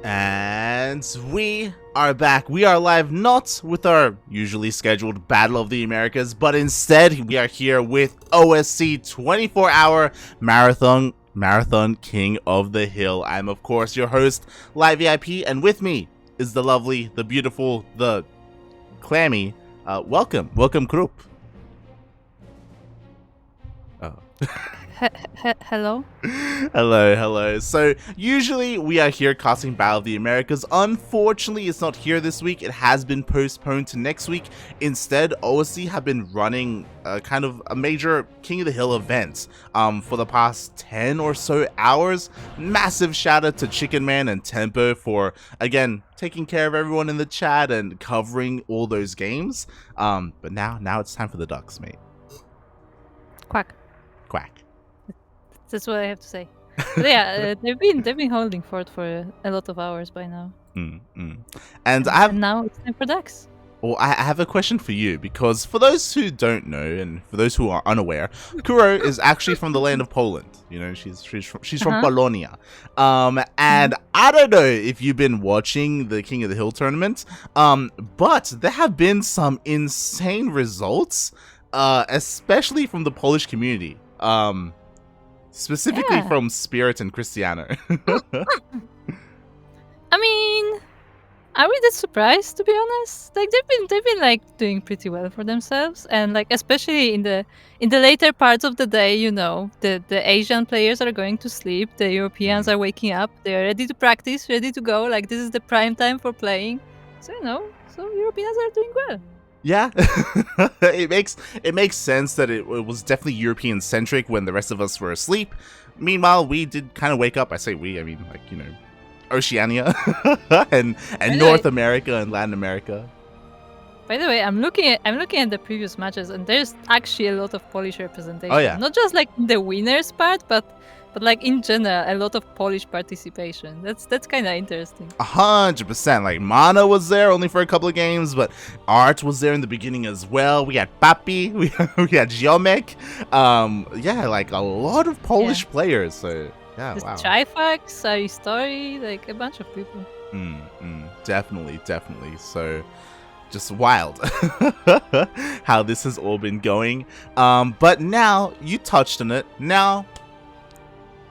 And we are back. We are live not with our usually scheduled Battle of the Americas, but instead we are here with OSC 24-hour Marathon King of the Hill. I'm of course your host, Live VIP, and with me is the lovely, the beautiful, the clammy, welcome Krupp. Oh. Hello? Hello. So, usually we are here casting Battle of the Americas. Unfortunately, it's not here this week. It has been postponed to next week. Instead, OSC have been running kind of a major King of the Hill event for the past 10 or so hours. Massive shout out to Chicken Man and Tempo for, again, taking care of everyone in the chat and covering all those games. But now it's time for the Ducks, mate. Quack. That's what I have to say. But yeah, they've been holding fort for a lot of hours by now. And now it's time for Ducks. Well, I have a question for you, because for those who don't know and for those who are unaware, Kuro is actually from the land of Poland. You know, she's from Polonia. And I don't know if you've been watching the King of the Hill tournament, but there have been some insane results, especially from the Polish community. Specifically from Spirit and Krystianer. I mean, are we that surprised, to be honest? Like they've been like doing pretty well for themselves, and like especially in the later parts of the day, you know, the Asian players are going to sleep, the Europeans are waking up, they're ready to practice, ready to go. Like this is the prime time for playing. So so Europeans are doing well. Yeah, it makes sense that it was definitely European centric when the rest of us were asleep. Meanwhile, we did kind of wake up. I say we, I mean like, you know, Oceania and North America and Latin America. By the way, I'm looking at the previous matches, and there's actually a lot of Polish representation. Oh yeah, not just like the winners part, but like in general, a lot of Polish participation. That's kind of interesting. 100%. Like Mana was there only for a couple of games, but Art was there in the beginning as well. We had PAPI, we had Ziomek. Yeah, like a lot of Polish players. So yeah, wow. Trifax, Story, like a bunch of people. Definitely. So just wild how this has all been going. But now you touched on it. Now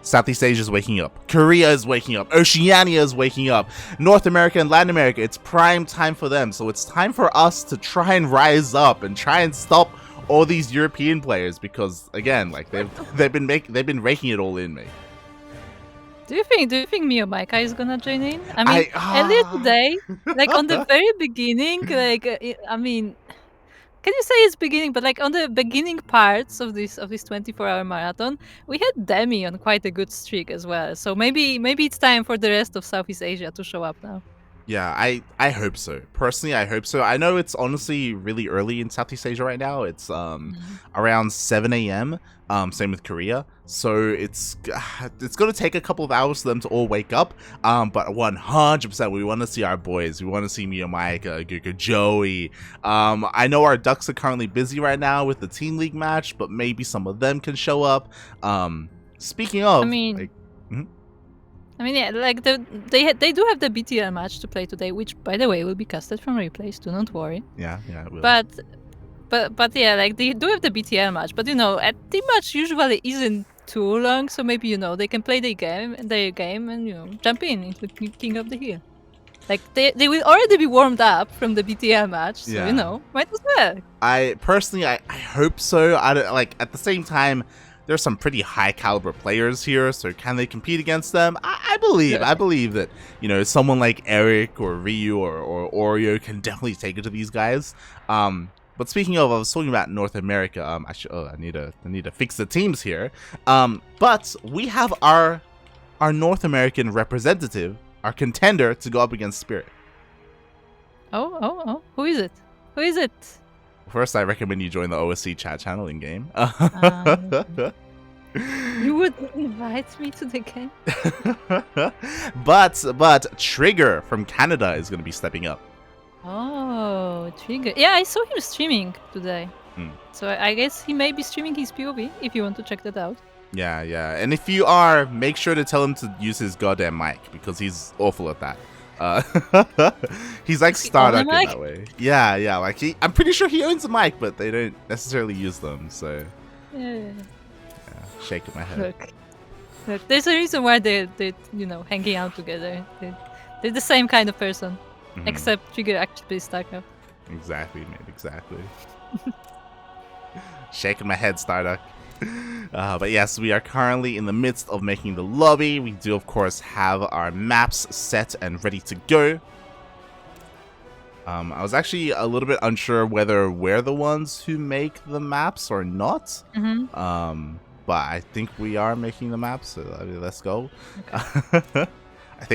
Southeast Asia is waking up. Korea is waking up. Oceania is waking up. North America and Latin America, it's prime time for them. So it's time for us to try and rise up and try and stop all these European players, because again, like they've been raking it all in, mate. Do you think Miomaika is gonna join in? I mean, earlier today, like on the very beginning, like I mean, can you say it's beginning? But like on the beginning parts of this 24-hour marathon, we had Demi on quite a good streak as well. So maybe it's time for the rest of Southeast Asia to show up now. Yeah, I hope so. Personally, I hope so. I know it's honestly really early in Southeast Asia right now. It's around 7 a.m. Same with Korea. So it's going to take a couple of hours for them to all wake up. But 100% we want to see our boys. We want to see Miomaika, Guga, Joey. I know our Ducks are currently busy right now with the Team League match, but maybe some of them can show up. Speaking of, I mean, yeah, like they do have the BTL match to play today, which, by the way, will be casted from replays. Do not worry. Yeah, it will. But yeah, like they do have the BTL match, but you know, the match usually isn't too long, so maybe, you know, they can play their game and, you know, jump into King of the Hill. Like they will already be warmed up from the BTL match, so you know, might as well. I personally hope so. I don't, like, at the same time, there's some pretty high caliber players here, so can they compete against them? I believe that, you know, someone like Eric or Ryu or Oreo can definitely take it to these guys. But speaking of, I was talking about North America. I need to fix the teams here. But we have our North American representative, our contender, to go up against Spirit. Oh, who is it? First, I recommend you join the OSC chat channel in game. You would invite me to the game? But Trigger from Canada is going to be stepping up. Oh, Trigger. Yeah, I saw him streaming today. So I guess he may be streaming his POV, if you want to check that out. Yeah, yeah. And if you are, make sure to tell him to use his goddamn mic because he's awful at that. He's like Does he own a Starduck in mic? that way. Yeah, yeah. Like I'm pretty sure he owns a mic, but they don't necessarily use them. So Yeah. shaking my head. Look, there's a reason why they're hanging out together. They're the same kind of person, except Trigger actually plays StarCraft. Exactly, mate. Exactly. Shaking my head, Starduck. But yes, we are currently in the midst of making the lobby. We do, of course, have our maps set and ready to go. I was actually a little bit unsure whether we're the ones who make the maps or not. But I think we are making the maps, so let's go. Okay. I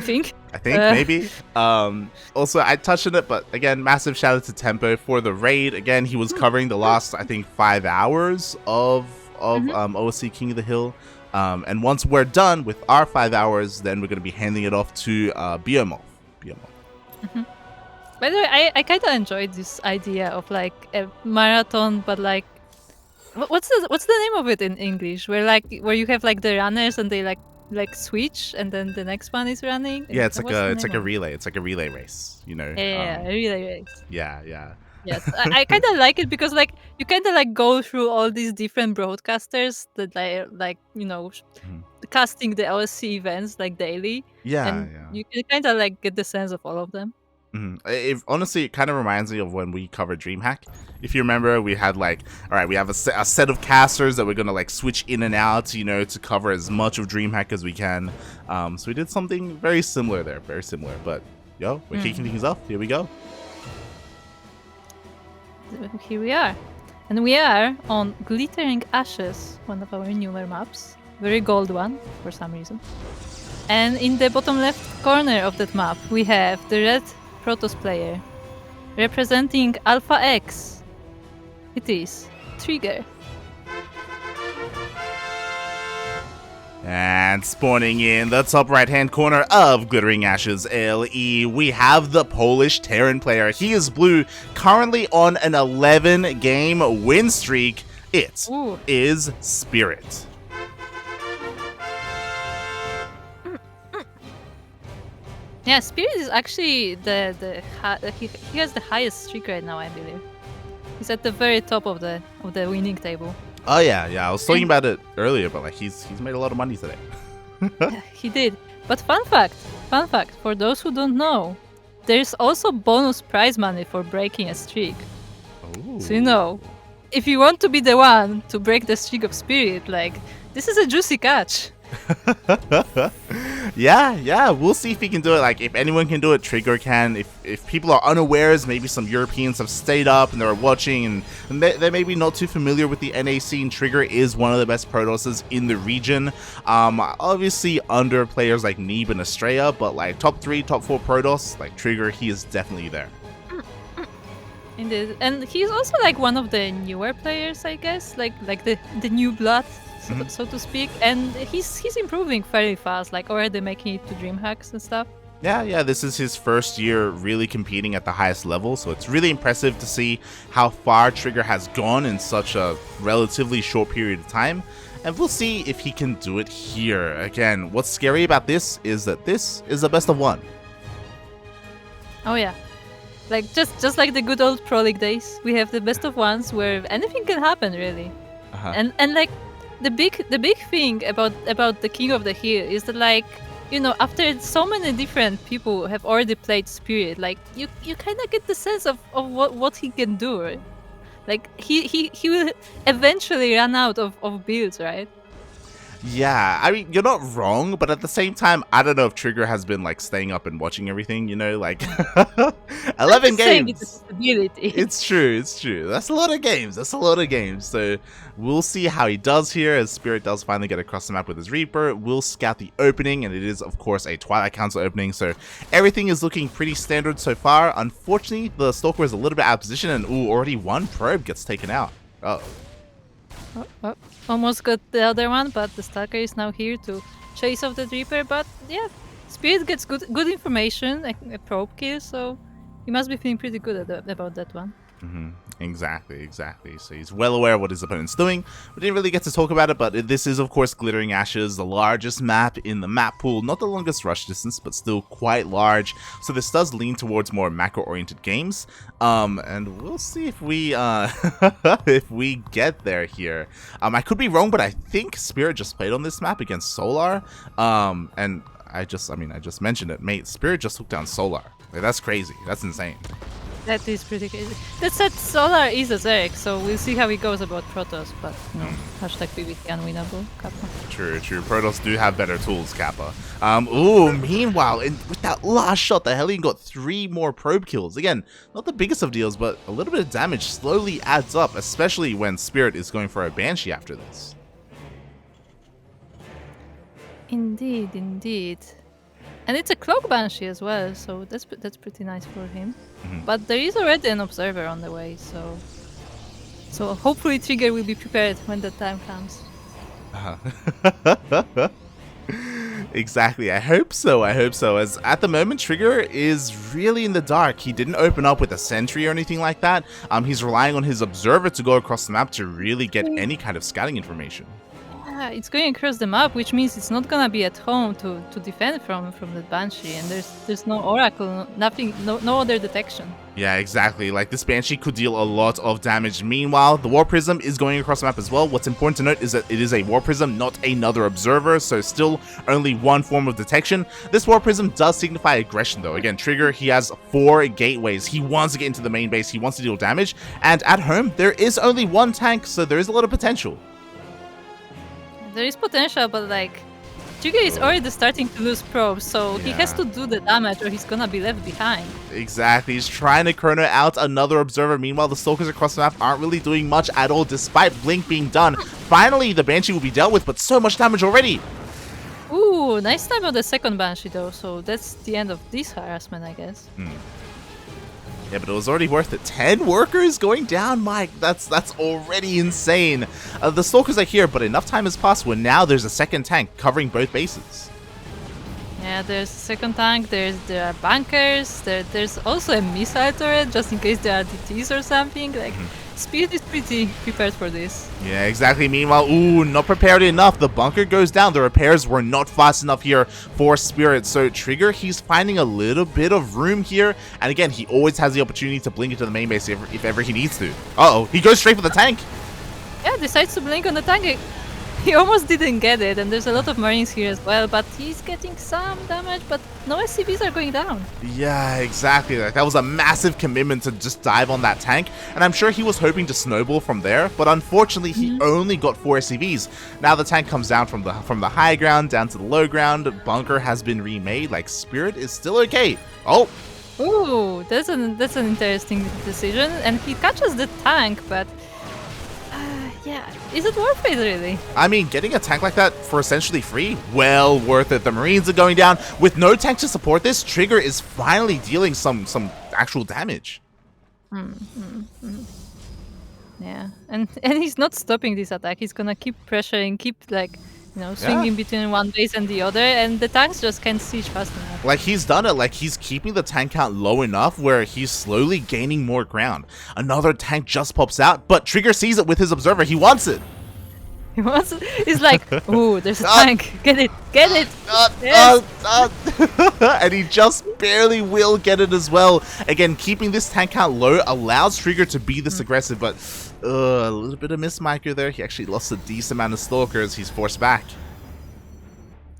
think. Maybe. Also, I touched on it, but again, massive shout out to Tempo for the raid. Again, he was covering the last, I think, 5 hours of OSC King of the Hill. And once we're done with our 5 hours, then we're going to be handing it off to Biomorph. By the way, I kind of enjoyed this idea of like a marathon, but like, what's the name of it in English? Where you have like the runners and they like switch, and then the next one is running. Yeah, it's like a relay. It's like a relay race, you know. Yeah, a relay race. Yeah. Yes, I kind of like it because like you kind of like go through all these different broadcasters that casting the OSC events like daily. Yeah. You can kind of like get the sense of all of them. Honestly, it kind of reminds me of when we covered DreamHack. If you remember, we had like, all right, we have a set of casters that we're gonna like switch in and out, you know, to cover as much of DreamHack as we can. So we did something very similar there, very similar. But yo, we're kicking things off. Here we go. Here we are, and we are on Glittering Ashes, one of our newer maps, very gold one for some reason. And in the bottom left corner of that map, we have the red Protoss player, representing Alpha X. It is Trigger. And spawning in the top right hand corner of Glittering Ashes LE, we have the Polish Terran player. He is blue, currently on an 11 game win streak. It is Spirit. Yeah, Spirit is actually he has the highest streak right now, I believe. He's at the very top of the winning table. Oh yeah. I was talking about it earlier, but like he's made a lot of money today. He did. But fun fact, for those who don't know, there's also bonus prize money for breaking a streak. Ooh. So if you want to be the one to break the streak of Spirit, like this is a juicy catch. Yeah, we'll see if he can do it. Like if anyone can do it, Trigger can. If people are unawares, maybe some Europeans have stayed up and they're watching and they're maybe not too familiar with the NA scene. Trigger is one of the best Protosses in the region. Obviously under players like Neeb and Estrella, but like top 3, top 4 Protoss, like Trigger, he is definitely there. Indeed, and he's also like one of the newer players, I guess, like the new blood. So to speak, and he's improving fairly fast, like already making it to DreamHacks and stuff. Yeah, this is his first year really competing at the highest level, so it's really impressive to see how far Trigger has gone in such a relatively short period of time, and we'll see if he can do it here. Again, what's scary about this is that this is a best of 1. Oh yeah, like just like the good old Pro League days, we have the best of 1s where anything can happen really, and like. The big thing about the King of the Hill is that, like, you know, after so many different people have already played Spirit, like you kind of get the sense of what he can do, right? Like he will eventually run out of builds, right? Yeah, I mean, you're not wrong, but at the same time, I don't know if Trigger has been like staying up and watching everything, you know, like 11 games. It's true. That's a lot of games. So we'll see how he does here as Spirit does finally get across the map with his Reaper. We'll scout the opening, and it is, of course, a Twilight Council opening, so everything is looking pretty standard so far. Unfortunately, the Stalker is a little bit out of position, and already one probe gets taken out. Oh, almost got the other one, but the Stalker is now here to chase off the Reaper. But yeah, Spirit gets good information, a probe kill, so he must be feeling pretty good about that one. Exactly, exactly. So he's well aware of what his opponent's doing. We didn't really get to talk about it, but this is, of course, Glittering Ashes, the largest map in the map pool. Not the longest rush distance, but still quite large. So this does lean towards more macro-oriented games. And we'll see if we if we get there here. I could be wrong, but I think Spirit just played on this map against Solar. And I just mentioned it, mate. Spirit just took down Solar. Like, that's crazy. That's insane. That is pretty crazy. That said, Solar is a Zerg, so we'll see how he goes about Protoss, but no. Hashtag PvP unwinnable, Kappa. True, true. Protoss do have better tools, Kappa. Ooh, meanwhile, with that last shot, the Hellion got 3 more probe kills. Again, not the biggest of deals, but a little bit of damage slowly adds up, especially when Spirit is going for a Banshee after this. Indeed, indeed. And it's a Cloak Banshee as well, so that's pretty nice for him. But there is already an Observer on the way, so hopefully Trigger will be prepared when the time comes. Exactly, I hope so, as at the moment Trigger is really in the dark. He didn't open up with a sentry or anything like that. He's relying on his Observer to go across the map to really get any kind of scouting information. Yeah, it's going across the map, which means it's not gonna be at home to defend from the Banshee, and there's no Oracle, nothing, no other detection. Yeah, exactly. Like, this Banshee could deal a lot of damage. Meanwhile, the War Prism is going across the map as well. What's important to note is that it is a War Prism, not another Observer, so still only one form of detection. This War Prism does signify aggression, though. Again, Trigger, he has 4 gateways. He wants to get into the main base. He wants to deal damage, and at home, there is only 1 tank, so there is a lot of potential. There is potential, but like, Trigger is already starting to lose probes, so he has to do the damage or he's gonna be left behind. Exactly, he's trying to chrono out another Observer. Meanwhile, the Stalkers across the map aren't really doing much at all, despite Blink being done. Finally, the Banshee will be dealt with, but so much damage already. Ooh, nice time on the second Banshee though, so that's the end of this harassment, I guess. Yeah, but it was already worth it. 10 workers going down, Mike. That's already insane. The Stalkers are here, but enough time has passed where now there's a second tank covering both bases. Yeah, there's a second tank, there are bunkers, there's also a missile turret, just in case there are DTs or something. Like, Speed is pretty prepared for this. Yeah, exactly. Meanwhile, ooh, not prepared enough. The bunker goes down. The repairs were not fast enough here for Spirit. So Trigger, he's finding a little bit of room here. And again, he always has the opportunity to blink into the main base if ever he needs to. Uh-oh, he goes straight for the tank. Yeah, decides to blink on the tank. He almost didn't get it, and there's a lot of Marines here as well, but he's getting some damage, but no SCVs are going down. Yeah, exactly. Like, that was a massive commitment to just dive on that tank, and I'm sure he was hoping to snowball from there, but unfortunately he only got 4 SCVs. Now the tank comes down from the high ground down to the low ground. Bunker has been remade. Like, Spirit is still okay. Oh! Ooh, that's an interesting decision, and he catches the tank, but yeah, is it worth it really? I mean, getting a tank like that for essentially free, well worth it. The Marines are going down. With no tank to support this, Trigger is finally dealing some actual damage. Yeah, and he's not stopping this attack. He's gonna keep pressuring, keep like, you know, swinging between one base and the other, and the tanks just can't siege fast enough. Like, he's done it. Like, he's keeping the tank count low enough where he's slowly gaining more ground. Another tank just pops out, but Trigger sees it with his Observer. He wants it. He wants it. He's like, ooh, there's a tank. Get it. Get it. Yes. And he just barely will get it as well. Again, keeping this tank count low allows Trigger to be this aggressive, but a little bit of mismicro there. He actually lost a decent amount of Stalkers. He's forced back.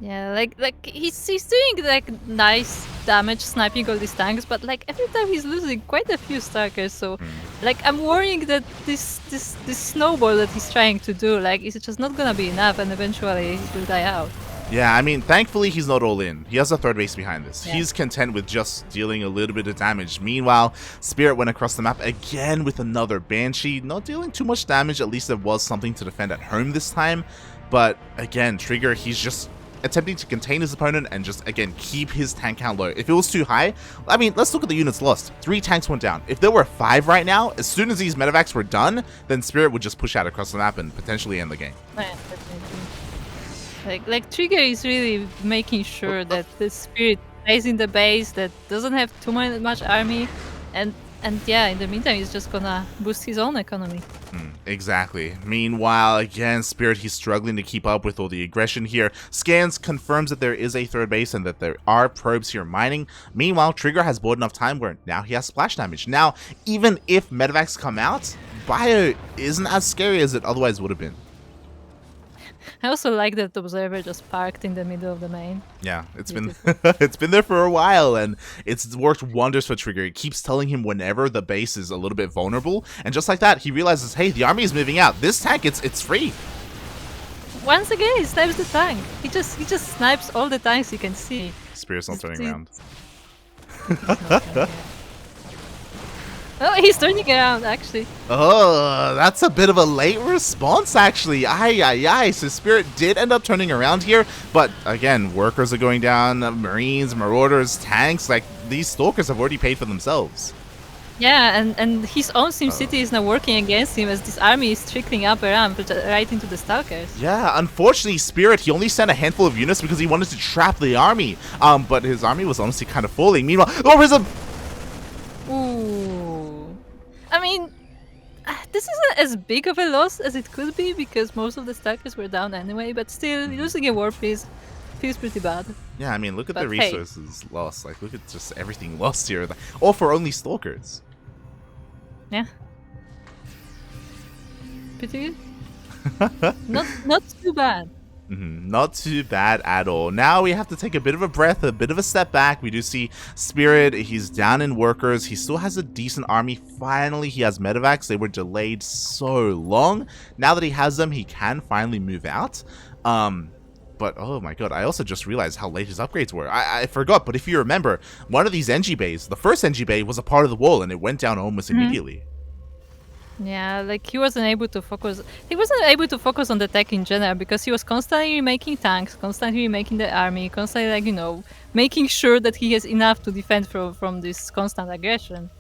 Yeah, like he's doing like nice damage sniping all these tanks, but like every time he's losing quite a few Stalkers. So like I'm worrying that this snowball that he's trying to do, like, is just not gonna be enough, and eventually it will die out. Yeah, I mean, thankfully he's not all in. He has a third base behind this. Yeah. He's content with just dealing a little bit of damage. Meanwhile, Spirit went across the map again with another Banshee. Not dealing too much damage, at least there was something to defend at home this time. But again, Trigger, he's just attempting to contain his opponent and just, again, keep his tank count low. If it was too high, I mean, let's look at the units lost. 3 tanks went down. If there were 5 right now, as soon as these medevacs were done, then Spirit would just push out across the map and potentially end the game. Yeah, definitely. Like Trigger is really making sure that the Spirit stays in the base, that doesn't have too much army, and And yeah, in the meantime, he's just gonna boost his own economy. Exactly. Meanwhile, again, Spirit, he's struggling to keep up with all the aggression here. Scans confirms that there is a third base and that there are probes here mining. Meanwhile, Trigger has bought enough time where now he has splash damage. Now, even if medevacs come out, Bio isn't as scary as it otherwise would have been. I also like that the observer just parked in the middle of the main. Yeah, it's Beautiful. been it's been there for a while, and it's worked wonders for Trigger. It keeps telling him whenever the base is a little bit vulnerable, and just like that, he realizes, hey, the army is moving out. This tank, it's free. Once again, he snipes the tank. He just snipes all the tanks he can see. Spirit's not turning around. Oh, he's turning around, actually. Oh, that's a bit of a late response, actually. Ay. So Spirit did end up turning around here, but again, workers are going down, Marines, Marauders, tanks, like, these Stalkers have already paid for themselves. Yeah, and his own SimCity is now working against him as this army is trickling up around right into the Stalkers. Yeah, unfortunately, Spirit, he only sent a handful of units because he wanted to trap the army. But his army was honestly kind of falling. Meanwhile, oh, there's a... Ooh. I mean, this isn't as big of a loss as it could be because most of the Stalkers were down anyway, but still, losing a war piece feels pretty bad. Yeah, I mean, look at But the hey. resources lost. Like, look at just everything lost here. All for only Stalkers. Yeah. Pretty good. not too bad. Not too bad at all. Now we have to take a bit of a breath, a bit of a step back. We do see Spirit, he's down in workers. He still has a decent army. Finally, he has medevacs. They were delayed so long. Now that he has them, he can finally move out. But oh my god, I also just realized how late his upgrades were. I forgot, but if you remember, one of these NG bays, the first NG bay was a part of the wall and it went down almost immediately. Yeah, like he wasn't able to focus. He wasn't able to focus on the tech in general because he was constantly remaking tanks, constantly remaking the army, constantly, like, you know, making sure that he has enough to defend from this constant aggression.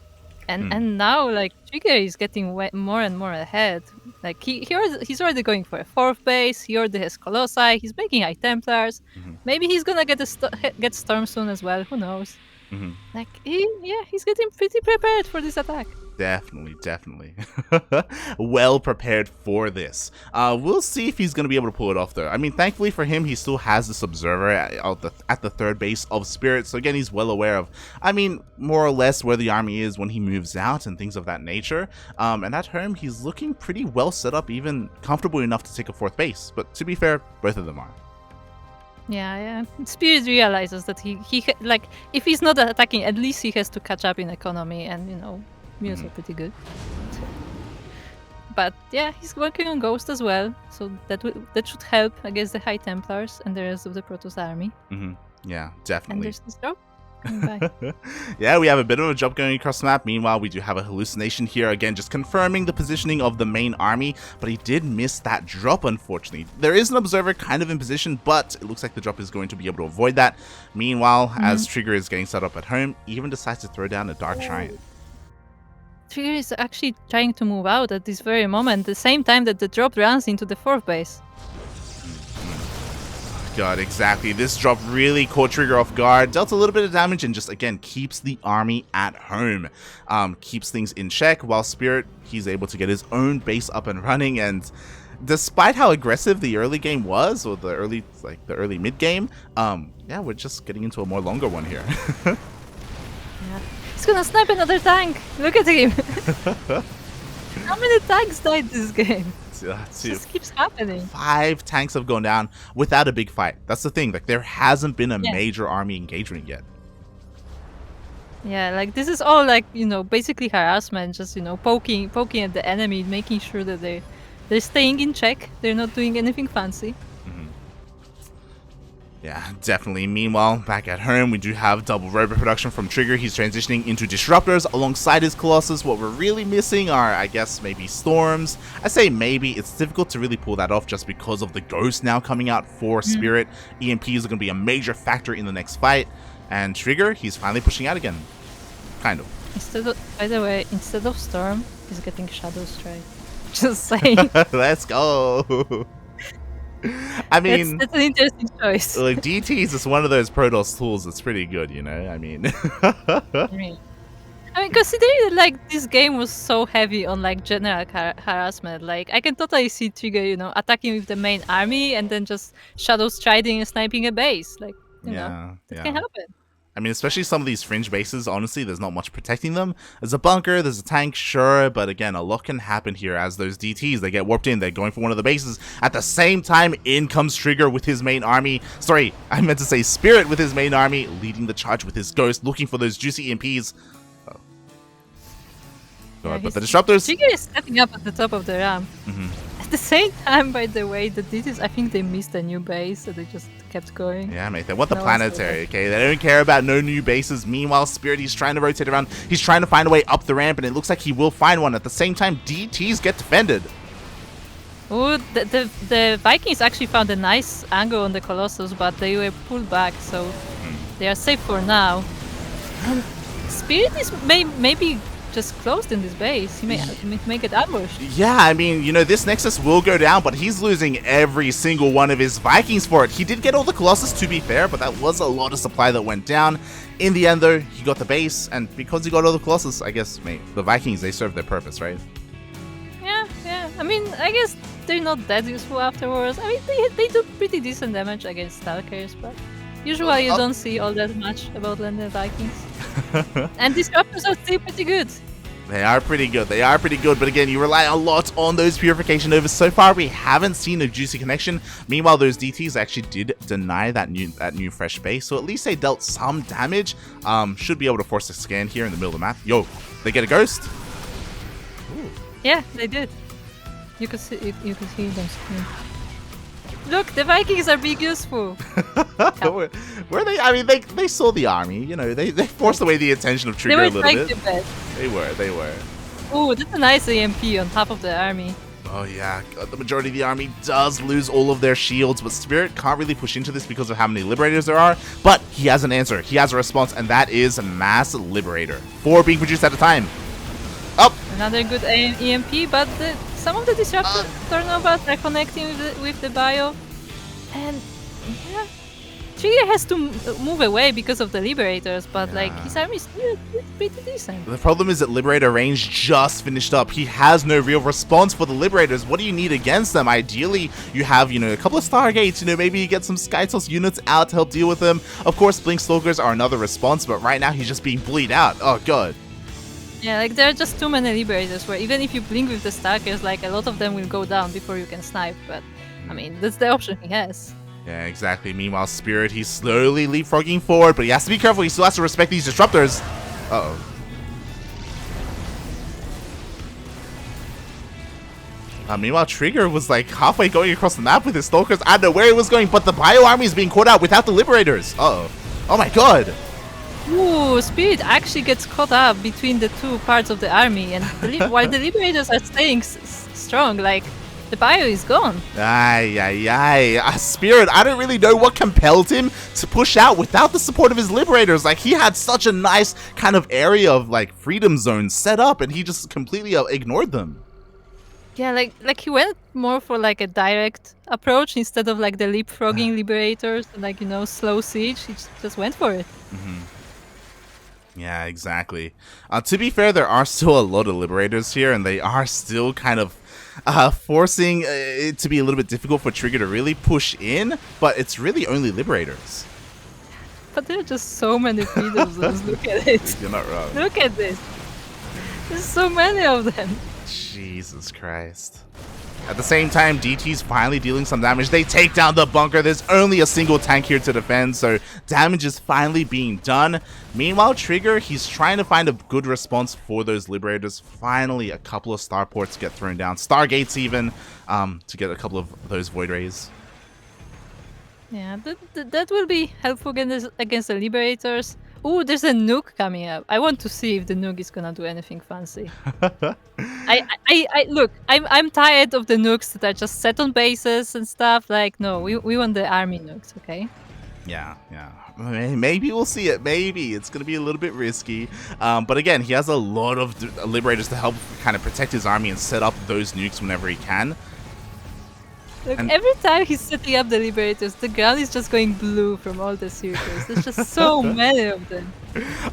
And now, like, Trigger is getting more and more ahead. Like he's already going for a fourth base. He already has Colossi. He's making High Templars. Maybe he's gonna get Storm soon as well. Who knows? Like he's getting pretty prepared for this attack. Definitely. Well prepared for this. We'll see if he's going to be able to pull it off, though. I mean, thankfully for him, he still has this observer at the third base of Spirit. So again, he's well aware of, I mean, more or less where the army is when he moves out and things of that nature. And at home, he's looking pretty well set up, even comfortable enough to take a fourth base. But to be fair, both of them are. Yeah. Spirit realizes that he like, if he's not attacking, at least he has to catch up in economy, and, you know, Mules are pretty good. But yeah, he's working on Ghost as well, so that should help against the High Templars and the rest of the Protoss army. Yeah, definitely. And there's this drop. Bye. Yeah, we have a bit of a job going across the map. Meanwhile, we do have a hallucination here. Again, just confirming the positioning of the main army, but he did miss that drop, unfortunately. There is an observer kind of in position, but it looks like the drop is going to be able to avoid that. Meanwhile, as Trigger is getting set up at home, even decides to throw down a Dark Giant. Trigger is actually trying to move out at this very moment, the same time that the drop runs into the fourth base. God, exactly. This drop really caught Trigger off guard, dealt a little bit of damage, and just, again, keeps the army at home. Keeps things in check, while Spirit, he's able to get his own base up and running, and despite how aggressive the early game was, or the early mid game, yeah, we're just getting into a more longer one here. Yeah. He's gonna snipe another tank! Look at him! How many tanks died this game? It just keeps happening. 5 tanks have gone down without a big fight. That's the thing. Like, there hasn't been a major army engagement yet. Yeah, like, this is all, like, you know, basically harassment. Just, you know, poking at the enemy, making sure that they're staying in check. They're not doing anything fancy. Yeah, definitely. Meanwhile, back at home, we do have double robot production from Trigger. He's transitioning into disruptors alongside his Colossus. What we're really missing are, I guess, maybe storms. I say maybe. It's difficult to really pull that off just because of the Ghost now coming out for Spirit. EMPs are going to be a major factor in the next fight. And Trigger, he's finally pushing out again. Kind of. By the way, instead of Storm, he's getting Shadow Strike. Just saying. Let's go. I mean, that's an interesting choice. Like, DT is just one of those Protoss tools that's pretty good, you know? I mean, mean, considering that, like, this game was so heavy on like general harassment, like I can totally see Trigger, you know, attacking with the main army and then just shadow striding and sniping a base. Like, you know, that can happen. I mean, especially some of these fringe bases, honestly, there's not much protecting them. There's a bunker, there's a tank, sure, but again, a lot can happen here as those DTs, they get warped in, they're going for one of the bases. At the same time, in comes Trigger with his main army. Sorry, I meant to say Spirit with his main army, leading the charge with his ghost, looking for those juicy EMPs. But the disruptors... Trigger is stepping up at the top of the ramp. At the same time, by the way, the DTs, I think they missed a new base, so they just kept going. Yeah, mate, they want the planetary, okay? They don't care about no new bases. Meanwhile, Spirit, he's trying to rotate around. He's trying to find a way up the ramp, and it looks like he will find one. At the same time, DTs get defended. Oh, the Vikings actually found a nice angle on the Colossus, but they were pulled back, so they are safe for now. And Spirit is maybe just closed in this base. He may get ambushed. Yeah, I mean, you know, this Nexus will go down, but he's losing every single one of his Vikings for it. He did get all the Colossus, to be fair, but that was a lot of supply that went down. In the end, though, he got the base, and because he got all the Colossus, I guess, mate, the Vikings, they served their purpose, right? Yeah. I mean, I guess they're not that useful afterwards. I mean, they do pretty decent damage against Stalkers, but usually you don't see all that much about landed Vikings. And disruptors are still pretty good. They are pretty good. But again, you rely a lot on those Purification Novas. So far, we haven't seen a juicy connection. Meanwhile, those DTs actually did deny that new fresh base. So at least they dealt some damage. Should be able to force a scan here in the middle of the map. Yo, they get a ghost. Ooh. Yeah, they did. You could see them scream. Look, the Vikings are being useful. Were they? I mean, they saw the army. You know, they forced away the attention of Trigger a little bit. They were. Oh, that's a nice EMP on half of the army. Oh yeah, the majority of the army does lose all of their shields, but Spirit can't really push into this because of how many Liberators there are. But he has an answer. He has a response, and that is a Mass Liberator. 4 being produced at a time. Up. Another good EMP, but some of the disruptor turnovers are connecting with the bio, and yeah, Trigger has to move away because of the Liberators, but like his army is still pretty decent. The problem is that Liberator range just finished up. He has no real response for the Liberators. What do you need against them? Ideally, you have, you know, a couple of Stargates, you know, maybe you get some Skytoss units out to help deal with them. Of course, Blink Stalkers are another response, but right now he's just being bleed out. Oh god. Yeah, like there are just too many Liberators where even if you blink with the Stalkers, like a lot of them will go down before you can snipe, but I mean, that's the option he has. Yeah, exactly. Meanwhile, Spirit, he's slowly leapfrogging forward, but he has to be careful. He still has to respect these disruptors. Uh-oh. Meanwhile, Trigger was like halfway going across the map with his Stalkers. I don't know where he was going, but the Bio Army is being caught out without the Liberators. Uh-oh. Oh my god. Ooh, Spirit actually gets caught up between the two parts of the army, and while the Liberators are staying strong, like, the bio is gone. Spirit, I don't really know what compelled him to push out without the support of his Liberators. Like, he had such a nice kind of area of, like, freedom zones set up, and he just completely ignored them. Yeah, like he went more for, like, a direct approach instead of, like, the leapfrogging Liberators, and, like, you know, slow siege. He just went for it. Yeah, exactly. To be fair, there are still a lot of Liberators here, and they are still kind of forcing it to be a little bit difficult for Trigger to really push in, but it's really only Liberators. But there are just so many freedom zones. Look at it. You're not wrong. Look at this. There's so many of them. Jesus Christ. At the same time, DT's finally dealing some damage. They take down the bunker. There's only a single tank here to defend, so damage is finally being done. Meanwhile, Trigger, he's trying to find a good response for those Liberators. Finally, a couple of starports get thrown down. Stargates even, to get a couple of those Void Rays. Yeah, that will be helpful against the Liberators. Ooh, there's a nuke coming up. I want to see if the nuke is gonna do anything fancy. Look, I'm tired of the nukes that are just set on bases and stuff. Like, no, we want the army nukes, okay? Yeah. Maybe we'll see it. Maybe it's gonna be a little bit risky. But again, he has a lot of Liberators to help kind of protect his army and set up those nukes whenever he can. Like And every time he's setting up the liberators, the ground is just going blue from all the circles. There's just so many of them.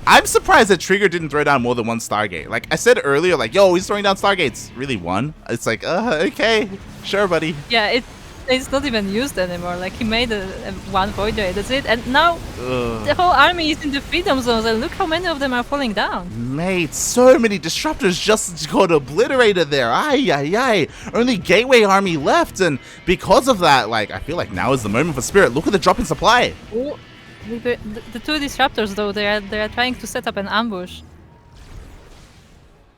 I'm surprised that Trigger didn't throw down more than one Stargate. Like I said earlier, like, yo, he's throwing down Stargates. Really one? It's like, okay, sure, buddy. Yeah, it's not even used anymore. Like he made a one void ray, that's it. And now the whole army is in the freedom zones, and look how many of them are falling down. Mate, so many disruptors just got obliterated there. Ay, ay, ay. Only Gateway army left, and because of that, like, I feel like now is the moment for Spirit. Look at the drop in supply. Oh, the two disruptors, though, they are trying to set up an ambush.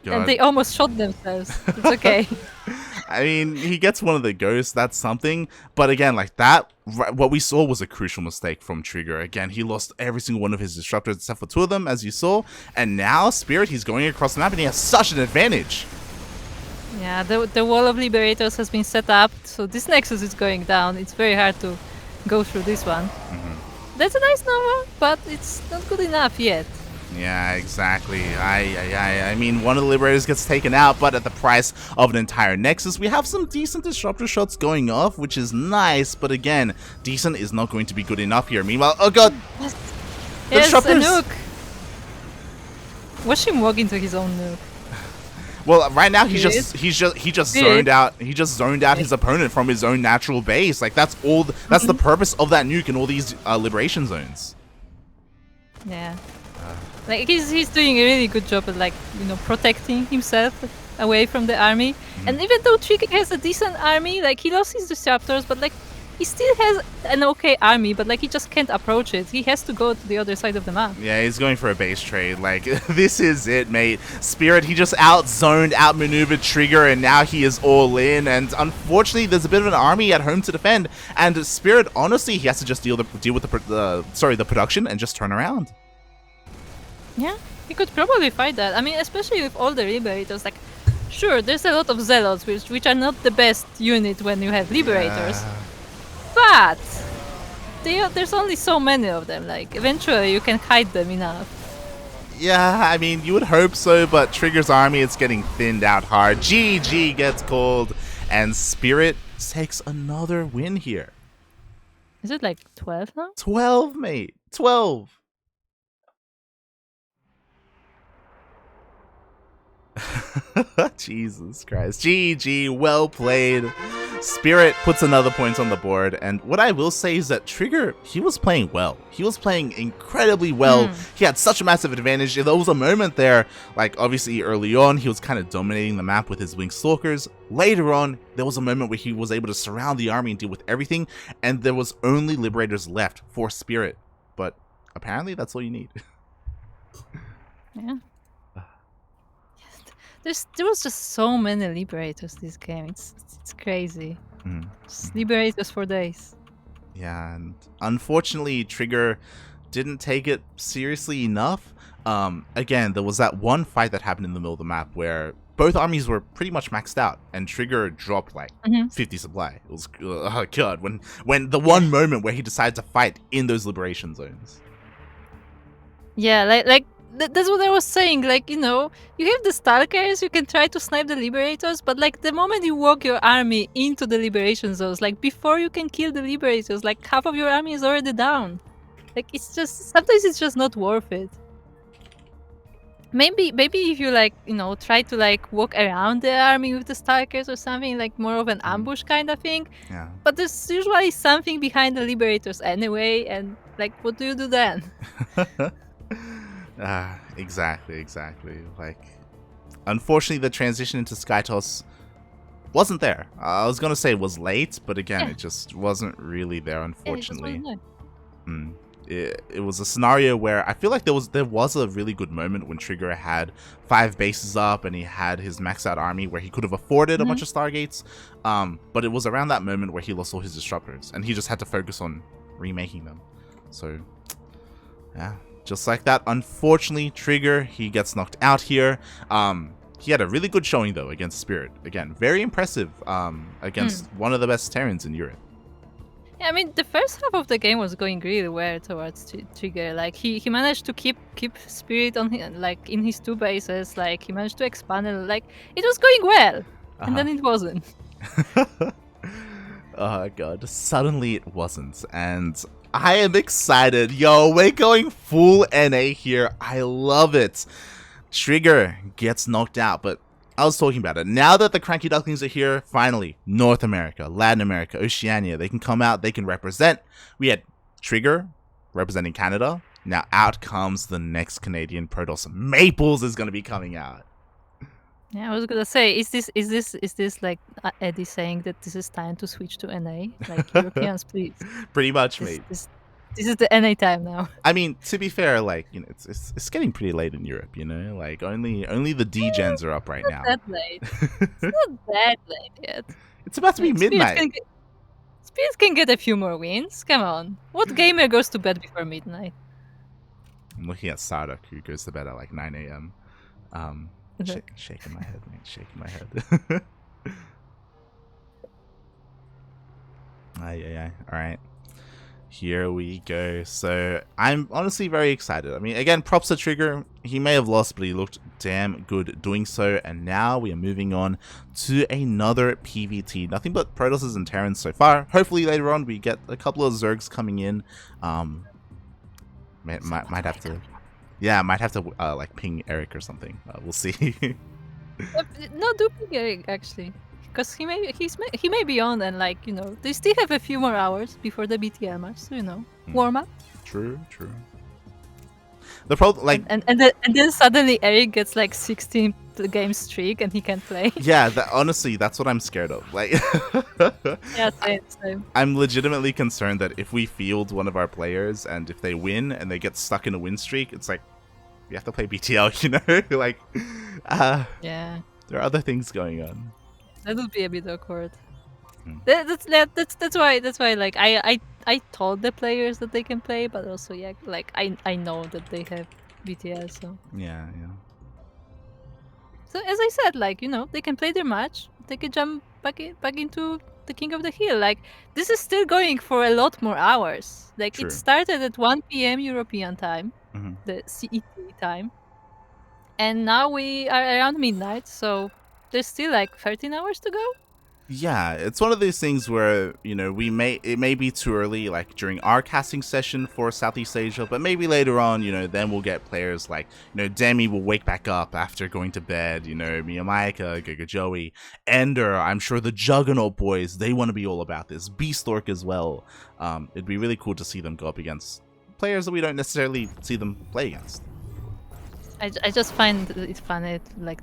God. And they almost shot themselves. It's okay. I mean, he gets one of the ghosts, that's something. But again, like that, what we saw was a crucial mistake from Trigger. Again, he lost every single one of his disruptors except for two of them, as you saw. And now, Spirit, he's going across the map and he has such an advantage. Yeah, the wall of liberators has been set up, so this nexus is going down. It's very hard to go through this one. That's a nice Nova, but it's not good enough yet. Yeah, exactly. I mean, one of the Liberators gets taken out, but at the price of an entire Nexus. We have some decent Disruptor shots going off, which is nice, but again, decent is not going to be good enough here. Meanwhile, oh god! Yes, a nuke! Watch him walk into his own nuke. Well, right now he just zoned out his opponent from his own natural base. Like that's all. That's the purpose of that nuke in all these liberation zones. Yeah. Like he's doing a really good job at, like, you know, protecting himself away from the army. And even though Trigger has a decent army, like he lost his disruptors, but like he still has an okay army, but like he just can't approach it. He has to go to the other side of the map. Yeah, he's going for a base trade. Like this is it, mate. Spirit, he just out-zoned, out-maneuvered Trigger, and now he is all in. And unfortunately, there's a bit of an army at home to defend. And Spirit, honestly, he has to just deal with the production and just turn around. Yeah, he could probably fight that. I mean, especially with all the Liberators. Like, sure, there's a lot of Zealots, which are not the best unit when you have Liberators. Yeah. But there's only so many of them. Like, eventually you can hide them enough. Yeah, I mean, you would hope so, but Trigger's army is getting thinned out hard. GG gets called, and Spirit takes another win here. Is it like 12 now? 12, mate. 12. Jesus Christ. GG, well played. Spirit puts another point on the board, and what I will say is that Trigger, he was playing well. He was playing incredibly well. He had such a massive advantage. There was a moment there, like obviously early on, he was kind of dominating the map with his Winged Stalkers. Later on, there was a moment where he was able to surround the army and deal with everything, and there was only Liberators left for Spirit. But apparently that's all you need. Yeah. There was just so many Liberators this game. It's crazy. Just Liberators for days. Yeah, and unfortunately, Trigger didn't take it seriously enough. Again, there was that one fight that happened in the middle of the map where both armies were pretty much maxed out, and Trigger dropped like 50 supply. It was, oh god, when the one moment where he decided to fight in those liberation zones. Yeah, like that's what I was saying. Like, you know, you have the Stalkers, you can try to snipe the Liberators, but like the moment you walk your army into the liberation zones, like before you can kill the Liberators, like half of your army is already down. Like it's just, sometimes it's just not worth it. Maybe if you, like, you know, try to like walk around the army with the Stalkers or something, like more of an ambush kind of thing. Yeah. But there's usually something behind the Liberators anyway, and like what do you do then? Exactly. Like, unfortunately, the transition into Skytoss wasn't there. I was gonna say it was late, but again, it just wasn't really there, unfortunately. It was a scenario where I feel like there was a really good moment when Trigger had 5 bases up and he had his maxed out army where he could have afforded a bunch of Stargates. But it was around that moment where he lost all his disruptors and he just had to focus on remaking them. So, yeah. Just like that, unfortunately, Trigger, he gets knocked out here. He had a really good showing, though, against Spirit. Again, very impressive against one of the best Terrans in Europe. Yeah, I mean, the first half of the game was going really well towards Trigger. Like, he managed to keep Spirit on like in his 2 bases. Like, he managed to expand it. Like, it was going well. And then it wasn't. Oh god, suddenly it wasn't, and I am excited. Yo, we're going full NA here. I love it. Trigger gets knocked out, but I was talking about it. Now that the CranKy Ducklings are here, finally, North America, Latin America, Oceania, they can come out, they can represent. We had Trigger representing Canada. Now out comes the next Canadian Protoss. Maplez is going to be coming out. Yeah, I was gonna say, is this like Eddie saying that this is time to switch to NA? Like Europeans, please. Pretty much, mate. This is the NA time now. I mean, to be fair, like, you know, it's getting pretty late in Europe, you know? Like, only the D-gens are up right now. Not that late. It's not that late yet. It's about to be midnight. Spirits can get a few more wins. Come on. What gamer goes to bed before midnight? I'm looking at Sardak, who goes to bed at like 9 a.m. Shaking my head, mate. Shaking my head. Aye. Alright. Here we go. So, I'm honestly very excited. I mean, again, props to Trigger. He may have lost, but he looked damn good doing so. And now we are moving on to another PvT. Nothing but Protosses and Terrans so far. Hopefully later on we get a couple of Zergs coming in. Might have to... Yeah, I might have to like ping Eric or something. We'll see. No, do ping Eric actually, because he may be on, and like, you know, they still have a few more hours before the BTL match, so, you know, warm up. True. The problem, like, and then suddenly Eric gets like 16 game streak and he can't play. Yeah, honestly, that's what I'm scared of. Like, yeah, same. I'm legitimately concerned that if we field one of our players and if they win and they get stuck in a win streak, it's like we have to play BTL, you know? Like, yeah, there are other things going on. That would be a bit awkward. That's why like I told the players that they can play, but also, yeah, like I know that they have BTL, so yeah. So as I said, like, you know, they can play their match, they can jump back into the King of the Hill. Like, this is still going for a lot more hours. Like, True. It started at 1 p.m. European time, the CET time, and now we are around midnight, so there's still like 13 hours to go. Yeah, it's one of those things where, you know, it may be too early, like during our casting session for Southeast Asia, but maybe later on, you know, then we'll get players like, you know, Demi will wake back up after going to bed, you know, Miyamaika, Giga Joey, Ender, I'm sure the Juggernaut boys, they want to be all about this, Beastork as well. It'd be really cool to see them go up against players that we don't necessarily see them play against. I just find it funny, like,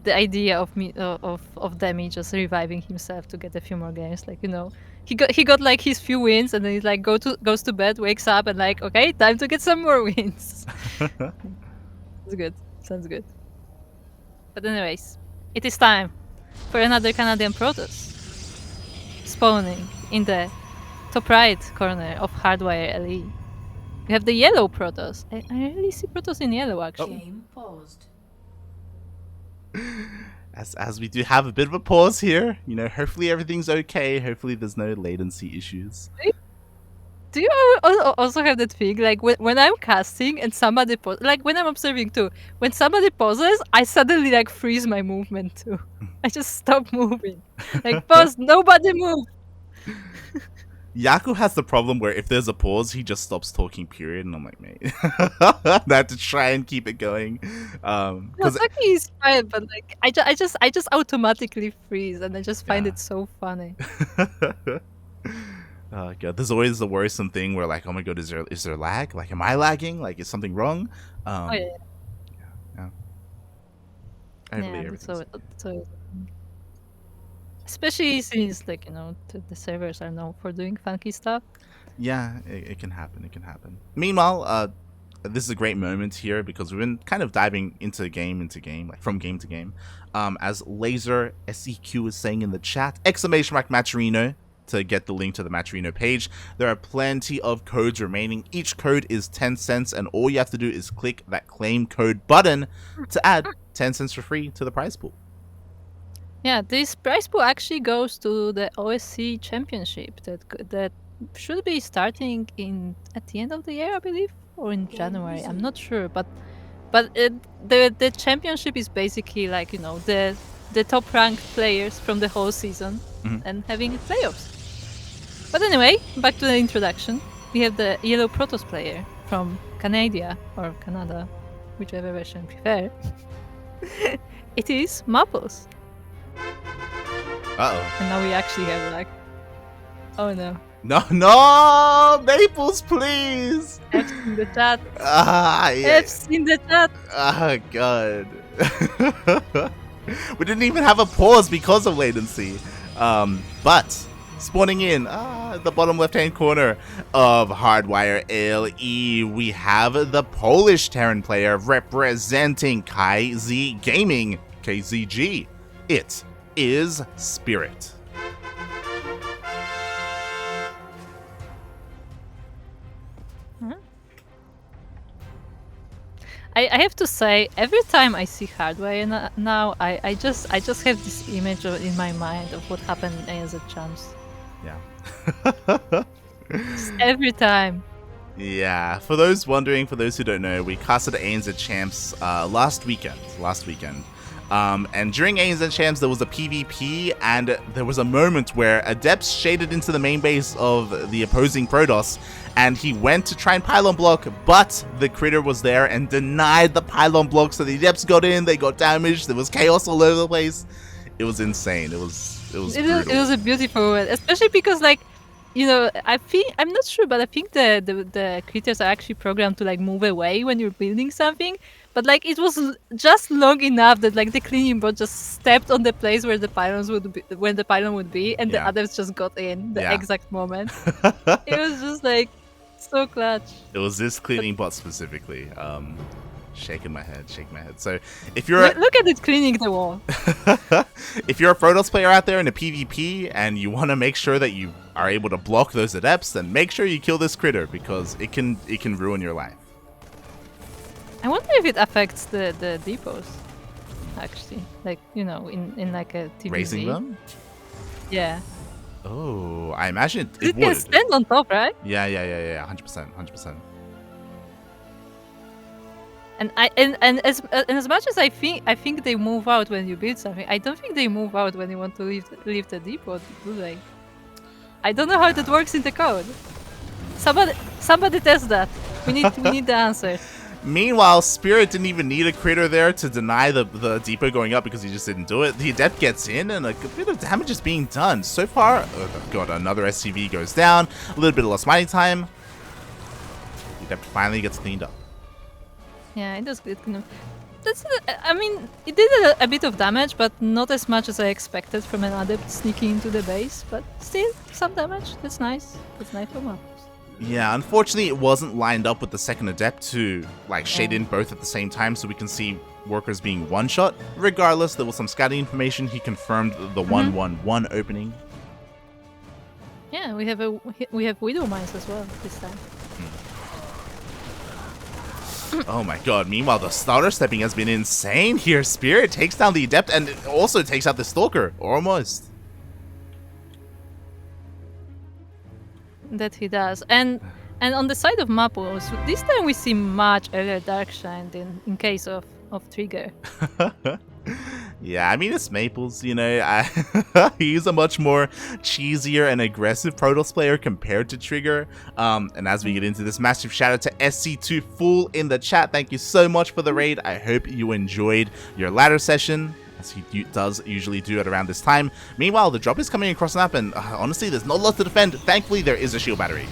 the idea of Demi just reviving himself to get a few more games, like, you know, he got like his few wins, and then he's like goes to bed, wakes up, and like, okay, time to get some more wins. It's good, sounds good. But anyways, it is time for another Canadian Protoss spawning in the top right corner of Hardwire LE. We have the yellow Protoss. I really see Protoss in yellow, actually. Game paused. As we do have a bit of a pause here, you know, hopefully everything's okay. Hopefully there's no latency issues. Do you also have that thing, like when I'm casting and somebody like when I'm observing too, when somebody pauses, I suddenly like freeze my movement too. I just stop moving. Like, pause, nobody move. Yaku has the problem where if there's a pause, he just stops talking, period, and I'm like, mate, I have to try and keep it going. No, Saki is fine, but like I just automatically freeze, and I just find it so funny. Oh god, there's always the worrisome thing where like, oh my god, is there lag? Like, am I lagging? Like, is something wrong? Yeah. So especially since, like, you know, the servers are known for doing funky stuff. Yeah, it can happen. It can happen. Meanwhile, this is a great moment here because we've been kind of diving into game, like from game to game. As Laser SEQ is saying in the chat, ! Matcherino to get the link to the Matcherino page. There are plenty of codes remaining. Each code is 10 cents, and all you have to do is click that claim code button to add 10 cents for free to the prize pool. Yeah, this prize pool actually goes to the OSC championship that should be starting at the end of the year, I believe, or in January. I'm not sure, but the championship is basically like, you know, the top ranked players from the whole season and having playoffs. But anyway, back to the introduction. We have the yellow Protoss player from Canada, or Canada, whichever version you prefer. It is Maplez. Uh-oh. And now we actually have like... Oh no. No, Maples, please! F's in the chat. Ah, yeah. F's in the chat. Oh, God. We didn't even have a pause because of latency. But spawning in the bottom left-hand corner of Hardwire LE, we have the Polish Terran player representing KZ Gaming, KZG. It is Spirit. I have to say, every time I see Hardwire now, I just have this image in my mind of what happened in ANZ Champs. Yeah. Every time. Yeah, for those wondering, for those who don't know, we casted ANZ Champs last weekend. And during ANZ Champs, there was a PvP, and there was a moment where Adepts shaded into the main base of the opposing Protoss, and he went to try and pylon block, but the critter was there and denied the pylon block, so the Adepts got in, they got damaged, there was chaos all over the place. It was insane. It was brutal. It was a beautiful one, especially because, like, you know, I'm not sure, but I think the critters are actually programmed to like move away when you're building something. But like it was just long enough that like the cleaning bot just stepped on the place where the pylons would be, when the pylon would be, and the others just got in the exact moment. It was just like so clutch. It was this cleaning bot specifically. Shaking my head. So if you're look at it cleaning the wall. If you're a Protoss player out there in a PvP and you want to make sure that you are able to block those Adepts, then make sure you kill this critter because it can ruin your life. I wonder if it affects the depots, actually. Like, you know, in like a TVZ. Raising them? Yeah. Oh, I imagine it It would. can stand on top, right? Yeah. 100%. And as much as I think they move out when you build something, I don't think they move out when you want to leave the depot, do they? I don't know how that works in the code. Somebody test that. We need the answer. Meanwhile, Spirit didn't even need a critter there to deny the depot going up because he just didn't do it. The Adept gets in and a bit of damage is being done. So far, oh god, another SCV goes down. A little bit of lost mining time. The Adept finally gets cleaned up. Yeah, it does get kind of... I mean, it did a bit of damage, but not as much as I expected from an Adept sneaking into the base. But still, some damage. That's nice. That's nice for Maplez. Yeah, unfortunately, it wasn't lined up with the second Adept to like shade in both at the same time, so we can see workers being one-shot. Regardless, there was some scouting information. He confirmed the 1-1-1 opening. Yeah, we have Widow Mines as well this time. Oh my god, meanwhile the starter stepping has been insane here. Spirit takes down the Adept and also takes out the Stalker, almost. That he does. And on the side of Maplez, this time we see much earlier Darkshine in case of Trigger. Yeah, I mean, it's Maples, you know. He's a much more cheesier and aggressive Protoss player compared to Trigger. And as we get into this, massive shout out to SC2 Fool in the chat. Thank you so much for the raid. I hope you enjoyed your ladder session, as he does usually do at around this time. Meanwhile, the drop is coming across the map, and honestly, there's not a lot to defend. Thankfully, there is a shield battery.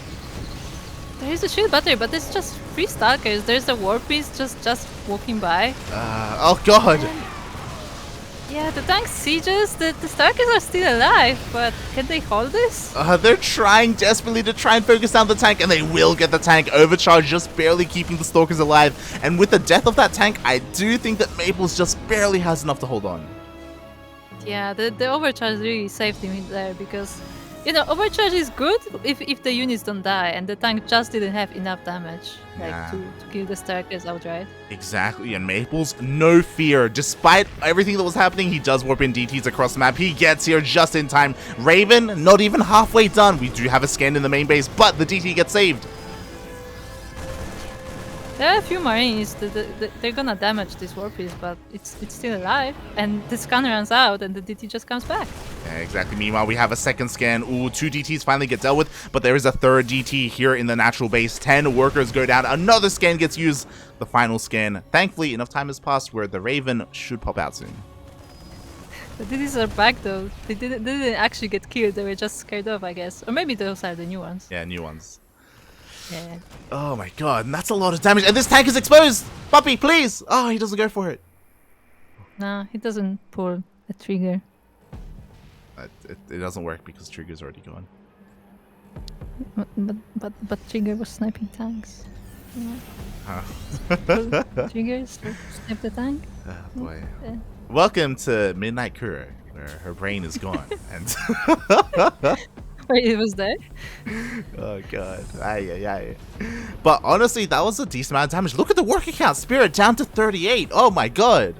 There is a shield battery, but it's just 3 Stalkers. There's a War Beast just walking by. Oh god! Yeah, the tank sieges, the Stalkers are still alive, but can they hold this? They're trying desperately to try and focus down the tank, and they will get the tank overcharged, just barely keeping the Stalkers alive. And with the death of that tank, I do think that Maples just barely has enough to hold on. Yeah, the overcharge really saved him there, because, you know, overcharge is good if the units don't die, and the tank just didn't have enough damage to kill the Stalkers outright. Exactly, and Maples, no fear. Despite everything that was happening, he does warp in DTs across the map. He gets here just in time. Raven, not even halfway done. We do have a scan in the main base, but the DT gets saved. There are a few Marines, they're gonna damage this War Piece, but it's still alive, and the scan runs out, and the DT just comes back. Yeah, exactly. Meanwhile, we have a second scan. Ooh, 2 DTs finally get dealt with, but there is a third DT here in the natural base. 10 workers go down. Another scan gets used. The final scan. Thankfully, enough time has passed where the Raven should pop out soon. The DTs are back though. They didn't actually get killed. They were just scared off, I guess. Or maybe those are the new ones. Yeah, new ones. Yeah. Oh my god, and that's a lot of damage. And this tank is exposed! Puppy, please! Oh, he doesn't go for it. No, he doesn't pull a trigger. It doesn't work because Trigger's already gone. But Trigger was sniping tanks. Huh. Triggers to snipe the tank. Oh boy. Yeah. Welcome to Midnight Kuro, where her brain is gone. And Wait, it was there? oh god. Aye. But honestly, that was a decent amount of damage. Look at the worker count. Spirit down to 38. Oh my god.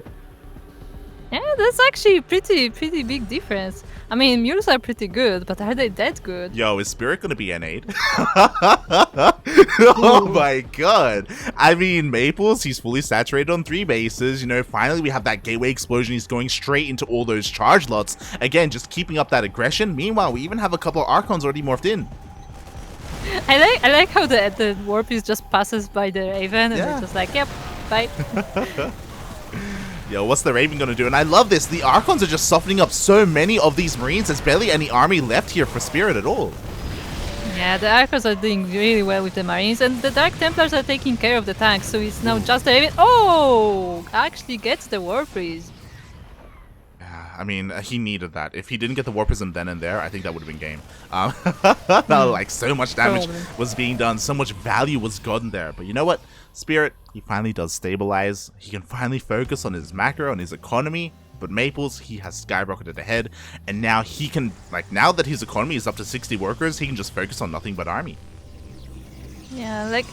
Yeah, that's actually pretty big difference. I mean, mules are pretty good, but are they that good? Yo, is Spirit gonna be N8? Oh my god. I mean, Maples, he's fully saturated on 3 bases. You know, finally we have that gateway explosion. He's going straight into all those charge lots. Again, just keeping up that aggression. Meanwhile, we even have a couple of Archons already morphed in. I like how the warp is just passes by the Raven and Yeah. it's just like, yep, bye. Yo, what's the Raven gonna do? And I love this. The Archons are just softening up so many of these Marines. There's barely any army left here for Spirit at all. Yeah, the Archons are doing really well with the Marines, and the Dark Templars are taking care of the tanks, so it's now just the Raven. Oh! Actually gets the War Freeze. I mean, he needed that. If he didn't get the War Prism then and there, I think that would have been game. Like, so much damage was being done. So much value was gotten there. But you know what? Spirit, he finally does stabilize. He can finally focus on his macro, on his economy. But Maples, he has skyrocketed ahead. And now he can, like, now that his economy is up to 60 workers, he can just focus on nothing but army. Yeah, like,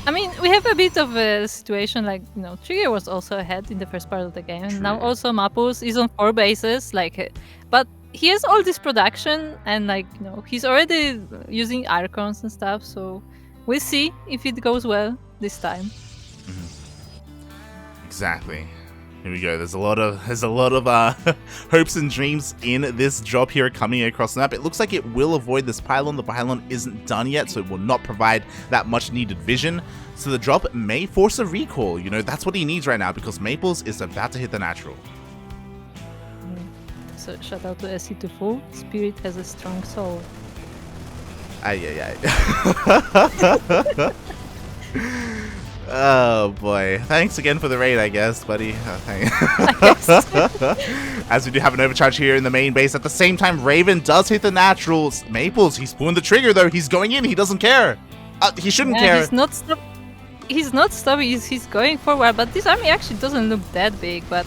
I mean, we have a bit of a situation like, you know, Trigger was also ahead in the first part of the game. True. Now also Maples is on 4 bases, like, but he has all this production and, like, you know, he's already using Archons and stuff, so we'll see if it goes well this time. Exactly. Here we go. There's a lot of hopes and dreams in this drop here coming across the map. It looks like it will avoid this pylon. The pylon isn't done yet, so it will not provide that much needed vision. So the drop may force a recall. You know, that's what he needs right now because Maples is about to hit the natural. So shout out to SC24. Spirit has a strong soul. Aye. Oh boy. Thanks again for the raid, I guess, buddy. As we do have an overcharge here in the main base. At the same time, Raven does hit the naturals. Maples, he's pulling the trigger though. He's going in. He doesn't care. He shouldn't care. He's not stopping. He's going forward. But this army actually doesn't look that big. But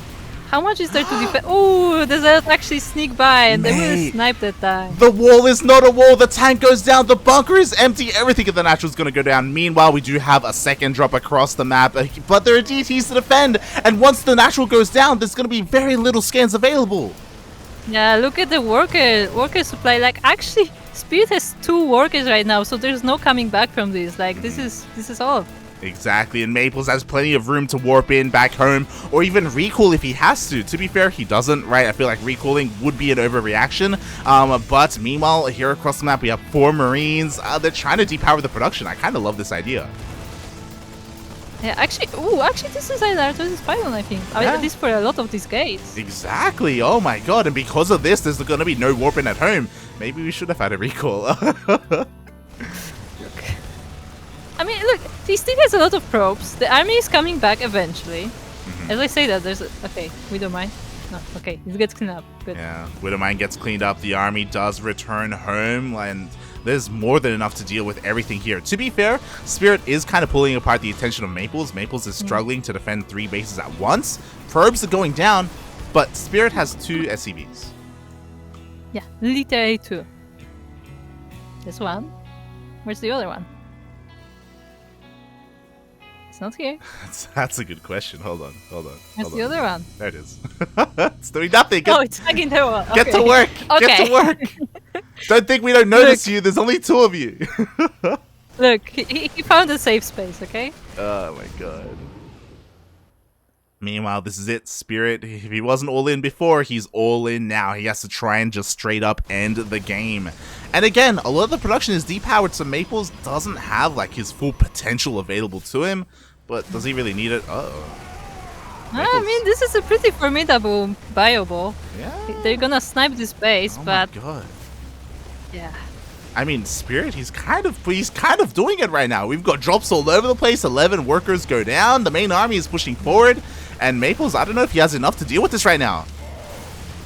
how much is there to defend? Oh, does that actually sneak by and they will snipe that time? The wall is not a wall. The tank goes down. The bunker is empty. Everything in the natural is going to go down. Meanwhile, we do have a second drop across the map, but there are DTs to defend. And once the natural goes down, there's going to be very little scans available. Yeah, look at the worker supply. Like, actually, Spirit has 2 workers right now, so there's no coming back from this. Like, this is all. Exactly, and Maples has plenty of room to warp in back home, or even recall if he has to. To be fair, he doesn't, right? I feel like recalling would be an overreaction. But meanwhile, here across the map, we have 4 Marines. They're trying to depower the production. I kind of love this idea. Yeah, actually, this is this pylon, I think. I mean, at least for a lot of these gates. Exactly. Oh my god, and because of this, there's going to be no warping at home. Maybe we should have had a recall. I mean, look, he still has a lot of probes. The army is coming back eventually. As I say that, there's okay, we don't mind. No, okay, it gets cleaned up. Good. Yeah, Widowmine gets cleaned up. The army does return home, and there's more than enough to deal with everything here. To be fair, Spirit is kind of pulling apart the attention of Maples. Maples is struggling to defend 3 bases at once. Probes are going down, but Spirit has 2 SCVs. Yeah, literally 2. There's one. Where's the other one? It's not here. That's a good question. Hold on. Where's the other one? There it is. It's doing nothing. It's stuck in the wall. Okay. Get to work. Okay. Get to work. Don't think we don't notice you. There's only 2 of you. Look, he found a safe space, okay? Oh my god. Meanwhile, this is it. Spirit, if he wasn't all in before, he's all in now. He has to try and just straight up end the game. And again, a lot of the production is depowered, so Maplez doesn't have like his full potential available to him. But does he really need it? I mean, this is a pretty formidable bio ball. Yeah. They're gonna snipe this base, but my God. Yeah. I mean, Spirit, he's kind of doing it right now. We've got drops all over the place. 11 workers go down. The main army is pushing forward. And Maplez, I don't know if he has enough to deal with this right now.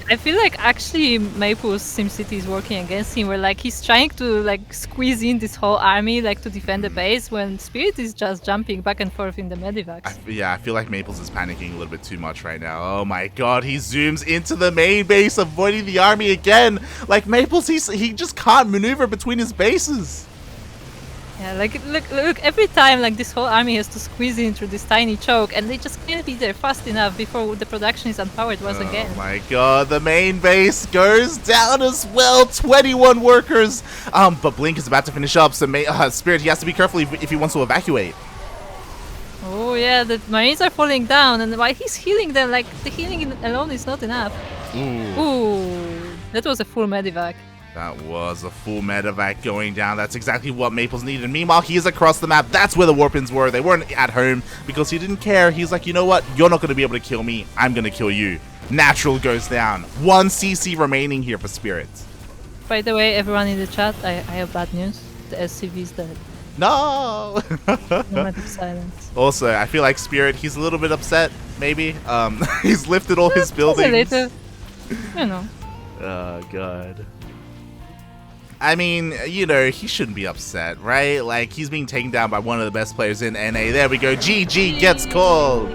I feel like actually Maplez SimCity is working against him, where like he's trying to like squeeze in this whole army like to defend the base, when Spirit is just jumping back and forth in the medivacs. Yeah, I feel like Maplez is panicking a little bit too much right now. Oh my God, he zooms into the main base, avoiding the army again. Like Maplez, he just can't maneuver between his bases. Yeah, like look, every time like this whole army has to squeeze in through this tiny choke, and they just can't be there fast enough before the production is unpowered once again. Oh my God, the main base goes down as well. 21 workers. But Blink is about to finish up, so Spirit, he has to be careful if he wants to evacuate. Oh yeah, the Marines are falling down, and while he's healing them, like the healing alone is not enough. Ooh, that was a full medivac. That was a full medevac going down. That's exactly what Maplez needed. Meanwhile, he's across the map. That's where the warpins were. They weren't at home because he didn't care. He's like, you know what? You're not going to be able to kill me. I'm going to kill you. Natural goes down. 1 CC remaining here for Spirit. By the way, everyone in the chat, I have bad news. The SCV is dead. No! Nomadic silence. Also, I feel like Spirit, he's a little bit upset, maybe. He's lifted all his buildings. You know. Oh, God. I mean, you know, he shouldn't be upset, right? Like, he's being taken down by one of the best players in NA. There we go. GG gets called.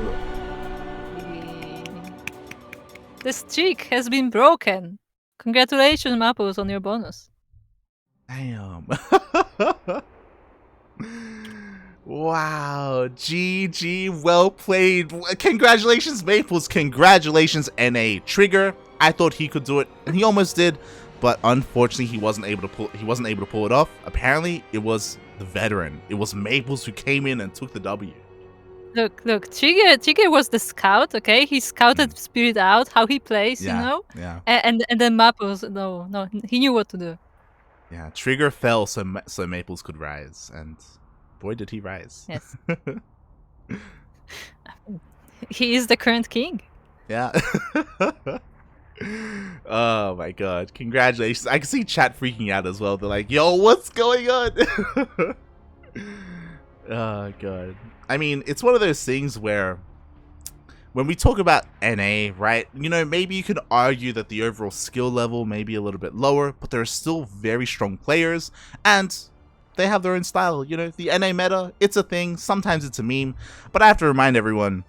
The streak has been broken. Congratulations, Maplez, on your bonus. Damn. Wow. GG. Well played. Congratulations, Maplez. Congratulations, NA. Trigger, I thought he could do it, and he almost did. But unfortunately, he wasn't able to pull it off. Apparently, it was the veteran. It was Maplez who came in and took the W. Look, Trigger was the scout, okay? He scouted Spirit out, how he plays, Yeah, you know? yeah. And then Maplez, no, he knew what to do. Yeah, Trigger fell so Maplez could rise, and boy did he rise. Yes. He is the current king. Yeah. Oh my God, congratulations. I can see chat freaking out as well. They're like, yo, what's going on? Oh God. I mean, it's one of those things where when we talk about NA, right, you know, maybe you could argue that the overall skill level may be a little bit lower, but there are still very strong players, and they have their own style. You know, the NA meta, it's a thing. Sometimes it's a meme, but I have to remind everyone,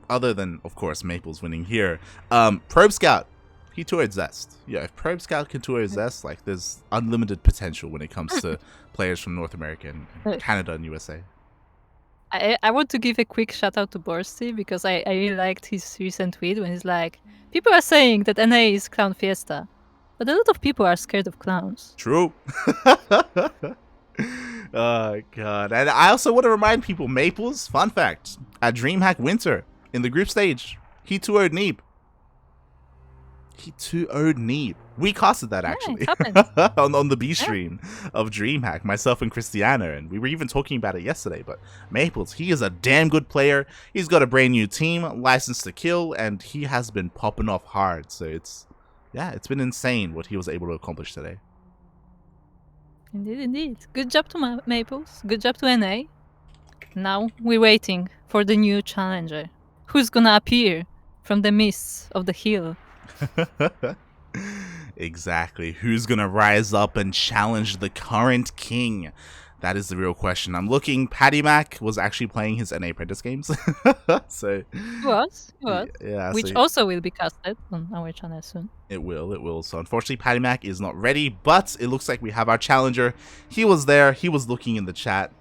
other than, of course, Maplez winning here, Probe Scout, he toured Zest. Yeah, if Probe Scout can tour Zest, like, there's unlimited potential when it comes to players from North America and Canada and USA. I want to give a quick shout out to Borsty, because I really liked his recent tweet when he's like, people are saying that NA is Clown Fiesta, but a lot of people are scared of clowns. True. Oh, God. And I also want to remind people, Maplez, fun fact, at DreamHack Winter, in the group stage, he 2-0'd Neeb. He 2-0'd Neeb. We casted that, actually, on the B stream of DreamHack, myself and Krystianer, and we were even talking about it yesterday. But Maplez, he is a damn good player. He's got a brand new team, licensed to kill, and he has been popping off hard. So it's been insane what he was able to accomplish today. Indeed. Good job to Maplez. Good job to NA. Now we're waiting for the new challenger. Who's gonna appear from the mists of the hill? Exactly. Who's gonna rise up and challenge the current king? That is the real question. I'm looking. PattyMac was actually playing his NA Apprentice games. So He was. Yeah, which so also will be casted on our channel soon. It will. So unfortunately, PattyMac is not ready, but it looks like we have our challenger. He was there. He was looking in the chat.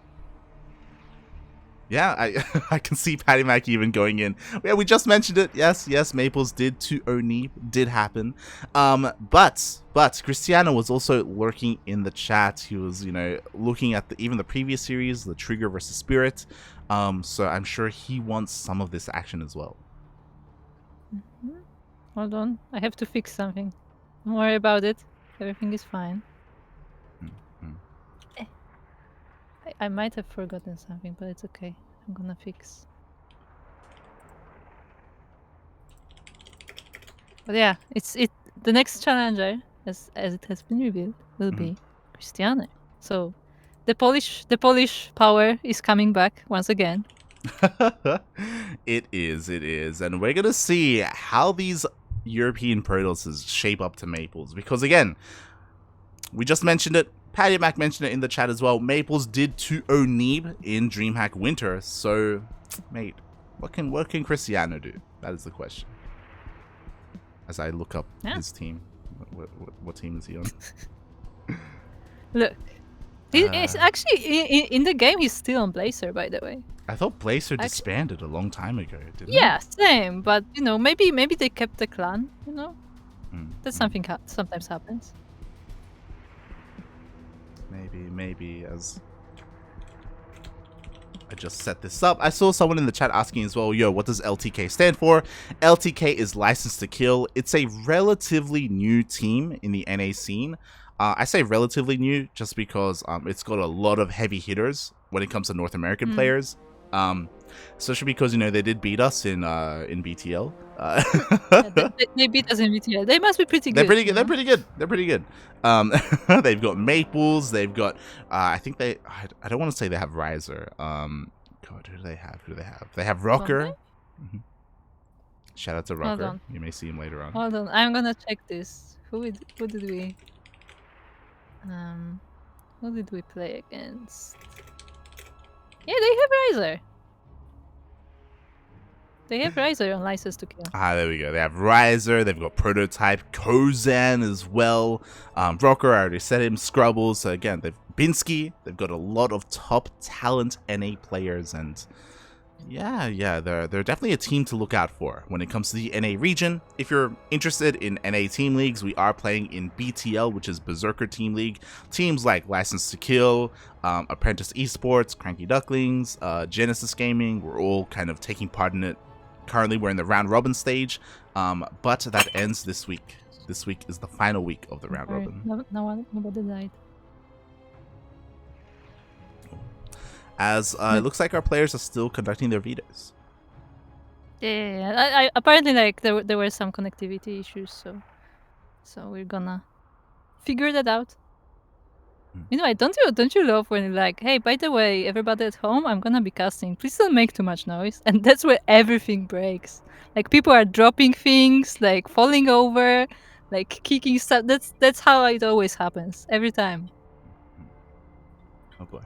Yeah, I can see PattyMac even going in. Yeah, we just mentioned it. Yes, Maples did 2-0 Neeb, did happen. But Krystianer was also lurking in the chat. He was, looking at even the previous series, the Trigger versus Spirit. So I'm sure he wants some of this action as well. Hold on, I have to fix something. Don't worry about it. Everything is fine. I might have forgotten something, but it's okay. I'm gonna fix. But yeah, the next challenger, as it has been revealed, will be Krystianer. So the Polish power is coming back once again. It is, and we're gonna see how these European Protoss shape up to Maples, because again, we just mentioned it. PattyMac mentioned it in the chat as well. Maples did 2-0 Neeb in DreamHack Winter. So, mate, what can Krystianer do? That is the question. As I look up his team, what team is he on? Look, he's actually in the game. He's still on Blazer, by the way. I thought Blazer disbanded a long time ago, didn't it? Yeah, same. But maybe they kept the clan. That's something sometimes happens. Maybe as I just set this up, I saw someone in the chat asking as well, yo, what does LTK stand for? LTK is License to Kill. It's a relatively new team in the NA scene. I say relatively new just because it's got a lot of heavy hitters when it comes to North American players. Especially because they did beat us in BTL. They beat us in BTL. They must be pretty good. They're pretty good. They're pretty good. They've got Maples. They've got. I think they. I don't want to say they have Riser. God, who do they have? They have Rocker. Shout out to Rocker. You may see him later on. Hold on, I'm gonna check this. Who did we? Who did we play against? Yeah, they have Riser. They have Riser on License to Kill. There we go. They have Riser. They've got Prototype, Kozan as well. Rocker, I already said him. Scrubbles. So again, they've Binsky. They've got a lot of top talent NA players, and yeah, they're definitely a team to look out for when it comes to the NA region. If you're interested in NA team leagues, we are playing in BTL, which is Berserker Team League. Teams like License to Kill, Apprentice Esports, CranKy Ducklings, Genesis Gaming, we're all kind of taking part in it. Currently, we're in the round robin stage, but that ends this week. This week is the final week of the round robin. Nobody died. As it looks like our players are still conducting their vetoes. Yeah, apparently there were some connectivity issues, so we're gonna figure that out. Don't you love when you're like, hey, by the way, everybody at home, I'm gonna be casting. Please don't make too much noise. And that's where everything breaks. Like people are dropping things, like falling over, like kicking stuff. That's how it always happens every time. Oh boy.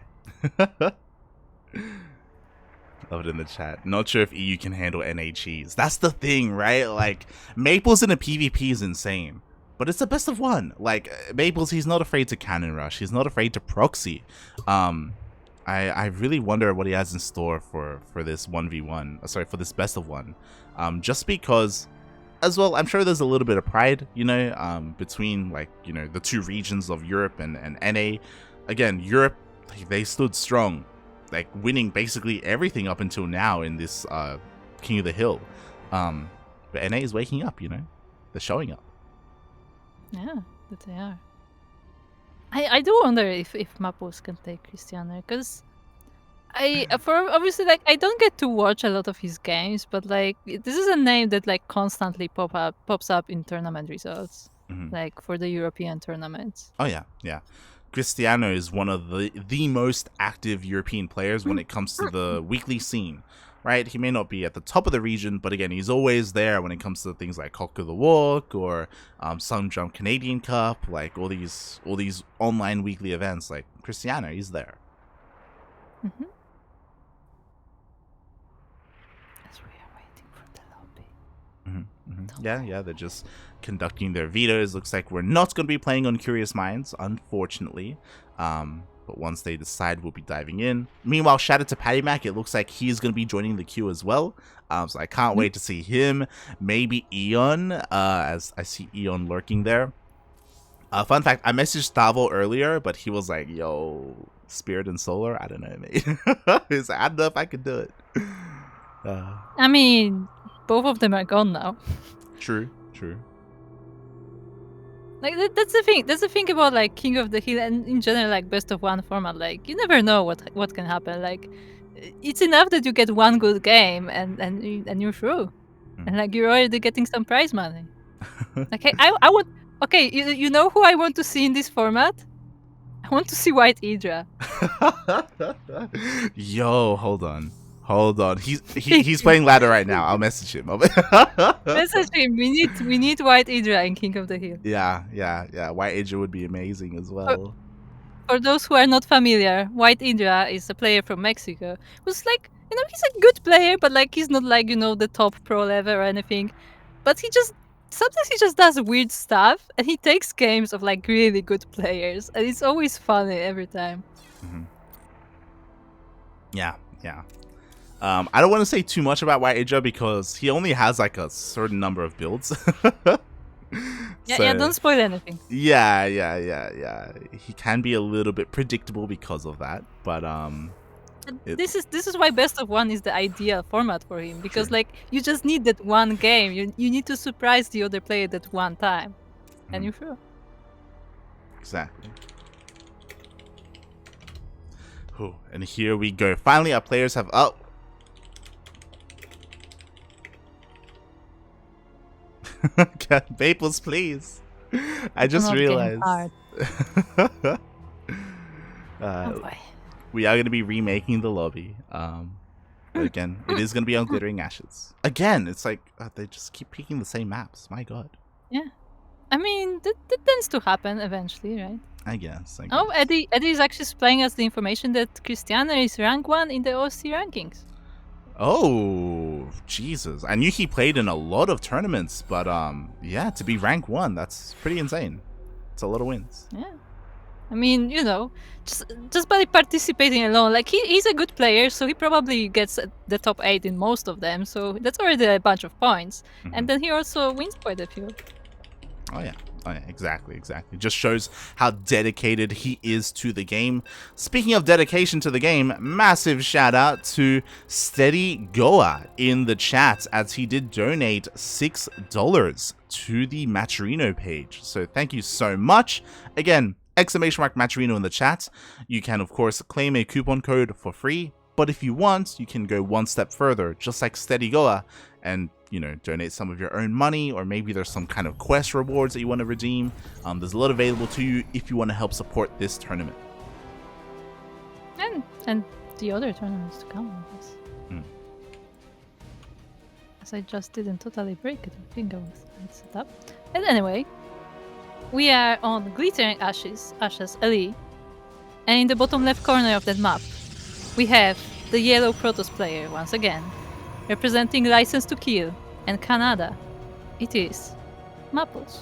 Love it in the chat. Not sure if EU can handle NHEs. That's the thing, right? Like Maples in a PvP is insane. But it's the best of one. Like, Maples, he's not afraid to cannon rush. He's not afraid to proxy. I really wonder what he has in store for this 1v1. Sorry, for this best of one. Just because, as well, I'm sure there's a little bit of pride, between, the two regions of Europe and NA. Again, Europe, they stood strong, winning basically everything up until now in this King of the Hill. But NA is waking up, They're showing up. Yeah, that they are. I do wonder if Maplez can take Krystianer, because obviously I don't get to watch a lot of his games, but this is a name that constantly pops up in tournament results, for the European tournaments. Oh yeah. Krystianer is one of the most active European players when it comes to the weekly scene. Right, he may not be at the top of the region, but again, he's always there when it comes to things like Conquer the Walk or Sun Jump Canadian Cup, all these online weekly events. Krystianer, he's there. As we are waiting for the lobby. Yeah, they're just conducting their vetoes. Looks like we're not going to be playing on Curious Minds, unfortunately. but once they decide, we'll be diving in. Meanwhile, shout out to PattyMac. It looks like he's going to be joining the queue as well. So I can't wait to see him. Maybe Eon, as I see Eon lurking there. Fun fact, I messaged Stavo earlier, but he was like, yo, Spirit and Solar? I don't know, mate. He's like, I don't know if I could do it. I mean, both of them are gone now. True, true. Like that's the thing. That's the thing about like King of the Hill and in general like best of one format. Like you never know what can happen. Like it's enough that you get one good game and you're through, and like you're already getting some prize money. Okay, I would. Okay, you know who I want to see in this format? I want to see HiGhDrA. Yo, hold on. He's playing ladder right now. I'll message him. Message him. We need HiGhDrA in King of the Hill. Yeah. HiGhDrA would be amazing as well. For those who are not familiar, HiGhDrA is a player from Mexico who's like, he's a good player, but like he's not like, the top pro level or anything. But sometimes he just does weird stuff and he takes games of like really good players and it's always funny every time. Mm-hmm. Yeah. I don't want to say too much about HiGhDrA because he only has like a certain number of builds. Yeah, don't spoil anything. Yeah. He can be a little bit predictable because of that, but this is why best of one is the ideal format for him because like you just need that one game. You need to surprise the other player that one time, and you're through. Exactly. Ooh, and here we go. Finally, our players have Maplez, please. I just realized. Oh boy. We are going to be remaking the lobby. Again, it is going to be on Glittering Ashes. Again, it's like they just keep picking the same maps. My god. Yeah. I mean, that tends to happen eventually, right? I guess. Oh, Eddie is actually supplying us the information that Krystianer is rank 1 in the OSC rankings. Oh, Jesus. I knew he played in a lot of tournaments, but yeah, to be rank 1, that's pretty insane. It's a lot of wins. Yeah. I mean, just by participating alone, like he's a good player, so he probably gets the top 8 in most of them, so that's already a bunch of points. Mm-hmm. And then he also wins quite a few. Oh yeah, exactly. Just shows how dedicated he is to the game. Speaking of dedication to the game, massive shout out to Steady Goa in the chat as he did donate $6 to the Matcherino page. So thank you so much. Again, !Matcherino in the chat. You can of course claim a coupon code for free, but if you want, you can go one step further, just like Steady Goa, and donate some of your own money, or maybe there's some kind of quest rewards that you want to redeem. There's a lot available to you if you want to help support this tournament. And the other tournaments to come, I guess. As I just didn't totally break it, I think I was set up. And anyway, we are on Glittering Ashes LE, and in the bottom left corner of that map, we have the yellow Protoss player once again. Representing License to Kill and Canada, it is Maplez.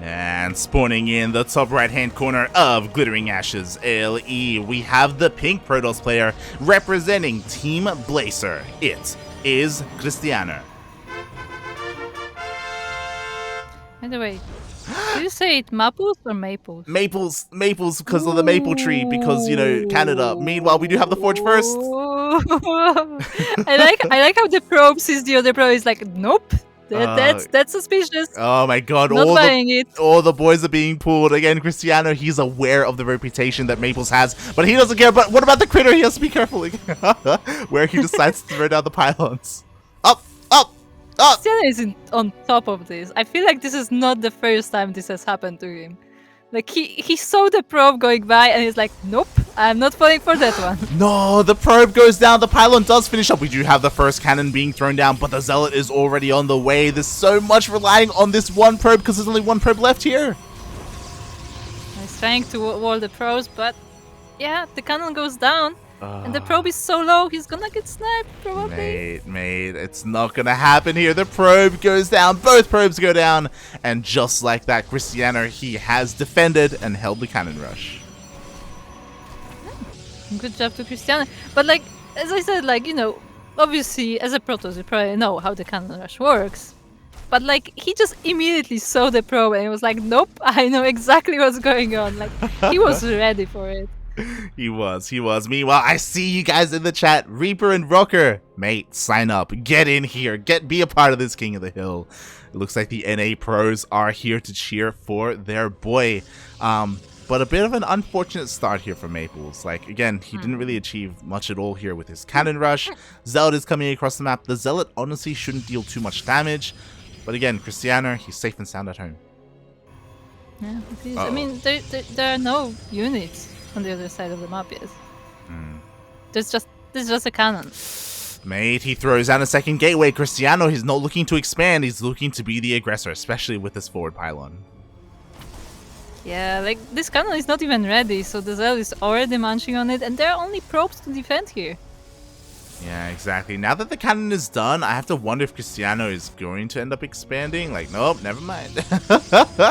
And spawning in the top right hand corner of Glittering Ashes LE, we have the pink Protoss player representing Team Blazer. It is Krystianer. By the way, did you say it Maplez or Maples? Maples because of the maple tree, because Canada. Meanwhile, we do have the Forge first. I like how the probe sees the other probe is like, nope. That's suspicious. Oh my god, Not buying it. All the boys are being pulled. Again, Krystianer, he's aware of the reputation that Maplez has, but he doesn't care. But what about the critter? He has to be careful where he decides to throw down the pylons. Up. Krystianer is on top of this. I feel like this is not the first time this has happened to him. Like he saw the probe going by and he's like, nope, I'm not falling for that one. No, the probe goes down. The pylon does finish up. We do have the first cannon being thrown down, but the zealot is already on the way. There's so much relying on this one probe because there's only one probe left here. He's trying to wall the probes, but yeah, the cannon goes down. And the probe is so low, he's gonna get sniped, probably. Mate, it's not gonna happen here. The probe goes down, both probes go down, and just like that, Krystianer, he has defended and held the cannon rush. Good job to Krystianer. But like, as I said, like, you know, obviously as a Protoss, you probably know how the cannon rush works. But like, he just immediately saw the probe and he was like, nope, I know exactly what's going on. Like, he was ready for it. He was. Meanwhile, I see you guys in the chat. Reaper and Rocker. Mate, sign up. Get in here. Be a part of this King of the Hill. It looks like the NA pros are here to cheer for their boy. But a bit of an unfortunate start here for Maplez. Like, again, he didn't really achieve much at all here with his cannon rush. Zealot is coming across the map. The Zealot honestly shouldn't deal too much damage. But again, Krystianer, he's safe and sound at home. Yeah, it is. I mean, there are no units on the other side of the map yet. There's just a cannon. Mate, he throws down a second gateway. Krystianer, he's not looking to expand. He's looking to be the aggressor, especially with this forward pylon. Yeah, like, this cannon is not even ready, so the Zealot is already munching on it, and there are only probes to defend here. Yeah, exactly. Now that the cannon is done, I have to wonder if Krystianer is going to end up expanding. Like, nope, never mind.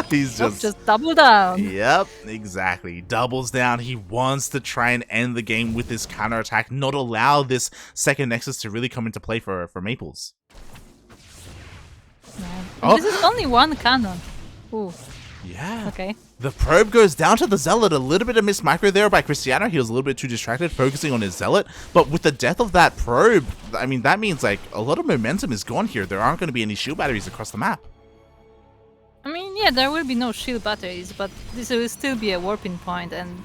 He's just double down. Yep, exactly. He doubles down. He wants to try and end the game with this counterattack, not allow this second Nexus to really come into play for Maplez. Yeah. This is only one cannon. Ooh. Yeah. Okay. The probe goes down to the Zealot. A little bit of missed micro there by Krystianer. He was a little bit too distracted, focusing on his Zealot. But with the death of that probe, I mean, that means like a lot of momentum is gone here. There aren't going to be any shield batteries across the map. I mean, yeah, there will be no shield batteries, but this will still be a warping point, and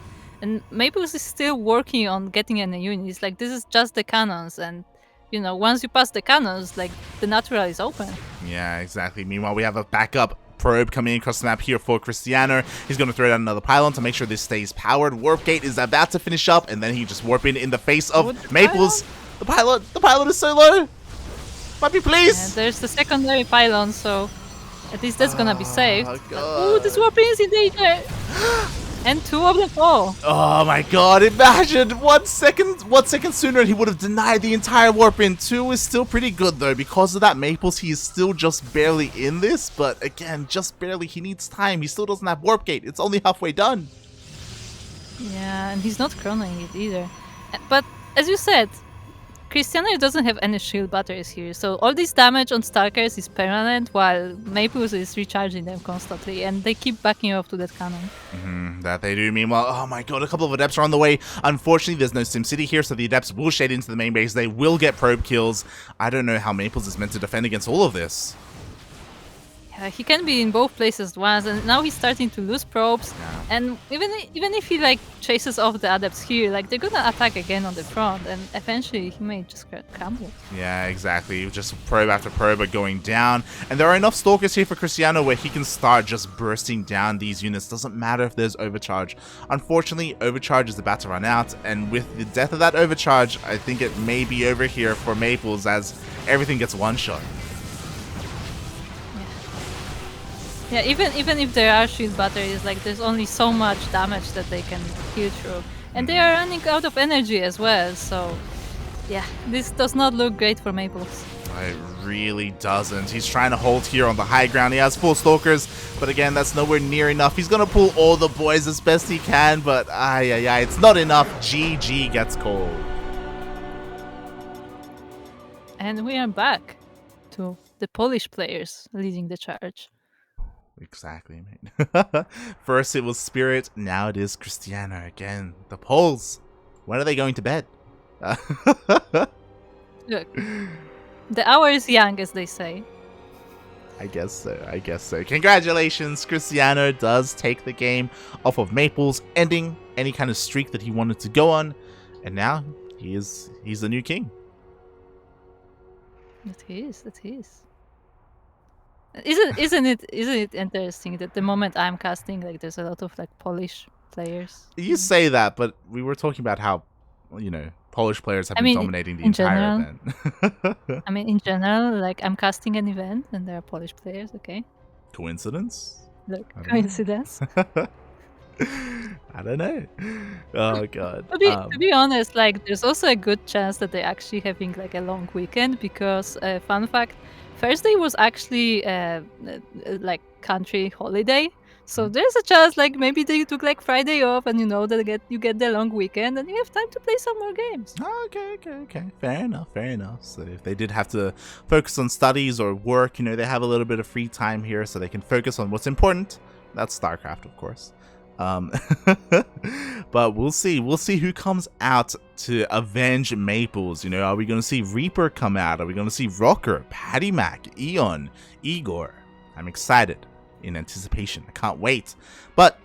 Maplez is still working on getting any units. Like, this is just the cannons, and you know, once you pass the cannons, like, the natural is open. Yeah, exactly. Meanwhile, we have a backup probe coming across the map here for Krystianer. He's going to throw down another pylon to make sure this stays powered. Warp gate is about to finish up, and then he just warp in the face of Maplez. The pylon is so low. Puppy, please. Yeah, there's the secondary pylon, so at least that's gonna be saved. Oh, this warping is in danger. And two of them fall. Oh my god, imagine 1 second sooner and he would have denied the entire warp in. 2 is still pretty good though. Because of that, Maplez, he is still just barely in this, but again, just barely. He needs time. He still doesn't have warp gate. It's only halfway done. Yeah, and he's not chronoing it either. But as you said, Krystianer doesn't have any shield batteries here, so all this damage on Stalkers is permanent, while Maplez is recharging them constantly, and they keep backing off to that cannon. That they do. Meanwhile, oh my god, a couple of Adepts are on the way. Unfortunately, there's no SimCity here, so the Adepts will shade into the main base. They will get probe kills. I don't know how Maplez is meant to defend against all of this. Yeah, he can be in both places at once, and now he's starting to lose probes. Yeah. And even if he like chases off the Adepts here, like, they're gonna attack again on the front, and eventually he may just get crumbled. Yeah, exactly. Just probe after probe are going down, and there are enough Stalkers here for Krystianer where he can start just bursting down these units. Doesn't matter if there's overcharge. Unfortunately, overcharge is about to run out, and with the death of that overcharge, I think it may be over here for Maplez as everything gets one shot. Yeah, even if there are shield batteries, like, there's only so much damage that they can heal through. And they are running out of energy as well, so yeah, this does not look great for Maplez. It really doesn't. He's trying to hold here on the high ground. He has 4 Stalkers, but again, that's nowhere near enough. He's going to pull all the boys as best he can, but it's not enough. GG gets called. And we are back to the Polish players leading the charge. Exactly, mate. First it was Spirit, now it is Krystianer again. The Poles. When are they going to bed? Look, the hour is young, as they say. I guess so. Congratulations, Krystianer does take the game off of Maplez, ending any kind of streak that he wanted to go on, and now he's the new king. That he is. Isn't it interesting that the moment I'm casting, like, there's a lot of like Polish players? You say that, but we were talking about how, you know, Polish players have been dominating the entire event. I mean, in general, like, I'm casting an event and there are Polish players, okay? Coincidence? Look, coincidence. I don't know. Oh god. To be honest, like there's also a good chance that they're actually having like a long weekend because fun fact, Thursday was actually like country holiday. So there's a chance like maybe they took like Friday off and you get the long weekend and you have time to play some more games. Oh, okay. Fair enough. So if they did have to focus on studies or work, they have a little bit of free time here so they can focus on what's important. That's StarCraft, of course. But we'll see who comes out to avenge Maples. Are we going to see Reaper come out? Are we going to see Rocker, PattyMac, Eon, Igor? I'm excited, in anticipation. I can't wait. But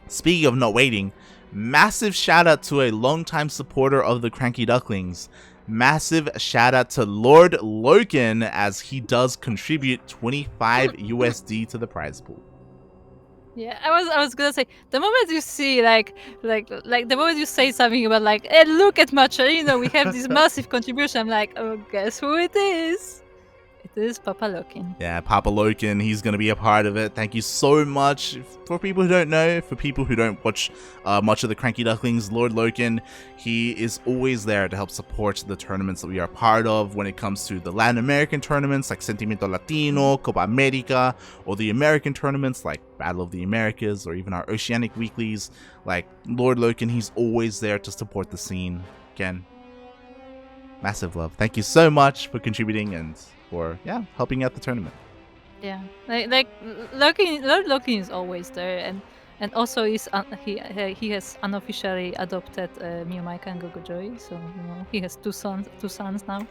speaking of not waiting, massive shout out to a longtime supporter of the CranKy Ducklings. Massive shout out to Lord Loken, as he does contribute 25 USD to the prize pool. Yeah, I was gonna say, the moment you see like the moment you say something about like, hey, look at Matcha, we have this massive contribution, I'm like, oh, guess who it is? It is Papa Loken. Yeah, Papa Loken, he's going to be a part of it. Thank you so much. For people who don't know, for people who don't watch much of the CranKy Ducklings, Lord Loken, he is always there to help support the tournaments that we are part of when it comes to the Latin American tournaments like Sentimiento Latino, Copa America, or the American tournaments like Battle of the Americas, or even our Oceanic Weeklies. Like, Lord Loken, he's always there to support the scene. Again, massive love. Thank you so much for contributing and for helping out the tournament. Yeah, like Lord Loken is always there, and also he has unofficially adopted Mew Micah and Gogo Joy, so he has two sons now.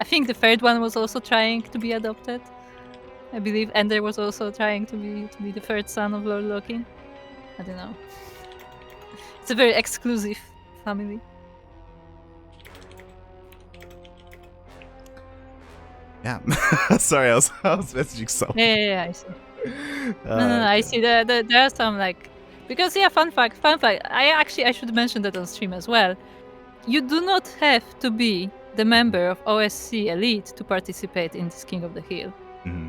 I think the third one was also trying to be adopted. I believe Ender was also trying to be the third son of Lord Loken. I don't know. It's a very exclusive family. Yeah. Sorry, I was messaging someone. Yeah, I see. No, I see. There are some like, because fun fact. I should mention that on stream as well. You do not have to be the member of OSC Elite to participate in this King of the Hill. Mm-hmm.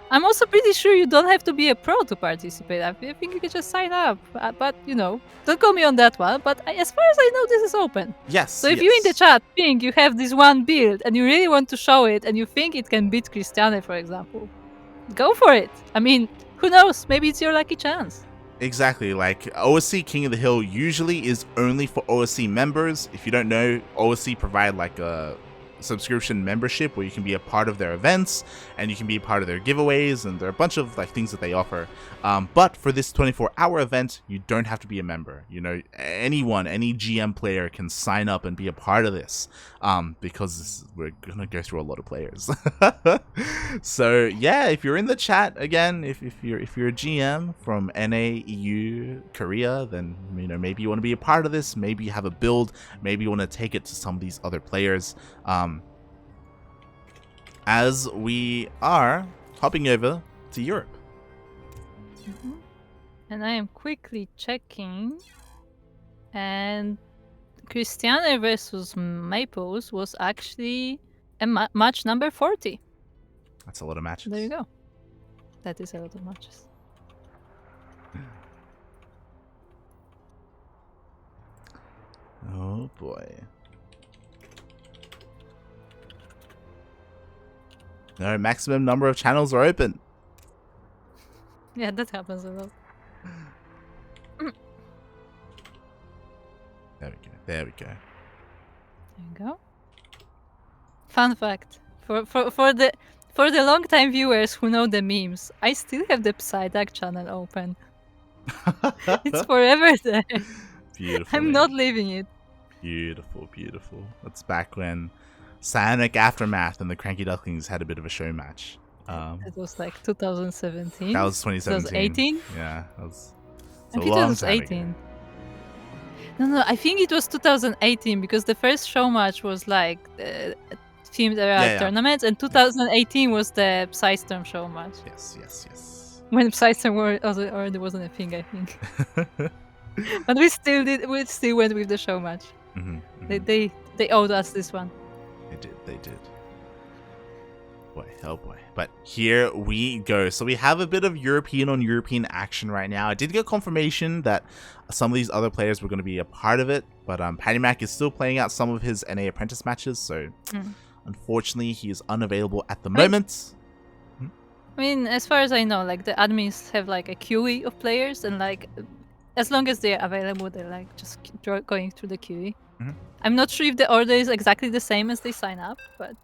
I'm also pretty sure you don't have to be a pro to participate. I think you can just sign up. But don't call me on that one. But as far as I know, this is open. Yes. So if you in the chat think you have this one build and you really want to show it and you think it can beat Krystianer, for example, go for it. I mean, who knows? Maybe it's your lucky chance. Exactly. Like, OSC King of the Hill usually is only for OSC members. If you don't know, OSC provide like a subscription membership where you can be a part of their events and you can be a part of their giveaways, and there are a bunch of like things that they offer. But for this 24-hour event, you don't have to be a member. Anyone, any GM player can sign up and be a part of this, because we're gonna go through a lot of players. So yeah, if you're in the chat, again, if you're a GM from NA, EU, Korea, then maybe you want to be a part of this. Maybe you have a build. Maybe you want to take it to some of these other players. As we are hopping over to Europe. Mm-hmm. And I am quickly checking, and Krystianer versus Maples was actually a match number 40. That's a lot of matches. There you go. That is a lot of matches. Oh boy. No, maximum number of channels are open. Yeah, that happens a lot. There we go. There you go. Fun fact. For the long-time viewers who know the memes, I still have the Psyduck channel open. It's forever there. Beautiful. I'm not leaving it. Beautiful. That's back when Ziomek Aftermath and the CranKy Ducklings had a bit of a show match. It was like 2017. That was 2017. 2018. Yeah, that was. I think it was 18. No, I think it was 2018 because the first show match was like themed era tournaments, and 2018 was the Psystorm show match. Yes. When Psystorm already wasn't a thing, I think. But we still went with the show match. Mm-hmm. They owed us this one. They did. boy, oh boy. But here we go. So we have a bit of European on European action right now. I did get confirmation that some of these other players were going to be a part of it, but PattyMac is still playing out some of his NA apprentice matches, so unfortunately he is unavailable at the moment. I mean, as far as I know, like the admins have like a queue of players, and like as long as they're available, they're like just going through the queue. I'm not sure if the order is exactly the same as they sign up, but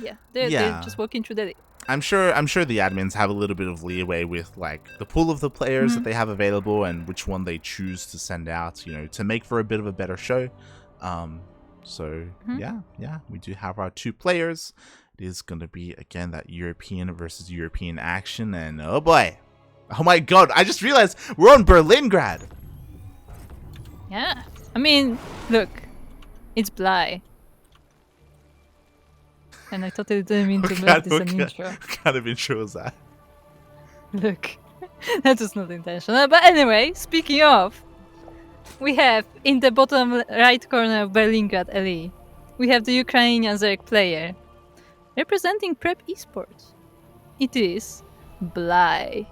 yeah, they're just walking through the. I'm sure the admins have a little bit of leeway with like the pool of the players that they have available and which one they choose to send out, you know, to make for a bit of a better show. Yeah, we do have our 2 players. It is going to be again that European versus European action, and oh boy, oh my god, I just realized we're on Berlingrad. Yeah, I mean, look, it's Bly. And I totally didn't mean to make this an intro. What kind of intro was that? Look, that was not intentional. But anyway, speaking of, we have in the bottom right corner of Berlingrad LE, we have the Ukrainian Zerg player representing Prep Esports. It is Bly.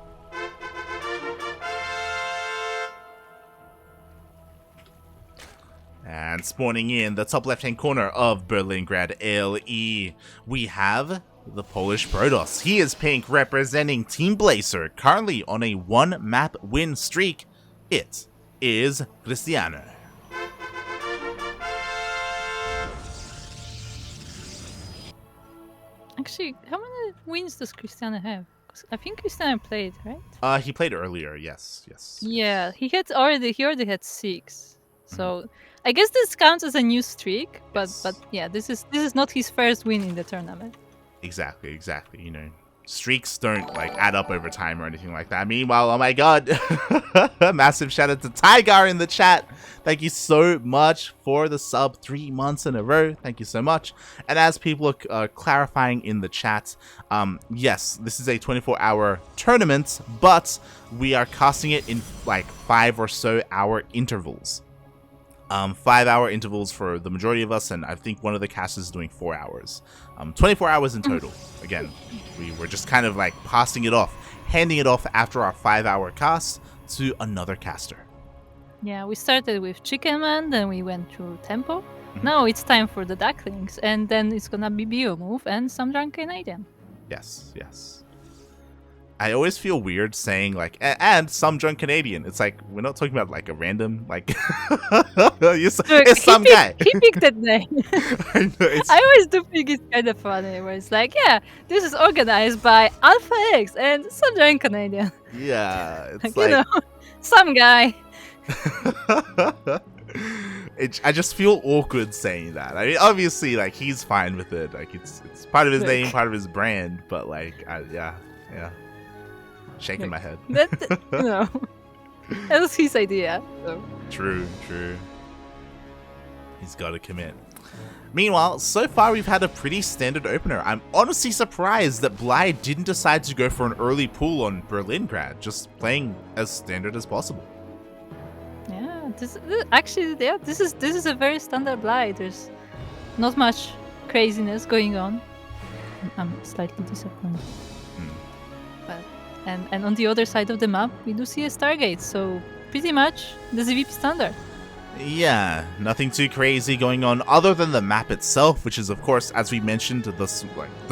And spawning in the top left-hand corner of Berlingrad LE, we have the Polish Protoss. He is pink, representing Team Blazer, currently on a 1-map win streak. It is Krystianer. Actually, how many wins does Krystianer have? 'Cause I think Krystianer played, right? He played earlier, yes. Yeah, he already had 6. So I guess this counts as a new streak, but yeah, this is not his first win in the tournament. Exactly. You know, streaks don't like add up over time or anything like that. Meanwhile, oh my god, massive shout out to Tiger in the chat. Thank you so much for the sub 3 months in a row. Thank you so much. And as people are clarifying in the chat, yes, this is a 24-hour tournament, but we are casting it in like 5 or so hour intervals. 5-hour intervals for the majority of us, and I think one of the casters is doing 4 hours. 24 hours in total. Again, we were just kind of like passing it off, handing it off after our 5-hour cast to another caster. Yeah, we started with Chicken Man, then we went through Tempo. Now it's time for the Ducklings, and then it's gonna be Bio Move and some drunk Canadian. Yes. I always feel weird saying like and some drunk Canadian. It's like we're not talking about like a random like it's some guy. He picked that name. I always do think it's kind of funny where it's like, yeah, this is organized by Alpha X and some drunk Canadian. Yeah, it's like, you know, some guy. I just feel awkward saying that. I mean, obviously, like he's fine with it. Like it's part of his name, part of his brand. But like, yeah. Shaking my head. That was his idea. So. True. He's got to commit. Meanwhile, so far we've had a pretty standard opener. I'm honestly surprised that Bly didn't decide to go for an early pull on Berlingrad, just playing as standard as possible. Yeah, this is a very standard Bly. There's not much craziness going on. I'm slightly disappointed. And on the other side of the map, we do see a Stargate, so pretty much the ZVP standard. Yeah, nothing too crazy going on other than the map itself, which is of course, as we mentioned, the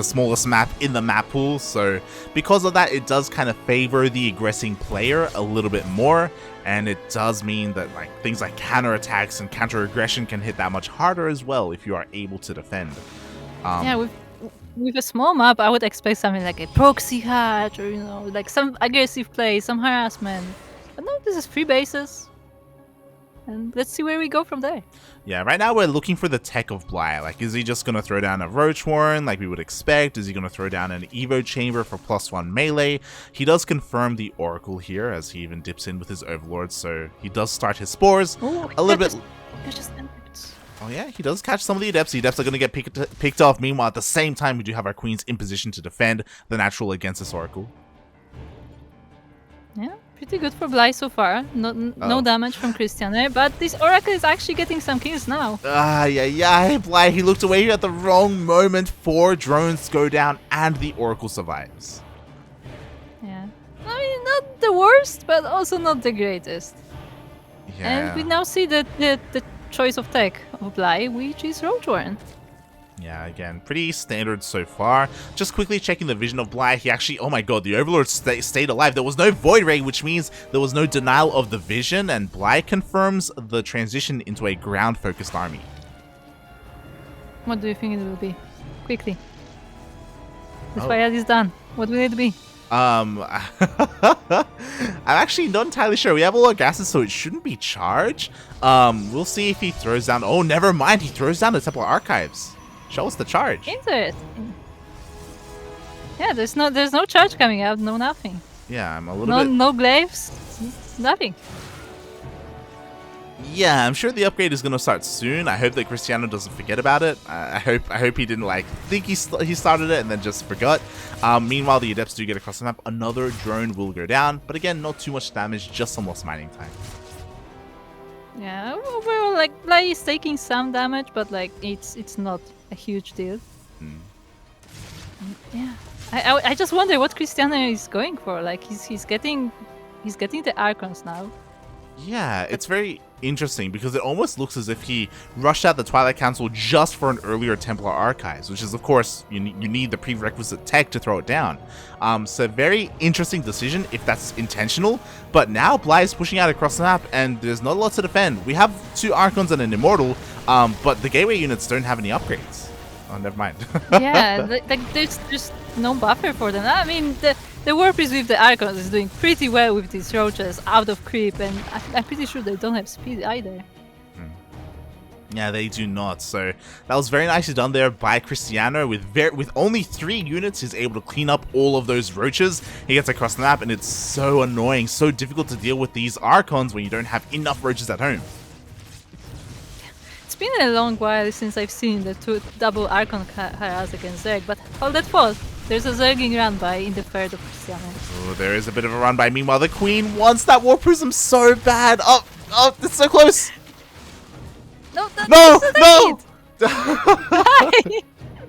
smallest map in the map pool. So because of that, it does kind of favor the aggressing player a little bit more, and it does mean that like things like counterattacks and counter aggression can hit that much harder as well if you are able to defend. Yeah, with a small map, I would expect something like a proxy hatch or, you know, like some aggressive play, some harassment. But no, this is 3 bases. And let's see where we go from there. Yeah, right now we're looking for the tech of Bly. Like, is he just going to throw down a Roach Warren like we would expect? Is he going to throw down an Evo Chamber for +1 melee? He does confirm the Oracle here as he even dips in with his Overlord, so he does start his Spores a little bit. Oh yeah, he does catch some of the Adepts. The Adepts are going to get picked off. Meanwhile, at the same time, we do have our Queens in position to defend the natural against this Oracle. Yeah, Pretty good for Bly so far. No damage from Krystianer, but this Oracle is actually getting some kills now. Yeah, Bly, he looked away at the wrong moment. 4 drones go down and the Oracle survives. Yeah. I mean, not the worst, but also not the greatest. Yeah. And we now see the choice of tech of Bly, which is Roadwarn. Yeah, again, pretty standard so far. Just quickly checking the vision of Bly, he actually, oh my god, the Overlord stayed alive. There was no Void Ray, which means there was no denial of the vision, and Bly confirms the transition into a ground-focused army. What do you think it will be? Quickly. This fight is done. What will it be? I'm actually not entirely sure. We have all our gases, so it shouldn't be charge. We'll see if he throws down... Oh, never mind. He throws down the Temple Archives. Show us the charge. Interesting. Yeah, there's no charge coming out, no nothing. Yeah, I'm a little bit... No glaives, nothing. Yeah, I'm sure the upgrade is going to start soon. I hope that Krystianer doesn't forget about it. I hope he didn't think he started it and then just forgot. Meanwhile, the Adepts do get across the map. Another drone will go down, but again, not too much damage, just some lost mining time. Yeah, overall, Bly is taking some damage, but it's not a huge deal. Yeah, I just wonder what Krystianer is going for. He's getting the Archons now. Yeah, it's very interesting because it almost looks as if he rushed out the Twilight Council just for an earlier Templar Archives, which is, of course, you need the prerequisite tech to throw it down. So very interesting decision if that's intentional. But now Bly is pushing out across the map and there's not a lot to defend. We have 2 Archons and an Immortal, but the Gateway units don't have any upgrades. Oh, never mind. Yeah, there's just no buffer for them. I mean, the Warp is with the Archons is doing pretty well with these roaches out of creep, and I'm pretty sure they don't have speed either. Yeah, they do not. So that was very nicely done there by Krystianer. With only 3 units, he's able to clean up all of those roaches. He gets across the map, and it's so annoying, so difficult to deal with these Archons when you don't have enough roaches at home. It's been a long while since I've seen the 2 double Archon harass against Zerg, but hold that thought. There's a Zerging run by in the third of Krystianer. Oh, there is a bit of a run by. Meanwhile, the Queen wants that War Prism so bad. Oh, it's so close. No!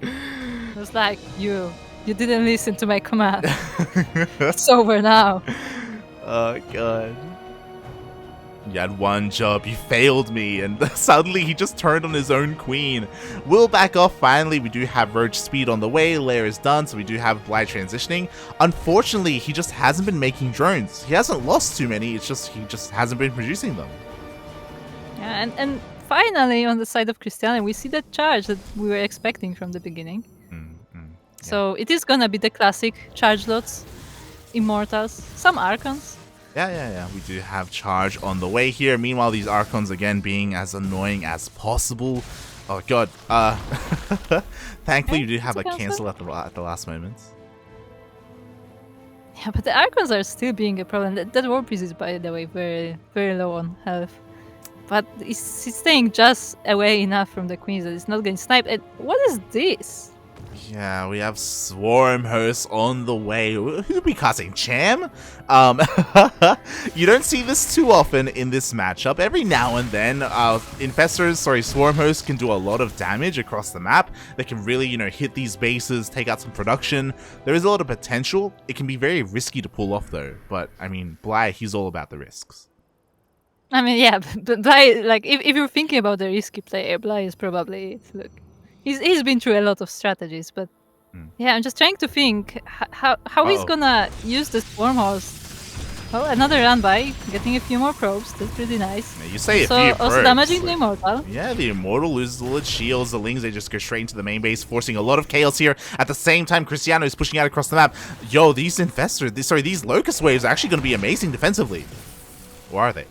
It was like, you didn't listen to my command. It's over now. Oh, God. You had one job, you failed me, and suddenly he just turned on his own queen. We'll back off finally. We do have Roach speed on the way, Lair is done, so we do have Bly transitioning. Unfortunately, he just hasn't been making drones. He hasn't lost too many, it's just he just hasn't been producing them. Yeah, and finally on the side of Krystianer, we see that charge that we were expecting from the beginning. Yeah. So it is gonna be the classic charge lots, Immortals, some Archons. Yeah. We do have charge on the way here. Meanwhile, these Archons again being as annoying as possible. Oh god. Thankfully, you do have a cancel at the last moment. Yeah, but the Archons are still being a problem. That War Priest is, by the way, very, very low on health. But he's staying just away enough from the Queens that it's not getting sniped. And what is this? Yeah, we have Swarm Host on the way. Who'll be casting? Cham? You don't see this too often in this matchup. Every now and then, Swarm Host can do a lot of damage across the map. They can really, hit these bases, take out some production. There is a lot of potential. It can be very risky to pull off though. But, I mean, Bly, he's all about the risks. I mean, yeah, but Bly, if you're thinking about the risky player, Bly is probably it. Look. He's been through a lot of strategies, but yeah, I'm just trying to think how he's gonna use the Swarm Host. Well, another run by, getting a few more probes. That's pretty nice. Yeah, you say a few probes. Also damaging the Immortal. Yeah, the Immortal loses all its shields. The Lings, they just go straight into the main base, forcing a lot of chaos here. At the same time, Krystianer is pushing out across the map. Yo, these these Locust Waves are actually going to be amazing defensively. Or are they?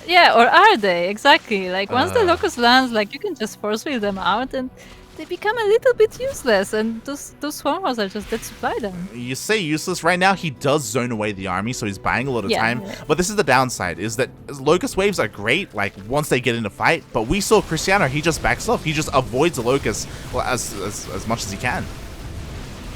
Yeah, or are they? Exactly. Once the Locust lands, you can just force field them out and they become a little bit useless, and those Swarm Hosts are just dead supply them. You say useless. Right now, he does zone away the army, so he's buying a lot of time. Yeah. But this is the downside, is that Locust Waves are great, once they get in a fight, but we saw Krystianer, he just backs off. He just avoids the Locust as much as he can.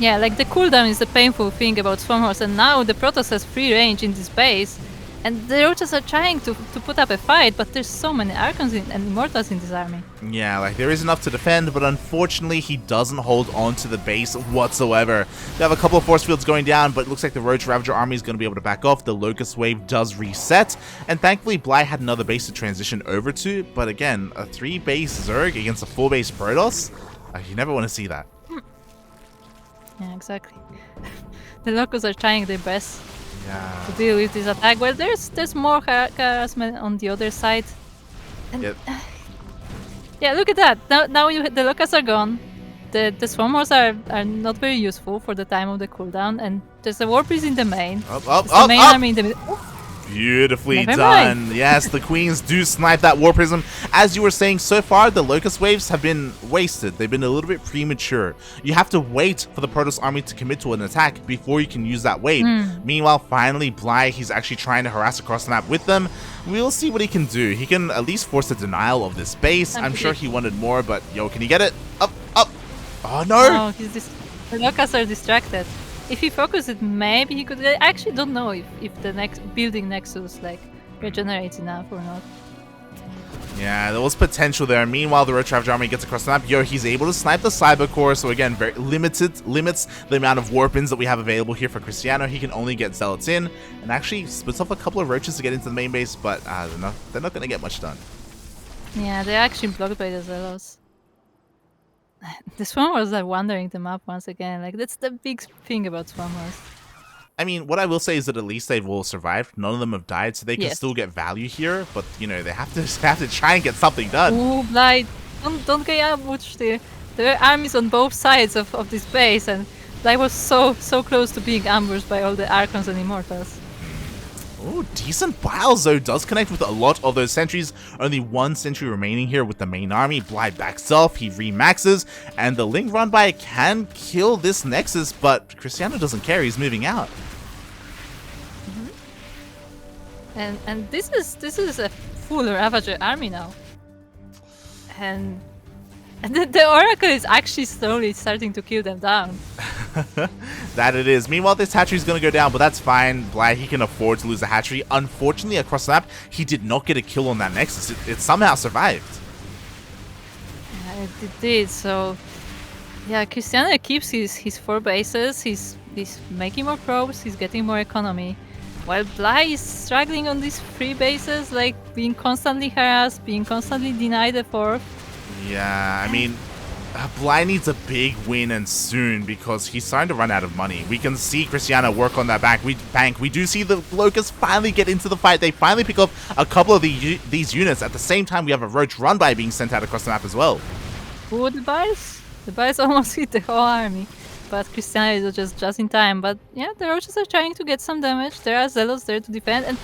Yeah, like the cooldown is the painful thing about Swarmhorse, and now the Protoss has free range in this base, and the Roaches are trying to put up a fight, but there's so many Archons and Immortals in this army. Yeah, like there is enough to defend, but unfortunately he doesn't hold on to the base whatsoever. They have a couple of force fields going down, but it looks like the Roach Ravager army is going to be able to back off. The Locust Wave does reset, and thankfully Bly had another base to transition over to, but again, a 3-base Zerg against a 4-base Protoss? You never want to see that. Yeah, exactly. The Locusts are trying their best to Yeah. deal with this attack. Well, there's more harassment on the other side. And Yep. yeah, look at that. Now the Locusts are gone. The Swarmhorse are not very useful for the time of the cooldown, and there's a War Priest in the main. Up, There's the main army in the middle. Beautifully Never done. mind. Yes, the Queens do snipe that War Prism. As you were saying, so far, the Locust Waves have been wasted. They've been a little bit premature. You have to wait for the Protoss army to commit to an attack before you can use that wave. Meanwhile, finally, Bly, he's actually trying to harass across the map with them. We'll see what he can do. He can at least force a denial of this base. I'm sure he wanted more, but yo, can he get it? Up, up. Oh, no. No, the Locusts are distracted. If he focused, maybe he could. I actually don't know if the next building Nexus like regenerates enough or not. Yeah, there was potential there. Meanwhile, the Roach Ravager army gets across the map. Yo, he's able to snipe the Cyber Core, so again, very limits the amount of warpins that we have available here for Krystianer. He can only get Zealots in, and actually splits off a couple of Roaches to get into the main base, but they're not going to get much done. Yeah, they're actually blocked by the Zealots. The Swarmers are wandering the map once again. Like, that's the big thing about Swarmers. I mean, what I will say is that at least they've all survived. None of them have died, so they can still get value here. But you know, they have to try and get something done. Ooh, Blight! Don't get ambushed. There are armies on both sides of this base, and Blight was so close to being ambushed by all the Archons and Immortals. Oh, decent piles though. Does connect with a lot of those sentries. Only one sentry remaining here with the main army. Bly backs off, he remaxes, and the Link run by can kill this Nexus, but Krystianer doesn't care, he's moving out. And this is a full Ravager army now. And the Oracle is actually slowly starting to kill them down. That it is. Meanwhile, this hatchery is going to go down, but that's fine. Bly, he can afford to lose the hatchery. Unfortunately, across the map, he did not get a kill on that Nexus. It somehow survived. Yeah, it did. So, yeah, Krystianer keeps his 4 bases. He's making more probes. He's getting more economy. While Bly is struggling on these 3 bases, like being constantly harassed, being constantly denied the 4th. Yeah, I mean, Bly needs a big win and soon because he's starting to run out of money. We can see Krystianer work on that bank. We do see the Locusts finally get into the fight. They finally pick up a couple of these units. At the same time, we have a Roach run by being sent out across the map as well. Ooh, the Biles almost hit the whole army. But Krystianer is just in time. But yeah, the Roaches are trying to get some damage. There are Zealots there to defend. And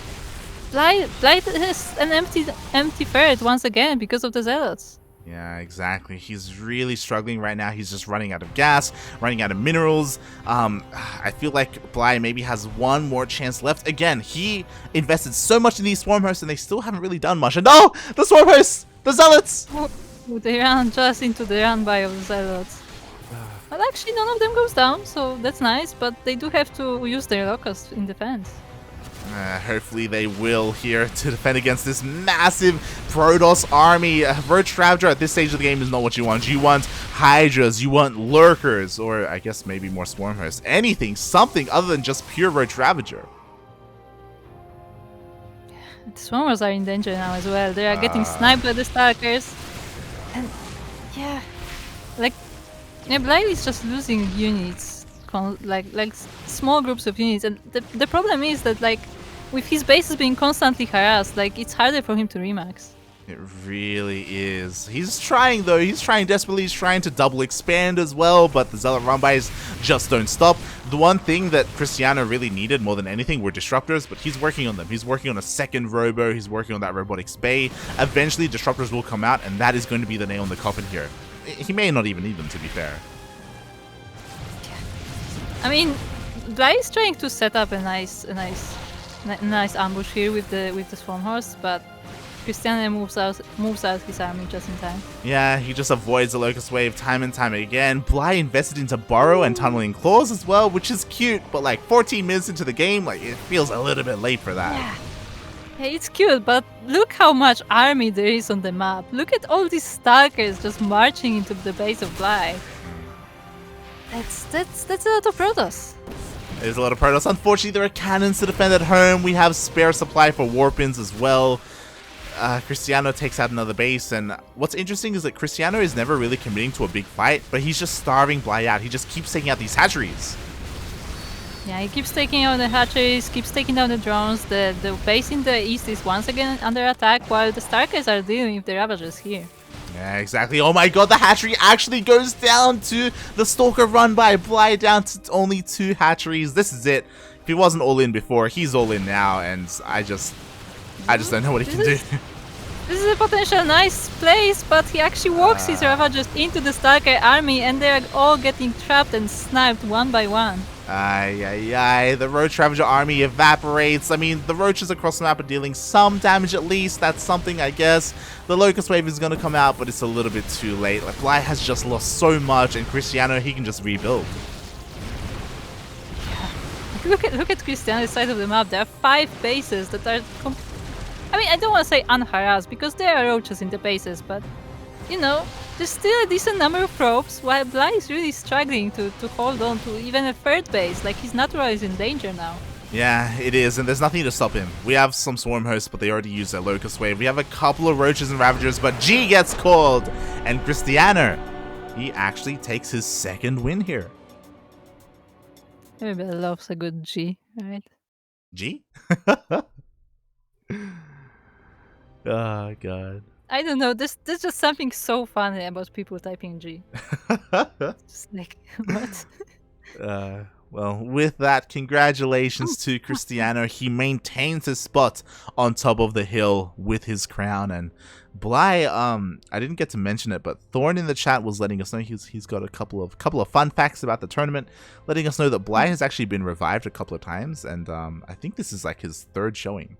Bly has an empty ferret once again because of the Zealots. Yeah, exactly. He's really struggling right now. He's just running out of gas, running out of minerals. I feel like Bly maybe has one more chance left. Again, he invested so much in these Swarmhosts and they still haven't really done much. And no! The Swarmhosts! The Zealots! Oh, they ran just into the run by of the Zealots. Well, actually, none of them goes down, so that's nice. But they do have to use their Locusts in defense. Hopefully they will here to defend against this massive Protoss army. Roach Ravager at this stage of the game is not what you want. You want HiGhDRAs, you want Lurkers, or I guess maybe more Swarmhosts. Anything, something other than just pure Roach Ravager. The Swarmers are in danger now as well. They are getting sniped by the Stalkers. And yeah, like, Bly is just losing units. Like small groups of units, and the problem is that like with his bases being constantly harassed, like it's harder for him to remax. It really is. He's trying though. He's trying desperately. He's trying to double expand as well, but the Zealot run-bys just don't stop. The one thing that Krystianer really needed more than anything were disruptors, but he's working on them. He's working on a second robo. He's working on that robotics bay. Eventually, disruptors will come out, and that is going to be the nail in the coffin here. He may not even need them, to be fair. I mean, Bly is trying to set up a nice ambush here with the Swarmhorse, but Krystianer moves out his army just in time. Yeah, he just avoids the Locust Wave time and time again. Bly invested into Burrow and Tunneling Claws as well, which is cute, but like 14 minutes into the game, like it feels a little bit late for that. Yeah, it's cute, but look how much army there is on the map. Look at all these stalkers just marching into the base of Bly. That's a lot of Protoss. There's a lot of Protoss. Unfortunately, there are cannons to defend at home. We have spare supply for Warpins as well. Krystianer takes out another base, and what's interesting is that Krystianer is never really committing to a big fight, but he's just starving Bly out. He just keeps taking out these hatcheries. Yeah, he keeps taking out the hatcheries, keeps taking down the drones. The base in the east is once again under attack, while the Starkers are dealing with the Ravagers here. Yeah, exactly. Oh my god, the hatchery actually goes down to the Stalker run by Bly, down to only 2 hatcheries. This is it. If he wasn't all in before, he's all in now, and I just don't know what he can do. This is a potential nice place, but he actually walks his Ravagers into the Stalker army, and they're all getting trapped and sniped one by one. The Roach Ravager army evaporates. I mean, the Roaches across the map are dealing some damage at least. That's something, I guess. The Locust Wave is going to come out, but it's a little bit too late. Like, Bly has just lost so much, and Krystianer, he can just rebuild. Yeah. Look at Krystianer's side of the map. There are 5 bases that are... I mean, I don't want to say unharassed, because there are Roaches in the bases, but, you know, there's still a decent number of probes, while Bly is really struggling to hold on to even a 3rd base. Like, his natural is in danger now. Yeah, it is, and there's nothing to stop him. We have some Swarm Hosts, but they already used their Locust Wave. We have a couple of Roaches and Ravagers, but G gets called, and Krystianer, he actually takes his 2nd win here. Everybody loves a good G, right? G? Oh, God. I don't know, there's just something so funny about people typing G. Just like, what? Well, with that, congratulations to Krystianer. He maintains his spot on top of the hill with his crown. And Bly, I didn't get to mention it, but Thorn in the chat was letting us know he's got a couple of fun facts about the tournament, letting us know that Bly has actually been revived a couple of times, and I think this is like his 3rd showing.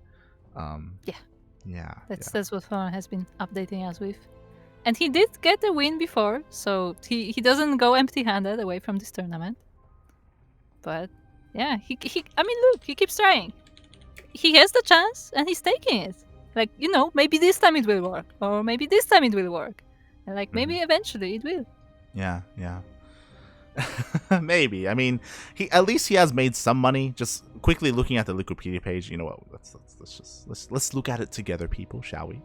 Yeah. That's what Thorn has been updating us with. And he did get a win before, so he doesn't go empty-handed away from this tournament. But yeah, I mean, look, he keeps trying. He has the chance, and he's taking it. Like, you know, maybe this time it will work, or maybe this time it will work, and like maybe eventually it will. Yeah. Maybe. I mean, at least he has made some money. Just quickly looking at the Wikipedia page, you know what? Let's look at it together, people, shall we?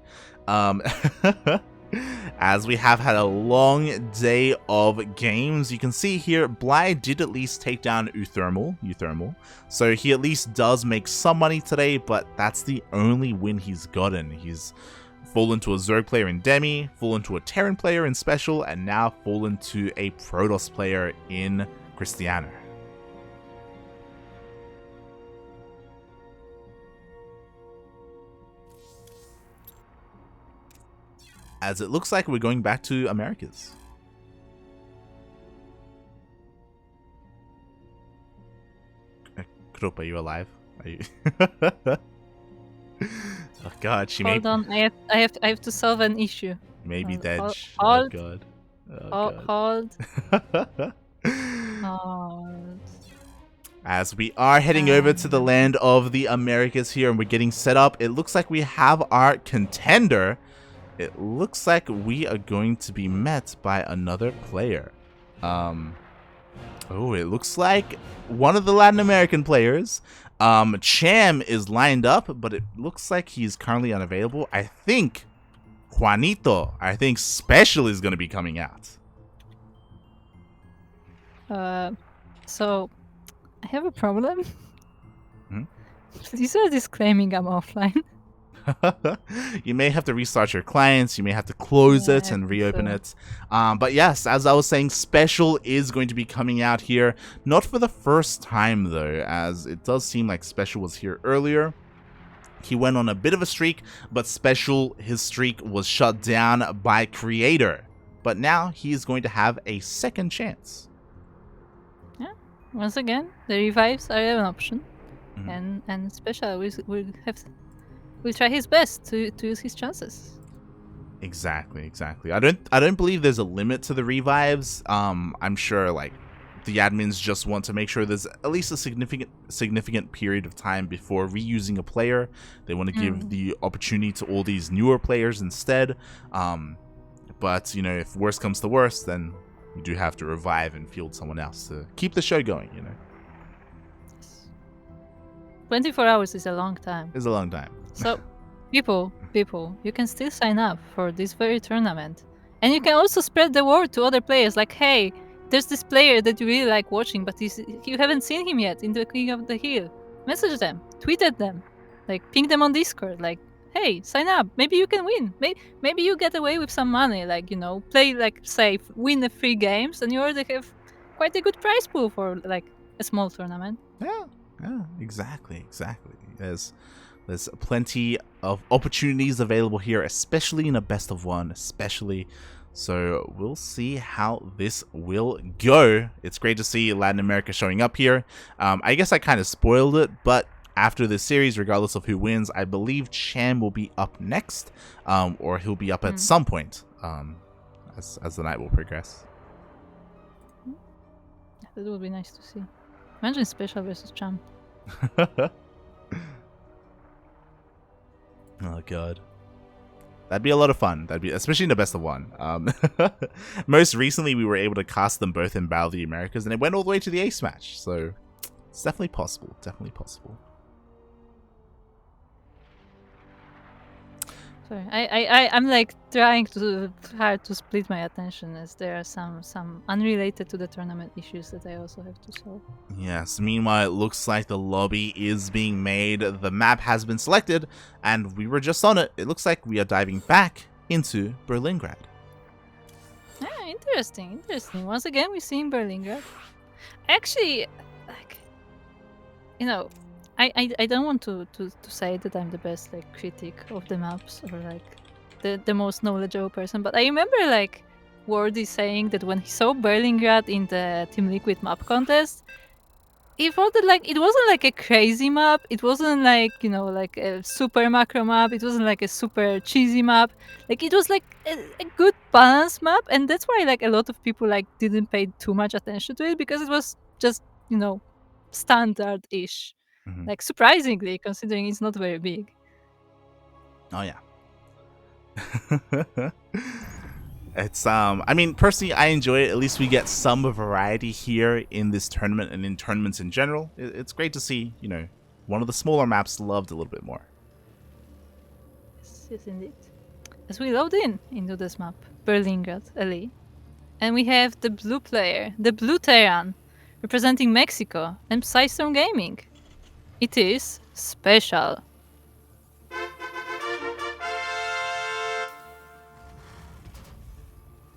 As we have had a long day of games, you can see here Bly did at least take down Euthermal, so he at least does make some money today, but that's the only win he's gotten. He's fallen to a Zerg player in Demi, fallen to a Terran player in SpeCial, and now fallen to a Protoss player in Krystianer. As it looks like we're going back to Americas. Krupp, are you alive? Are you? Oh god, she may. Hold on, I have to solve an issue. Maybe dead. Oh god. Hold. As we are heading over to the land of the Americas here, and we're getting set up, it looks like we have our contender. It looks like we are going to be met by another player. Oh, it looks like one of the Latin American players. Cham is lined up, but it looks like he's currently unavailable. I think Juanito, SpeCial is going to be coming out. So I have a problem. Please are disclaiming I'm offline. You may have to restart your clients, you may have to close it and reopen it. But yes, as I was saying, SpeCial is going to be coming out here. Not for the first time though, as it does seem like SpeCial was here earlier. He went on a bit of a streak, but SpeCial, his streak was shut down by Creator. But now he is going to have a second chance. Yeah, once again, the revives are an option. And SpeCial will have will try his best to use his chances. Exactly. I don't believe there's a limit to the revives. I'm sure like the admins just want to make sure there's at least a significant period of time before reusing a player. They want to give the opportunity to all these newer players instead. But you know, if worst comes to worst, then you do have to revive and field someone else to keep the show going. You know, 24 hours is a long time. it's a long time. So, people, you can still sign up for this very tournament. And you can also spread the word to other players, like, hey, there's this player that you really like watching, but you haven't seen him yet in the King of the Hill. Message them, tweet at them, like, ping them on Discord, like, hey, sign up, maybe you can win. Maybe you get away with some money, like, you know, play, like, say, win the 3 games, and you already have quite a good prize pool for, like, a small tournament. Yeah, exactly. There's plenty of opportunities available here, especially in a best of one, So we'll see how this will go. It's great to see Latin America showing up here. I guess I kind of spoiled it, but after this series, regardless of who wins, I believe Cham will be up next, or he'll be up at some point as the night will progress. That would be nice to see. Imagine SpeCial versus Cham. Oh god, that'd be a lot of fun. That'd be, especially in the best of one. Most recently, we were able to cast them both in Battle of the Americas, and it went all the way to the ace match. So it's definitely possible. Sorry, I'm like trying hard to split my attention, as there are some unrelated to the tournament issues that I also have to solve. Yes, meanwhile, it looks like the lobby is being made. The map has been selected, and we were just on it. It looks like we are diving back into Berlingrad. Ah, interesting. Once again, we're seeing Berlingrad. Actually, like, you know, I don't want to say that I'm the best, like, critic of the maps, or like the most knowledgeable person, but I remember, like, Wardy saying that when he saw Berlingrad in the Team Liquid map contest, he thought that, like, it wasn't like a crazy map, it wasn't like, you know, like a super macro map, it wasn't like a super cheesy map, like it was like a good balanced map, and that's why, like, a lot of people, like, didn't pay too much attention to it, because it was just, you know, standard-ish. Like, surprisingly, considering it's not very big. Oh yeah. It's I mean, personally, I enjoy it. At least we get some variety here in this tournament and in tournaments in general. It's great to see, you know, one of the smaller maps loved a little bit more. Yes, indeed. As we load into this map, Berlingrad, LA, and we have the blue player, the blue Terran, representing Mexico and Psystorm Gaming. It is SpeCial.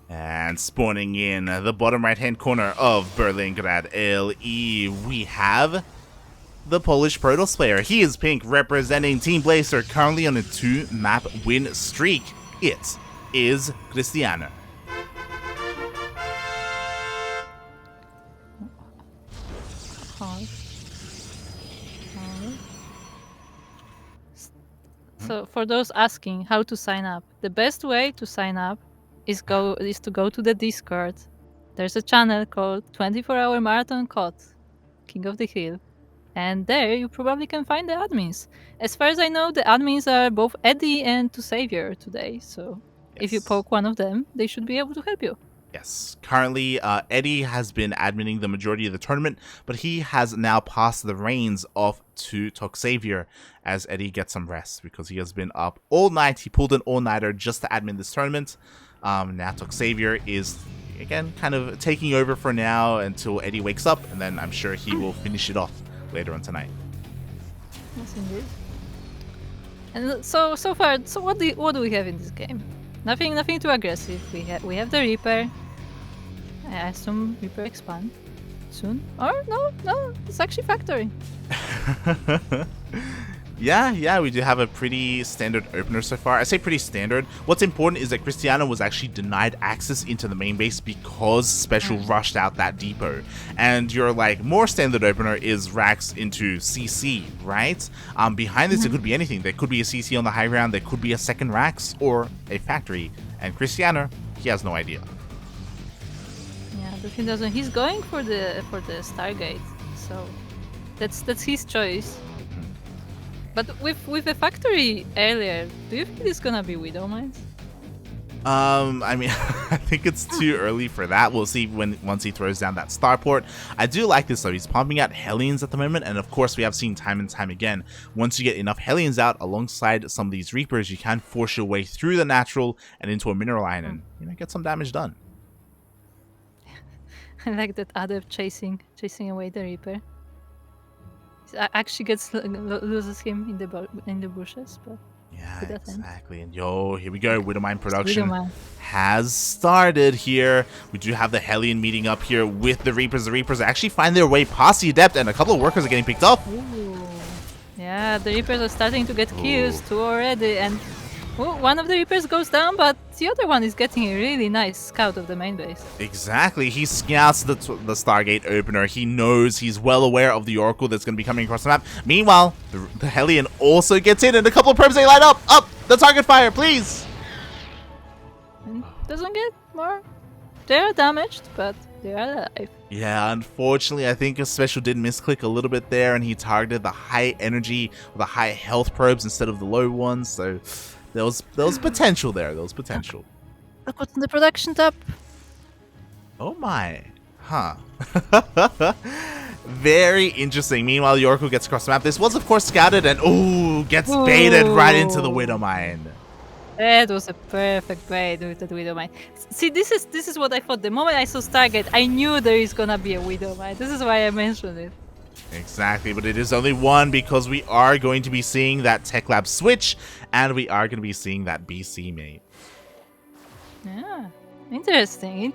And spawning in the bottom right-hand corner of Berlingrad LE, we have the Polish Protoss player. He is pink, representing Team Blazer, currently on a 2-map win streak. It is Krystianer. So for those asking how to sign up, the best way to sign up is to go to the Discord. There's a channel called 24-Hour Marathon COD, King of the Hill, and there you probably can find the admins. As far as I know, the admins are both Eddie and To Savior today, so if you poke one of them, they should be able to help you. Yes, currently Eddie has been adminning the majority of the tournament, but he has now passed the reins off to Xavier as Eddie gets some rest because he has been up all night. He pulled an all-nighter just to admin this tournament. Now Xavier is, again, kind of taking over for now until Eddie wakes up, and then I'm sure he will finish it off later on tonight. Yes, indeed. And so far, what do we have in this game? Nothing too aggressive. We have the Reaper. I assume Reaper expand soon. Or no, it's actually Factory. Yeah, we do have a pretty standard opener so far. I say pretty standard. What's important is that Krystianer was actually denied access into the main base because SpeCial rushed out that depot. And your like more standard opener is racks into CC, right? Behind this, it could be anything. There could be a CC on the high ground, there could be a second racks or a factory. And Krystianer, he has no idea. Yeah, but he doesn't. He's going for the Stargate, so that's his choice. But with the factory earlier, do you think it's gonna be Widow Mines? I mean, I think it's too early for that. We'll see once he throws down that starport. I do like this though. He's pumping out Hellions at the moment, and of course we have seen time and time again, once you get enough Hellions out alongside some of these Reapers, you can force your way through the natural and into a mineral line and, you know, get some damage done. I like that Adept chasing away the Reaper. Actually loses him in the bushes, but yeah, exactly. And yo, here we go. Widowmine production has started here. We do have the Hellion meeting up here with the Reapers. The Reapers actually find their way past the Adept, and a couple of workers are getting picked off. Ooh. Yeah, the Reapers are starting to get kills too already, and one of the Reapers goes down, but the other one is getting a really nice scout of the main base. Exactly. He scouts the Stargate opener. He knows, he's well aware of the Oracle that's going to be coming across the map. Meanwhile, the Hellion also gets in, and a couple of probes, they light up. Up! The target fire, please! And doesn't get more. They're damaged, but they're alive. Yeah, unfortunately, I think SpeCial did misclick a little bit there, and he targeted the high energy, or the high health probes instead of the low ones, so there was potential there. There was potential. Look what's in the production tab. Oh my. Huh. Very interesting. Meanwhile, the Oracle gets across the map. This was, of course, scouted and, gets baited right into the Widow Mine. That was a perfect bait with the Widow Mine. See, this is what I thought. The moment I saw Stargate, I knew there is gonna be a Widow Mine. This is why I mentioned it. Exactly, but it is only one because we are going to be seeing that Tech Lab switch, and we are going to be seeing that BC mate. Yeah, interesting.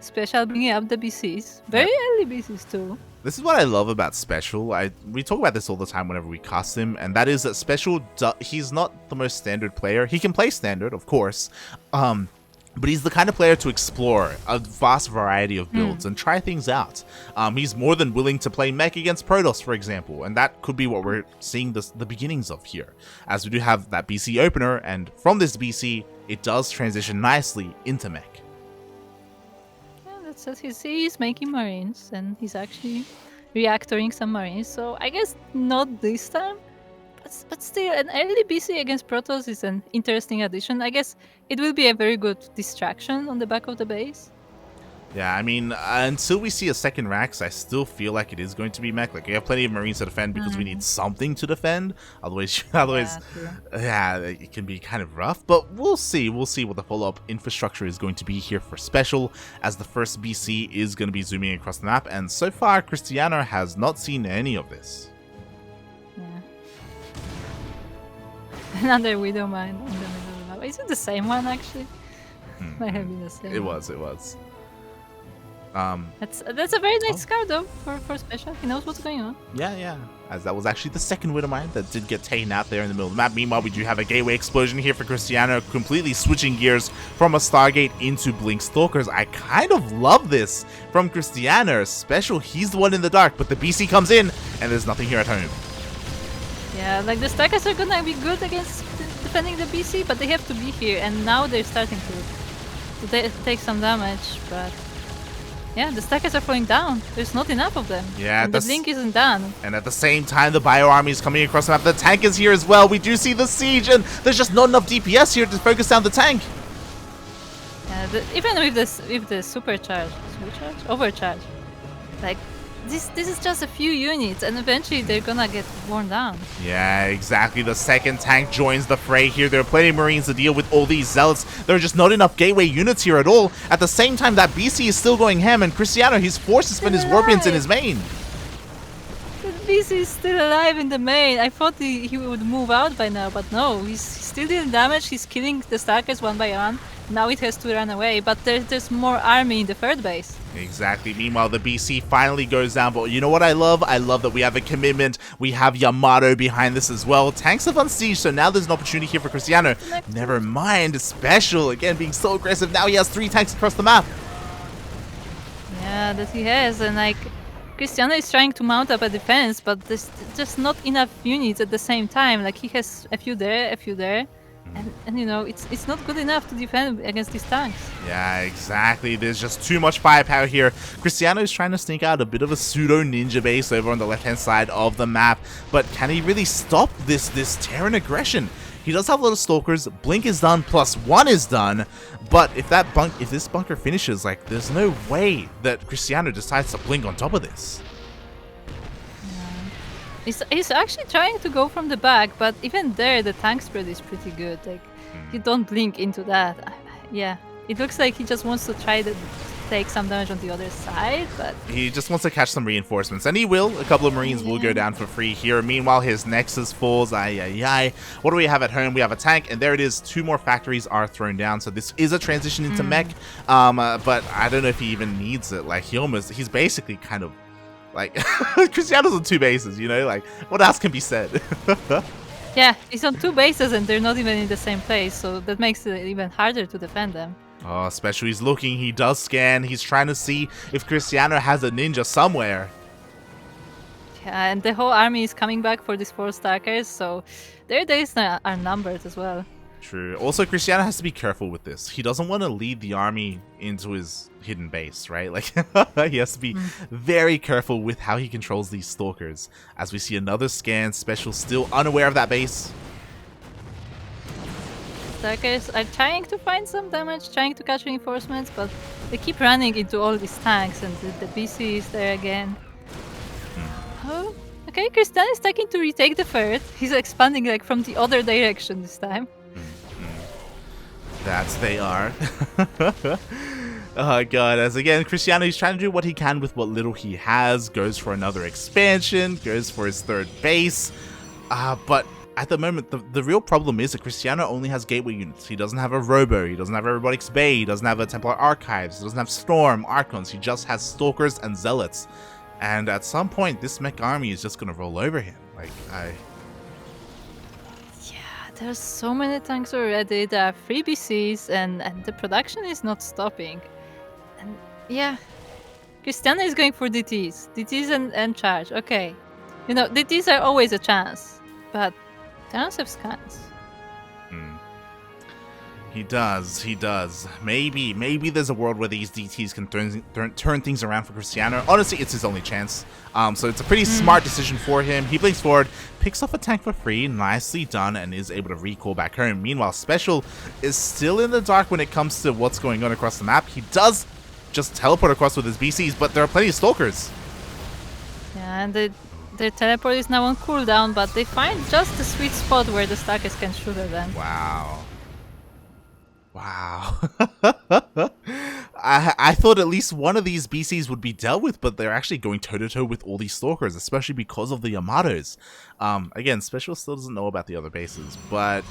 SpeCial bringing up the BCs. Very early BCs too. This is what I love about SpeCial. We talk about this all the time whenever we cast him, and that is that SpeCial, he's not the most standard player. He can play standard, of course, but he's the kind of player to explore a vast variety of builds and try things out. He's more than willing to play mech against Protoss, for example, and that could be what we're seeing the beginnings of here, as we do have that BC opener, and from this BC, it does transition nicely into mech. So he's making Marines, and he's actually reactoring some Marines, so I guess not this time, but still, an early BC against Protoss is an interesting addition. I guess it will be a very good distraction on the back of the base. Yeah, I mean, until we see a second Rax, I still feel like it is going to be mech. Like, we have plenty of Marines to defend because we need something to defend. Otherwise, yeah, it can be kind of rough. But we'll see. We'll see what the follow-up infrastructure is going to be here for SpeCial, as the first BC is going to be zooming across the map. And so far, Krystianer has not seen any of this. Yeah. Another Widow Mine in the middle of the map. Is it the same one, actually? Might have been the same. It was. That's a very nice scout though for SpeCial. He knows what's going on. Yeah. As that was actually the second Widow Mine that did get taken out there in the middle of the map. Meanwhile, we do have a gateway explosion here for Krystianer, completely switching gears from a Stargate into Blink Stalkers. I kind of love this from Krystianer. SpeCial, he's the one in the dark, but the BC comes in and there's nothing here at home. Yeah, like the Stackers are gonna be good against defending the BC, but they have to be here, and now they're starting to take some damage, but yeah, the Stackers are falling down. There's not enough of them. Yeah, and the Blink isn't done. And at the same time, the Bio Army is coming across the map. The tank is here as well. We do see the siege, and there's just not enough DPS here to focus down the tank. Yeah, even with the overcharge, like this is just a few units, and eventually they're gonna get worn down. Yeah, exactly. The second tank joins the fray here. There are plenty of Marines to deal with all these Zealots. There are just not enough gateway units here at all. At the same time, that BC is still going ham, and Krystianer, he's forced to spend his Warpins in his main. The BC is still alive in the main. I thought he would move out by now, but no, he's still dealing damage. He's killing the Starkers one by one. now it has to run away, but there's more army in the third base. Exactly. Meanwhile, the BC finally goes down, but you know what I love? I love that we have a commitment. We have Yamato behind this as well. Tanks have unsieged, so now there's an opportunity here for Krystianer. Never mind, SpeCial, again, being so aggressive. Now he has 3 tanks across the map. Yeah, that he has, and like, Krystianer is trying to mount up a defense, but there's just not enough units at the same time. Like, he has a few there, and you know, it's not good enough to defend against these tanks. Yeah, exactly. There's just too much firepower here. Krystianer is trying to sneak out a bit of a pseudo ninja base over on the left-hand side of the map, but can he really stop this Terran aggression? He does have a lot of stalkers. Blink is done, +1 is done, but if this bunker finishes, like, there's no way that Krystianer decides to blink on top of this. He's actually trying to go from the back, but even there, the tank spread is pretty good. Like, you don't blink into that. Yeah, it looks like he just wants to try to take some damage on the other side, but... He just wants to catch some reinforcements, and he will. A couple of Marines will go down for free here. Meanwhile, his Nexus falls. What do we have at home? We have a tank, and there it is. 2 more factories are thrown down, so this is a transition into mech, but I don't know if he even needs it. Like, he's basically kind of... Like, Krystianer's on 2 bases, you know? Like, what else can be said? Yeah, he's on 2 bases and they're not even in the same place, so that makes it even harder to defend them. Oh, especially he's looking, he does scan, he's trying to see if Krystianer has a ninja somewhere. Yeah, and the whole army is coming back for these 4 Stalkers, so their days are numbered as well. True. Also, Krystianer has to be careful with this. He doesn't want to lead the army into his hidden base, right? Like, he has to be very careful with how he controls these stalkers. As we see another scan, SpeCial still unaware of that base. Stalkers are trying to find some damage, trying to catch reinforcements, but they keep running into all these tanks, and the BC is there again. Oh, okay, Krystianer is taking to retake the third. He's expanding like from the other direction this time. That they are. Oh god, as again, Krystianer is trying to do what he can with what little he has, goes for another expansion, goes for his 3rd base, but at the moment, the real problem is that Krystianer only has gateway units. He doesn't have a Robo, he doesn't have a Robotics Bay, he doesn't have a Templar Archives, he doesn't have Storm, Archons, he just has Stalkers and Zealots. And at some point, this mech army is just gonna roll over him. Like, There's so many tanks already, there are 3 BCs, and the production is not stopping. And yeah, Krystianer is going for DTs and charge, okay. You know, DTs are always a chance, but Terrans have scans. He does. Maybe there's a world where these DTs can turn things around for Krystianer. Honestly, it's his only chance. So it's a pretty smart decision for him. He blinks forward, picks off a tank for free, nicely done, and is able to recall back home. Meanwhile, SpeCial is still in the dark when it comes to what's going on across the map. He does just teleport across with his BCs, but there are plenty of Stalkers. Yeah, and their teleport is now on cooldown, but they find just the sweet spot where the Stalkers can shoot at them. Wow. I thought at least one of these BCs would be dealt with, but they're actually going toe-to-toe with all these Stalkers, especially because of the Yamatos. Again, SpeCial still doesn't know about the other bases, but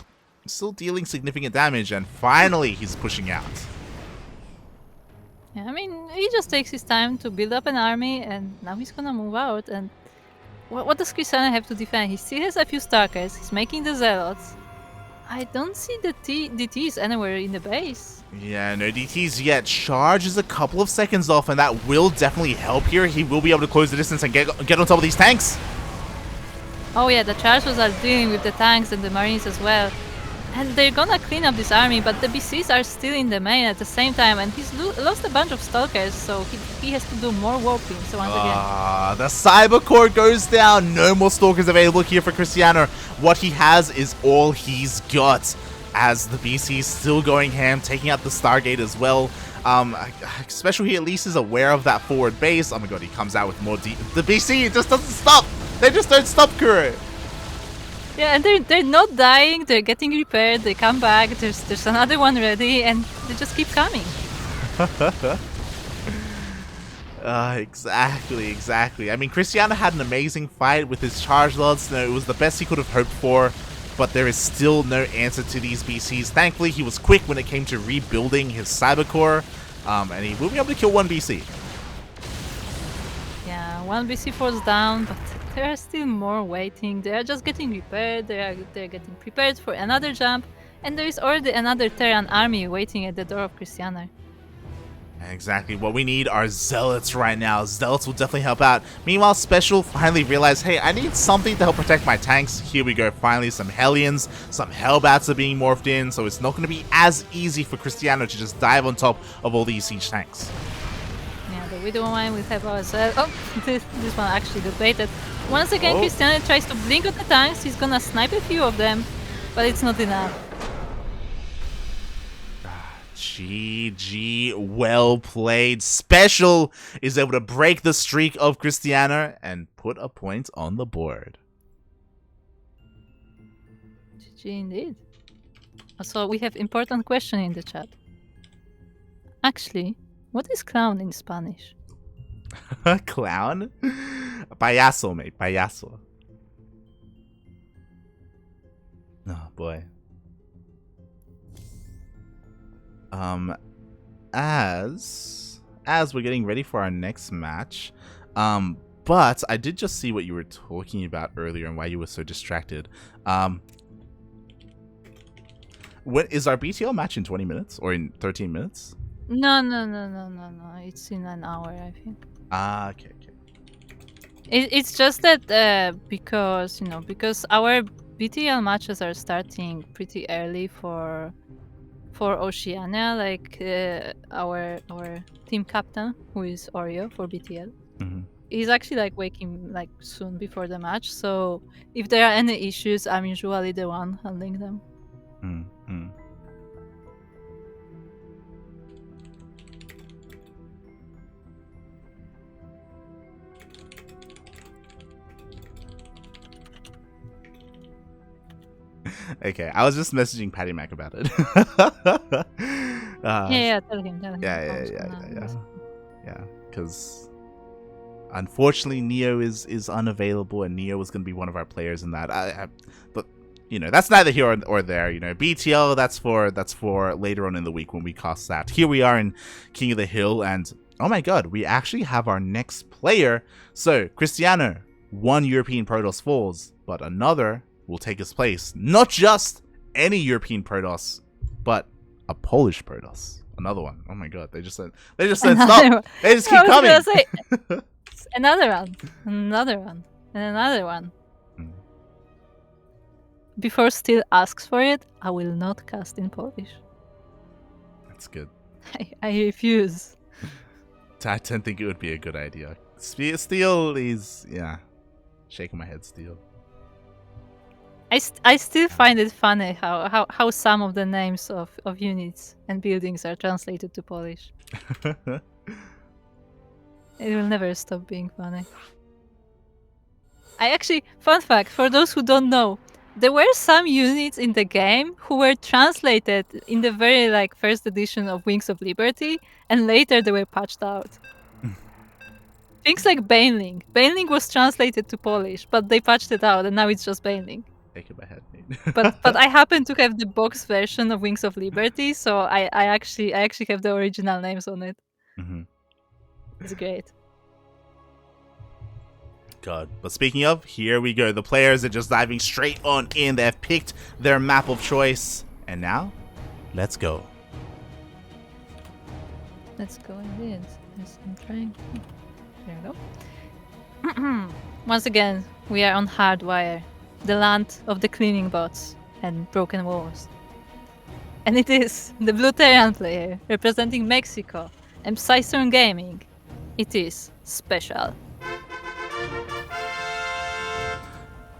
still dealing significant damage, and finally he's pushing out. Yeah, I mean, he just takes his time to build up an army, and now he's gonna move out, and what does Krystianer have to defend? He still has a few Stalkers, he's making the Zealots. I don't see the DTs anywhere in the base. Yeah, no DTs yet. Charge is a couple of seconds off, and that will definitely help here. He will be able to close the distance and get on top of these tanks. Oh yeah, the Chargers are dealing with the tanks and the Marines as well. And they're gonna clean up this army, but the BCs are still in the main at the same time, and he's lost a bunch of Stalkers, so he has to do more warping. So once again, the Cyber Core goes down. No more Stalkers available here for Krystianer. What he has is all he's got, as the BC is still going ham, taking out the Stargate as well. Especially he at least is aware of that forward base. Oh my god, he comes out with more the BC just doesn't stop. They just don't stop, Kuro. Yeah, and they're not dying, they're getting repaired, they come back, there's another one ready, and they just keep coming. Exactly. I mean, Krystianer had an amazing fight with his charge loads. You know, it was the best he could have hoped for. but there is still no answer to these BCs. Thankfully, he was quick when it came to rebuilding his cybercore, and he will be able to kill one BC. Yeah, one BC falls down, but there are still more waiting. They are just getting repaired. They're getting prepared for another jump, and there is already another Terran army waiting at the door of Krystianer. Exactly. What we need are Zealots right now. Zealots will definitely help out. Meanwhile, SpeCial finally realized, hey, I need something to help protect my tanks. Here we go. Finally, some Hellions, some Hellbats are being morphed in, so it's not going to be as easy for Krystianer to just dive on top of all these siege tanks. Yeah, the Widow Mine will have as well. Oh, this one actually got baited. Once again, Krystianer tries to blink at the tanks. He's gonna snipe a few of them, but it's not enough. GG, well played. SpeCial is able to break the streak of Krystianer and put a point on the board. GG indeed. Also, we have important question in the chat. Actually, what is clown in Spanish? Clown? Payaso, mate. Payaso. Oh, boy. As we're getting ready for our next match, but I did just see what you were talking about earlier and why you were so distracted. What is our BTL match in 20 minutes or in 13 minutes? No. It's in an hour, I think. Okay. It's just that because our BTL matches are starting pretty early for Oceania, like our team captain, who is Oreo for BTL. He's actually like waking like soon before the match, so if there are any issues, I'm usually the one handling them. Okay, I was just messaging PattyMac about it. Yeah, tell him. Yeah, because unfortunately Neo is unavailable, and Neo was going to be one of our players in that. But you know, that's neither here or there. You know, BTL that's for later on in the week when we cast that. Here we are in King of the Hill, and oh my god, we actually have our next player. So Krystianer, one European Protoss falls, but another will take his place. Not just any European Protoss, but a Polish Protoss. Another one. Oh my god, they just said stop. They just keep coming. Say, another one, and another one. Before Steel asks for it, I will not cast in Polish. That's good. I refuse. I don't think it would be a good idea. Steel is, yeah. Shaking my head, Steel. I still find it funny how some of the names of units and buildings are translated to Polish. It will never stop being funny. Fun fact, for those who don't know, there were some units in the game who were translated in the very first edition of Wings of Liberty, and later they were patched out. Things like Baneling. Baneling was translated to Polish, but they patched it out, and now it's just Baneling. Shaking my head, but I happen to have the box version of Wings of Liberty, so I actually have the original names on it. It's great. God. But speaking of, here we go. The players are just diving straight on in. They've picked their map of choice. And now, let's go. Let's go indeed. Yes, I'm trying. There we go. Once again, we are on HiGhDrA, the land of the cleaning bots and broken walls. And it is the Blue Terran player representing Mexico and Psystern Gaming. It is SpeCial.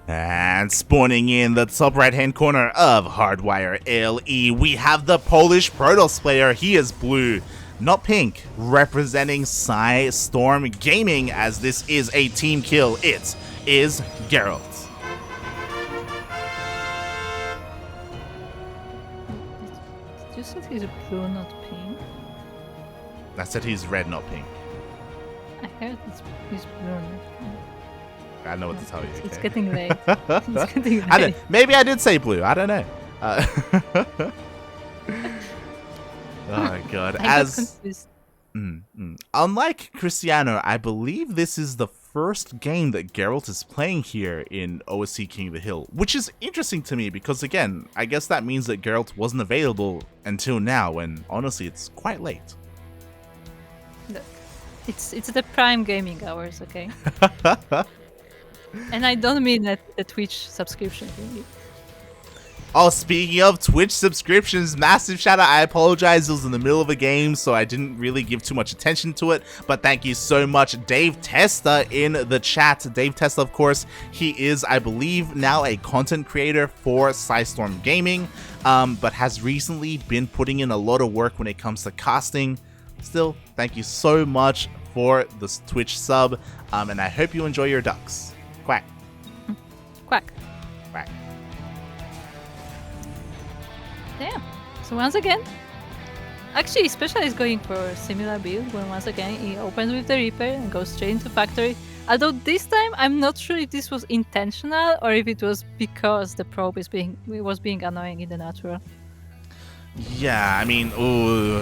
And spawning in the top right hand corner of HiGhDrA LE, we have the Polish Protoss player. He is blue, not pink, representing Storm Gaming, as this is a team kill. It is Gerald. You said he's blue, not pink? I said he's red, not pink. I heard he's blue, not pink. I know what to tell you. It's Okay? getting late. It's getting late. Maybe I did say blue. I don't know. Oh god. I got confused. Unlike Krystianer, I believe this is the first game that Gerald is playing here in OSC King of the Hill, which is interesting to me because, again, I guess that means that Gerald wasn't available until now, and honestly, it's quite late. Look, it's the prime gaming hours, okay? And I don't mean that the Twitch subscription thing. Oh, speaking of Twitch subscriptions, massive shout out. I apologize, it was in the middle of a game, so I didn't really give too much attention to it. But thank you so much, Dave Testa, in the chat. Dave Testa, of course, he is, I believe, now a content creator for Psystorm Gaming, but has recently been putting in a lot of work when it comes to casting. Still, thank you so much for this Twitch sub, and I hope you enjoy your ducks. Quack. Quack. Quack. Damn. So once again, actually SpeCial is going for a similar build, where once again he opens with the Reaper and goes straight into factory. Although this time I'm not sure if this was intentional or if it was because the probe was being annoying in the natural. Yeah, I mean,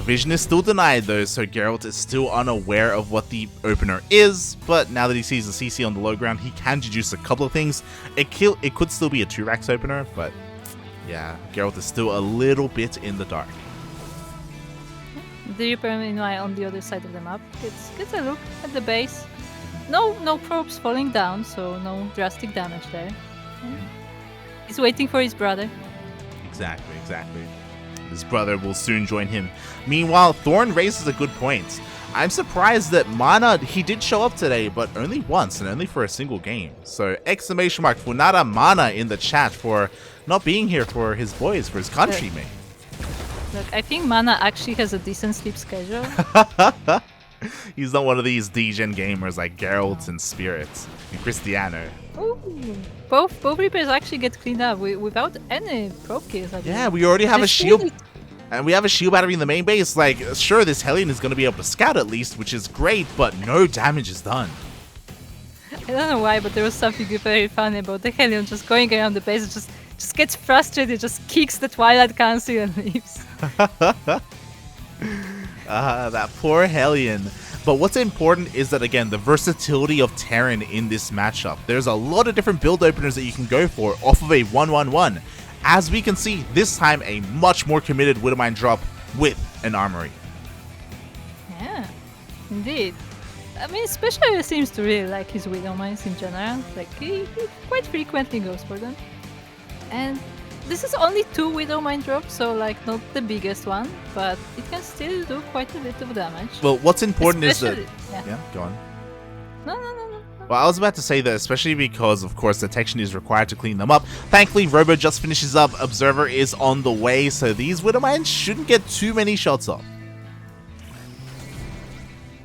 vision is still denied though, so Gerald is still unaware of what the opener is, but now that he sees the CC on the low ground, he can deduce a couple of things. It could still be a 2-Rax opener, but yeah, Gerald is still a little bit in the dark. The Reaper, meanwhile, on the other side of the map, gets a look at the base. No probes falling down, so no drastic damage there. He's waiting for his brother. Exactly. His brother will soon join him. Meanwhile, Thorn raises a good point. I'm surprised that Mana, he did show up today, but only once and only for a single game. So, exclamation mark Funada Mana in the chat for not being here for his boys, for his country, mate. Look, I think Mana actually has a decent sleep schedule. He's not one of these degen gamers like Geralt and Spirits and Krystianer. Ooh, both Reapers actually get cleaned up without any probe kills. Yeah, we already have a shield. And we have a shield battery in the main base. Like, sure, this Hellion is going to be able to scout at least, which is great, but no damage is done. I don't know why, but there was something very funny about the Hellion just going around the base, just gets frustrated, just kicks the Twilight Council and leaves. That poor Hellion. But what's important is that, again, the versatility of Terran in this matchup. There's a lot of different build openers that you can go for off of a 1-1-1. As we can see, this time a much more committed Widowmine drop with an armory. Yeah, indeed. I mean, SpeCial seems to really like his Widowmines in general. Like, he quite frequently goes for them. And this is only 2 Widowmine drops, so like not the biggest one, but it can still do quite a bit of damage. Well, what's important is that... Yeah. Yeah, go on. No. Well, I was about to say that, especially because, of course, detection is required to clean them up. Thankfully, Robo just finishes up. Observer is on the way, so these Widowmines shouldn't get too many shots off.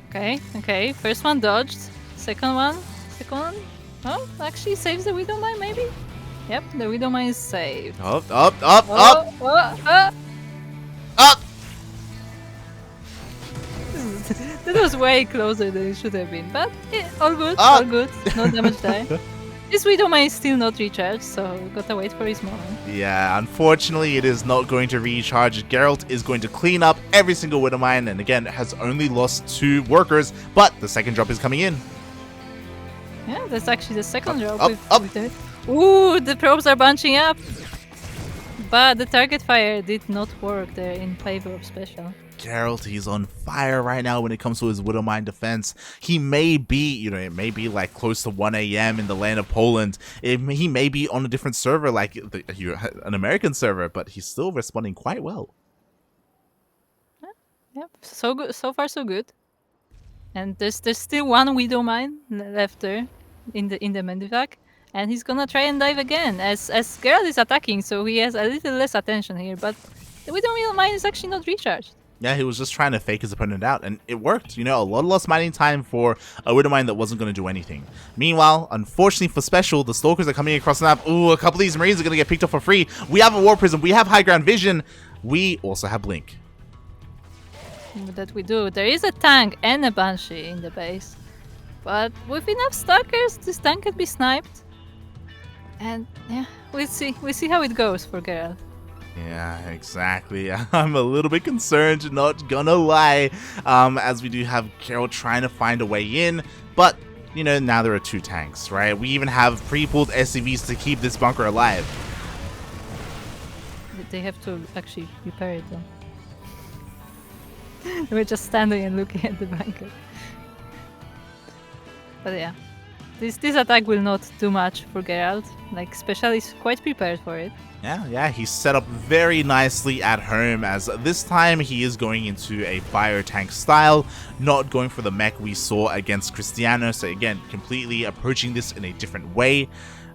Okay. First one dodged. Second one. Oh, actually saves the Widowmine, maybe? Yep, the Widowmine is saved. Up! That was way closer than it should have been, but yeah, all good, no damage there. This Widowmine is still not recharged, so we gotta wait for his moment. Yeah, unfortunately it is not going to recharge. Geralt is going to clean up every single Widowmine, and again, has only lost 2 workers, but the second drop is coming in. Yeah, that's actually the second drop. With it. Ooh, the probes are bunching up! But the target fire did not work there in favor of SpeCial. Geralt, he's on fire right now when it comes to his Widowmine defense. He may be, it may be like close to 1 a.m. in the land of Poland. He may be on a different server, like an American server, but he's still responding quite well. Yep, so good, so far so good. And there's still 1 Widowmine left there in the Mendivac. And he's gonna try and dive again, as Gerald is attacking, so he has a little less attention here, but the Widowmine is actually not recharged. Yeah, he was just trying to fake his opponent out, and it worked. A lot of lost mining time for a Widowmine that wasn't going to do anything. Meanwhile, unfortunately for SpeCial, the Stalkers are coming across the map. Ooh, a couple of these Marines are going to get picked up for free. We have a War Prism, we have high ground vision, we also have Blink. That we do. There is a tank and a Banshee in the base. But with enough stalkers, this tank can be sniped. And yeah, we'll see how it goes for Gerald. Yeah, exactly. I'm a little bit concerned, not gonna lie, as we do have Gerald trying to find a way in, but, you know, now there are 2 tanks, right? We even have pre-pulled SCVs to keep this bunker alive. They have to actually repair it though. We're just standing and looking at the bunker. But yeah, this attack will not do much for Gerald. Like, SpeCial is quite prepared for it. Yeah, he's set up very nicely at home, as this time he is going into a fire tank style, not going for the mech we saw against Krystianer, so again, completely approaching this in a different way.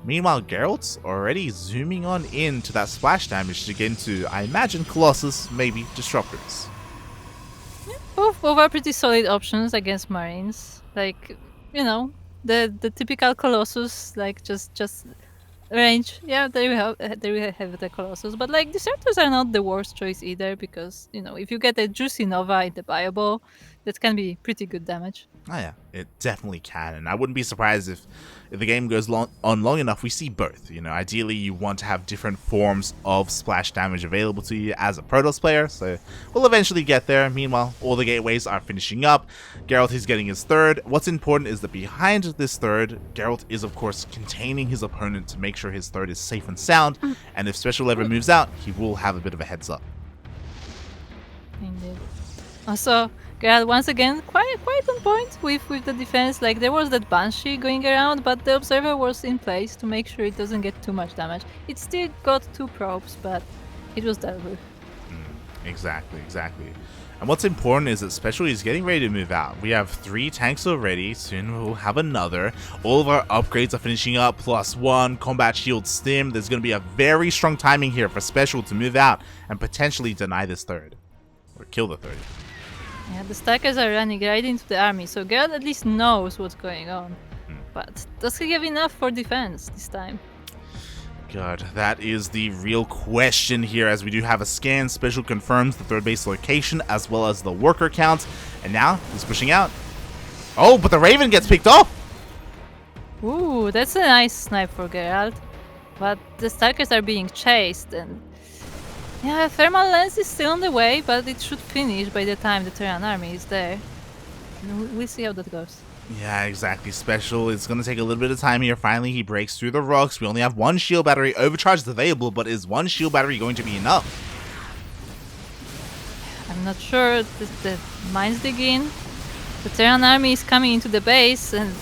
Meanwhile, Gerald's already zooming on into that splash damage to get into, I imagine, Colossus, maybe Disruptors. Yeah, both are pretty solid options against Marines. Like, you know, the typical Colossus, like just range. Yeah, there we have the Colossus. But like, Disruptors are not the worst choice either, because, you know, if you get a juicy Nova in the Bioball, that can be pretty good damage. Oh yeah, it definitely can, and I wouldn't be surprised if the game goes long enough, we see both. You know, ideally you want to have different forms of splash damage available to you as a Protoss player, so we'll eventually get there. Meanwhile, all the gateways are finishing up. Gerald is getting his 3rd. What's important is that behind this 3rd, Gerald is of course containing his opponent to make sure his 3rd is safe and sound, and if SpeCial ever moves out, he will have a bit of a heads up. Indeed. Also, Gerald once again quite on point with the defense. Like, there was that Banshee going around, but the Observer was in place to make sure it doesn't get too much damage. It still got 2 probes, but it was dealt with. Exactly. And what's important is that SpeCial is getting ready to move out. We have 3 tanks already, soon we'll have another. All of our upgrades are finishing up, +1, combat shield stim. There's going to be a very strong timing here for SpeCial to move out and potentially deny this 3rd. Or kill the 3rd. Yeah, the stackers are running right into the army, so Gerald at least knows what's going on. But does he have enough for defense this time? God, that is the real question here, as we do have a scan. SpeCial confirms the 3rd base location as well as the worker count, and now he's pushing out. Oh, but the Raven gets picked off! Ooh, that's a nice snipe for Gerald. But the stackers are being chased, and yeah, thermal lens is still on the way, but it should finish by the time the Terran army is there. And we'll see how that goes. Yeah, exactly. SpeCial is going to take a little bit of time here. Finally, he breaks through the rocks. We only have 1 shield battery overcharged available, but is 1 shield battery going to be enough? I'm not sure. The mines dig in. The Terran army is coming into the base, and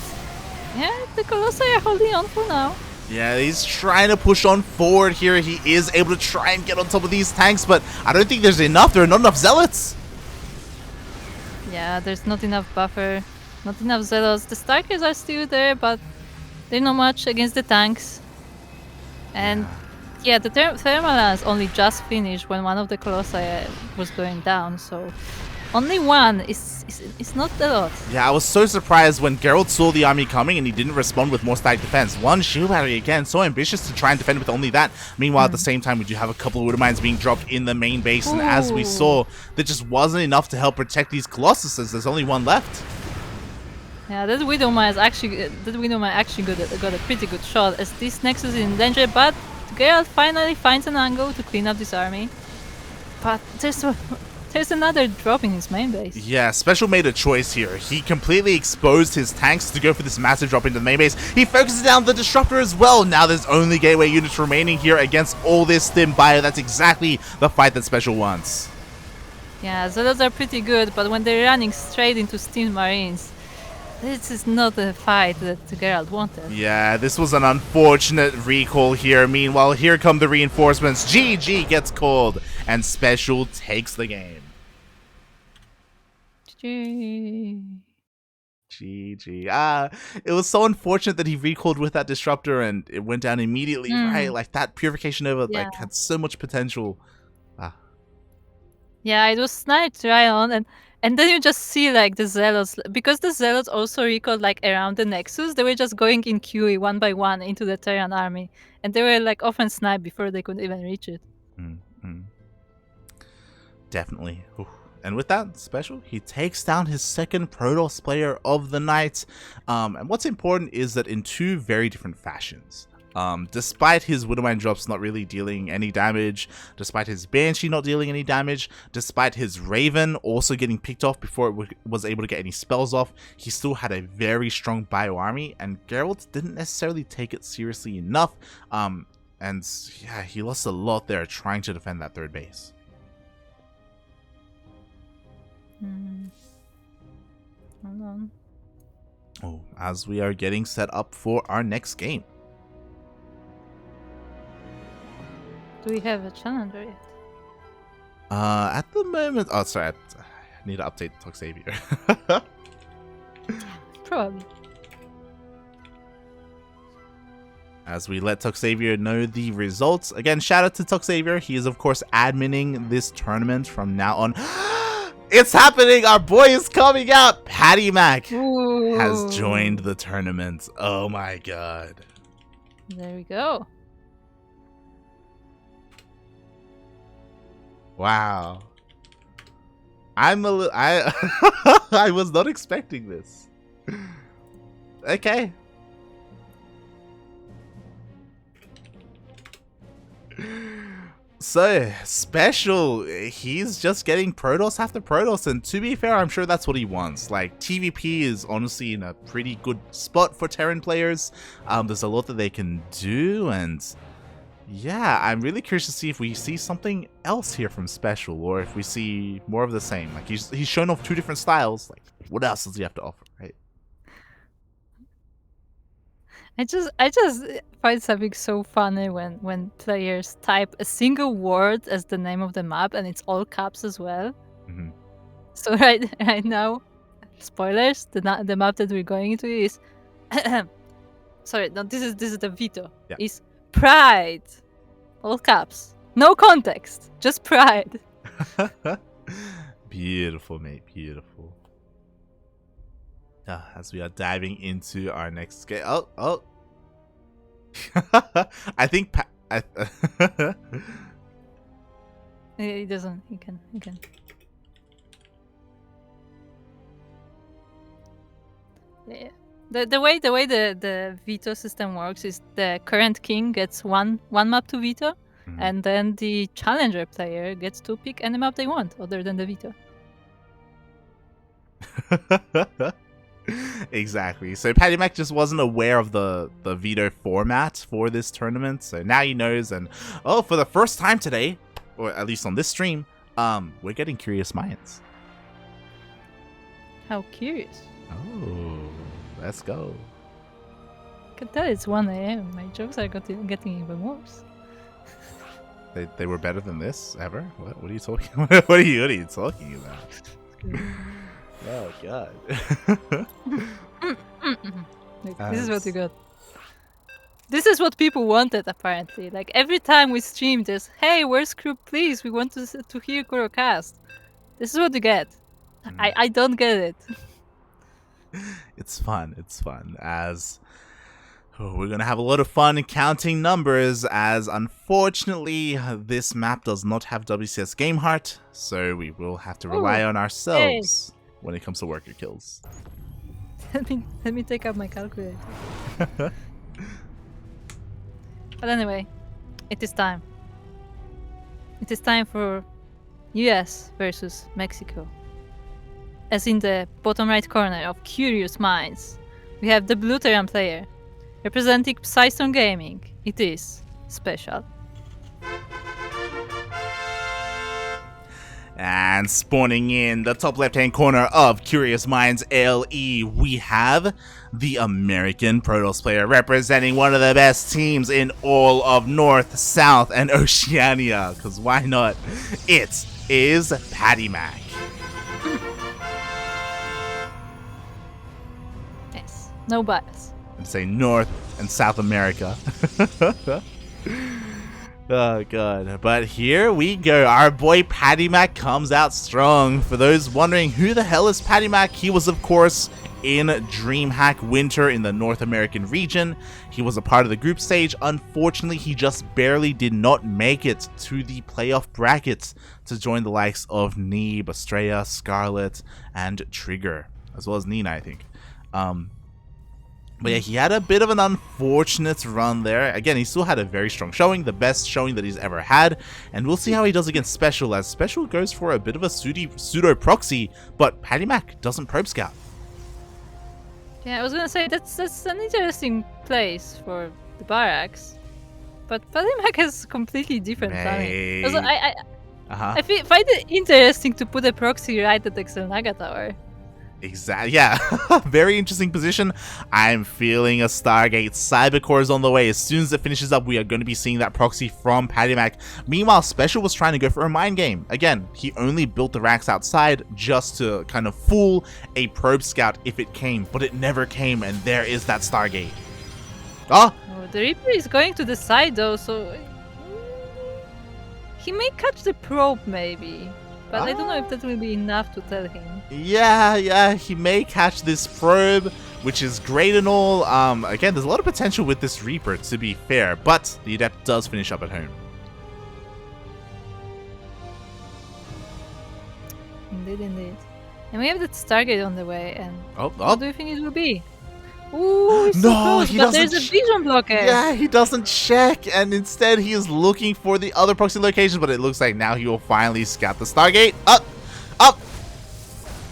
yeah, the Colossi are holding on for now. Yeah, he's trying to push on forward here. He is able to try and get on top of these tanks, but I don't think there's enough. There are not enough Zealots. Yeah, there's not enough buffer, not enough Zealots. The Starkers are still there, but they're not much against the tanks. And yeah, the thermal lance only just finished when one of the Colossi was going down, so only 1 is not a lot. Yeah, I was so surprised when Gerald saw the army coming and he didn't respond with more static defense. 1 shield battery again, so ambitious to try and defend with only that. Meanwhile, at the same time, we do have a couple of Widow Mines being dropped in the main base, and as we saw, there just wasn't enough to help protect these Colossuses. There's only 1 left. Yeah, that Widow Mine actually got a pretty good shot, as this Nexus is in danger, but Gerald finally finds an angle to clean up this army. But there's another drop in his main base. Yeah, SpeCial made a choice here. He completely exposed his tanks to go for this massive drop into the main base. He focuses down the Disruptor as well. Now there's only gateway units remaining here against all this stim bio. That's exactly the fight that SpeCial wants. Yeah, Zealots are pretty good, but when they're running straight into Steam Marines, this is not the fight that Gerald wanted. Yeah, this was an unfortunate recall here. Meanwhile, here come the reinforcements. GG gets called, and SpeCial takes the game. GG. It was so unfortunate that he recalled with that Disruptor and it went down immediately, right? Like, that Purification Nova like had so much potential. Yeah, it was sniped right on, and then you just see like the Zealots, because the Zealots also recalled like around the Nexus, they were just going in QE 1 by 1 into the Terran army, and they were like often sniped before they could even reach it. Definitely. Ooh. And with that special, he takes down his second Protoss player of the night. And what's important is that in two very different fashions. Despite his Widowmine drops not really dealing any damage, despite his Banshee not dealing any damage, despite his Raven also getting picked off before it was able to get any spells off, he still had a very strong bio army, and Gerald didn't necessarily take it seriously enough. And yeah, he lost a lot there trying to defend that third base. Hold on. Oh, as we are getting set up for our next game. Do we have a challenger yet? At the moment, oh sorry, I need to update Toxavier. Probably. As we let Toxavier know the results. Again, shout out to Toxavier. He is of course adminning this tournament from now on. It's happening! Our boy is coming out! PattyMac has joined the tournament. Oh my god. There we go. Wow. I was not expecting this. Okay. So, SpeCial, he's just getting Protoss after Protoss, and to be fair, I'm sure that's what he wants. Like, TVP is honestly in a pretty good spot for Terran players. There's a lot that they can do, and yeah, I'm really curious to see if we see something else here from SpeCial, or if we see more of the same. Like, he's shown off two different styles. Like, what else does he have to offer, right? I just find something so funny when players type a single word as the name of the map and it's all caps as well. Mm-hmm. So right now, spoilers, the map that we're going into is sorry, no, this is the veto. Yeah. Is Pride. All caps. No context. Just Pride. Beautiful, mate. Beautiful. As we are diving into our next game. Oh. I think He doesn't. He can. Yeah. The way the veto system works is the current king gets one map to veto, and then the challenger player gets to pick any map they want other than the veto. Exactly. So PattyMac just wasn't aware of the veto format for this tournament, so now he knows. And for the first time today, or at least on this stream, we're getting Curious Minds. How curious. Oh, let's go. I can tell it's 1 a.m. My jokes are getting even worse. They were better than this ever? What are you talking? What are you talking about? Oh god. This is what we got. This is what people wanted, apparently. Like, every time we stream this, hey, where's Crew? Please, we want to hear Kuro cast. This is what you get. I don't get it. It's fun. As we're gonna have a lot of fun counting numbers, as unfortunately this map does not have WCS Game Heart, so we will have to rely on ourselves when it comes to worker kills. Let me take out my calculator. But anyway, it is time. It is time for US versus Mexico. As in the bottom right corner of Curious Minds, we have the blue Terran player. Representing Psystone Gaming, it is SpeCial. And spawning in the top left-hand corner of Curious Minds LE, we have the American Protoss player representing one of the best teams in all of North, South, and Oceania. Because why not? It is PattyMac. Yes, no bias. And say North and South America. Oh god. But here we go. Our boy PattyMac comes out strong. For those wondering who the hell is PattyMac, he was of course in DreamHack Winter in the North American region. He was a part of the group stage. Unfortunately, he just barely did not make it to the playoff brackets to join the likes of Neeb, Estrella, Scarlet, and Trigger, as well as Nina, I think. But yeah, he had a bit of an unfortunate run there. Again, he still had a very strong showing, the best showing that he's ever had. And we'll see how he does against SpeCial, as SpeCial goes for a bit of a pseudo proxy, but PattyMac doesn't probe scout. Yeah, I was gonna say that's an interesting place for the barracks, but PattyMac has completely different planning. Also, I find it interesting to put a proxy right at the Xel'Naga tower. Exactly. Yeah, very interesting position. I'm feeling a Stargate. Cybercore is on the way. As soon as it finishes up, we are going to be seeing that proxy from PattyMac. Meanwhile, SpeCial was trying to go for a mind game. Again, he only built the racks outside just to kind of fool a probe scout if it came, but it never came, and there is that Stargate. Oh, the Reaper is going to the side though, so he may catch the probe maybe. But I don't know if that will be enough to tell him. Yeah, he may catch this probe, which is great and all. Again, there's a lot of potential with this Reaper, to be fair, but the Adept does finish up at home. Indeed. And we have that Stargate on the way, and what do you think it will be? Ooh, it's no, so close, he but doesn't. There's a vision blocker. Yeah, he doesn't check, and instead he is looking for the other proxy locations. But it looks like now he will finally scout the Stargate. Up.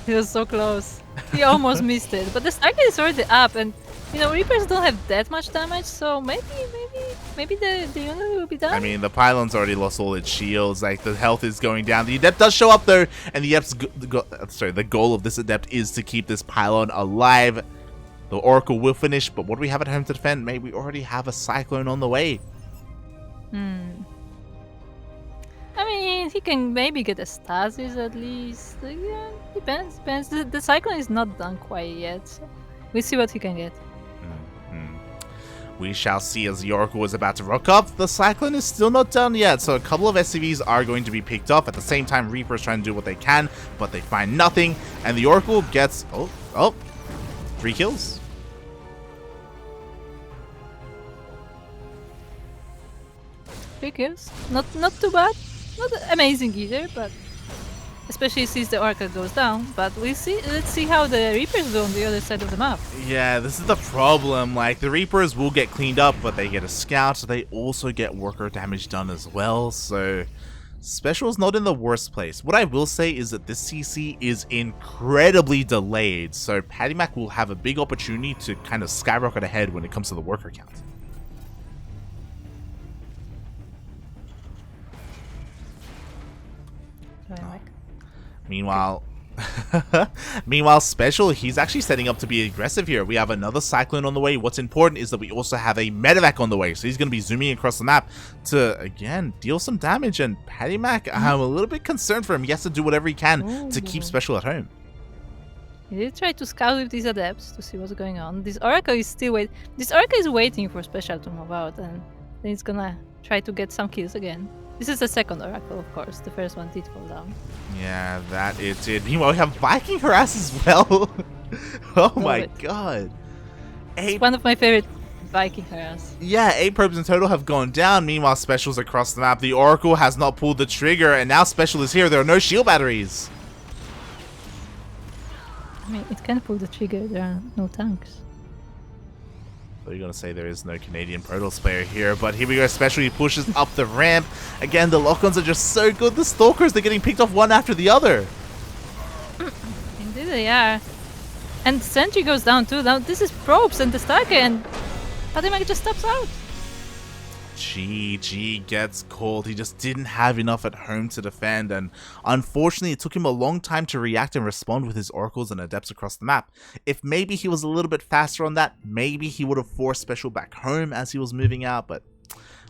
He was so close. He almost missed it, but the Stargate is already up, and you know Reapers don't have that much damage, so maybe the unit will be done. I mean, the pylon's already lost all its shields. Like, the health is going down. The Adept does show up though, and the Adept's the goal of this Adept is to keep this pylon alive. The Oracle will finish, but what do we have at home to defend? Maybe we already have a Cyclone on the way. I mean, he can maybe get a Stasis at least. Yeah, depends. The Cyclone is not done quite yet, so we'll see what he can get. We shall see as the Oracle is about to rock up. The Cyclone is still not done yet, so a couple of SCVs are going to be picked up. At the same time, Reaper is trying to do what they can, but they find nothing, and the Oracle gets 3 kills. 3 kills. Not too bad. Not amazing either, but especially since the Oracle goes down. But we'll see. Let's see how the Reapers do on the other side of the map. Yeah, this is the problem. Like, the Reapers will get cleaned up, but they get a scout. So they also get worker damage done as well. So SpeCial's not in the worst place. What I will say is that this CC is incredibly delayed. So PattyMac will have a big opportunity to kind of skyrocket ahead when it comes to the worker count. Meanwhile, SpeCial, he's actually setting up to be aggressive here. We have another Cyclone on the way. What's important is that we also have a Medevac on the way. So he's going to be zooming across the map to, again, deal some damage. And PattyMac, I'm a little bit concerned for him. He has to do whatever he can to keep SpeCial at home. He did try to scout with these Adepts to see what's going on. This Oracle is still waiting. This Oracle is waiting for SpeCial to move out, and then he's gonna try to get some kills again. This is the second Oracle, of course. The first one did fall down. Yeah, that it did. Meanwhile, we have Viking Harass as well. Oh my god. It's one of my favorite Viking Harass. Yeah, 8 probes in total have gone down. Meanwhile, SpeCial's across the map. The Oracle has not pulled the trigger, and now SpeCial is here. There are no shield batteries. I mean, it can pull the trigger. There are no tanks. So you're going to say there is no Canadian Protoss player here, but here we go. SpeCial, he pushes up the ramp. Again, the lock-ons are just so good. The Stalkers, they're getting picked off one after the other. Indeed they are. And Sentry goes down too. Now this is probes and the Stargate, and PattyMac just steps out. GG gets called. He just didn't have enough at home to defend, and unfortunately it took him a long time to react and respond with his Oracles and Adepts across the map. If maybe he was a little bit faster on that, maybe he would have forced SpeCial back home as he was moving out, but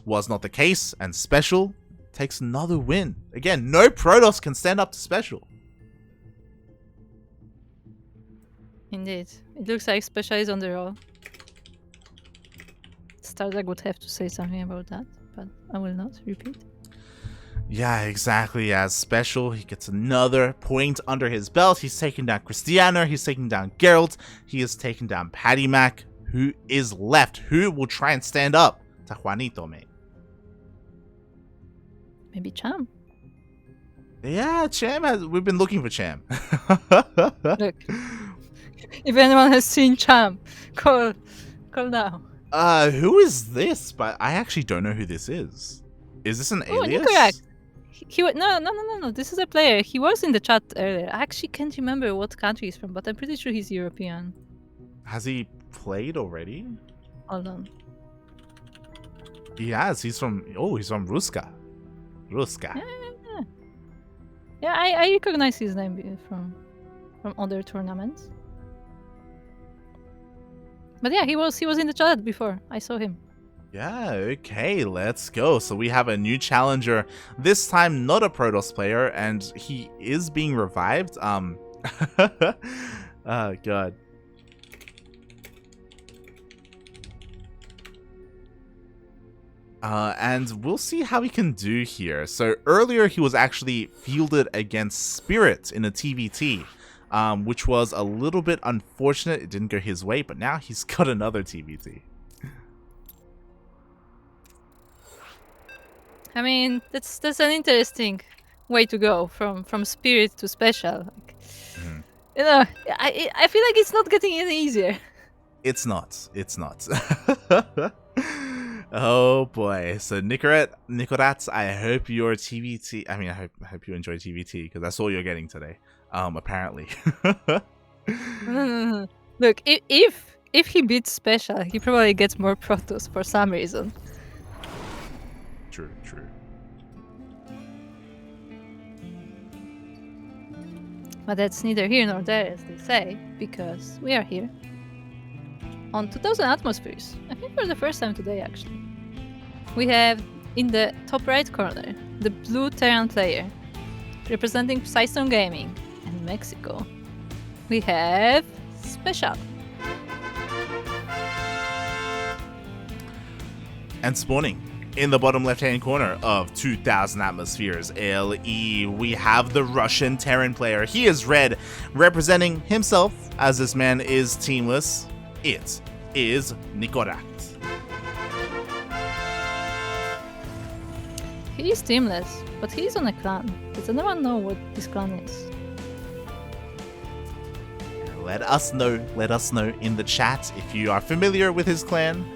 was not the case, and SpeCial takes another win. Again, no Protoss can stand up to SpeCial. Indeed. It looks like SpeCial is on the roll. StarDrag would have to say something about that, but I will not repeat. Yeah, exactly. As SpeCial, he gets another point under his belt. He's taking down Krystianer. He's taking down Gerald. He is taking down PattyMac. Who is left? Who will try and stand up to Juanito, mate? Maybe Cham. Yeah, Cham has. We've been looking for Cham. Look, if anyone has seen Cham, call now. Who is this? But I actually don't know who this is. Is this an alias? Nicoract. No. This is a player. He was in the chat earlier. I actually can't remember what country he's from, but I'm pretty sure he's European. Has he played already? Hold on. He has. He's from. Oh, he's from Ruska. Yeah, I recognize his name from other tournaments. But yeah, he was in the chat before. I saw him. Yeah, okay, let's go. So we have a new challenger, this time not a Protoss player, and he is being revived. Oh god. And we'll see how he can do here. So earlier he was actually fielded against Spirit in a TVT, which was a little bit unfortunate. It didn't go his way, but now he's got another TVT. I mean, that's an interesting way to go from Spirit to SpeCial. Like, you know, I feel like it's not getting any easier. It's not. Oh boy. So Nicoract, I hope your TVT. I mean, I hope you enjoy TVT because that's all you're getting today. Apparently. Look, if he beats SpeCial, he probably gets more Protoss for some reason. True. But that's neither here nor there, as they say, because we are here on 2000 atmospheres. I think for the first time today, actually. We have in the top right corner the blue Terran player representing Psystone Gaming and Mexico. We have SpeCial. And spawning in the bottom left-hand corner of 2000 atmospheres LE, we have the Russian Terran player. He is red, representing himself, as this man is teamless. It is Nicoract. He is teamless, but he's on a clan. Does anyone know what this clan is? Let us know in the chat if you are familiar with his clan.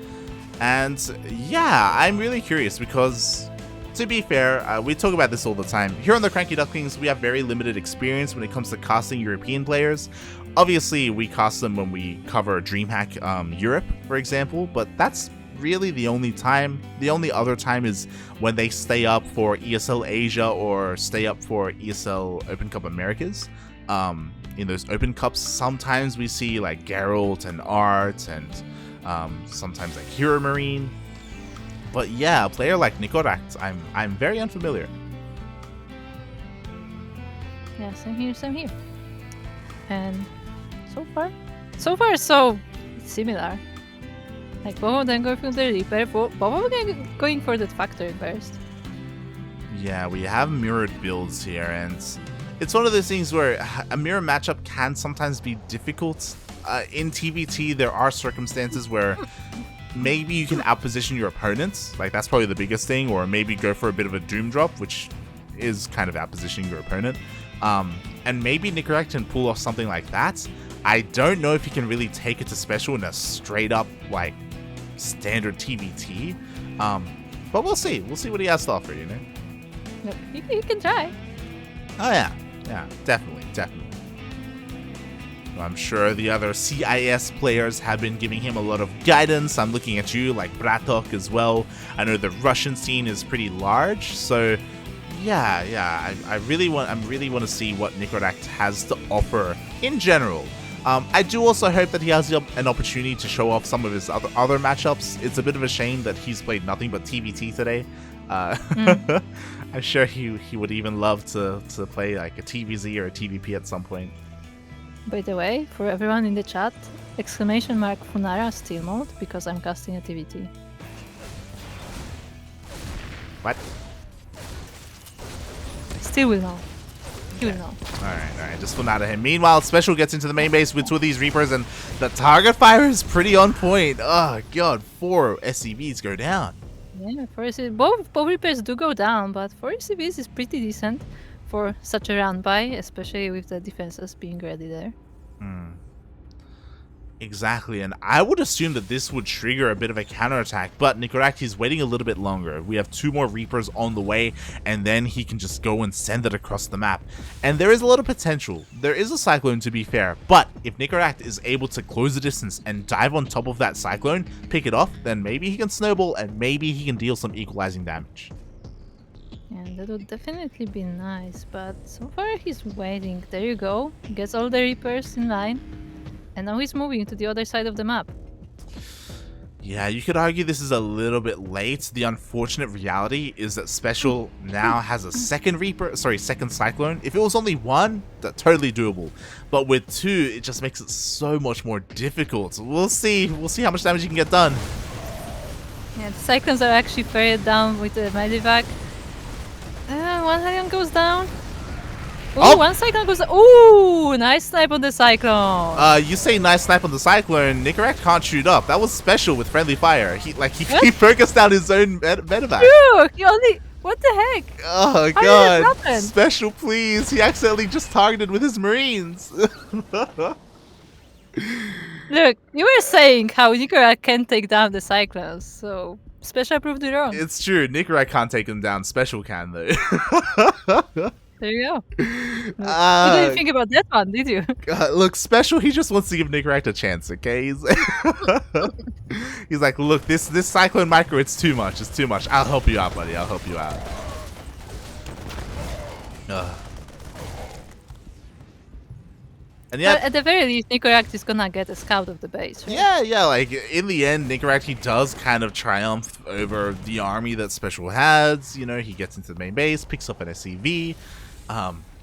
And yeah, I'm really curious because, to be fair, we talk about this all the time. Here on the CranKy Ducklings, we have very limited experience when it comes to casting European players. Obviously, we cast them when we cover DreamHack Europe, for example, but that's really the only time. The only other time is when they stay up for ESL Asia or stay up for ESL Open Cup Americas. In those Open Cups, sometimes we see like Gerald and Art and sometimes like Hero Marine. But yeah, a player like Nicoract, I'm very unfamiliar. Yeah, same here. And so far so similar. Like both of them going for the Reaper, both of them going for the Factory Burst. Yeah, we have mirrored builds here, and it's one of those things where a mirror matchup can sometimes be difficult. In TVT, there are circumstances where maybe you can outposition your opponents, like that's probably the biggest thing, or maybe go for a bit of a Doom Drop, which is kind of outpositioning your opponent. And maybe Nicoract can pull off something like that. I don't know if he can really take it to SpeCial in a straight up, like, standard TVT. But we'll see. We'll see what he has to offer, you know? Look, you can try. Oh, yeah. Yeah, definitely. I'm sure the other CIS players have been giving him a lot of guidance. I'm looking at you, like Bratok as well. I know the Russian scene is pretty large, so yeah. I really want to see what Nicoract has to offer in general. I do also hope that he has an opportunity to show off some of his other matchups. It's a bit of a shame that he's played nothing but TVT today. I'm sure he would even love to play like a TVZ or a TVP at some point. By the way, for everyone in the chat, ! Funara steal mode because I'm casting a TVT. What? still will know. He will know. Alright, just one out of him. Meanwhile, SpeCial gets into the main base with 2 of these Reapers, and the target fire is pretty on point. Oh god, 4 SCVs go down. Yeah, both Reapers do go down, but 4 SCVs is pretty decent for such a round by, especially with the defenses being ready there. Exactly, and I would assume that this would trigger a bit of a counterattack, but Nicoract is waiting a little bit longer. We have 2 more Reapers on the way, and then he can just go and send it across the map. And there is a lot of potential. There is a Cyclone, to be fair, but if Nicoract is able to close the distance and dive on top of that Cyclone, pick it off, then maybe he can snowball, and maybe he can deal some equalizing damage. And that would definitely be nice, but so far he's waiting. There you go. He gets all the Reapers in line. And now he's moving to the other side of the map. Yeah, you could argue this is a little bit late. The unfortunate reality is that SpeCial now has a second Cyclone. If it was only 1, that's totally doable. But with 2, it just makes it so much more difficult. We'll see. We'll see how much damage you can get done. Yeah, the Cyclones are actually ferried down with the Medivac. One Cyclone goes down. Ooh, one Cyclone goes. Ooh, nice snipe on the Cyclone. You say nice snipe on the Cyclone. Nicoract can't shoot up. That was SpeCial with friendly fire. He focused down his own medevac. Phew, he only. What the heck? Oh How god. did that happen? SpeCial, please. He accidentally just targeted with his Marines. Look, you were saying how Nicoract can take down the Cyclones, so SpeCial proved it wrong. It's true. Nicoract can't take him down. SpeCial can though. There you go. You didn't think about that one, did you? Look, SpeCial, he just wants to give Nicoract a chance, okay? He's like, look, this Cyclone micro, it's too much. It's too much. I'll help you out, buddy. I'll help you out. And yeah, but at the very least, Nicoract is gonna get a scout of the base, right? yeah, like, in the end, Nicoract, he does kind of triumph over the army that SpeCial has. You know, he gets into the main base, picks up an SCV.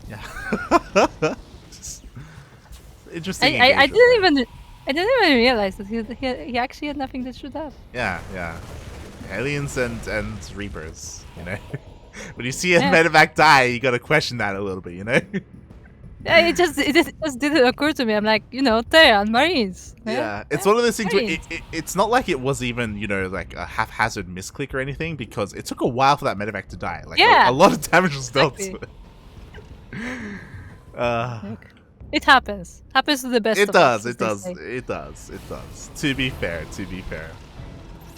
Yeah. Interesting. I didn't even realize that he actually had nothing to shoot up. Yeah. Aliens and Reapers, you know. When you see a medevac die, you gotta question that a little bit, you know. Yeah, it just didn't occur to me. I'm like, Terran Marines. Yeah, it's one of those things where it's not like it was even, like a haphazard misclick or anything, because it took a while for that medevac to die. Like a lot of damage was dealt. Exactly. It happens. Happens to the best It of us. It does. To be fair.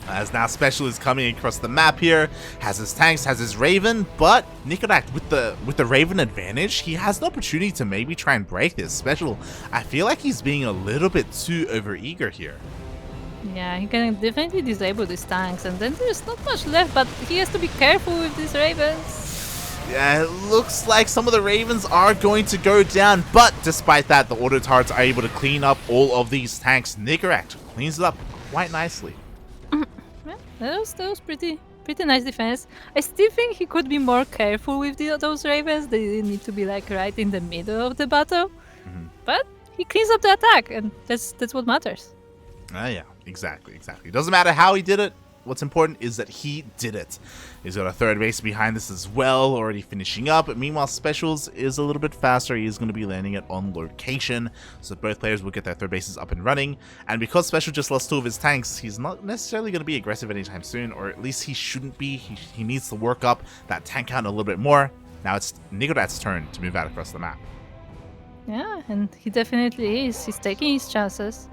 As now SpeCial is coming across the map here, has his tanks, has his Raven, but Nicoract with the Raven advantage, he has the opportunity to maybe try and break this. SpeCial, I feel like he's being a little bit too overeager here. Yeah, he can definitely disable these tanks, and then there's not much left, but he has to be careful with these Ravens. Yeah, it looks like some of the Ravens are going to go down, but despite that, the auto turrets are able to clean up all of these tanks. Nicoract cleans it up quite nicely. Yeah, that was pretty nice defense. I still think he could be more careful with those Ravens. They need to be like right in the middle of the battle. But he cleans up the attack, and that's what matters. Yeah, exactly. Doesn't matter how he did it. What's important is that he did it. He's got a third base behind this as well, already finishing up. Meanwhile, SpeCial's is a little bit faster. He's going to be landing it on location, so both players will get their third bases up and running. And because SpeCial just lost 2 of his tanks, he's not necessarily going to be aggressive anytime soon, or at least he shouldn't be. He needs to work up that tank count a little bit more. Now it's Nicoract's turn to move out across the map. Yeah, and he definitely is. He's taking his chances.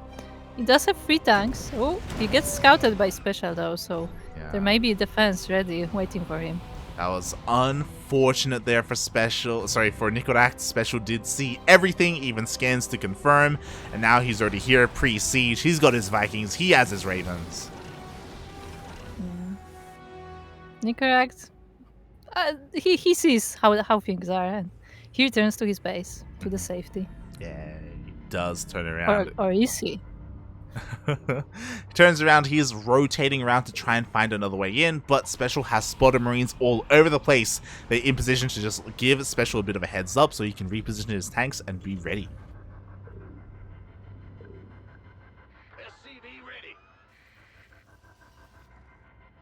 He does have 3 tanks. Oh, he gets scouted by SpeCial though, so there may be a defense ready waiting for him. That was unfortunate there for for Nicoract. SpeCial did see everything, even scans to confirm, and now he's already here pre-siege. He's got his Vikings, he has his Ravens. Nicoract, he sees how things are, and he returns to his base, to the safety. Yeah, he does turn around. Or is he? He turns around, he is rotating around to try and find another way in, but SpeCial has spotted Marines all over the place. They're in position to just give SpeCial a bit of a heads up so he can reposition his tanks and be ready. SCV ready.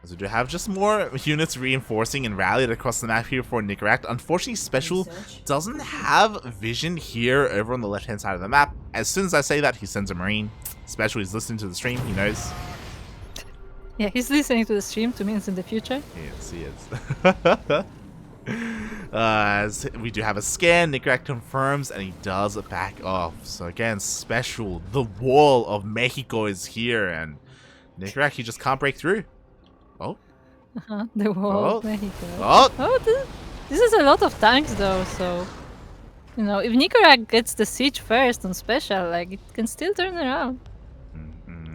So we do have just more units reinforcing and rallied across the map here for Nicoract. Unfortunately, SpeCial doesn't have vision here over on the left-hand side of the map. As soon as I say that, he sends a Marine. SpeCial is listening to the stream, he knows. Yeah, he's listening to the stream, 2 minutes in the future. Yes, he is. As we do have a scan, Nicoract confirms, and he does back off. So again, SpeCial, the wall of Mexico is here, and Nicoract, he just can't break through. Oh. The wall Oh. of Mexico. Oh. Oh, this is a lot of tanks though, so... You know, if Nicoract gets the siege first on SpeCial, like, it can still turn around.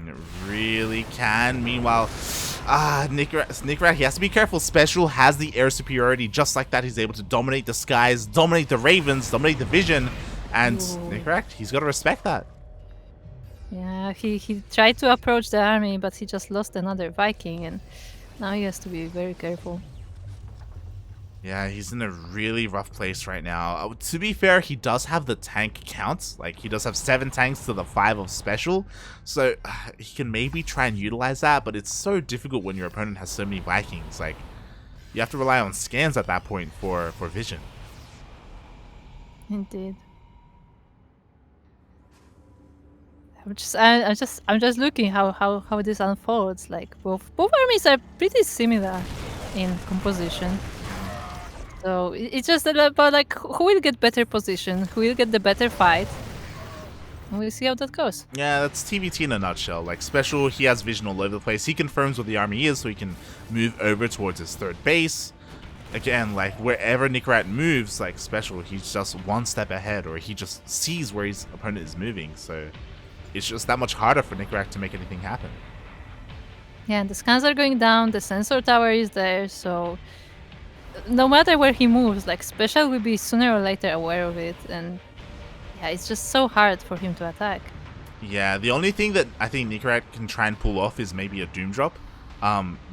It really can. Meanwhile, Nicoract, he has to be careful. SpeCial has the air superiority. Just like that, he's able to dominate the skies, dominate the ravens, dominate the vision. And Nicoract, he's got to respect that. Yeah, he tried to approach the army, but he just lost another Viking, and now he has to be very careful. Yeah, he's in a really rough place right now. To be fair, he does have the tank count. Like, he does have 7 tanks to the 5 of SpeCial. So, he can maybe try and utilize that, but it's so difficult when your opponent has so many Vikings. Like, you have to rely on scans at that point for vision. Indeed. I'm just looking how this unfolds. Like both armies are pretty similar in composition. So it's just about like who will get better position, who will get the better fight. And we'll see how that goes. Yeah, that's TVT in a nutshell. Like, SpeCial, he has vision all over the place. He confirms what the army is so he can move over towards his 3rd base. Again, like, wherever Nicoract moves, like, SpeCial, he's just 1 step ahead, or he just sees where his opponent is moving. So it's just that much harder for Nicoract to make anything happen. Yeah, and the scans are going down, the sensor tower is there, so no matter where he moves, like, SpeCial will be sooner or later aware of it, and yeah, it's just so hard for him to attack. Yeah, the only thing that I think Nicoract can try and pull off is maybe a Doom Drop.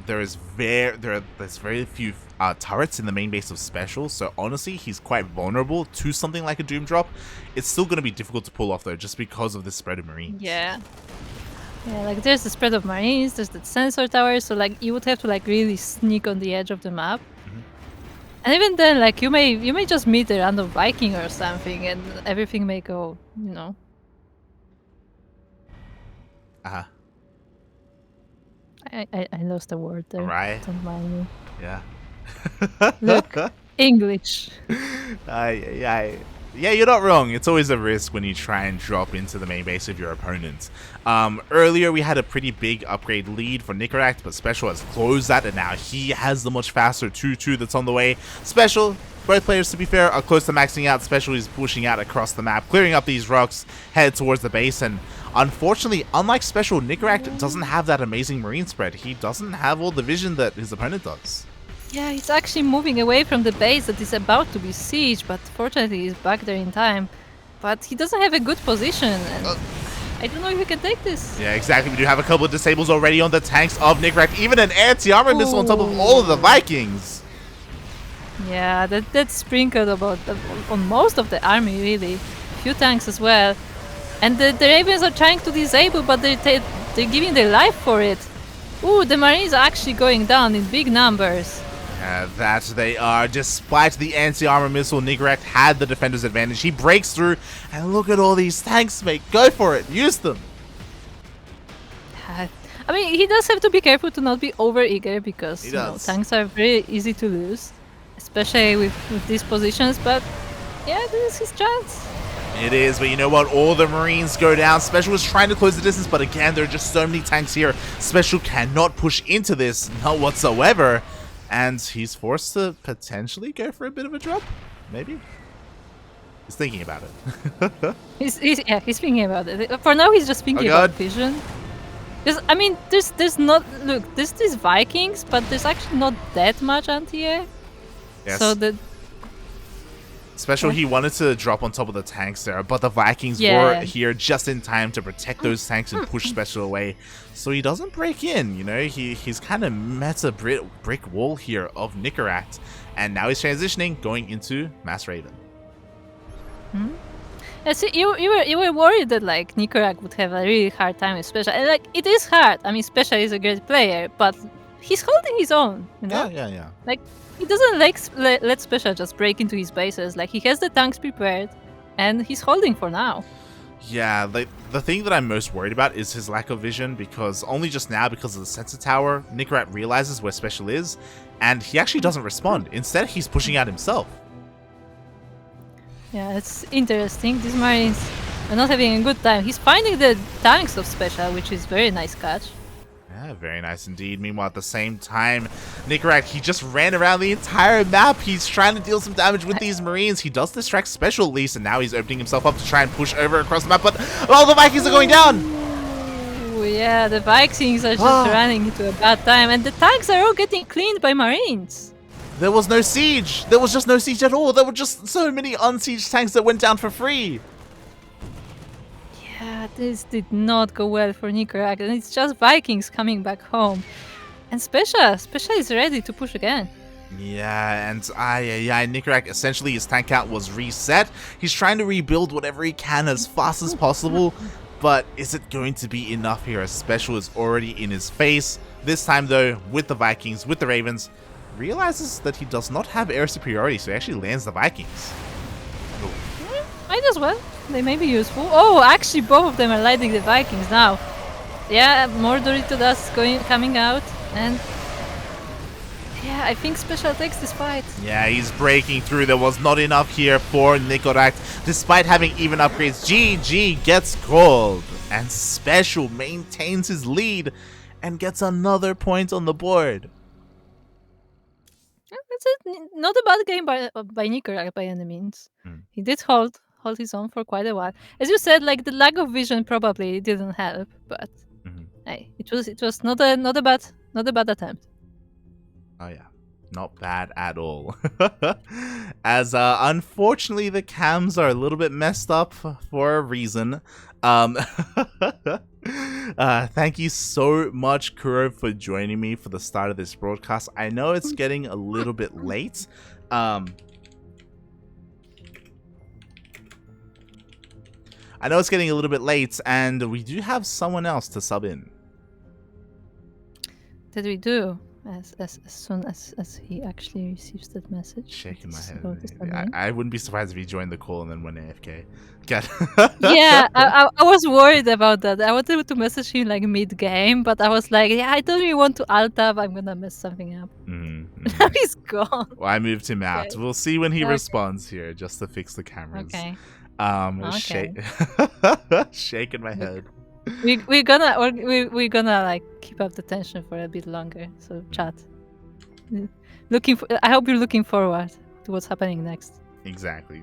There's very few turrets in the main base of SpeCial, so honestly, he's quite vulnerable to something like a Doom Drop. It's still going to be difficult to pull off though, just because of the spread of Marines. Yeah. Yeah, like there's the spread of Marines, there's the sensor tower, so like you would have to like really sneak on the edge of the map. And even then, like you may just meet a random Viking or something, and everything may go, you know. I lost a word there. Right. Don't mind me. Yeah. Look, English. Yeah, you're not wrong. It's always a risk when you try and drop into the main base of your opponent. Earlier, we had a pretty big upgrade lead for Nicoract, but SpeCial has closed that, and now he has the much faster 2-2 that's on the way. SpeCial, both players, to be fair, are close to maxing out. SpeCial is pushing out across the map, clearing up these rocks, head towards the base, and unfortunately, unlike SpeCial, Nicoract doesn't have that amazing Marine spread. He doesn't have all the vision that his opponent does. Yeah, he's actually moving away from the base that is about to be sieged, but fortunately he's back there in time. But he doesn't have a good position, and I don't know if he can take this. Yeah, exactly. We do have a couple of disables already on the tanks of Nicoract, even an anti-armor missile on top of all of the Vikings. Yeah, that's sprinkled about on most of the army, really. A few tanks as well. And the Ravens are trying to disable, but they're giving their life for it. Ooh, the Marines are actually going down in big numbers. That they are. Despite the anti-armor missile, Nicoract had the defender's advantage. He breaks through, and look at all these tanks, mate. Go for it. Use them. I mean, he does have to be careful to not be over-eager, because tanks are very easy to lose, especially with these positions, but yeah, this is his chance. It is, but you know what? All the Marines go down. SpeCial is trying to close the distance, but again, there are just so many tanks here. SpeCial cannot push into this, not whatsoever. And he's forced to potentially go for a bit of a drop, maybe. He's thinking about it. he's thinking about it. For now, he's just thinking about vision. Because I mean, there's not there's these Vikings, but there's actually not that much anti-air. Yes. So the SpeCial, he wanted to drop on top of the tanks there, but the Vikings were here just in time to protect those tanks and push SpeCial away. So he doesn't break in, you know, he's kind of met a brick wall here of Nicoract, and now he's transitioning, going into Mass Raven. Yeah, see, you were worried that like Nicoract would have a really hard time with SpeCial, and like it is hard. I mean, SpeCial is a great player, but he's holding his own, you know? Yeah. Like, he doesn't let SpeCial just break into his bases. Like, he has the tanks prepared, and he's holding for now. Yeah, the thing that I'm most worried about is his lack of vision, because only just now, because of the sensor tower, Nicoract realizes where SpeCial is, and he actually doesn't respond. Instead, he's pushing out himself. Yeah, it's interesting. These Marines are not having a good time. He's finding the tanks of SpeCial, which is very nice catch. Yeah, very nice indeed. Meanwhile, at the same time, Nicoract, he just ran around the entire map. He's trying to deal some damage with these Marines. He does distract SpeCial at least, and now he's opening himself up to try and push over across the map, but all the Vikings are going down! Ooh, yeah, the Vikings are just running into a bad time, and the tanks are all getting cleaned by Marines. There was no siege. There was just no siege at all. There were just so many unsieged tanks that went down for free. Yeah, this did not go well for Nicoract, and it's just Vikings coming back home. And SpeCial is ready to push again. Yeah, and Nicoract, essentially his tank count was reset. He's trying to rebuild whatever he can as fast as possible, but is it going to be enough here as SpeCial is already in his face? This time though, with the Vikings, with the Ravens, realizes that he does not have air superiority, so he actually lands the Vikings. Might as well. They may be useful. Oh, actually both of them are lighting the Vikings now. Yeah, more Dorito dust coming out, and yeah, I think SpeCial takes this fight. Yeah, he's breaking through. There was not enough here for Nicoract. Despite having even upgrades, GG gets called, and SpeCial maintains his lead and gets another point on the board. That's it. Not a bad game by Nicoract by any means. He did hold his own for quite a while. As you said, like the lack of vision probably didn't help, but hey, it was not a bad attempt. Oh yeah, not bad at all. As unfortunately the cams are a little bit messed up for a reason. Thank you so much, Kuro, for joining me for the start of this broadcast. I know it's getting a little bit late. And we do have someone else to sub in. That we do. As soon as he actually receives that message. Shaking my head. I wouldn't be surprised if he joined the call and then went AFK. Yeah, I was worried about that. I wanted to message him like mid-game, but I was like, yeah, I don't really want to alt-tab. I'm gonna mess something up. Now he's gone. Well, I moved him out. Okay. We'll see when he responds here, just to fix the cameras. Okay. Shaking my head. We're gonna like keep up the tension for a bit longer. So chat. I hope you're looking forward to what's happening next. Exactly.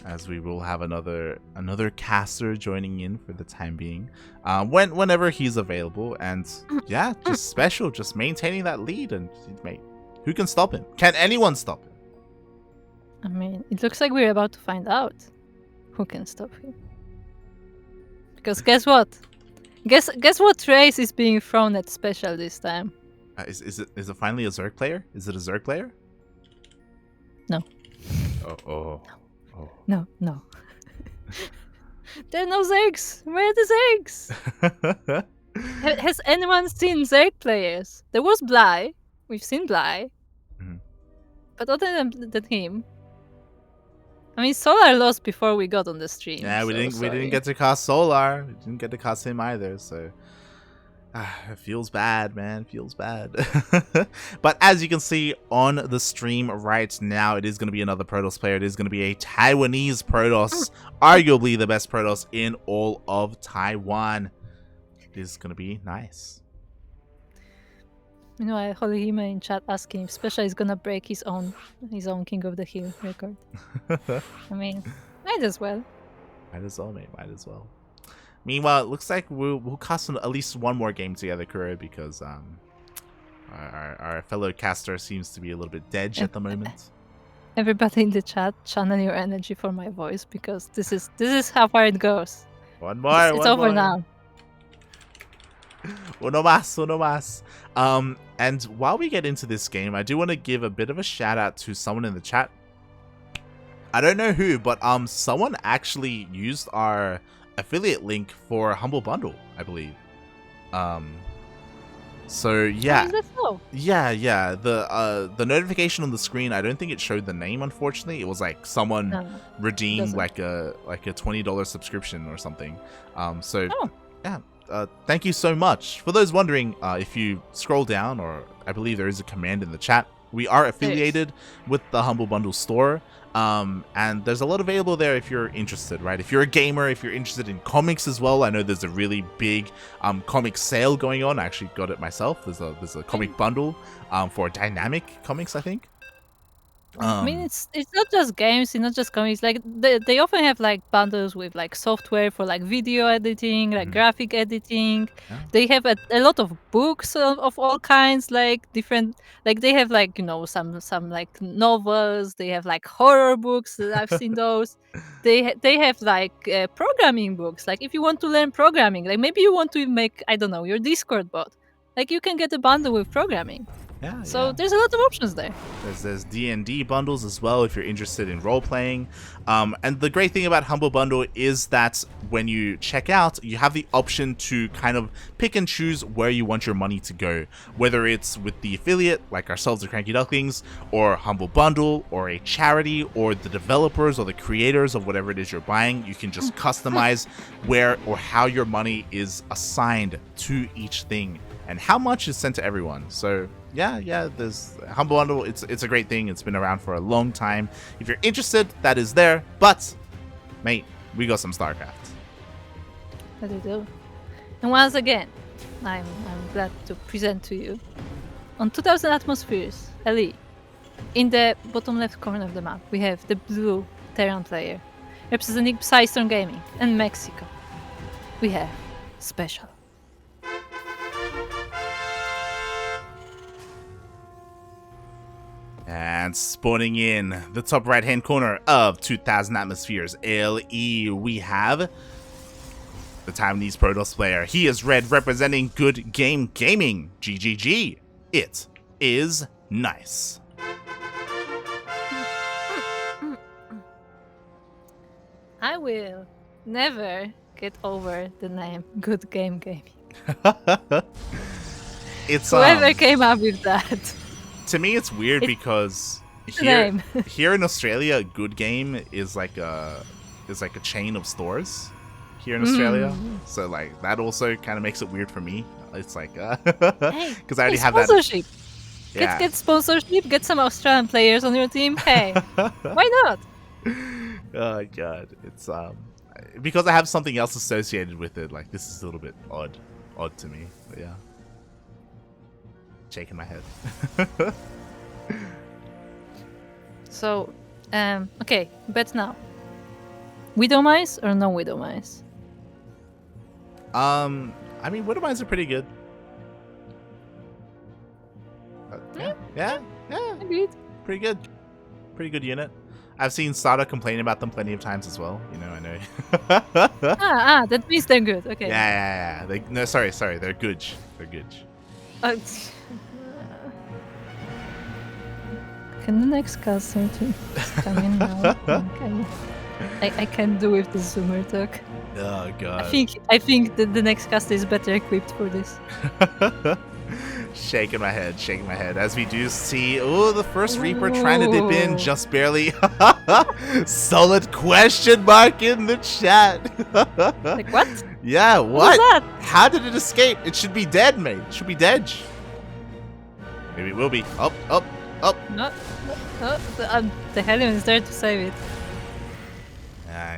As we will have another caster joining in for the time being, whenever he's available, and yeah, just SpeCial, just maintaining that lead, and mate, who can stop him? Can anyone stop him? I mean, it looks like we're about to find out who can stop him. Because guess what? Guess what race is being thrown at SpeCial this time? Is it finally a Zerg player? Is it a Zerg player? No. Oh. No. There are no Zergs. Where are the Zergs? Has anyone seen Zerg players? There was Bly. We've seen Bly. But other than him, I mean, Solar lost before we got on the stream. Yeah, we didn't get to cast Solar. We didn't get to cast him either. So it feels bad, man. Feels bad. But as you can see on the stream right now, it is going to be another Protoss player. It is going to be a Taiwanese Protoss, arguably the best Protoss in all of Taiwan. It is going to be nice. You know, I Holy Hima in chat asking if SpeCial is gonna break his own King of the Hill record. I mean, might as well. Might as well, mate. Might as well. Meanwhile, it looks like we'll cast at least one more game together, Kuro, because our fellow caster seems to be a little bit dead at the moment. Everybody in the chat, channel your energy for my voice, because this is how far it goes. One more. It's over now. Uno más. And while we get into this game, I do want to give a bit of a shout out to someone in the chat. I don't know who, but someone actually used our affiliate link for Humble Bundle, I believe. So Why yeah, is that so? yeah. The notification on the screen, I don't think it showed the name. Unfortunately, it was like someone No, it redeemed doesn't. like a $20 subscription or something. So Oh, yeah. Thank you so much. For those wondering, if you scroll down, or I believe there is a command in the chat, we are affiliated with the Humble Bundle store. And there's a lot available there if you're interested, right? If you're a gamer, if you're interested in comics as well, I know there's a really big comic sale going on. I actually got it myself. There's a comic bundle for dynamic comics, I think. I mean, it's not just games, it's not just comics. Like they often have like bundles with like software for like video editing, like graphic editing. Yeah. They have a lot of books of all kinds, like different. Like they have like some like novels. They have like horror books. I've seen those. They have like programming books. Like if you want to learn programming, like maybe you want to make, I don't know, your Discord bot. Like you can get a bundle with programming. Yeah, So there's a lot of options there. There's D&D bundles as well if you're interested in role playing. And the great thing about Humble Bundle is that when you check out, you have the option to kind of pick and choose where you want your money to go. Whether it's with the affiliate, like ourselves, the Cranky Ducklings, or Humble Bundle, or a charity, or the developers or the creators of whatever it is you're buying, you can just customize where or how your money is assigned to each thing and how much is sent to everyone. So yeah, there's Humble Bundle. It's a great thing. It's been around for a long time. If you're interested, that is there. But, mate, we got some StarCraft. That we do. And once again, I'm glad to present to you on 2000 atmospheres, LE, in the bottom left corner of the map, we have the blue Terran player representing Psystorm Gaming and Mexico. We have SpeCial. And spawning in the top right hand corner of 2000 atmospheres LE, we have the Taiwanese Protoss player. He is red, representing Good Game Gaming. GGG. It is nice. I will never get over the name Good Game Gaming. It's whoever came up with that. To me, it's weird because here in Australia, Good Game is like a chain of stores here in Australia. So like that also kind of makes it weird for me. It's like because I already have that. Sponsorship. Yeah. Get sponsorship. Get some Australian players on your team. Hey, why not? Oh god, it's because I have something else associated with it. Like this is a little bit odd to me. But yeah. Shaking my head. So, okay, bet now. Widow mice or no widow mice? I mean, widow mice are pretty good. Yeah. Agreed. Pretty good unit. I've seen Sada complain about them plenty of times as well. You know, I know. That means they're good. Okay. Yeah. Sorry. They're good. They're good. Can the next caster come in now? I can't do with the zoomer talk. Oh god. I think that the next caster is better equipped for this. Shaking my head as we do see the first Reaper trying to dip in just barely. Solid question mark in the chat. Like what? Yeah, what was that? How did it escape? It should be dead, mate. It should be dead. Maybe it will be. Up. No, the Hellion is there to save it.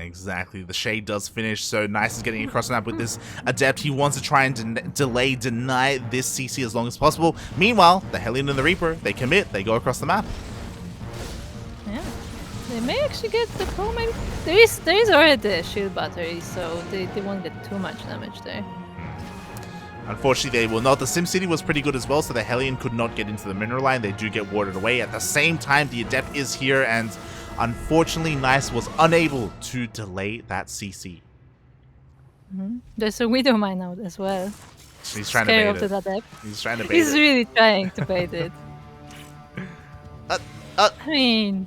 Exactly. The shade does finish, so Nice is getting across the map with this Adept. He wants to try and deny this CC as long as possible. Meanwhile, the Hellion and the Reaper, they commit. They go across the map. Yeah. They may actually get the pro, maybe. There is already a shield battery, so they won't get too much damage there. Unfortunately, they will not. The SimCity was pretty good as well, so the Hellion could not get into the mineral line. They do get warded away. At the same time, the Adept is here, and unfortunately, Nice was unable to delay that CC. There's a Widow Mine out as well. He's trying to bait it. Adept. He's trying to bait it. He's really trying to bait it. I mean,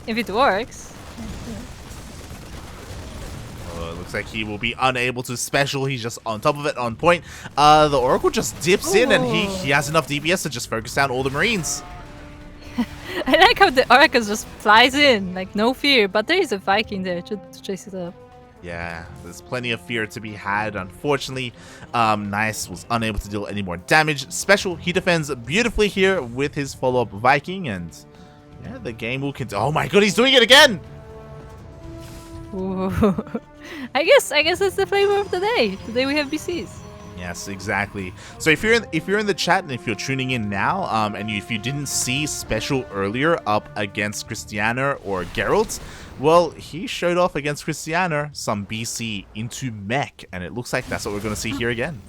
if it works. Oh, it looks like he will be unable to special. He's just on top of it, on point. The Oracle just dips in, and he has enough DPS to just focus down all the Marines. I like how the Oracle just flies in, like no fear, but there is a Viking there to chase it up. Yeah, there's plenty of fear to be had. Unfortunately, Nice was unable to deal any more damage. SpeCial, he defends beautifully here with his follow-up Viking, and yeah, the game will continue. Oh my god, he's doing it again! Ooh. I guess that's the flavor of the day. Today we have BCs. Yes, exactly. So if you're in the chat and if you're tuning in now, and if you didn't see SpeCial earlier up against Krystianer or Gerald, well, he showed off against Krystianer some BC into mech, and it looks like that's what we're gonna see here again.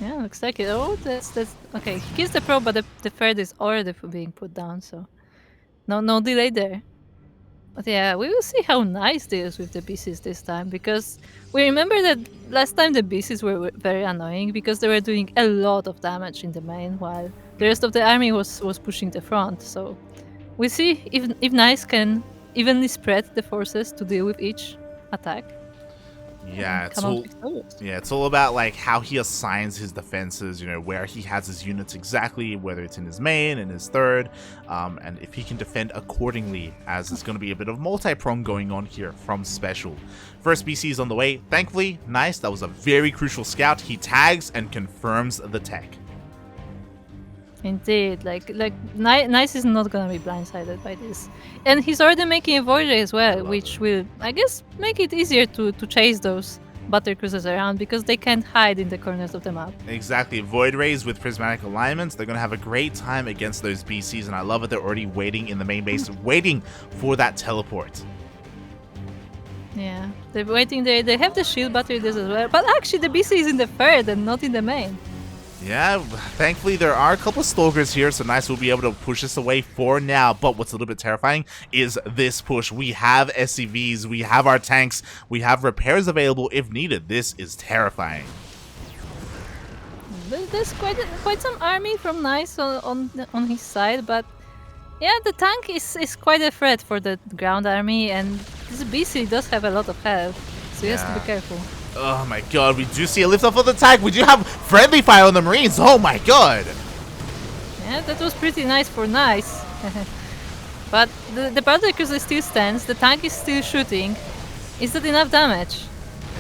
Yeah, looks like it. Oh, that's okay. He kills the pro, but the third is already being put down, so no delay there. But yeah, we will see how Nice deals with the BCs this time, because we remember that last time the BCs were very annoying because they were doing a lot of damage in the main while the rest of the army was pushing the front. So we'll see if Nice can evenly spread the forces to deal with each attack. Yeah, it's all about like how he assigns his defenses, you know, where he has his units exactly, whether it's in his main, in his third, and if he can defend accordingly, as there's going to be a bit of multi-prong going on here from SpeCial. First BC is on the way. Thankfully, Nice, that was a very crucial scout. He tags and confirms the tech. Indeed, like Nice is not gonna be blindsided by this, and he's already making a Void Ray as well, which will, I guess, make it easier to chase those battlecruisers around because they can't hide in the corners of the map. Exactly, Void Rays with prismatic alignments, they're gonna have a great time against those BCs, and I love it. They're already waiting in the main base, waiting for that teleport. Yeah, they're waiting there. They have the shield batteries as well, but actually the BC is in the third and not in the main. Yeah, thankfully there are a couple of Stalkers here, so Nice will be able to push this away for now. But what's a little bit terrifying is this push. We have SCVs, we have our tanks, we have repairs available if needed. This is terrifying. There's quite some army from Nice on his side, but yeah, the tank is quite a threat for the ground army, and this BC does have a lot of health, so he has to be careful. Oh my god, we do see a lift off of the tank. We do have friendly fire on the Marines. Oh my god. Yeah, that was pretty nice for Nice. But the battlecruiser still stands. The tank is still shooting. Is that enough damage?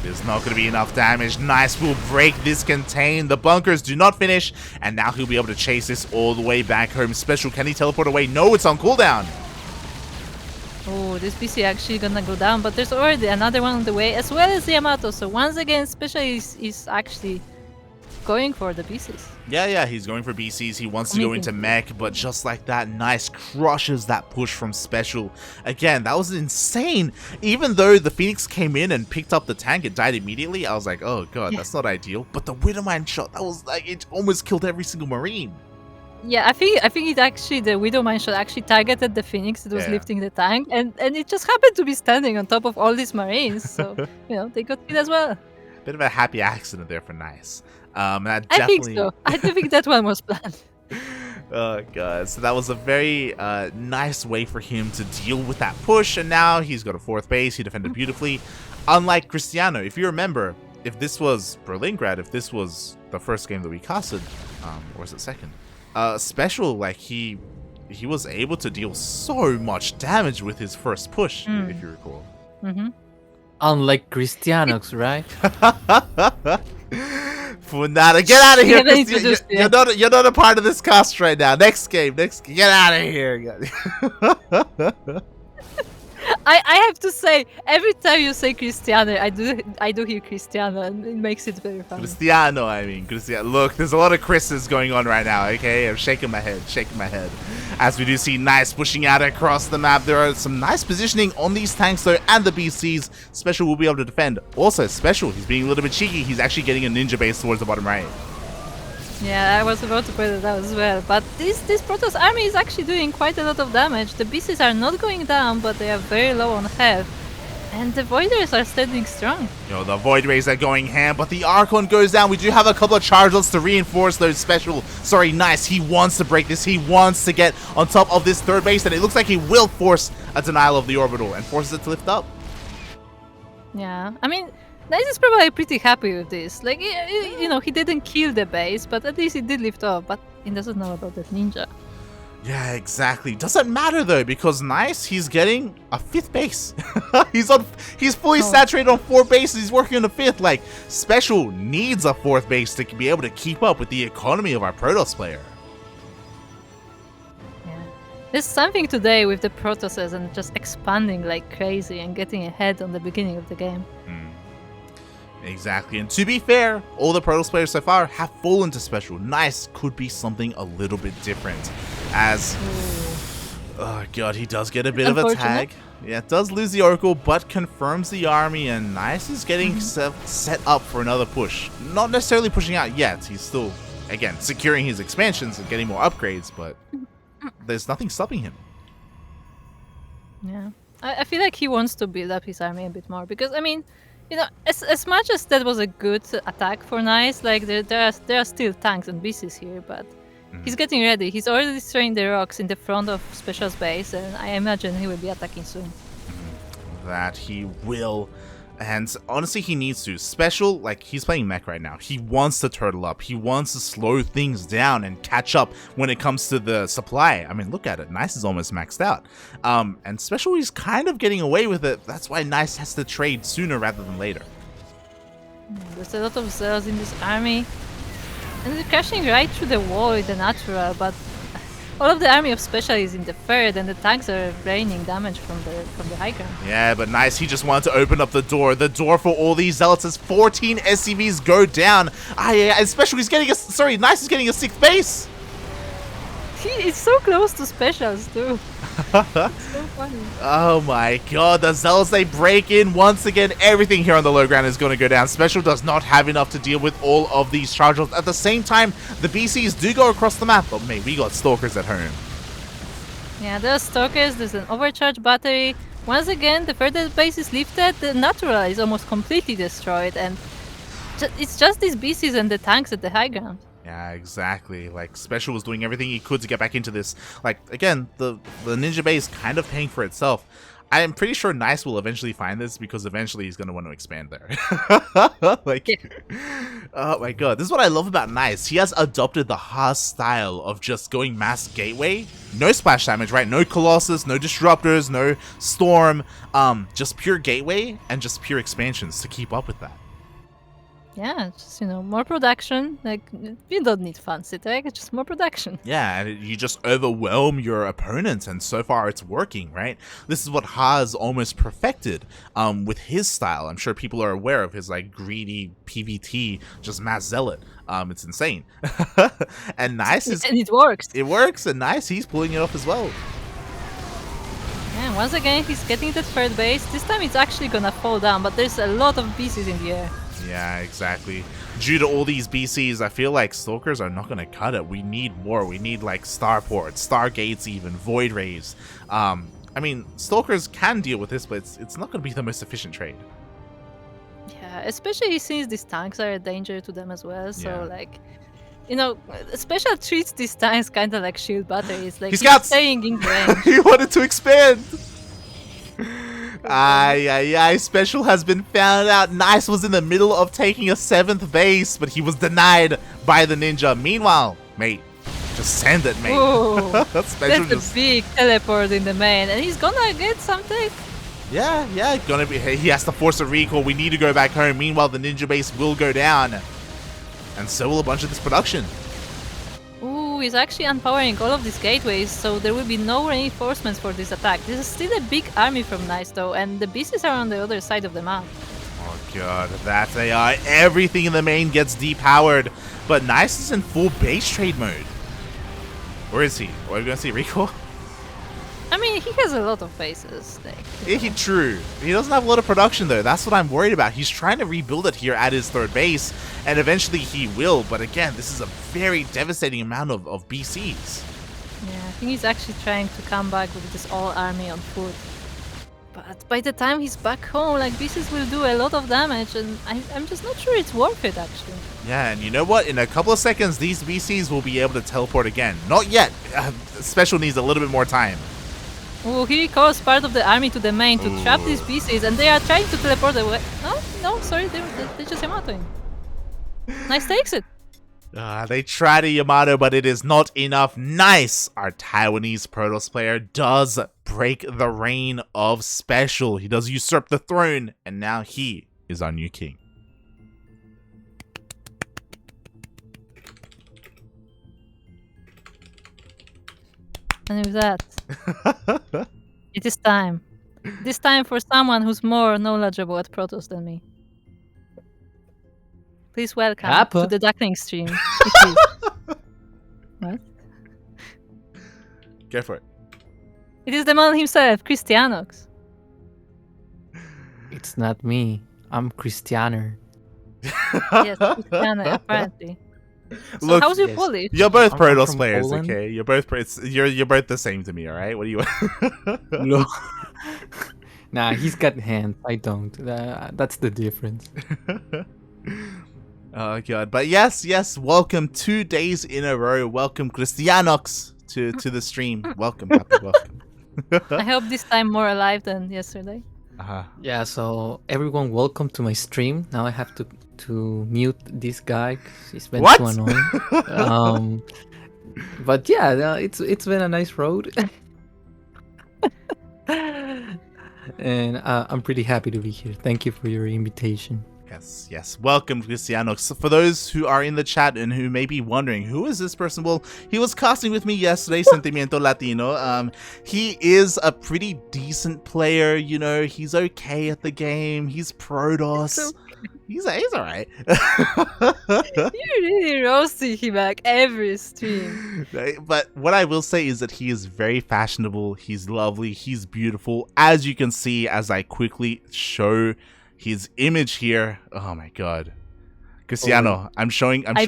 It is not going to be enough damage. Nice will break this contain. The bunkers do not finish. And now he'll be able to chase this all the way back home. SpeCial, can he teleport away? No, it's on cooldown. Oh, this BC actually gonna go down, but there's already another one on the way, as well as Yamato. So once again, SpeCial is actually going for the BCs. Yeah, he's going for BCs. He wants to go into mech, but just like that, Nice crushes that push from SpeCial. Again, that was insane. Even though the Phoenix came in and picked up the tank, it died immediately. I was like, oh god, that's not ideal. But the Widowmine shot, that was like, it almost killed every single Marine. Yeah, I think it actually, the Widowmine shot actually targeted the Phoenix that was lifting the tank, and it just happened to be standing on top of all these Marines, so, you know, they got it as well. Bit of a happy accident there for Nice. That I think so. I do think that one was planned. Oh god, so that was a very nice way for him to deal with that push, and now he's got a fourth base. He defended beautifully. Unlike Krystianer, if you remember, if this was Berlingrad, if this was the first game that we casted, or was it second? SpeCial, like he was able to deal so much damage with his first push, if you recall. Unlike CristianoX, right? Funada, get out of here! You're not a part of this cast right now. Next game, get out of here! I have to say, every time you say Krystianer, I do hear Krystianer, and it makes it very fun. Krystiano. Look, there's a lot of Chris's going on right now, okay? I'm shaking my head. As we do see Nice pushing out across the map. There are some nice positioning on these tanks, though, and the BCs. SpeCial will be able to defend. Also, SpeCial, he's being a little bit cheeky. He's actually getting a ninja base towards the bottom right. Yeah, I was about to point it out as well, but this Protoss army is actually doing quite a lot of damage. The BCs are not going down, but they are very low on health, and the Void Rays are standing strong. The Void Rays are going ham, but the Archon goes down. We do have a couple of chargelets to reinforce those Nice. He wants to break this. He wants to get on top of this third base, and it looks like he will force a denial of the orbital and forces it to lift up. Yeah, I mean, Nice is probably pretty happy with this. Like, you know, he didn't kill the base, but at least he did lift off. But he doesn't know about that ninja. Yeah, exactly. Doesn't matter though, because Nice, he's getting a 5th base. He's fully saturated on 4 bases. He's working on the 5th. Like, SpeCial needs a 4th base to be able to keep up with the economy of our Protoss player. Yeah, there's something today with the Protosses and just expanding like crazy and getting ahead on the beginning of the game. Exactly, and to be fair, all the Protoss players so far have fallen to SpeCial. Nice could be something a little bit different, as oh god, he does get a bit of a tag. Yeah, does lose the Oracle, but confirms the army, and Nice is getting set up for another push. Not necessarily pushing out yet. He's still, again, securing his expansions and getting more upgrades, but there's nothing stopping him. Yeah, I feel like he wants to build up his army a bit more because, I mean, you know, as much as that was a good attack for Nice, like there are still tanks and BCs here, but he's getting ready. He's already destroying the rocks in the front of SpeCial's base, and I imagine he will be attacking soon. That he will. And honestly, he needs to. SpeCial, like, he's playing mech right now. He wants to turtle up. He wants to slow things down and catch up when it comes to the supply. I mean, look at it. Nice is almost maxed out. And SpeCial is kind of getting away with it. That's why Nice has to trade sooner rather than later. There's a lot of Zealots in this army. And they're crashing right through the wall with the natural, but all of the army of SpeCial is in the 3rd, and the tanks are raining damage from the high ground. Yeah, but Nice, he just wanted to open up the door. The door for all these Zealots as 14 SCVs go down. Especially he's getting a Nice is getting a 6th base. He is so close to SpeCials too. It's so funny. Oh my god, the Zealots, they break in once again. Everything here on the low ground is going to go down. SpeCial does not have enough to deal with all of these charges. At the same time, the BCs do go across the map, but mate, we got Stalkers at home. Yeah, there are Stalkers, there's an overcharged battery. Once again, the further base is lifted, the natural is almost completely destroyed, and it's just these BCs and the tanks at the high ground. Yeah, exactly. Like, SpeCial was doing everything he could to get back into this. Like, again, the ninja base kind of paying for itself. I am pretty sure Nice will eventually find this because eventually he's going to want to expand there. Like, oh my god. This is what I love about Nice. He has adopted the Haas style of just going mass gateway. No splash damage, right? No Colossus, no Disruptors, no Storm. Just pure gateway and just pure expansions to keep up with that. Yeah, just, you know, more production. Like, you don't need fancy tech, it's just more production. Yeah, and you just overwhelm your opponent, and so far it's working, right? This is what Haas almost perfected with his style. I'm sure people are aware of his, like, greedy PvT, just mass zealot. It's insane. And Nice is... And it works. It works, and Nice, he's pulling it off as well. Yeah, once again, he's getting that 3rd base. This time it's actually gonna fall down, but there's a lot of BCs in the air. Yeah, exactly. Due to all these BCs, I feel like Stalkers are not going to cut it. We need more. We need, like, Starports, Stargates even, Void Rays. I mean, Stalkers can deal with this, but it's not going to be the most efficient trade. Yeah, especially since these tanks are a danger to them as well. So, like, you know, SpeCial treats these tanks kind of like shield batteries. Like, he's staying in range. He wanted to expand! SpeCial has been found out. Nice was in the middle of taking a 7th base, but he was denied by the ninja. Meanwhile, mate, just send it, mate. That's a big teleport in the main, and he's gonna get something. Yeah, gonna be. He has to force a recall. We need to go back home. Meanwhile, the ninja base will go down, and so will a bunch of this production. He's actually unpowering all of these gateways, so there will be no reinforcements for this attack. This is still a big army from Nice though, and the BCs are on the other side of the map. Oh god, that AI. Everything in the main gets depowered, but Nice is in full base trade mode. Where is he? Are we gonna see recall? I mean, he has a lot of bases. True. He doesn't have a lot of production though. That's what I'm worried about. He's trying to rebuild it here at his 3rd base, and eventually he will. But again, this is a very devastating amount of BCs. Yeah, I think he's actually trying to come back with this all army on foot. But by the time he's back home, like, BCs will do a lot of damage, and I'm just not sure it's worth it actually. Yeah, and you know what? In a couple of seconds, these BCs will be able to teleport again. Not yet. SpeCial needs a little bit more time. he calls part of the army to the main to trap these pieces, and they are trying to teleport away. No, sorry, they just Yamatoing. Nice takes it. They try to Yamato, but it is not enough. Nice! Our Taiwanese Protoss player does break the reign of SpeCial. He does usurp the throne, and now he is our new king. And with that, it is time. This time for someone who's more knowledgeable at Protoss than me. Please welcome to the Ducklings stream. It is. What? Go for it. It is the man himself, CristianoX. It's not me. I'm Krystianer. Yes, Krystianer, apparently. So Look, how's your Polish? you're both I'm Protoss from players, Poland. okay? You're both the same to me, all right? What do you want? No. Nah, he's got hands. I don't. That's the difference. Oh god, but yes, welcome 2 days in a row. Welcome CristianoX to the stream. Welcome, Papi, welcome. I hope this time more alive than yesterday. Yeah, so everyone, welcome to my stream. Now I have to mute this guy 'cause he's been What? too annoying. But yeah, it's been a nice road. And I'm pretty happy to be here. Thank you for your invitation. Yes. Welcome, CristianoX. For those who are in the chat and who may be wondering, who is this person? Well, he was casting with me yesterday, Sentimiento Latino. He is a pretty decent player, you know. He's okay at the game. He's Protoss. He's alright. You really roasting him back every stream. But what I will say is that he is very fashionable. He's lovely. He's beautiful. As you can see, as I quickly show his image here. Oh my god. Cristiano, I'm showing I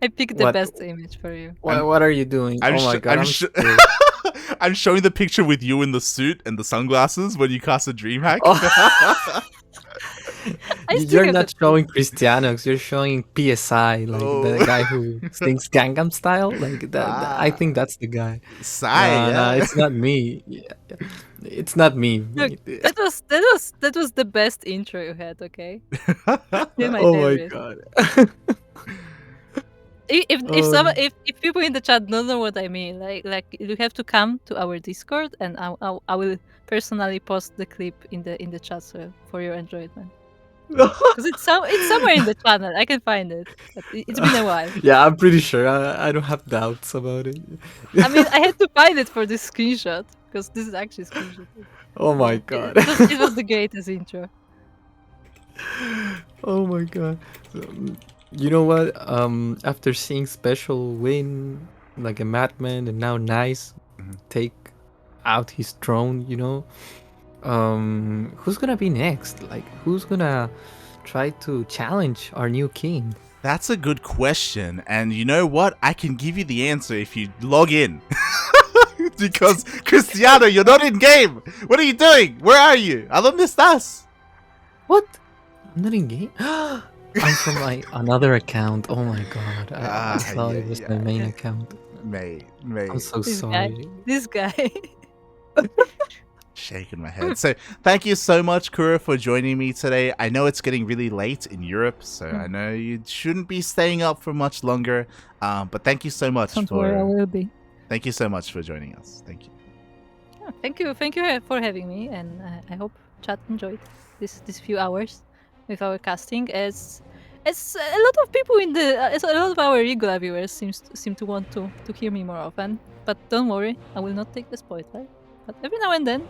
picked the What? best image for you. What are you doing? I'm Oh my god, I'm scared. I'm showing the picture with you in the suit and the sunglasses when you cast a dream hack. I still You're have not the- showing Krystianox, you're showing PSI, like the guy who sings Gangnam Style. Like I think that's the guy. Sigh, No, it's not me. Yeah. It's not me. Look, that was the best intro you had. Okay. Still my Oh my favorite. god. If people in the chat don't know what I mean, like you have to come to our Discord, and I will personally post the clip in the chat for your enjoyment. Because it's somewhere in the channel. I can find it. But it's been a while. Yeah, I'm pretty sure. I don't have doubts about it. I mean, I had to find it for this screenshot because this is actually screenshot. Oh my god. It was the greatest intro. Oh my god. You know what? After seeing SpeCial win like a madman and now Nice take out his throne, you know, who's gonna be next? Like, who's gonna try to challenge our new king? That's a good question, and you know what? I can give you the answer if you log in. Because Cristiano, you're not in game. What are you doing? Where are you? ¿A dónde estás? What? I'm not in game. I'm from my another account. Oh my god! I thought it was my main account. Mate. I'm so This sorry. This guy. Shaking my head. So thank you so much, Kuro, for joining me today. I know it's getting really late in Europe, so I know you shouldn't be staying up for much longer. But thank you so much Don't worry, I will be. Thank you so much for joining us. Thank you. Yeah, thank you for having me, and I hope chat enjoyed this few hours with our casting. As a lot of people as a lot of our regular viewers seem to want to hear me more often. But don't worry, I will not take the spotlight. But every now and then,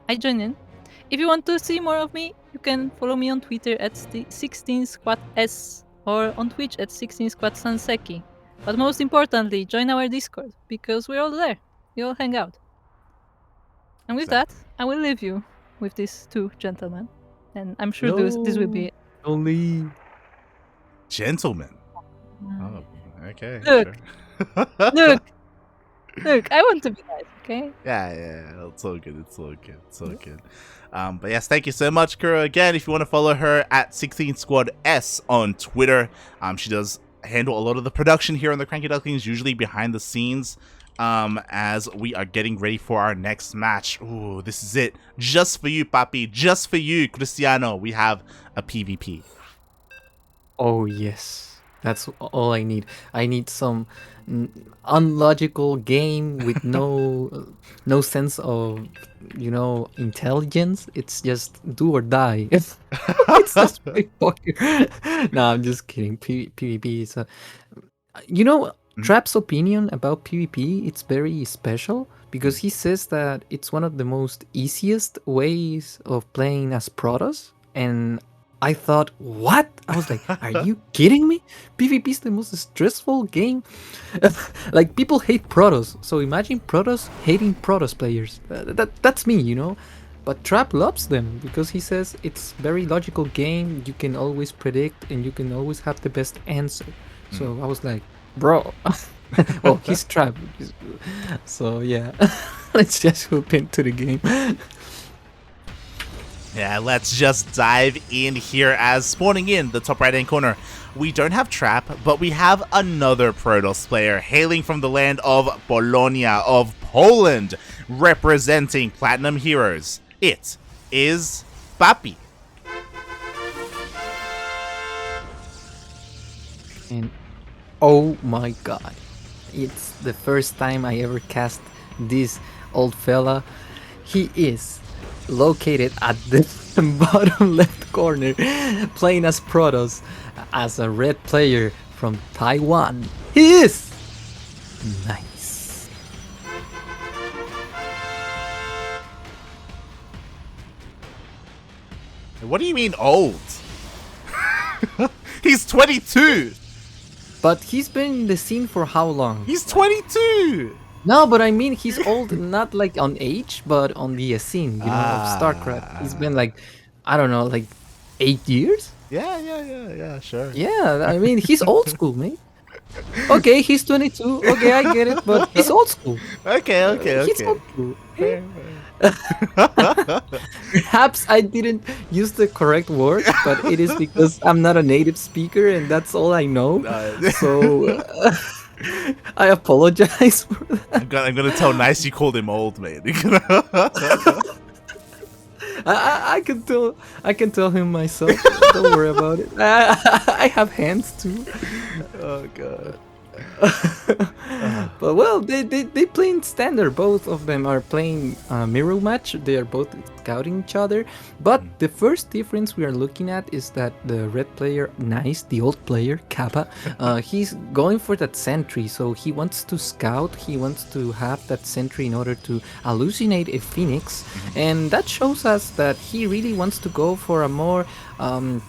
I join in. If you want to see more of me, you can follow me on Twitter at 16squads or on Twitch at 16squadsanseki. But most importantly, join our Discord, because we're all there. We all hang out. And with that, I will leave you with these two gentlemen. And I'm sure this will be... Don't leave. Gentlemen. Oh, okay. Look. Sure. Look, I want to be nice, okay? Yeah, it's all good. But yes, thank you so much, Kuro. Again, if you want to follow her at 16squads on Twitter, she does handle a lot of the production here on the Cranky Ducklings, usually behind the scenes. as we are getting ready for our next match. Ooh, this is it. Just for you, Papi. Just for you, Cristiano. We have a PvP. Oh yes, that's all I need. I need some unlogical game with no sense of intelligence. It's just do or die. It's just play poker. No, I'm just kidding. PvP is a you know Trap's opinion about PvP. It's very special because he says that it's one of the most easiest ways of playing as Protoss, and I thought, what? I was like, are you kidding me? PvP is the most stressful game. Like, people hate Protoss, so imagine Protoss hating Protoss players. That's me. But Trap loves them because he says it's very logical game. You can always predict and you can always have the best answer. So I was like, bro. Well, he's Trap. So yeah, let's just hoop into the game. Yeah, let's just dive in here as spawning in the top right hand corner. We don't have Trap, but we have another Protoss player hailing from the land of Polonia, of Poland, representing Platinum Heroes. It is PAPI. And oh my god, it's the first time I ever cast this old fella. He is located at the bottom left corner, playing as Protoss, as a red player from Taiwan. He is nice. What do you mean old? He's 22. But he's been in the scene for how long? He's 22. No, but I mean he's old, not like on age, but on the scene, of StarCraft. He's been like, I don't know, like 8 years? Yeah, sure. Yeah, I mean he's old school, mate. Okay, he's 22. Okay, I get it, but he's old school. Okay. He's old school. Perhaps I didn't use the correct word, but it is because I'm not a native speaker and that's all I know. So I apologize for that. I'm gonna tell Nice you called him old, mate. I can tell him myself. Don't worry about it. I have hands too. Oh god. But well, they playing standard. Both of them are playing mirror match. They are both scouting each other. But the first difference we are looking at is that the red player, Nice, the old player, Kappa, he's going for that sentry. So he wants to scout. He wants to have that sentry in order to hallucinate a phoenix, and that shows us that he really wants to go for a more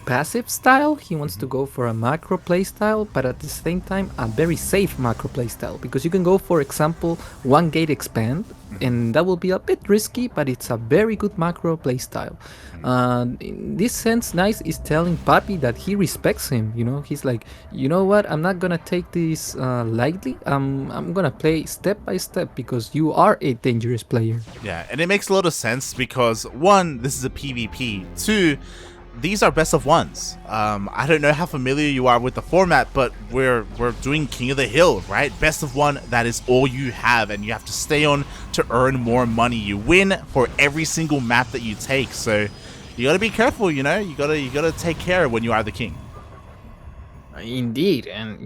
passive style. He wants to go for a macro play style, but at the same time a very safe macro play style, because you can go, for example, one gate expand, and that will be a bit risky, but it's a very good macro play style. In this sense, Nice is telling PAPI that he respects him. He's like, you know what, I'm not gonna take this lightly. I'm gonna play step by step because you are a dangerous player. Yeah, and it makes a lot of sense because one, this is a PvP. Two, these are best of ones. I don't know how familiar you are with the format, but we're doing King of the Hill, right? Best of one, that is all you have, and you have to stay on to earn more money. You win for every single map that you take, so you gotta be careful. You gotta take care when you are the king. Indeed, and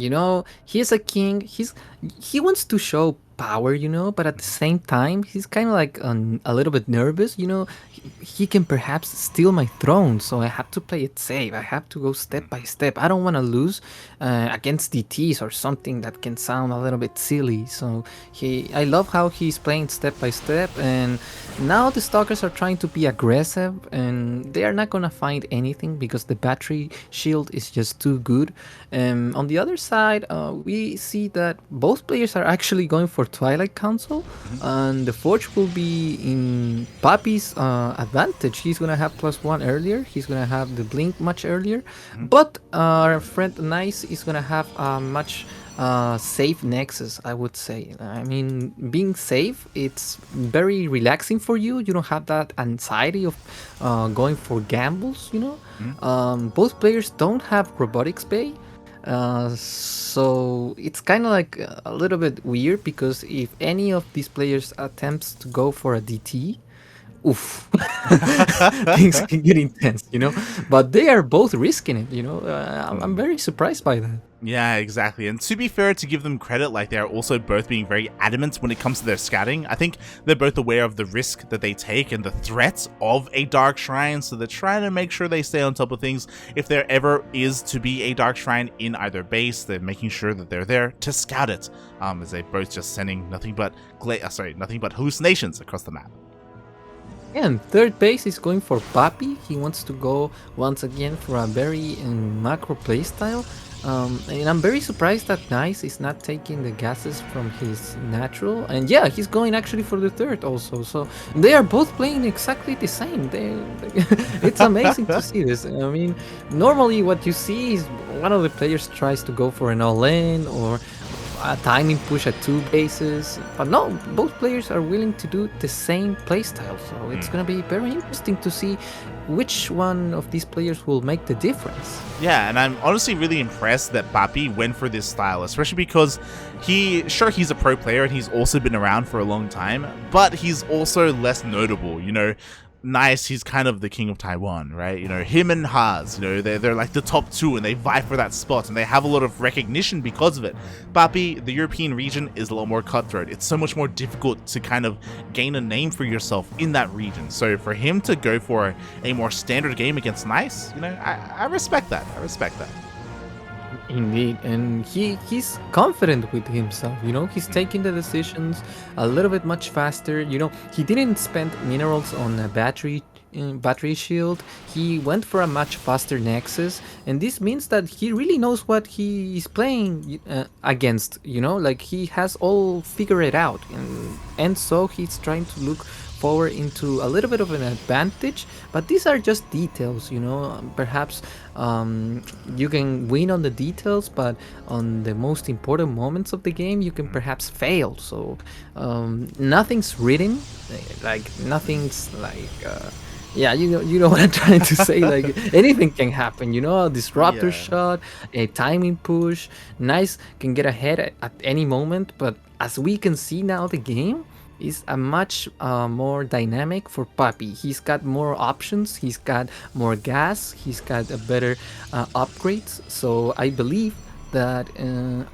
he's a king. He wants to show power, but at the same time, he's kind of like a little bit nervous. He can perhaps steal my throne, so I have to play it safe. I have to go step by step. I don't want to lose against DTs or something that can sound a little bit silly. So I love how he's playing step by step, and now the stalkers are trying to be aggressive, and they are not gonna find anything because the battery shield is just too good. On the other side, we see that both players are actually going for Twilight Council, and the Forge will be in PAPI's advantage. He's gonna have +1 earlier. He's gonna have the blink much earlier, but our friend Nice is gonna have a much safe nexus, I would say. I mean, being safe, it's very relaxing for you. You don't have that anxiety of going for gambles. Both players don't have robotics bay. So it's kind of like a little bit weird because if any of these players attempts to go for a DT, oof, things can get intense, you know. But they are both risking it, you know. I'm very surprised by that. Yeah, exactly. And to be fair, to give them credit, like they're also both being very adamant when it comes to their scouting. I think they're both aware of the risk that they take and the threats of a Dark Shrine, so they're trying to make sure they stay on top of things. If there ever is to be a Dark Shrine in either base, they're making sure that they're there to scout it, as they're both just sending nothing but hallucinations across the map. And third base is going for PAPI. He wants to go once again for a very macro playstyle. And I'm very surprised that Nice is not taking the gases from his natural. And yeah, he's going actually for the third also. So they are both playing exactly the same. It's amazing to see this. I mean, normally what you see is one of the players tries to go for an all-in or a timing push at 2 bases, but no, both players are willing to do the same playstyle, so it's gonna be very interesting to see which one of these players will make the difference. Yeah, and I'm honestly really impressed that PAPI went for this style, especially because he's a pro player and he's also been around for a long time, but he's also less notable, you know. Nice, he's kind of the king of Taiwan, right? You know, him and Haas, you know, they're like the top two and they vie for that spot and they have a lot of recognition because of it. PAPI, the European region, is a lot more cutthroat. It's so much more difficult to kind of gain a name for yourself in that region. So for him to go for a more standard game against Nice, you know, I respect that. I respect that. Indeed, and he's confident with himself, you know, he's taking the decisions a little bit much faster, you know, he didn't spend minerals on a battery shield, he went for a much faster nexus, and this means that he really knows what he is playing against, you know, like he has all figured it out, and so he's trying to look forward into a little bit of an advantage, but these are just details, you know. Perhaps you can win on the details, but on the most important moments of the game you can perhaps fail. So nothing's written, like nothing's like yeah, you know what I'm trying to say. Like anything can happen, you know. A disruptor shot, a timing push, Nice can get ahead at any moment, but as we can see now, the game is a much more dynamic for PAPI. He's got more options, he's got more gas, he's got a better upgrades. So I believe that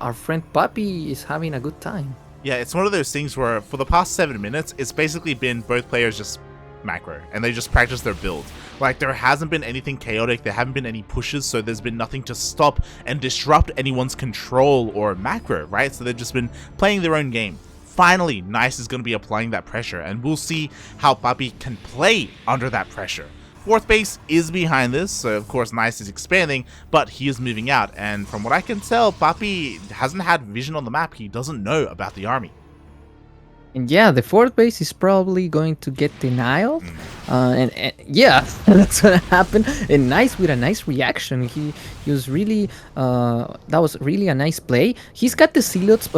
our friend PAPI is having a good time. Yeah, it's one of those things where for the past 7 minutes, it's basically been both players just macro and they just practice their build. Like there hasn't been anything chaotic, there haven't been any pushes, so there's been nothing to stop and disrupt anyone's control or macro, right? So they've just been playing their own game. Finally, Nice is going to be applying that pressure, and we'll see how PAPI can play under that pressure. Fourth base is behind this, so of course Nice is expanding, but he is moving out, and from what I can tell, PAPI hasn't had vision on the map. He doesn't know about the army. And yeah, the fourth base is probably going to get denial. And yeah, that's gonna happen. And Nice with a nice reaction. He was really, that was really a nice play. He's got the silots,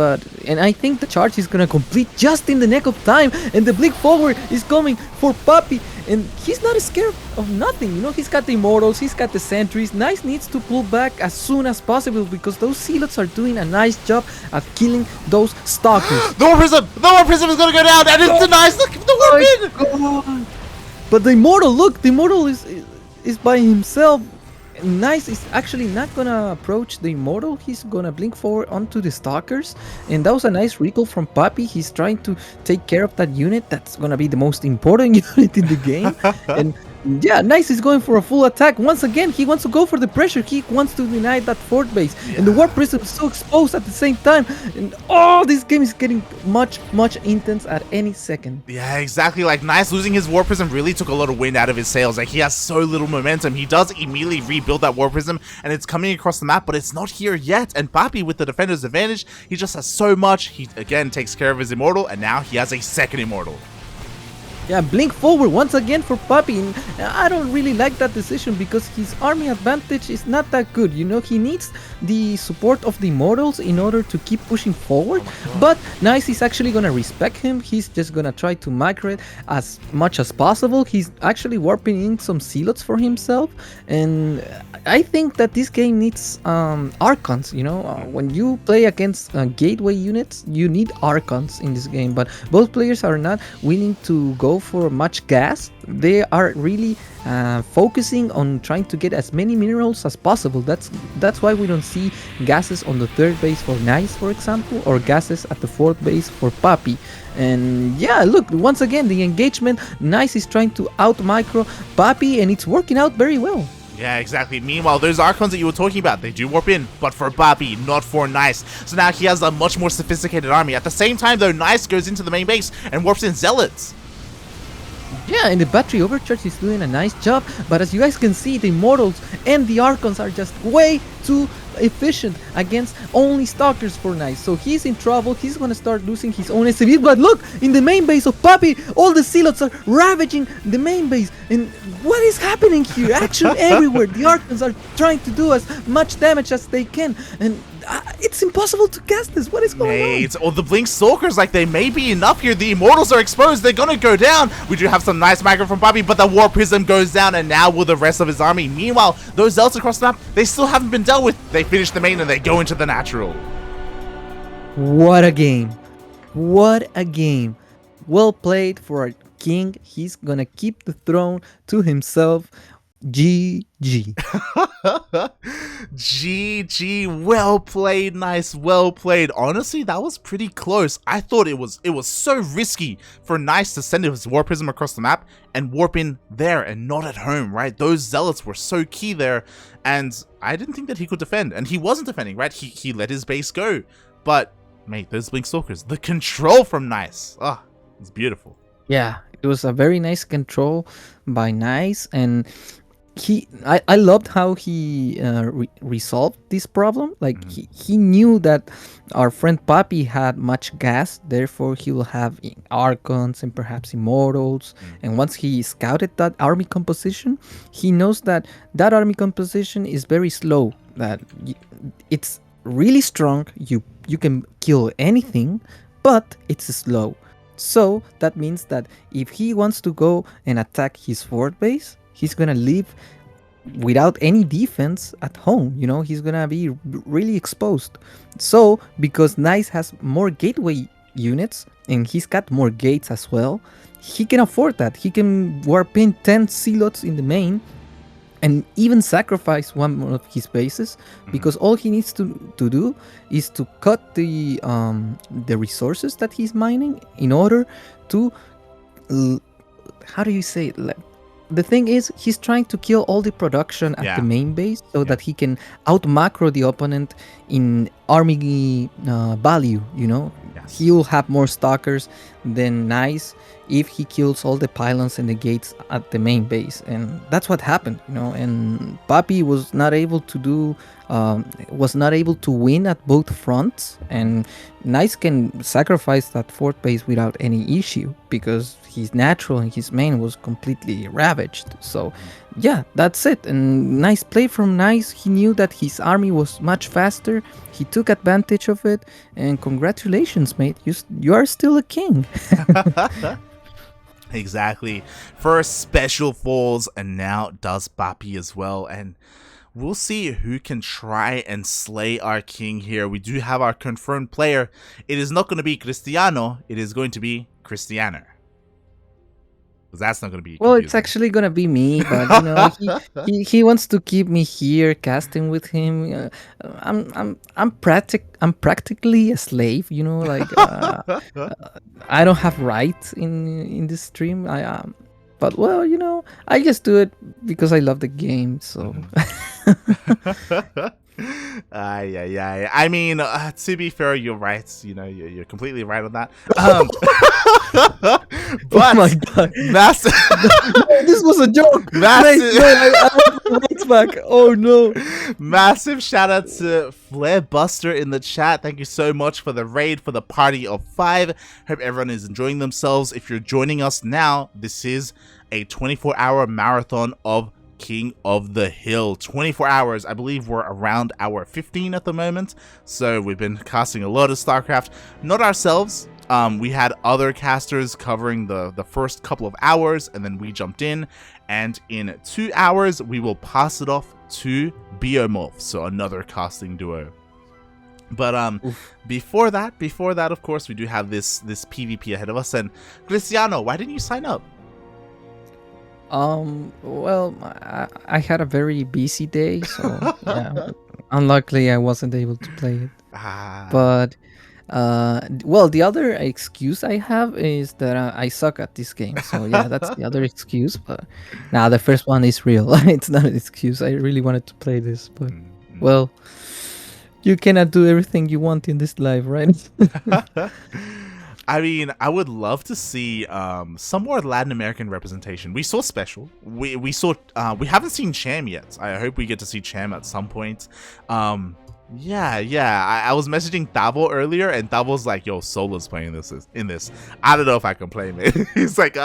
and I think the charge is gonna complete just in the nick of time. And the blink forward is coming for PAPI. And he's not scared of nothing, you know. He's got the immortals, he's got the sentries. Nice needs to pull back as soon as possible because those silots are doing a nice job at killing those stalkers. The War Prism is gonna go down, and it's Nice. Look, the War Prism. But the immortal, look, the immortal is by himself. Nice is actually not gonna approach the immortal. He's gonna blink forward onto the stalkers, and that was a nice recall from PAPI. He's trying to take care of that unit. That's gonna be the most important unit in the game. And yeah, Nice is going for a full attack once again. He wants to go for the pressure. He wants to deny that fourth base, and the War Prism is so exposed at the same time. And oh, this game is getting much intense at any second. Yeah, exactly. Like Nice losing his War Prism really took a lot of wind out of his sails. Like he has so little momentum. He does immediately rebuild that War Prism, and it's coming across the map, but it's not here yet. And PAPI, with the defender's advantage, he just has so much. He again takes care of his immortal, and now he has a second immortal. Yeah, blink forward once again for PAPI. And I don't really like that decision because his army advantage is not that good. You know, he needs the support of the Immortals in order to keep pushing forward. But Nice is actually gonna respect him. He's just gonna try to migrate as much as possible. He's actually warping in some Zealots for himself. And I think that this game needs Archons. You know, when you play against gateway units, you need Archons in this game. But both players are not willing to go for much gas. They are really focusing on trying to get as many minerals as possible. That's why we don't see gases on the third base for Nice, for example, or gases at the fourth base for PAPI. And yeah, look, once again, the engagement, Nice is trying to out micro PAPI, and it's working out very well. Yeah, exactly. Meanwhile, those Archons that you were talking about, they do warp in, but for PAPI, not for Nice. So now he has a much more sophisticated army. At the same time, though, Nice goes into the main base and warps in Zealots. Yeah, and the battery overcharge is doing a nice job, but as you guys can see, the Immortals and the Archons are just way too efficient against only Stalkers for Nice. So he's in trouble, he's gonna start losing his own SCVs, but look, in the main base of PAPI, all the Zealots are ravaging the main base, and what is happening here? Action everywhere, the Archons are trying to do as much damage as they can, and it's impossible to cast this. What is going on? Or the Blink Stalkers, like, they may be enough here. The Immortals are exposed. They're gonna go down. We do have some nice micro from PAPI, but the War Prism goes down, and now will the rest of his army. Meanwhile, those Zealots across the map, they still haven't been dealt with. They finish the main, and they go into the natural. What a game. What a game. Well played for our king. He's gonna keep the throne to himself. GG. GG, well played, Nice, well played. Honestly, that was pretty close. I thought it was so risky for Nice to send his War Prism across the map and warp in there and not at home, right? Those Zealots were so key there, and I didn't think that he could defend, and he wasn't defending, right? He let his base go, but mate, those Blink Stalkers, the control from Nice, it's beautiful. Yeah, it was a very nice control by Nice, and I loved how he resolved this problem. Like, he knew that our friend PAPI had much gas, therefore he will have Archons and perhaps Immortals. And once he scouted that army composition, he knows that that army composition is very slow, that it's really strong, you can kill anything, but it's slow. So that means that if he wants to go and attack his fort base, he's gonna leave without any defense at home. You know, he's gonna be really exposed. So because Nice has more gateway units and he's got more gates as well, he can afford that. He can warp in 10 Zealots in the main and even sacrifice one of his bases, because all he needs to do is to cut the resources that he's mining in order to how do you say it? Like, the thing is, he's trying to kill all the production at the main base so that he can out macro the opponent in army value, you know? He will have more stalkers than Nice if he kills all the pylons and the gates at the main base, and that's what happened, you know. And PAPI was not able to win at both fronts, and Nice can sacrifice that fort base without any issue because his natural and his main was completely ravaged. So yeah, that's it. And nice play from Nice. He knew that his army was much faster. He took advantage of it, and congratulations, mate. You are still a king. Exactly. First SpeCial falls, and now does PAPI as well, and we'll see who can try and slay our king here. We do have our confirmed player. It is not going to be Krystiano, it is going to be Krystianer. Because that's not going to be Well, confusing. it's actually going to be me, but you know, he wants to keep me here casting with him. I'm practically a slave, you know, like I don't have rights in this stream. But well, you know, I just do it because I love the game. So I mean, to be fair, you're right. You know, you're completely right on that. Oh my But god. massive, No, this was a joke. Massive- Mate, no, I want the rights back. Oh no. massive shout out to Flare Buster in the chat. Thank you so much for the raid for the party of 5. Hope everyone is enjoying themselves. If you're joining us now, this is a 24-hour marathon of King of the Hill. 24 hours. I believe we're around hour 15 at the moment. So we've been casting a lot of StarCraft. Not ourselves. We had other casters covering the first couple of hours, and then we jumped in. And in 2 hours, we will pass it off to Biomorph, so another casting duo. But before that, of course, we do have this PvP ahead of us. And Krystiano, why didn't you sign up? Well, I had a very busy day, so yeah. Unluckily, I wasn't able to play it. But well, the other excuse I have is that I suck at this game. So yeah, that's the other excuse. But now the first one is real. It's not an excuse. I really wanted to play this, but well, you cannot do everything you want in this life, right? I mean, I would love to see some more Latin American representation. We saw SpeCial. We saw we haven't seen Cham yet. I hope we get to see Cham at some point. Yeah. I was messaging Tavo earlier, and Tavo's like, "Yo, Sola's playing in this. I don't know if I can play, man." He's like,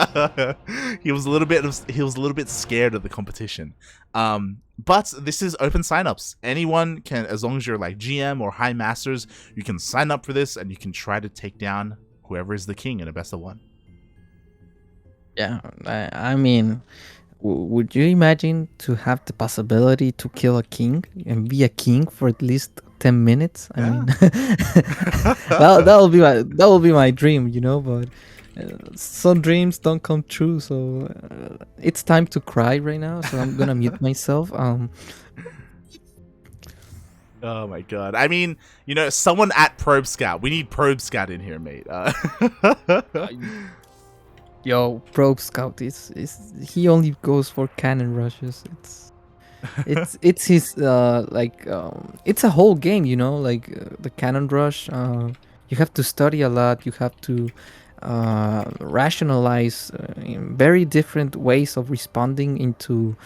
he was a little bit scared of the competition. But this is open signups. Anyone can, as long as you're like GM or High Masters, you can sign up for this, and you can try to take down whoever is the king in a best of 1. Yeah, I mean, would you imagine to have the possibility to kill a king and be a king for at least 10 minutes? I mean, that will be my dream, you know. But some dreams don't come true, so it's time to cry right now. So I'm gonna mute myself. Oh my god. I mean, you know, someone at Probe Scout. We need Probe Scout in here, mate. Yo, Probe Scout is he only goes for cannon rushes. It's his it's a whole game, you know, like the cannon rush. You have to study a lot. You have to rationalize in very different ways of responding into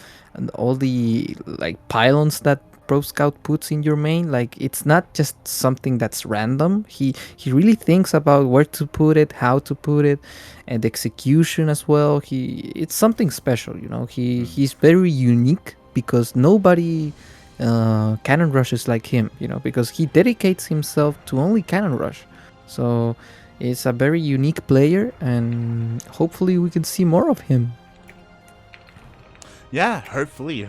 all the like pylons that Pro Scout puts in your main. Like, it's not just something that's random. He really thinks about where to put it, how to put it, and execution as well. It's something special, you know. He's very unique because nobody cannon rushes like him, you know, because he dedicates himself to only cannon rush. So it's a very unique player, and hopefully we can see more of him. Yeah, hopefully.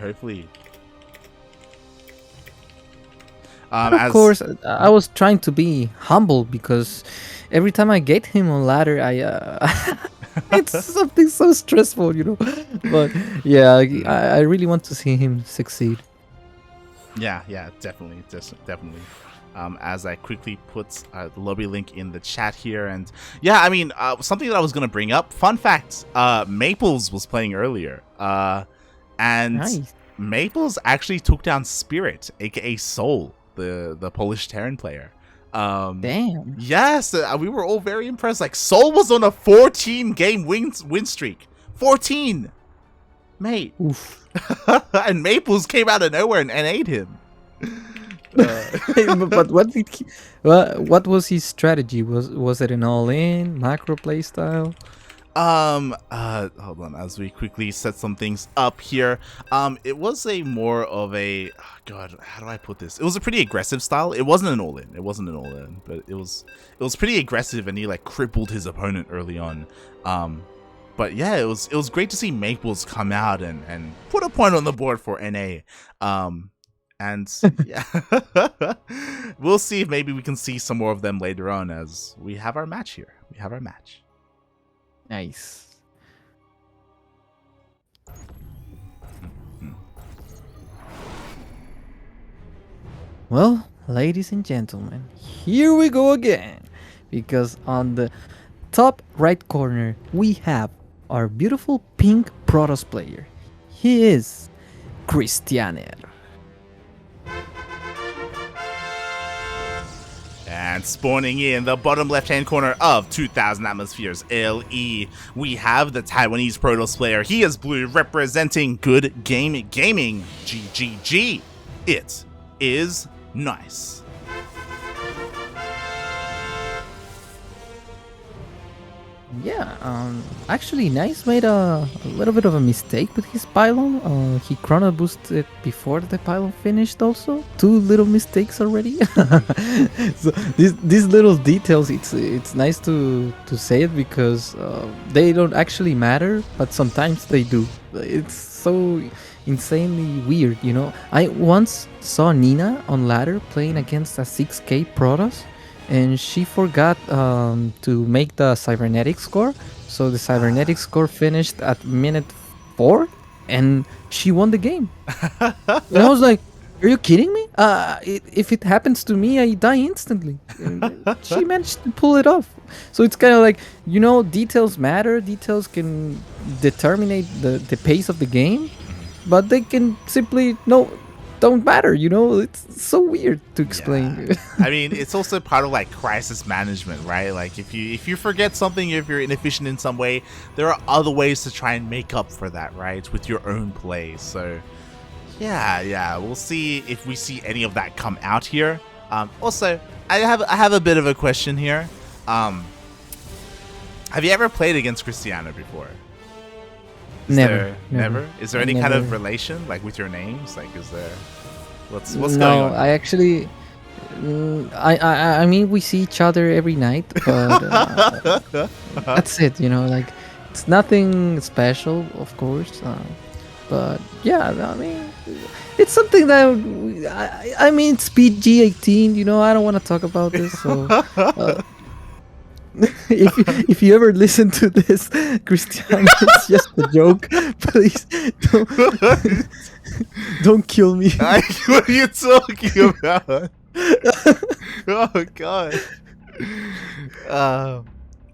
Of course, I was trying to be humble because every time I get him on ladder, it's something so stressful, you know. But yeah, I really want to see him succeed. Yeah, definitely. As I quickly put the lobby link in the chat here, and yeah, I mean, something that I was gonna bring up. Fun fact: Maplez was playing earlier, and Nice. Maplez actually took down Spirit, aka Soul, the Polish Terran player. Damn. Yes, we were all very impressed. Like, Soul was on a 14-game win streak. 14, mate. Oof. And Maplez came out of nowhere and ate him. But what was his strategy? Was it an all-in macro playstyle? Hold on, as we quickly set some things up here. It was a more of a, oh god, how do I put this? It was a pretty aggressive style. It wasn't an all-in, but it was pretty aggressive, and he like crippled his opponent early on. But yeah, it was great to see Maplez come out and put a point on the board for NA. And yeah, we'll see if maybe we can see some more of them later on as we have our match here. Nice. Well, ladies and gentlemen, here we go again. Because on the top right corner, we have our beautiful pink Protoss player. He is Krystianer. And spawning in the bottom left-hand corner of 2000 Atmospheres LE, we have the Taiwanese Protoss player. He is blue, representing Good Game Gaming. GGG. It is nice. Yeah, actually, Nice made a little bit of a mistake with his pylon. He chrono boosted before the pylon finished also. 2 little mistakes already. So these little details, it's nice to say it because they don't actually matter, but sometimes they do. It's so insanely weird, you know. I once saw Nina on ladder playing against a 6k Protoss, and she forgot to make the cybernetic score. So the cybernetic score finished at minute 4, and she won the game. And I was like, are you kidding me? If it happens to me, I die instantly. And she managed to pull it off. So it's kind of like, you know, details matter. Details can determine the pace of the game, but they can simply don't matter, you know. It's so weird to explain. Yeah. I mean, it's also part of like crisis management, right? Like if you forget something, if you're inefficient in some way, there are other ways to try and make up for that, right? With your own play. So yeah, we'll see if we see any of that come out here. Also, I have a bit of a question here. Have you ever played against Krystianer before? Never. Is there any kind of relation, like with your names? Like, is there what's going on? No, I actually, I mean, we see each other every night, but that's it. You know, like it's nothing special, of course. But yeah, I mean, it's something that I mean, it's PG-18. You know, I don't want to talk about this. So if you ever listen to this, Krystianer, it's just a joke. Please don't kill me. What are you talking about? Oh god.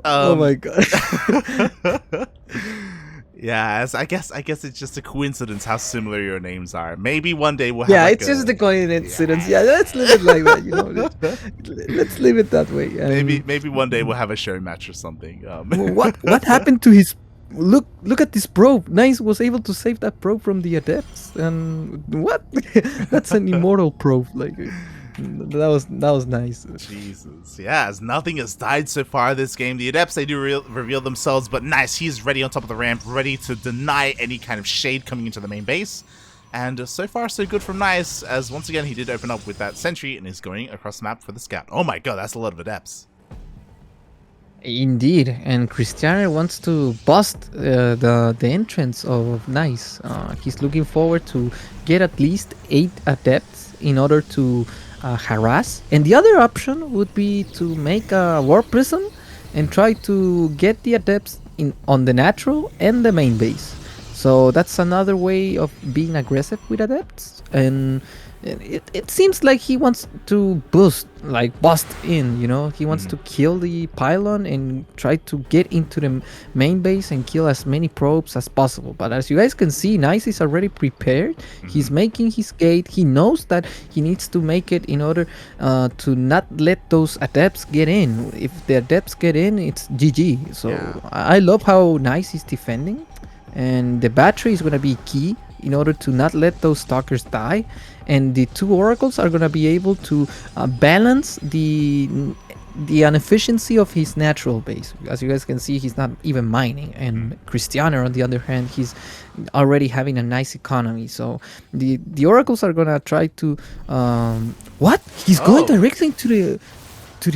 Oh my god. Yeah, I guess it's just a coincidence how similar your names are. Maybe one day we'll have. Yeah, it's just a coincidence. Yeah, let's leave it like that. You know, let's leave it that way. Maybe one day we'll have a show match or something. What happened to his? Look at this probe. Nice was able to save that probe from the adepts, and what? That's an immortal probe. Like that was nice. Jesus, yeah, as nothing has died so far this game. The adepts, they do reveal themselves, but Nice, he's ready on top of the ramp, ready to deny any kind of shade coming into the main base. And so far so good from Nice, as once again he did open up with that sentry and is going across the map for the scout. Oh my god, that's a lot of adepts. Indeed, and Krystianer wants to bust the entrance of Nice. He's looking forward to get at least 8 adepts in order to harass. And the other option would be to make a war prism and try to get the adepts on the natural and the main base. So that's another way of being aggressive with adepts, and it seems like he wants to bust in, you know. He wants to kill the pylon and try to get into the main base and kill as many probes as possible. But as you guys can see, Nice is already prepared. He's making his gate. He knows that he needs to make it in order to not let those adepts get in. If the adepts get in, it's GG. So yeah. I love how Nice is defending, and the battery is going to be key in order to not let those stalkers die. And the 2 oracles are going to be able to balance the inefficiency of his natural base. As you guys can see, he's not even mining. And Krystianer, on the other hand, he's already having a nice economy. So the oracles are going to try to what? He's going directly to the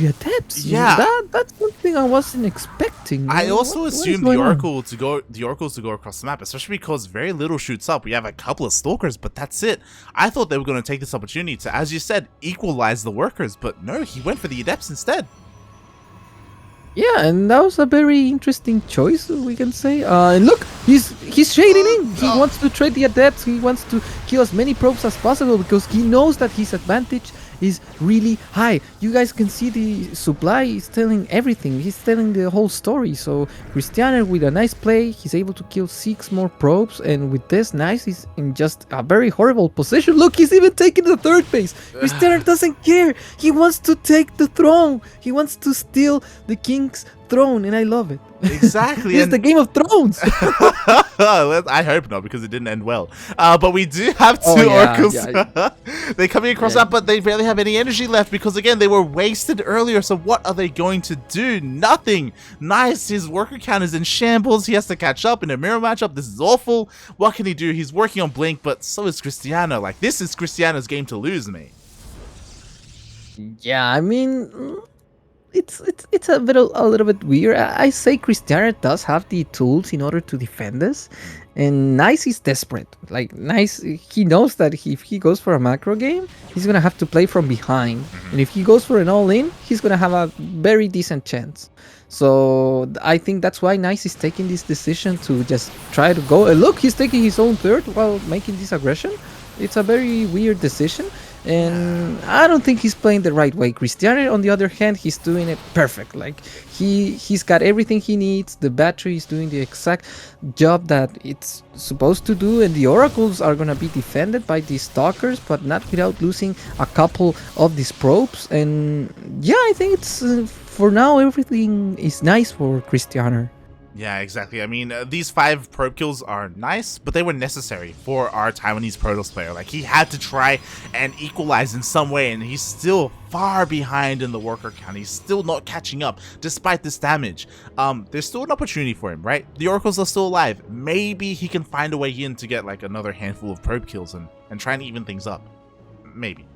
adepts. Yeah, that's something I wasn't expecting. I also assumed the oracles to go across the map, especially because very little shoots up. We have a couple of stalkers, but that's it. I thought they were going to take this opportunity to, as you said, equalize the workers, but no, he went for the adepts instead. Yeah, and that was a very interesting choice, we can say. And look, he's shading in. He wants to trade the adepts. He wants to kill as many probes as possible because he knows that his advantage is really high. You guys can see the supply is telling everything. He's telling the whole story. So Krystianer with a nice play, he's able to kill 6 more probes, and with this Nice is in just a very horrible position. Look, he's even taking the third base. Krystianer doesn't care. He wants to take the throne. He wants to steal the king's throne, and I love it. Exactly. It's the Game of Thrones. I hope not, because it didn't end well. But we do have two oracles. They're coming across that, but they barely have any energy left because, again, they were wasted earlier. So what are they going to do? Nothing. Nice. His worker count is in shambles. He has to catch up in a mirror matchup. This is awful. What can he do? He's working on Blink, but so is Krystianer. Like, this is Krystianer's game to lose, mate. Yeah, I mean, it's a little bit weird. I say Krystianer does have the tools in order to defend this, and Nice is desperate. Like Nice, he knows that if he goes for a macro game, he's gonna have to play from behind, and if he goes for an all-in, he's gonna have a very decent chance. So I think that's why Nice is taking this decision to just try to go. And look, he's taking his own third while making this aggression. It's a very weird decision. And I don't think he's playing the right way. Krystianer, on the other hand, he's doing it perfect. Like he's got everything he needs. The battery is doing the exact job that it's supposed to do, and the oracles are gonna be defended by these stalkers, but not without losing a couple of these probes. And yeah, I think it's for now everything is nice for Krystianer. Yeah, exactly. I mean, these 5 probe kills are nice, but they were necessary for our Taiwanese Protoss player. Like, he had to try and equalize in some way, and he's still far behind in the worker count. He's still not catching up, despite this damage. There's still an opportunity for him, right? The oracles are still alive. Maybe he can find a way in to get, like, another handful of probe kills and try and even things up. Maybe.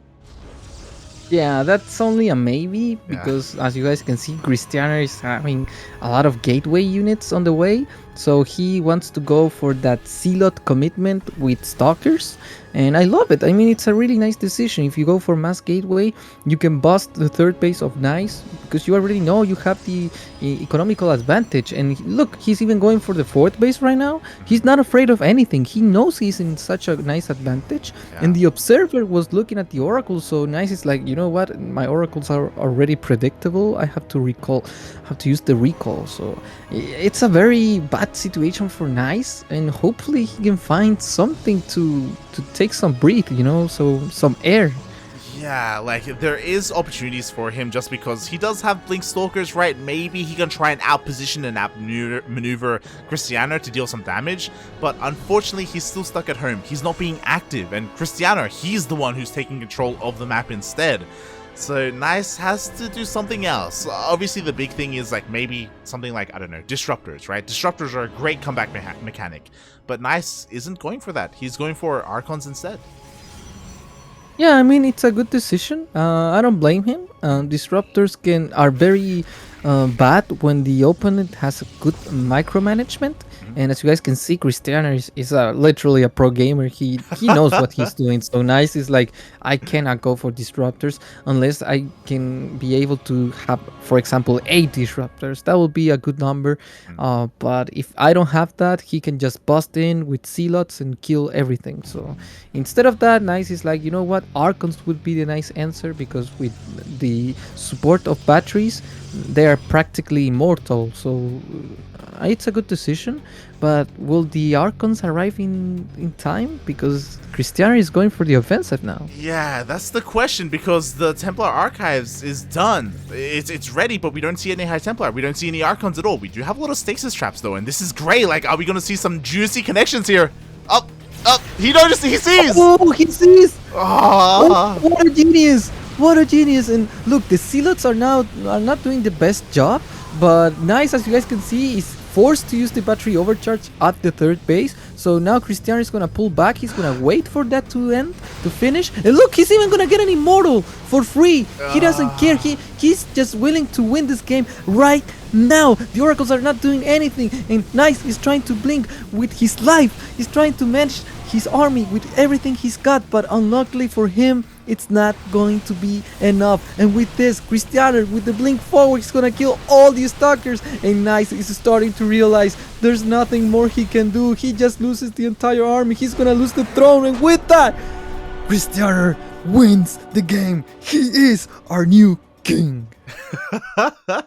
Yeah, that's only a maybe, because as you guys can see, Krystianer is having a lot of gateway units on the way, so he wants to go for that Zealot commitment with Stalkers, and I love it. I mean, it's a really nice decision. If you go for mass gateway, you can bust the third base of Nice, because you already know you have the economical advantage. And look, he's even going for the fourth base right now. He's not afraid of anything. He knows he's in such a nice advantage. And the observer was looking at the oracle, so Nice is like, you know what, my oracles are already predictable. I have to use the recall. So it's a very bad situation for Nice, and hopefully he can find something to take some breath, so some air. Yeah, like, there is opportunities for him just because he does have Blink Stalkers, right? Maybe he can try and outposition and outmaneuver Krystianer to deal some damage, but unfortunately he's still stuck at home. He's not being active, and Krystianer, he's the one who's taking control of the map instead. So Nice has to do something else. Obviously the big thing is, like, maybe something like, I don't know, Disruptors, right? Disruptors are a great comeback mechanic, but Nice isn't going for that. He's going for Archons instead. Yeah, I mean, it's a good decision. I don't blame him. Disruptors are very bad when the opponent has a good micromanagement. And as you guys can see, Krystianer is literally a pro gamer. He knows what he's doing. So Nice is like, I cannot go for disruptors unless I can be able to have, for example, 8 disruptors. That would be a good number. But if I don't have that, he can just bust in with Zealots and kill everything. So instead of that, Nice is like, you know what, Archons would be the nice answer, because with the support of batteries, they are practically immortal. So it's a good decision. But will the Archons arrive in time? Because Krystianer is going for the offensive now. Yeah, that's the question, because the Templar Archives is done. It's ready, but we don't see any High Templar. We don't see any Archons at all. We do have a lot of stasis traps, though, and this is great. Like, are we going to see some juicy connections here? Up. He noticed. He sees. Oh, he sees. Oh, what a genius. What a genius. And look, the Zealots are not doing the best job, but Nice, as you guys can see, is forced to use the battery overcharge at the third base. So now Krystianer is gonna pull back. He's gonna wait for that to end, to finish. And look, he's even gonna get an immortal for free. He doesn't care. He's just willing to win this game right now. The oracles are not doing anything, and Nice is trying to blink with his life. He's trying to manage his army with everything he's got, but unluckily for him, it's not going to be enough. And with this, Krystianer with the blink forward, he's gonna kill all these stalkers, and Nice is starting to realize there's nothing more he can do. He just loses the entire army. He's gonna lose the throne, and with that, Krystianer wins the game. He is our new king.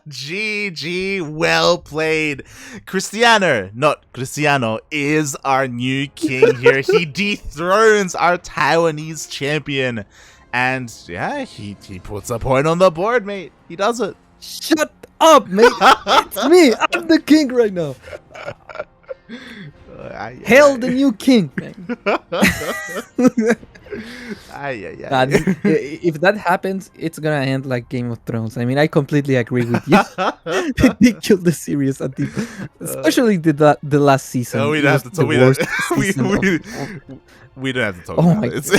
GG, well played. Krystianer, not Cristiano, is our new king here. He dethrones our Taiwanese champion. And yeah, he puts a point on the board, mate. He does it. Shut up, mate. It's me. I'm the king right now. Hail the new king, man. If that happens, it's gonna end like Game of Thrones. I mean, I completely agree with you. They killed the series at the, especially the last season. No, we don't have to talk. We don't have to talk about it.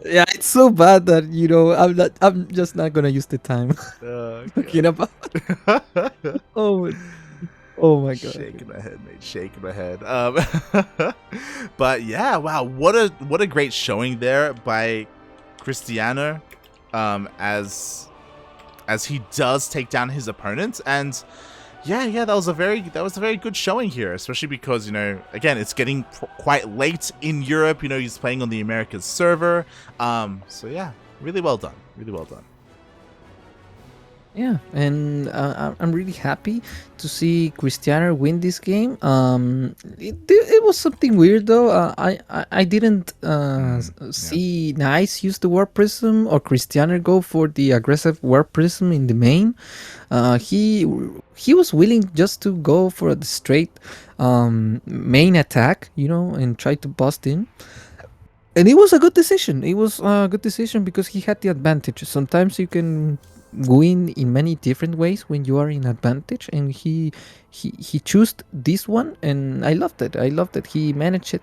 Yeah, it's so bad that I'm just not gonna use the time talking about. Oh my god! Shaking my head, mate. Shaking my head. But yeah, wow, what a great showing there by Krystianer, as he does take down his opponent. And yeah, that was a very good showing here, especially because again, it's getting quite late in Europe. He's playing on the Americas server. So yeah, really well done. Really well done. Yeah, and I'm really happy to see Krystianer win this game. It was something weird though. I didn't see Nice use the Warp Prism or Krystianer go for the aggressive Warp Prism in the main. He was willing just to go for the straight main attack, and try to bust in. And it was a good decision. It was a good decision because he had the advantage. Sometimes you can win in many different ways when you are in advantage, and he chose this one, and I loved it. He managed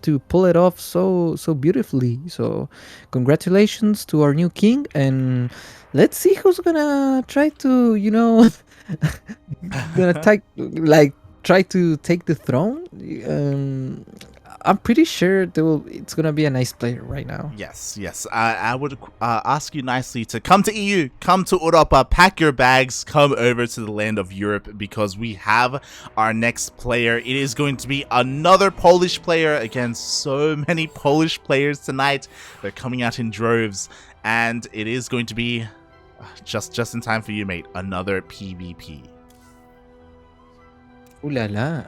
to pull it off so beautifully. So congratulations to our new king, and let's see who's gonna try to try to take the throne. I'm pretty sure it's gonna be a nice player right now. Yes. I would ask you nicely to come to EU, come to Europa, pack your bags, come over to the land of Europe, because we have our next player. It is going to be another Polish player. Again, so many Polish players tonight. They're coming out in droves, and it is going to be just in time for you, mate. Another PvP. Ooh la la.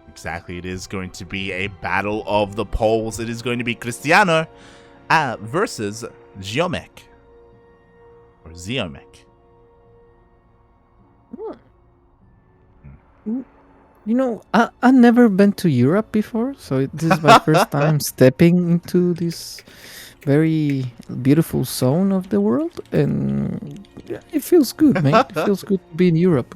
Exactly, it is going to be a battle of the Poles. It is going to be Krystianer versus Ziomek. Or Ziomek. I've never been to Europe before, so this is my first time stepping into this very beautiful zone of the world, and it feels good, man. It feels good to be in Europe.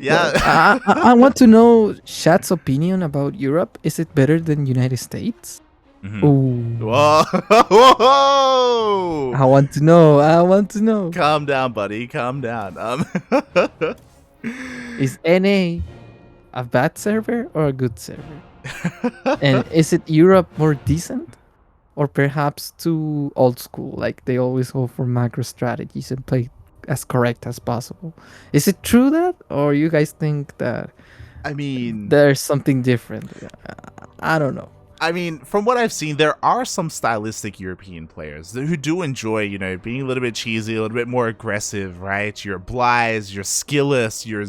Yeah. I want to know Shad's opinion about Europe. Is it better than United States? Mm-hmm. Whoa. Whoa! I want to know. Calm down, buddy. Calm down. Is NA a bad server or a good server? And is it Europe more decent? Or perhaps too old school, like they always go for macro strategies and play as correct as possible? Is it true that, or you guys think that there's something different? I don't know. I mean, from what I've seen, there are some stylistic European players who do enjoy, being a little bit cheesy, a little bit more aggressive, right? Your Blyes, your Skillis, your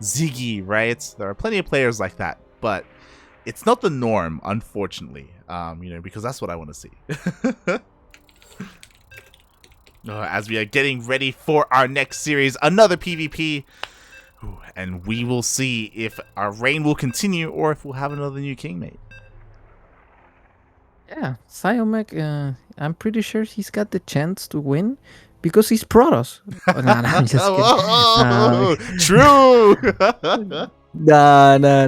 Ziggy, right? There are plenty of players like that, but it's not the norm, unfortunately, because that's what I want to see. As we are getting ready for our next series, another PvP, and we will see if our reign will continue or if we'll have another new king, mate. Yeah, Ziomek, I'm pretty sure he's got the chance to win because he's Protoss. No, I'm just kidding. True! No.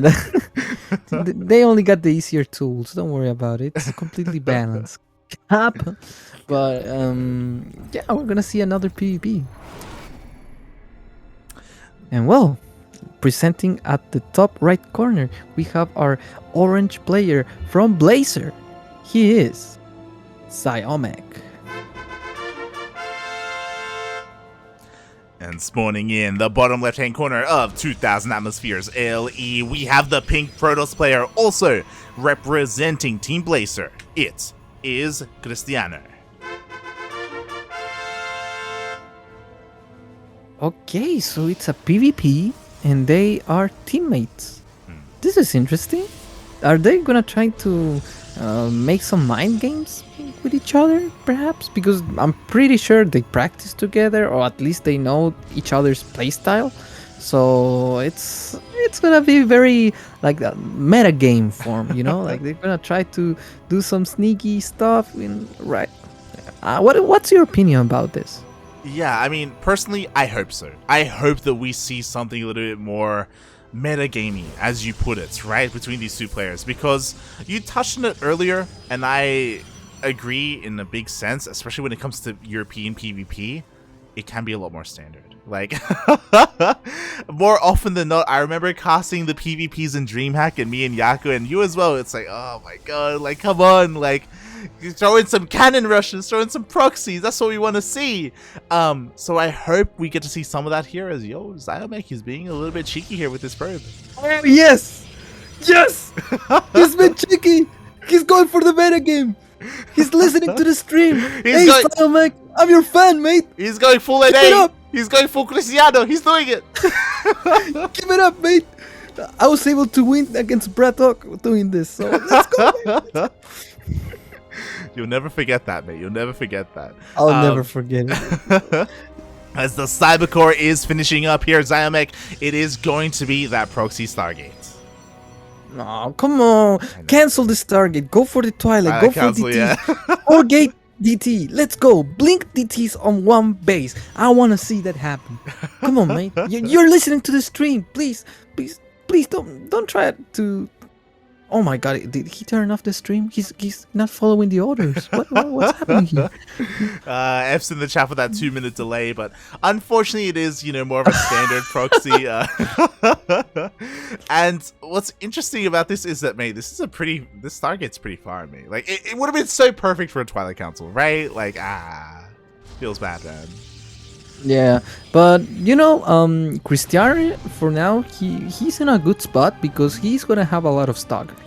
They only got the easier tools. Don't worry about it. It's completely balanced. But yeah, we're gonna see another PvP. And well, presenting at the top right corner, we have our orange player from Blazer. He is Ziomek. And spawning in the bottom left-hand corner of 2000 Atmospheres LE, we have the pink Protoss player also representing Team Blazer. It is Krystianer. Okay, so it's a PvP and they are teammates. This is interesting. Are they gonna try to make some mind games with each other, perhaps? Because I'm pretty sure they practice together, or at least they know each other's playstyle. So it's gonna be very like a meta game form, you know? Like they're gonna try to do some sneaky stuff right. What's your opinion about this? Yeah, I mean, personally, I hope so. I hope that we see something a little bit more metagamey, as you put it, right, between these two players, because you touched on it earlier, and I agree in a big sense, especially when it comes to European PvP, it can be a lot more standard. Like, more often than not, I remember casting the PvPs in DreamHack, and me and Yaku, and you as well, it's like, oh my god, like, come on, like, throw in some cannon rushes, throw in some proxies, that's what we want to see. So I hope we get to see some of that here, as Ziomek is being a little bit cheeky here with this probe. Oh, yes! Yes! He's been cheeky! He's going for the meta game! He's listening to the stream! Hey, Ziomek, I'm your fan, mate! He's going full NA! It up. He's going full Krystiano! He's doing it! Give it up, mate! I was able to win against Braddock doing this, so let's go, mate! You'll never forget that, mate. You'll never forget that. I'll never forget it. As the Cybercore is finishing up here, Ziomek, it is going to be that proxy Stargate. No, come on. Cancel the Stargate. Go for the Twilight. Go for DT. Yeah. Or Gate DT. Let's go. Blink DTs on one base. I want to see that happen. Come on, mate. You're listening to the stream. Please don't try to... Oh my god, did he turn off the stream? He's not following the orders. What's happening here? F's in the chat for that 2-minute delay, but unfortunately it is, more of a standard proxy. And what's interesting about this is that, mate, this Stargate's pretty far, mate. Like, it would have been so perfect for a Twilight Council, right? Like, feels bad, man. Yeah, but Krystianer for now he's in a good spot because he's gonna have a lot of stalkers,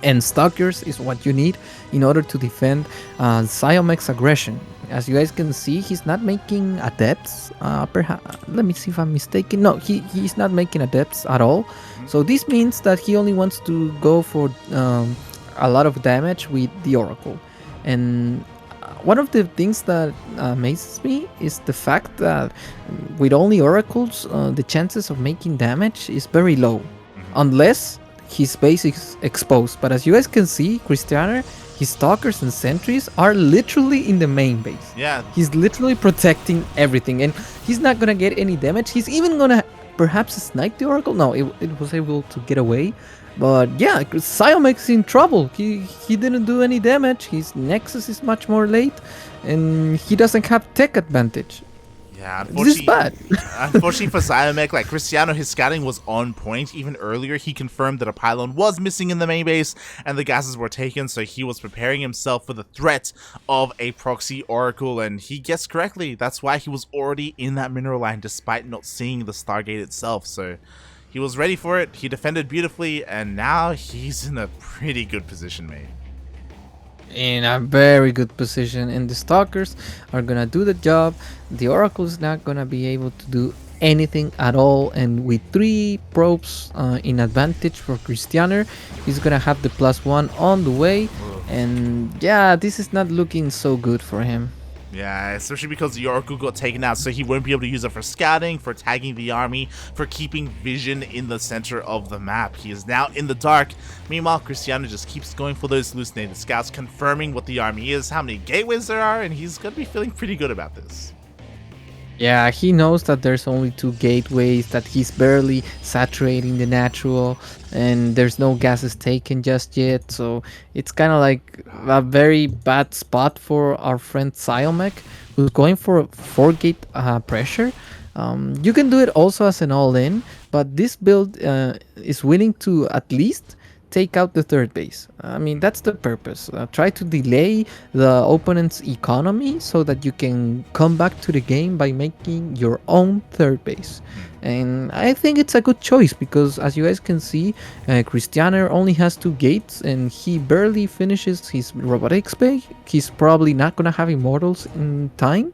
and stalkers is what you need in order to defend Ziomek's aggression. As you guys can see, he's not making adepts. Perhaps let me see if I'm mistaken. No, he's not making adepts at all. So this means that he only wants to go for a lot of damage with the Oracle, and one of the things that amazes me is the fact that with only oracles, the chances of making damage is very low, unless his base is exposed. But as you guys can see, Krystianer, his stalkers and sentries are literally in the main base. Yeah. He's literally protecting everything, and he's not gonna get any damage. He's even gonna perhaps snipe the oracle. No, it was able to get away. But yeah, Ziomek's in trouble. He didn't do any damage. His Nexus is much more late, and he doesn't have tech advantage. Yeah, this is bad. Unfortunately for Ziomek, like Krystianer, his scouting was on point. Even earlier, he confirmed that a pylon was missing in the main base, and the gases were taken, so he was preparing himself for the threat of a proxy oracle, and he guessed correctly. That's why he was already in that mineral line, despite not seeing the Stargate itself, so... he was ready for it, he defended beautifully, and now he's in a pretty good position, mate. In a very good position, and the stalkers are gonna do the job. The oracle is not gonna be able to do anything at all, and with 3 probes in advantage for Krystianer, he's gonna have the +1 on the way. And yeah, this is not looking so good for him. Yeah, especially because the Oracle got taken out, so he won't be able to use it for scouting, for tagging the army, for keeping vision in the center of the map. He is now in the dark. Meanwhile, Krystianer just keeps going for those hallucinated scouts, confirming what the army is, how many gateways there are, and he's going to be feeling pretty good about this. Yeah, he knows that there's only 2 gateways, that he's barely saturating the natural, and there's no gases taken just yet, so it's kind of like a very bad spot for our friend Ziomek, who's going for 4 gate pressure. You can do it also as an all-in, but this build is willing to at least take out the third base. I mean, that's the purpose. Try to delay the opponent's economy so that you can come back to the game by making your own third base. And I think it's a good choice because, as you guys can see, Krystianer only has 2 gates and he barely finishes his robotics bay. He's probably not gonna have immortals in time.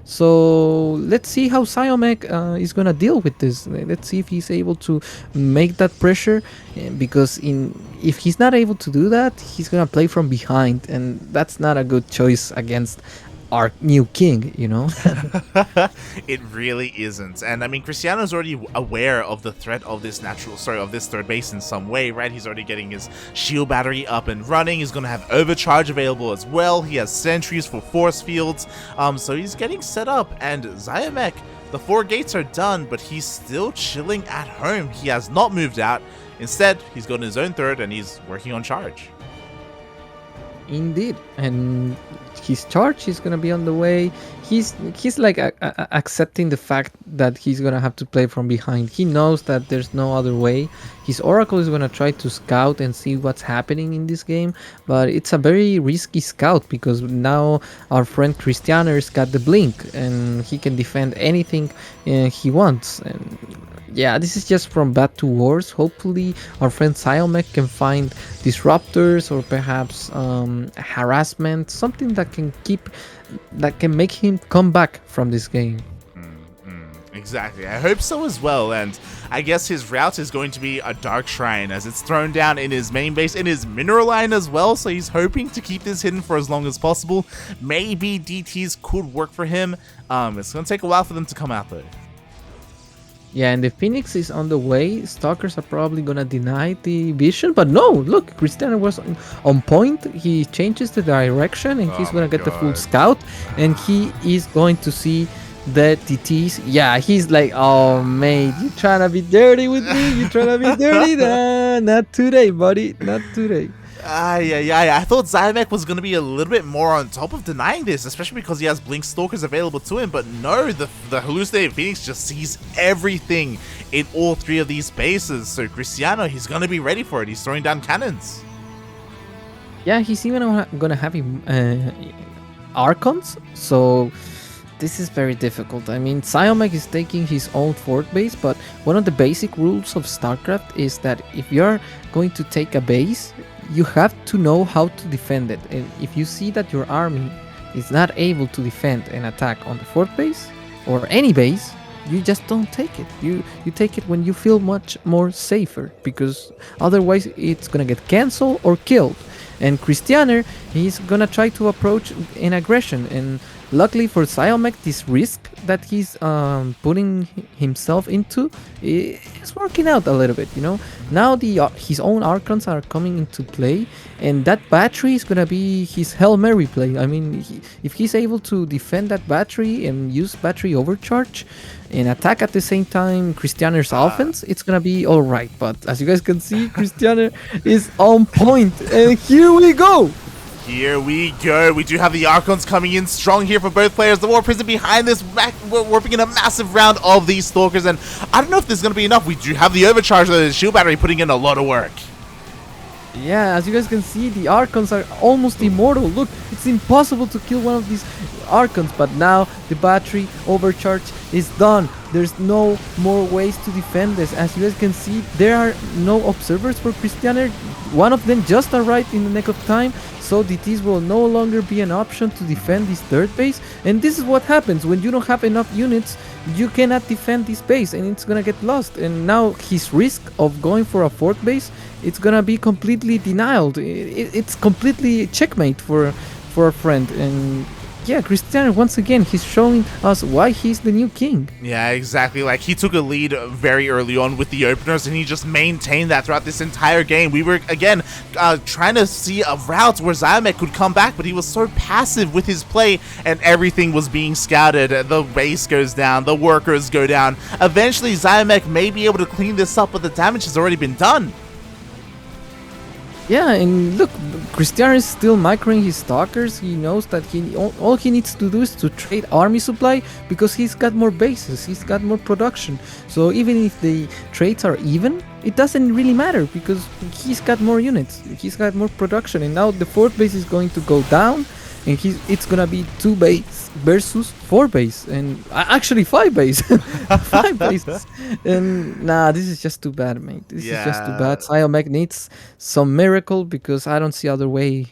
So let's see how Ziomek is gonna deal with this. Let's see if he's able to make that pressure, because if he's not able to do that, he's gonna play from behind, and that's not a good choice against our new king, you know. It really isn't. And I mean, Krystianer's already aware of the threat of this of this third base in some way, right? He's already getting his shield battery up and running. He's gonna have overcharge available as well. He has sentries for force fields. So he's getting set up, and Ziomek, the 4 gates are done, but he's still chilling at home. He has not moved out. Instead, he's got his own third and he's working on charge. Indeed, and his charge is gonna be on the way. He's like accepting the fact that he's gonna have to play from behind. He knows that there's no other way. His Oracle is gonna try to scout and see what's happening in this game, but it's a very risky scout because now our friend Krystianer's got the blink and he can defend anything he wants. And yeah, this is just from bad to worse. Hopefully our friend Ziomek can find disruptors or perhaps harassment, something that can make him come back from this game. Exactly, I hope so as well. And I guess his route is going to be a Dark Shrine, as it's thrown down in his main base, in his mineral line as well, so he's hoping to keep this hidden for as long as possible. Maybe DTs could work for him. It's going to take a while for them to come out though. Yeah, and the Phoenix is on the way. Stalkers are probably gonna deny the vision, but no, look, Krystianer was on point. He changes the direction and he's gonna get the full scout, and he is going to see the DTs. Yeah, he's like, oh mate, you trying to be dirty with me? You trying to be dirty? Nah, not today, buddy, not today. I thought Ziomek was going to be a little bit more on top of denying this, especially because he has Blink Stalkers available to him, but no, the Hallucinated Phoenix just sees everything in all 3 of these bases. So Krystianer, he's going to be ready for it. He's throwing down cannons. Yeah, he's even gonna have Archons, so this is very difficult. I mean, Ziomek is taking his own fort base, but one of the basic rules of StarCraft is that if you're going to take a base, you have to know how to defend it. And if you see that your army is not able to defend an attack on the fort base or any base, you just don't take it. You take it when you feel much more safer, because otherwise it's gonna get cancelled or killed. And Krystianer, he's gonna try to approach in aggression, and luckily for Ziomek, this risk that he's putting himself into is working out a little bit, you know. Now his own Archons are coming into play, and that battery is gonna be his Hail Mary play. I mean, if he's able to defend that battery and use battery overcharge and attack at the same time Krystianer's offense, it's gonna be alright. But as you guys can see, Krystianer is on point, and here we go! Here we go. We do have the Archons coming in strong here for both players. The War Prison behind this, warping in a massive round of these Stalkers, and I don't know if there's going to be enough. We do have the overcharge, the shield battery putting in a lot of work. Yeah, as you guys can see, the Archons are almost immortal. Look, it's impossible to kill one of these Archons, but now the battery overcharge is done. There's no more ways to defend this. As you guys can see, there are no observers for Krystianer. One of them just arrived in the nick of time, so DTs will no longer be an option to defend this third base. And this is what happens when you don't have enough units. You cannot defend this base and it's gonna get lost. And now his risk of going for a fourth base, it's gonna be completely denied. It's completely checkmate for a friend. And yeah, Krystianer, once again, he's showing us why he's the new king. Yeah, exactly. Like, he took a lead very early on with the openers, and he just maintained that throughout this entire game. We were, again, trying to see a route where Ziomek could come back, but he was so passive with his play, and everything was being scouted. The base goes down, the workers go down. Eventually, Ziomek may be able to clean this up, but the damage has already been done. Yeah, and look, Krystianer is still microing his stalkers. He knows that all he needs to do is to trade army supply, because he's got more bases, he's got more production. So even if the trades are even, it doesn't really matter because he's got more units, he's got more production, and now the 4th base is going to go down, and it's gonna be 2 base versus 4 base, and actually 5 base, 5 bases. And nah, this is just too bad, mate. This is just too bad. Ziomek needs some miracle because I don't see other way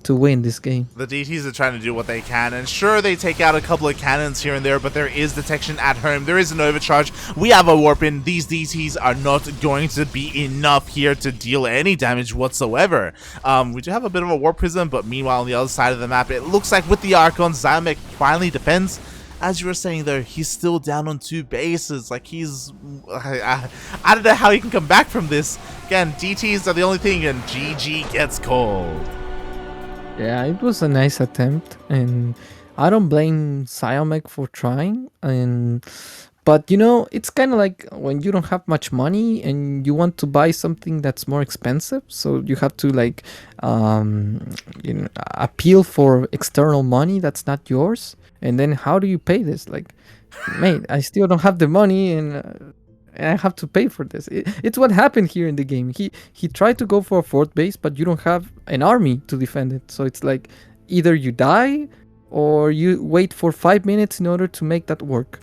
to win this game. The DTs are trying to do what they can, and sure, they take out a couple of cannons here and there, but there is detection at home. There is an overcharge. We have a warp in. These DTs are not going to be enough here to deal any damage whatsoever. We do have a bit of a warp prism, but meanwhile, on the other side of the map, it looks like with the Archon, Ziomek finally defends. As you were saying, though, he's still down on 2 bases. Like, he's... I don't know how he can come back from this. Again, DTs are the only thing, and GG gets called. Yeah, it was a nice attempt, and I don't blame Ziomek for trying. But you know, it's kind of like when you don't have much money and you want to buy something that's more expensive, so you have to like, appeal for external money that's not yours. And then how do you pay this? Like, mate, I still don't have the money, and I have to pay for this. It's what happened here in the game. He tried to go for a 4th base, but you don't have an army to defend it. So it's like either you die or you wait for 5 minutes in order to make that work.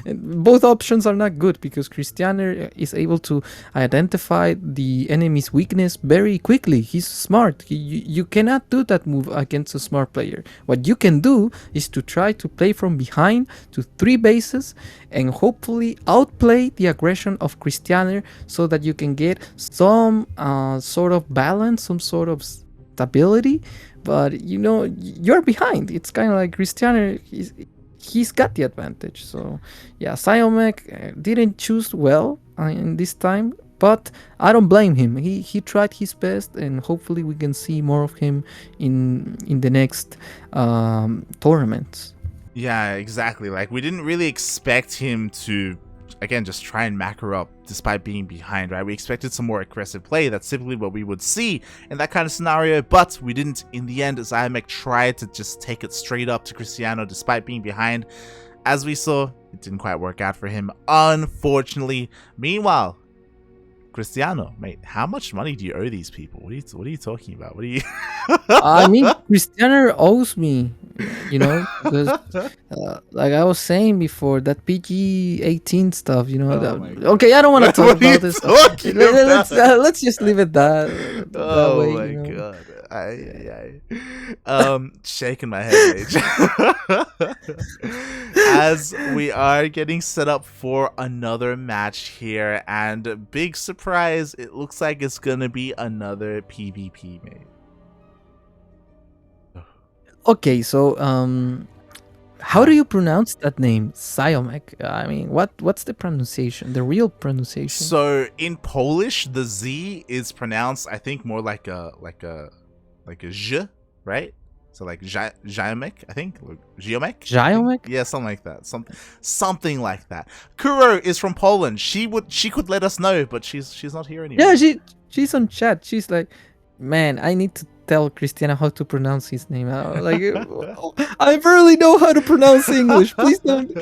Both options are not good because Krystianer is able to identify the enemy's weakness very quickly. He's smart. You cannot do that move against a smart player. What you can do is to try to play from behind to 3 bases and hopefully outplay the aggression of Krystianer so that you can get some sort of balance, some sort of stability. But you know, you're behind. It's kind of like Krystianer he's got the advantage. So yeah, Ziomek didn't choose well in this time, but I don't blame him. He tried his best, and hopefully we can see more of him in the next tournaments. Yeah, exactly. Like, we didn't really expect him to, again, just try and macro up despite being behind, right? We expected some more aggressive play. That's typically what we would see in that kind of scenario, but we didn't. In the end, Ziomek tried to just take it straight up to Krystianer despite being behind. As we saw, it didn't quite work out for him, unfortunately. Meanwhile, Krystianer, mate, how much money do you owe these people? What are you talking about? What are you... I mean, Krystianer owes me, you know, because like I was saying before, that PG-18 stuff, you know. Okay, I don't want to talk about this. Let's just leave it that way. My you know? God. Shaking my head, Rage. As we are getting set up for another match here, and big surprise, it looks like it's gonna be another PvP, mate. Okay, so how do you pronounce that name, Ziomek? I mean, what's the pronunciation, the real pronunciation? So in Polish, the Z is pronounced, I think, more like a Z, right? So like Ziomek, I think. Ziomek? Ziomek? Yeah, something like that. Something like that. Kuro is from Poland. She could let us know, but she's not here anymore. Yeah, she's on chat. She's like, man, I need to tell Krystianer how to pronounce his name. Like, I barely know how to pronounce English. Please don't.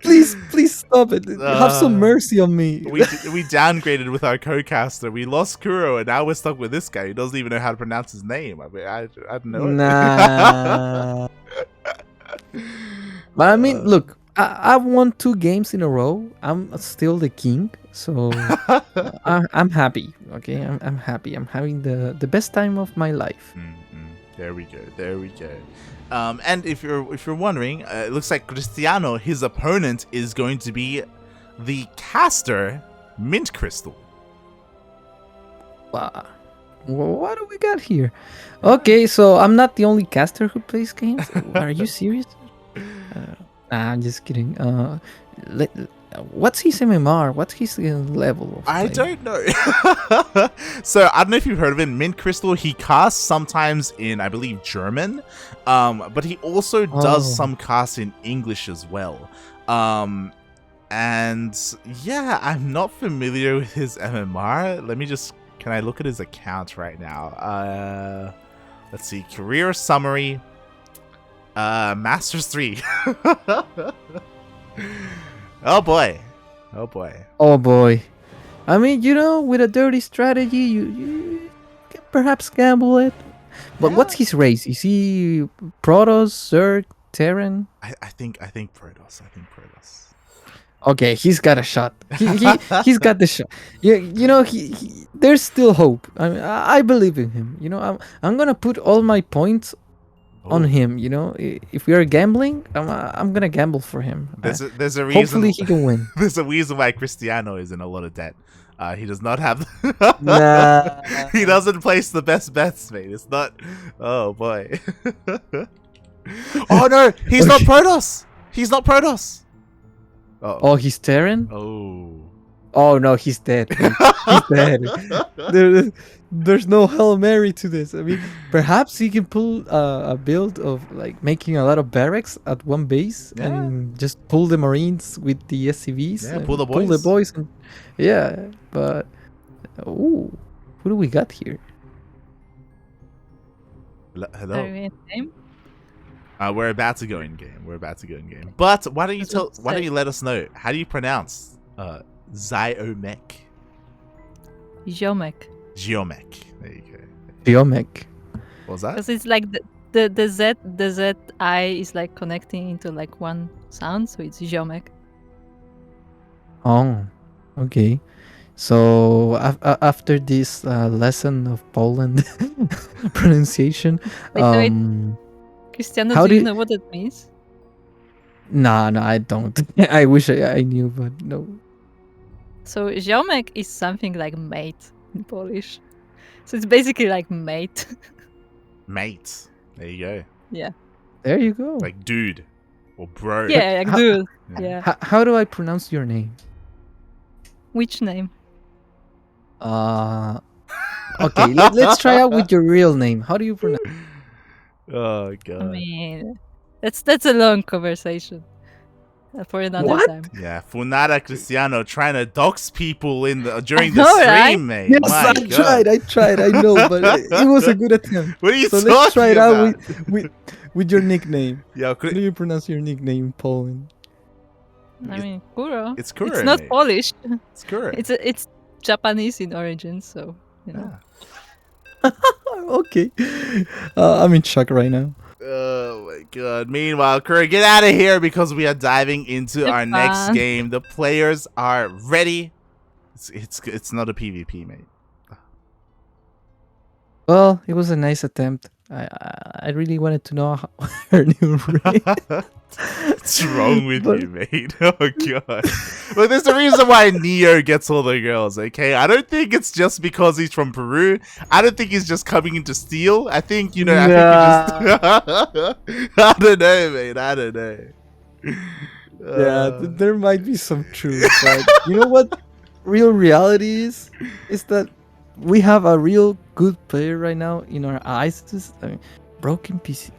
Please stop it. Have some mercy on me. We downgraded with our co-caster. We lost Kuro, and now we're stuck with this guy who doesn't even know how to pronounce his name. I mean, I don't know. Nah. But I mean, look, I've won 2 games in a row. I'm still the king, so I'm happy. Okay, I'm happy. I'm having the best time of my life. There we go. And if you're wondering, it looks like Krystianer, his opponent, is going to be the caster Mintcrystall. Wow. What do we got here? Okay, so I'm not the only caster who plays games. Are you serious? Nah, I'm just kidding. What's his MMR? What's his level? I don't know. So I don't know if you've heard of him. Mintcrystall, he casts sometimes in, I believe, German, but he also does some casts in English as well. And yeah, I'm not familiar with his MMR. Can I look at his account right now? Let's see, career summary, Masters 3. Oh boy. I mean, with a dirty strategy, you can perhaps gamble it. But what's his race? Is he Protoss, Zerg, Terran? I think Protoss. I think Protoss. Okay, he's got a shot. He's got the shot. There's still hope. I mean, I believe in him. I'm gonna put all my points on him. If we are gambling, I'm gonna gamble for him. There's a reason. Hopefully he can win. There's a reason why Krystianer is in a lot of debt. He does not have. Nah. He doesn't place the best bets, mate. It's not. Oh boy. Oh no, he's not Protoss. He's not Protoss. Oh, he's Terran. Oh no, he's dead. He's dead. There's no Hail Mary to this. I mean, perhaps he can pull a build of like making a lot of barracks at one base and just pull the Marines with the SCVs. Yeah, pull the boys. But who do we got here? Hello. Are we in game? We're about to go in game. But why don't you let us know? How do you pronounce Ziomek? Ziomek. There you go. Ziomek. What was that? Because it's like the Z I is like connecting into like one sound, so it's Ziomek. Oh, okay. So after this lesson of Poland pronunciation, Wait. Krystianer, do you know what it means? No, I don't. I wish I knew, but no. So Ziomek is something like mate in Polish. So it's basically like mate. Mate. There you go. Yeah. There you go. Like dude or bro. Yeah, like dude. Yeah. How do I pronounce your name? Which name? Okay, let's try out with your real name. How do you pronounce? Oh god. I mean, that's a long conversation for another time. Yeah, Funada Cristiano trying to dox people during the know, stream, right? mate. Yes, My God. I tried. I know, but it was a good attempt. What are you So talking let's try it out about? with your nickname. Yeah, How do you pronounce your nickname in Poland? I mean, Kuro. It's Kuro, It's not mate. Polish. It's Kuro. It's Japanese in origin, so you know. Okay, I'm in shock right now. Oh my god. Meanwhile, Kuro, get out of here because we are diving into our next game. The players are ready. It's not a PvP, mate. Well, it was a nice attempt. I really wanted to know her new race. What's wrong with you, mate? Oh god. Look, there's a reason why Neo gets all the girls, okay? I don't think it's just because he's from Peru. I don't think he's just coming in to steal. I think, I think he just I don't know, mate. I don't know. There might be some truth, but you know what real reality is that we have a real good player right now in our eyes. I mean, broken PC.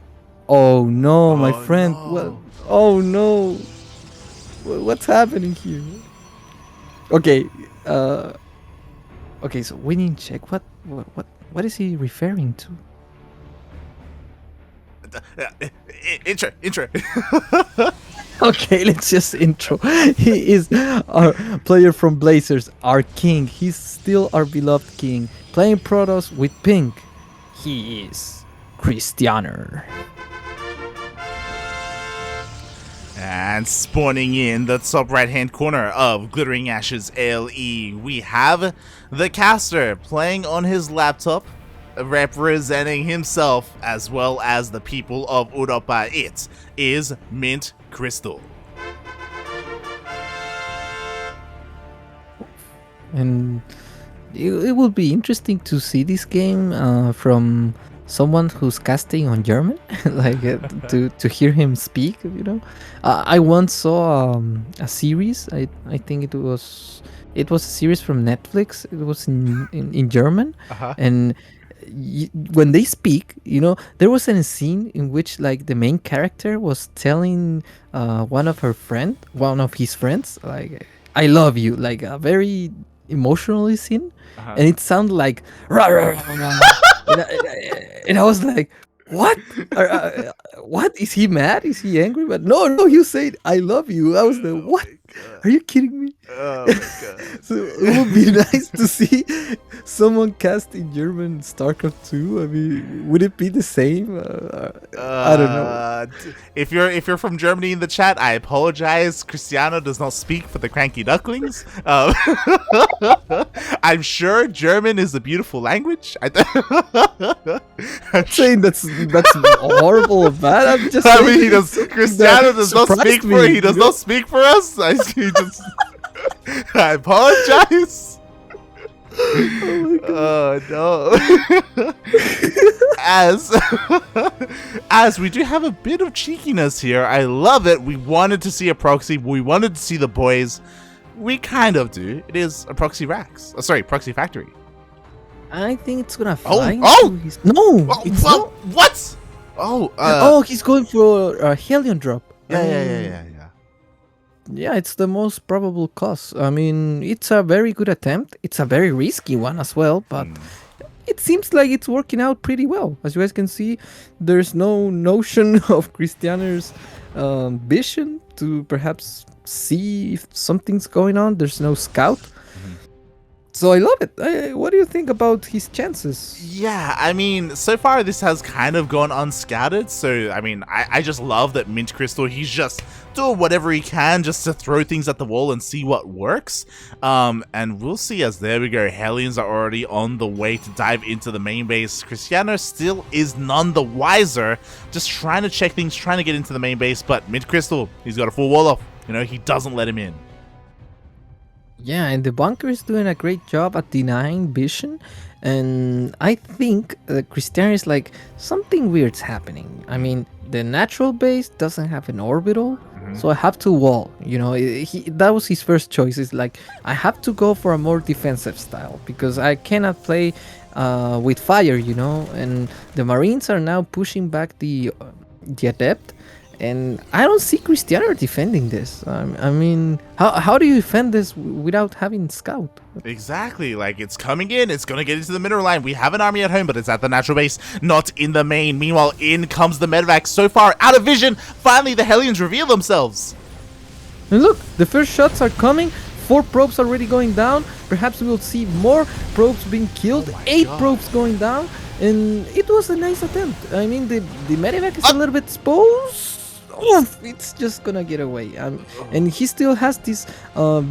Oh no, my friend. No. What? Oh no. What's happening here? Okay. Okay. So winning check. What is he referring to? Intro. Okay, let's just intro. He is our player from Blazers, our king. He's still our beloved king. Playing Protoss with pink. He is Krystianer. And spawning in the top right hand corner of Glittering Ashes LE, we have the caster playing on his laptop, representing himself as well as the people of Europa. It is Mintcrystall. And it will be interesting to see this game from someone who's casting on German, like to hear him speak. I once saw a series. I think it was a series from Netflix. It was in German, and when they speak, there was a scene in which like the main character was telling one of his friends, like, "I love you," like a very emotionally scene, and it sounded like rah, rah, rah, rah. And I was like, what? What? Is he mad? Is he angry? But no, you said I love you. I was like, what? god. Are you kidding me? Oh my god. So it would be nice to see someone cast in German StarCraft 2. I mean, would it be the same? I don't know. If you're from Germany in the chat, I apologize. Krystianer does not speak for the cranky ducklings. I'm sure German is a beautiful language. I'm saying that's horrible or bad. I'm just I saying mean, Krystianer does not speak for. He does not speak for us. I apologize. Oh no. as we do have a bit of cheekiness here. I love it. We wanted to see a proxy. We wanted to see the boys. We kind of do. It is a proxy racks. Sorry, proxy factory. I think it's gonna fly. No, it's not. What? He's going for a Helion drop. Yeah. Yeah, it's the most probable cause. I mean, it's a very good attempt. It's a very risky one as well, but it seems like it's working out pretty well. As you guys can see, there's no notion of Krystianer's vision to perhaps see if something's going on. There's no scout. So I love it. What do you think about his chances? Yeah, I mean, so far this has kind of gone unscouted. So, I mean, I just love that Mintcrystall, he's just doing whatever he can just to throw things at the wall and see what works. And we'll see as there we go. Hellions are already on the way to dive into the main base. Krystianer still is none the wiser. Just trying to check things, trying to get into the main base. But Mintcrystall, he's got a full wall off. You know, he doesn't let him in. Yeah, and the bunker is doing a great job at denying vision, and I think Krystianer is like, something weird's happening. I mean, the natural base doesn't have an orbital, so I have to wall. You know, that was his first choice. It's like, I have to go for a more defensive style because I cannot play with fire, you know, and the Marines are now pushing back the Adept. And I don't see Krystianer defending this. I mean, how do you defend this without having scout? Exactly, like it's coming in, it's gonna get into the middle line. We have an army at home, but it's at the natural base, not in the main. Meanwhile, in comes the medevac, so far out of vision. Finally, the Hellions reveal themselves. And look, the first shots are coming. 4 probes already going down. Perhaps we will see more probes being killed. 8 probes going down. And it was a nice attempt. I mean, the medevac is a little bit exposed. Oof, it's just gonna get away. And he still has these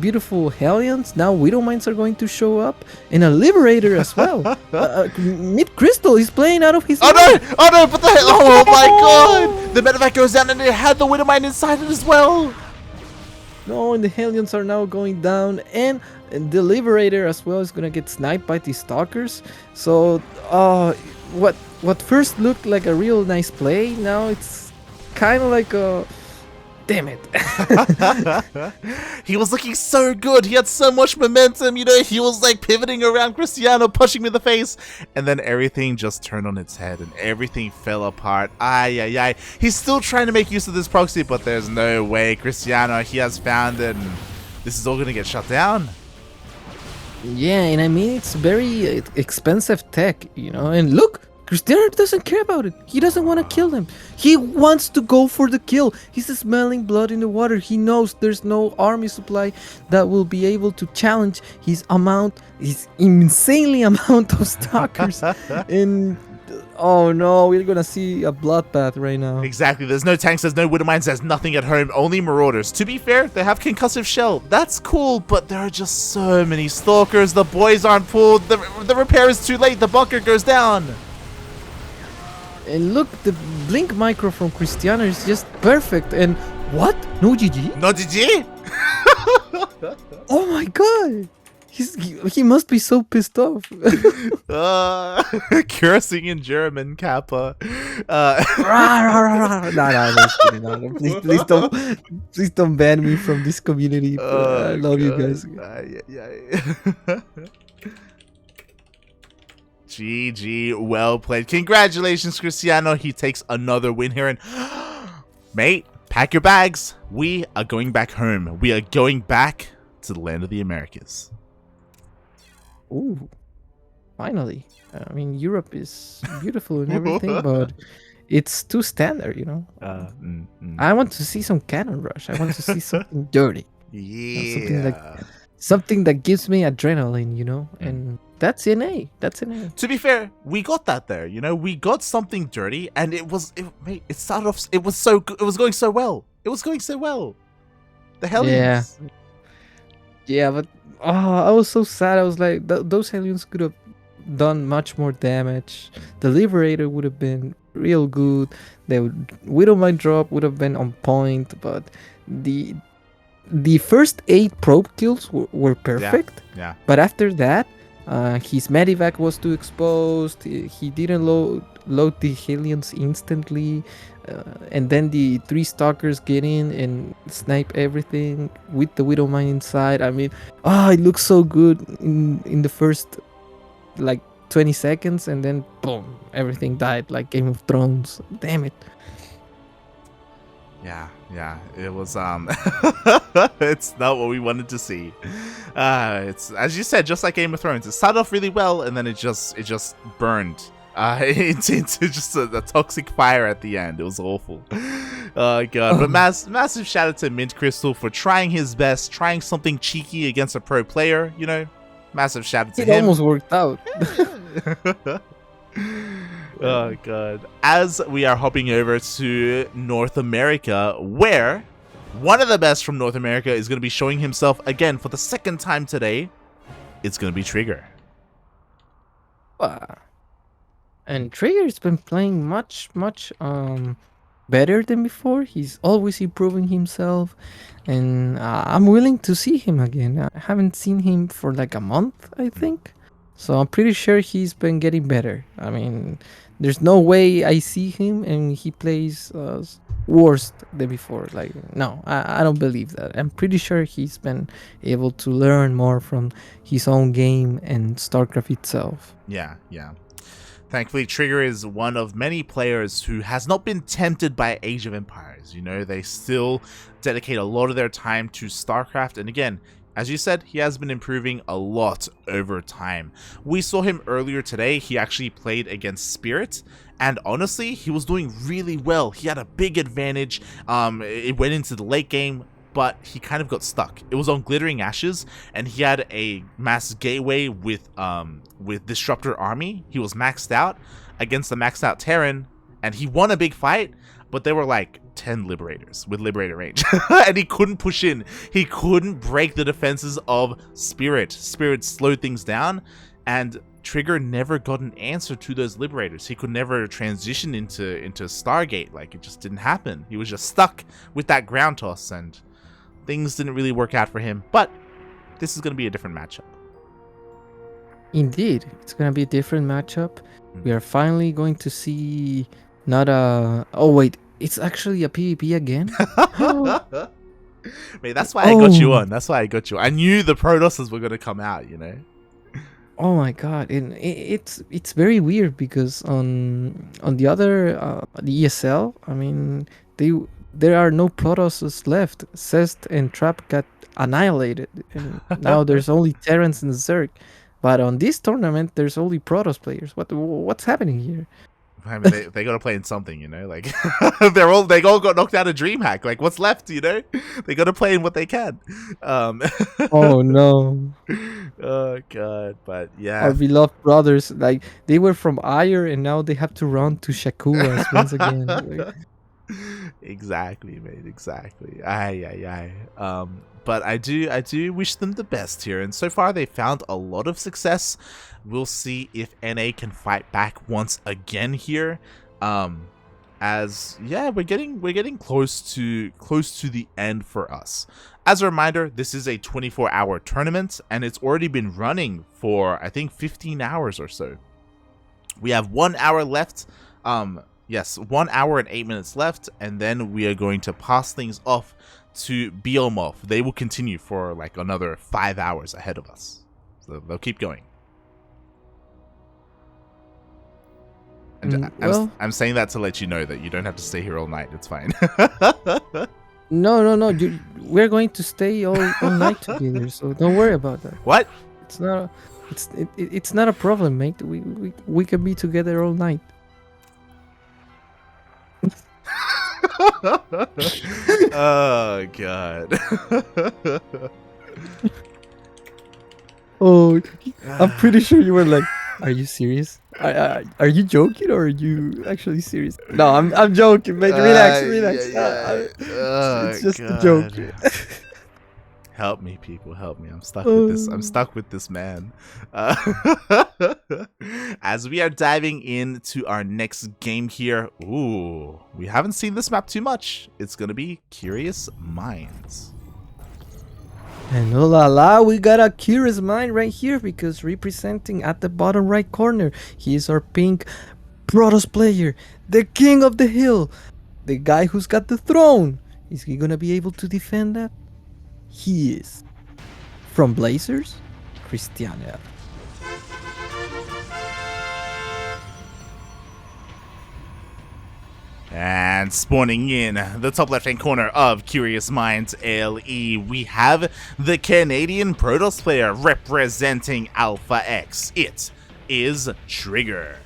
beautiful Hellions. Now Widowmines are going to show up, and a Liberator as well. Mintcrystall is playing out of his mind. Oh no, what the hell? Oh my god! The medevac goes down and it had the Widowmine inside it as well. No, and the Hellions are now going down, and the Liberator as well is gonna get sniped by the Stalkers. So what first looked like a real nice play, now it's kind of like a damn it. He was looking so good. He had so much momentum. You know, he was like pivoting around Krystianer, punching me in the face. And then everything just turned on its head and everything fell apart. Ay. He's still trying to make use of this proxy, but there's no way. Krystianer, he has found it. And this is all going to get shut down. Yeah, and I mean, it's very expensive tech, you know. And look, Krystianer doesn't care about it. He doesn't want to kill them. He wants to go for the kill. He's smelling blood in the water. He knows there's no army supply that will be able to challenge his insanely amount of stalkers. And oh no, we're gonna see a bloodbath right now. Exactly. There's no tanks, there's no Widowmines, there's nothing at home. Only Marauders. To be fair, they have concussive shell. That's cool, but there are just so many stalkers. The boys aren't pulled. The repair is too late. The bunker goes down. And look, the blink micro from Krystianer is just perfect. And what? No GG? No GG? Oh my god! He must be so pissed off. Cursing in German, Kappa. No, just kidding. No, please don't ban me from this community. I love you guys. GG, well played. Congratulations, Krystianer. He takes another win here. And mate, pack your bags. We are going back home. We are going back to the land of the Americas. Ooh, finally. I mean, Europe is beautiful and everything, but it's too standard, you know. I want to see some cannon rush. I want to see something dirty. Yeah. Something that gives me adrenaline, you know, and that's NA. That's NA. To be fair, we got that there. You know, we got something dirty, and mate, it started off. It was so good. It was going so well. It was going so well. The Hellions. Yeah, but I was so sad. I was like, those Hellions could have done much more damage. The Liberator would have been real good. The Widowmine drop would have been on point, but the first 8 probe kills were perfect. Yeah. But after that, his medivac was too exposed. He didn't load the Hellions instantly. And then the 3 stalkers get in and snipe everything with the Widowmine inside. I mean, it looks so good in the first like 20 seconds, and then boom, everything died like Game of Thrones. Damn it. Yeah, it was it's not what we wanted to see. It's, as you said, just like Game of Thrones. It started off really well, and then it just burned into just a toxic fire at the end. It was awful. Oh god. But massive shout out to Mintcrystall for trying his best, trying something cheeky against a pro player, you know. Massive shout out to him. It almost worked out. Oh god. As we are hopping over to North America, where one of the best from North America is going to be showing himself again for the second time today. It's going to be Trigger. And Trigger's been playing much better than before. He's always improving himself, and I'm willing to see him again. I haven't seen him for like a month, I think. So I'm pretty sure he's been getting better. I mean, there's no way I see him and he plays worse than before. Like, no, I don't believe that. I'm pretty sure he's been able to learn more from his own game and StarCraft itself. Yeah. Thankfully, Trigger is one of many players who has not been tempted by Age of Empires. You know, they still dedicate a lot of their time to StarCraft. And again, as you said, he has been improving a lot over time. We saw him earlier today. He actually played against Spirit, and honestly, he was doing really well. He had a big advantage. It went into the late game, but he kind of got stuck. It was on Glittering Ashes, and he had a mass gateway with Disruptor Army. He was maxed out against the maxed out Terran, and he won a big fight, but there were like 10 Liberators with Liberator range, and he couldn't push in. He couldn't break the defenses of Spirit. Spirit slowed things down, and Trigger never got an answer to those Liberators. He could never transition into Stargate. Like, it just didn't happen. He was just stuck with that ground toss, and things didn't really work out for him. But this is going to be a different matchup. Indeed, it's going to be a different matchup. We are finally going to see not a... Oh, wait. It's actually a PvP again? Mate, that's why I got you on. That's why I got you. I knew the Protosses were going to come out, you know? Oh my god. And it's very weird because on the other the ESL, I mean, there are no Protosses left. Cest and Trap got annihilated. And now there's only Terrans and Zerg. But on this tournament, there's only Protoss players. What's happening here? I mean, they gotta play in something, you know. Like they all got knocked out of DreamHack. Like, what's left, you know? They gotta play in what they can. Oh no! Oh god! But yeah, our beloved brothers, like they were from Ire, and now they have to run to Shakuras once again. Like... Exactly, mate. Exactly. Aye. But I do wish them the best here, and so far they found a lot of success. We'll see if NA can fight back once again here. As yeah, we're getting close to the end for us. As a reminder, this is a 24-hour tournament, and it's already been running for I think 15 hours or so. We have 1 hour left. Yes, 1 hour and 8 minutes left, and then we are going to pass things off to Biomov. They will continue for like another 5 hours ahead of us. So they'll keep going. I'm saying that to let you know that you don't have to stay here all night. It's fine. No. We're going to stay all night together, so don't worry about that. What? It's not a problem, mate. We can be together all night. Oh god. Oh, I'm pretty sure you were like, "Are you serious? Are you joking or are you actually serious?" No, I'm joking, mate. Relax, Yeah, relax. yeah. It's Oh just a joke. god. Help me, people, help me. I'm stuck with this. I'm Oh. stuck with this man. As we are diving into our next game here, ooh, we haven't seen this map too much. It's gonna be Curious Minds. And oh la la, we got a curious mind right here because representing at the bottom right corner, he is our pink Protoss player, the king of the hill, the guy who's got the throne. Is he gonna be able to defend that? He is. From Blazers, Krystianer. And spawning in the top left-hand corner of Curious Minds LE, we have the Canadian Protoss player representing Alpha X. It is Trigger.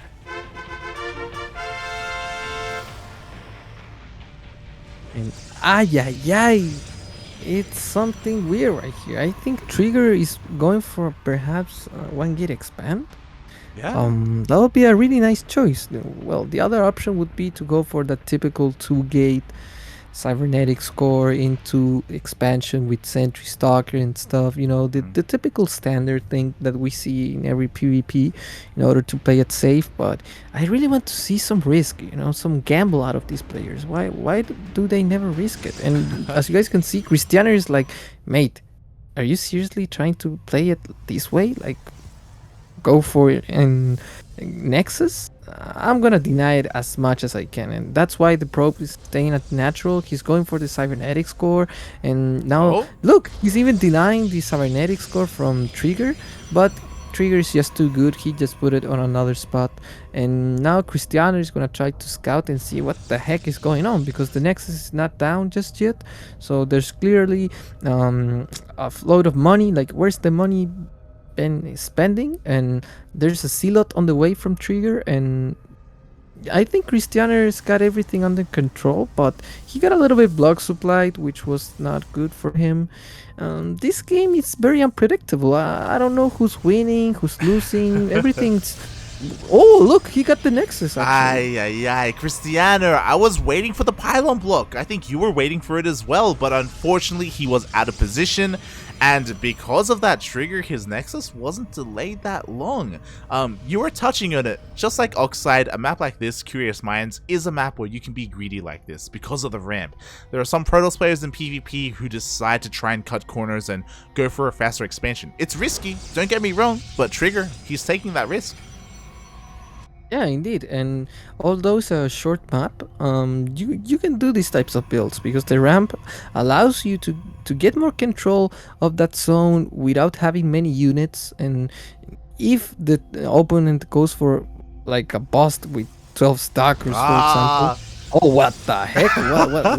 And ay ay ay, it's something weird right here. I think Trigger is going for perhaps 1 gate expand. Yeah. That would be a really nice choice. Well, the other option would be to go for the typical 2-gate cybernetic score into expansion with Sentry Stalker and stuff. You know, the typical standard thing that we see in every PvP in order to play it safe. But I really want to see some risk, you know, some gamble out of these players. Why do they never risk it? And as you guys can see, Krystianer is like, mate, are you seriously trying to play it this way? Like, go for it in Nexus? I'm gonna deny it as much as I can, and that's why the probe is staying at natural. He's going for the cybernetic score, and now look, he's even denying the cybernetic score from Trigger, but Trigger is just too good. He just put it on another spot, and now Krystianer is gonna try to scout and see what the heck is going on, because the Nexus is not down just yet. So there's clearly a load of money. Like, where's the money been spending? And there's a Zealot on the way from Trigger, and I think Krystianer's got everything under control, but he got a little bit block supplied, which was not good for him. This game is very unpredictable. I don't know who's winning, who's losing. Everything's... Oh, look, he got the Nexus, actually. Ay. Krystianer, I was waiting for the pylon block. I think you were waiting for it as well, but unfortunately he was out of position. And because of that Trigger, his Nexus wasn't delayed that long. You were touching on it. Just like Oxide, a map like this, Curious Minds, is a map where you can be greedy like this because of the ramp. There are some Protoss players in PvP who decide to try and cut corners and go for a faster expansion. It's risky, don't get me wrong, but Trigger, he's taking that risk. Yeah, indeed. And although it's a short map, you can do these types of builds because the ramp allows you to get more control of that zone without having many units. And if the opponent goes for like a bust with 12 stalkers, for example. Oh, what the heck?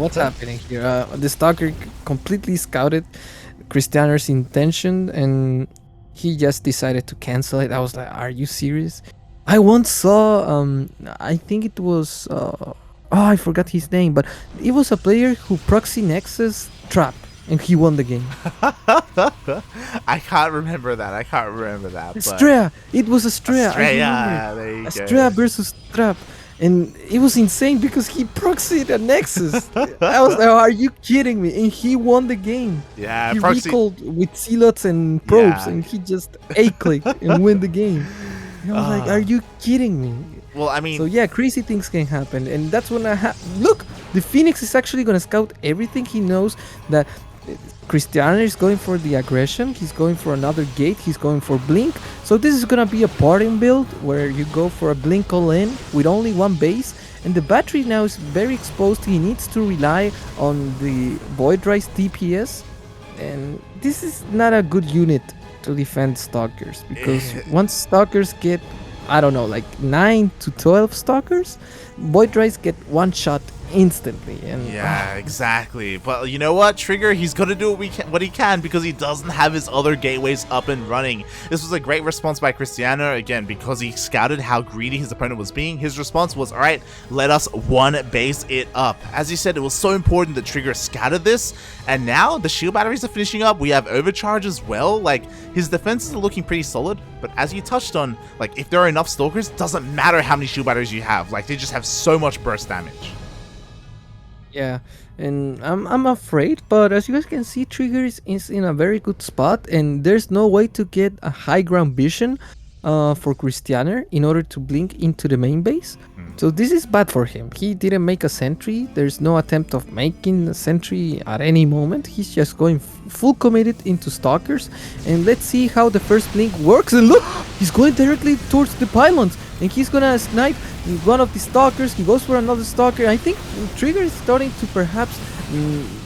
What's happening here? The stalker completely scouted Krystianer's intention, and he just decided to cancel it. I was like, are you serious? I once saw, I think it was, I forgot his name, but it was a player who proxy Nexus trap, and he won the game. I can't remember that. Astrea! It was Astrea. Astrea, there you go. Astrea versus trap. And it was insane because he proxied a Nexus. I was like, are you kidding me? And he won the game. Yeah, he recalled with Zealots and probes, and he just A-clicked and win the game. And I was like, are you kidding me? Well, I mean... So yeah, crazy things can happen. And that's when look, the Phoenix is actually going to scout everything. He knows that Krystianer is going for the aggression. He's going for another gate. He's going for Blink. So this is going to be a parting build where you go for a Blink all-in with only one base. And the battery now is very exposed. He needs to rely on the Void Rise DPS. And this is not a good unit to defend stalkers, because once stalkers get, I don't know, like 9 to 12 stalkers, Void Rise get one shot instantly. And Yeah, exactly. But you know what, Trigger, he's gonna do what he can because he doesn't have his other gateways up and running. This was a great response by Krystianer, again, because he scouted how greedy his opponent was being. His response was, alright, let us one base it up. As he said, it was so important that Trigger scouted this, and now the shield batteries are finishing up. We have overcharge as well. Like, his defenses are looking pretty solid, but as you touched on, like, if there are enough Stalkers, doesn't matter how many shield batteries you have. Like, they just have so much burst damage. yeah, and I'm afraid, but as you guys can see, Trigger is in a very good spot, and there's no way to get a high ground vision for Krystianer in order to blink into the main base. So this is bad for him. He didn't make a sentry. There's no attempt of making a sentry at any moment. He's just going full committed into Stalkers, and let's see how the first blink works. And look, he's going directly towards the pylons, and he's gonna snipe one of the Stalkers. He goes for another Stalker. I think Trigger is starting to perhaps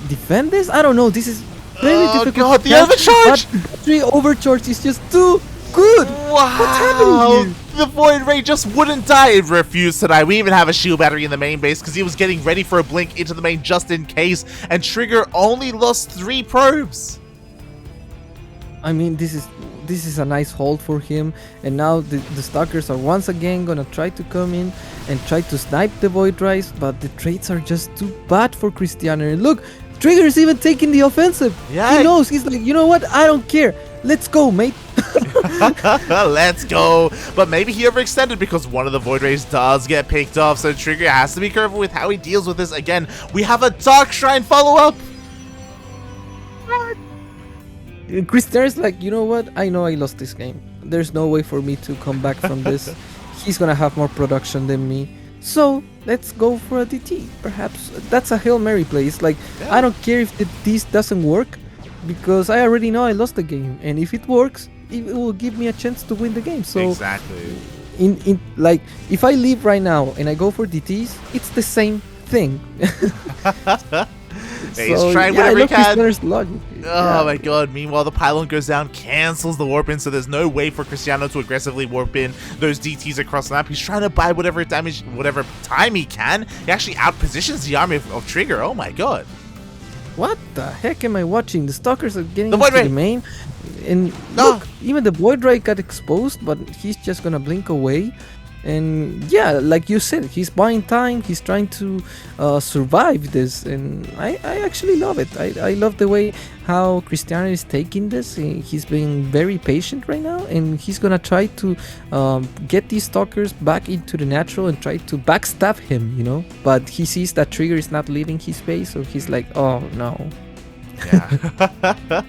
defend this. I don't know. This is very difficult. Oh god, to the overcharge! But battery overcharge is just too good. Wow! What's happening here? The Void Ray just wouldn't die. It refused to die. We even have a shield battery in the main base because he was getting ready for a blink into the main just in case, and Trigger only lost 3 probes. I mean, this is a nice hold for him, and now the Stalkers are once again gonna try to come in and try to snipe the Void Rays, but the trades are just too bad for Krystianer. And look, Trigger is even taking the offensive. Yeah. He knows. He's like, you know what? I don't care. Let's go, mate. Let's go. But maybe he overextended because one of the Void Rays does get picked off, so Trigger has to be careful with how he deals with this. Again, we have a Dark Shrine follow-up. Krystianer's like, you know what? I know I lost this game. There's no way for me to come back from this. He's gonna have more production than me. So let's go for a DT. Perhaps that's a Hail Mary play. It's like, Yeah. I don't care if this doesn't work, because I already know I lost the game. And if it works, it will give me a chance to win the game. So Exactly. in like, if I leave right now and I go for DTs, it's the same thing. He's trying whatever I he love can. Krystianer's logic. Oh my god, meanwhile the pylon goes down, cancels the warp in, so there's no way for Krystianer to aggressively warp in those DTs across the map. He's trying to buy whatever damage, whatever time he can. He actually outpositions the army of Trigger. Oh my god. What the heck am I watching? The Stalkers are getting The into Void Ray. the main. And No. look, even the Void Ray got exposed, but he's just gonna blink away. And yeah, like you said, he's buying time. He's trying to survive this, and I actually love it. I love the way how Krystianer is taking this. He's being very patient right now, and he's gonna try to get these Stalkers back into the natural and try to backstab him, you know. But he sees that Trigger is not leaving his base, so he's like, oh no. Yeah.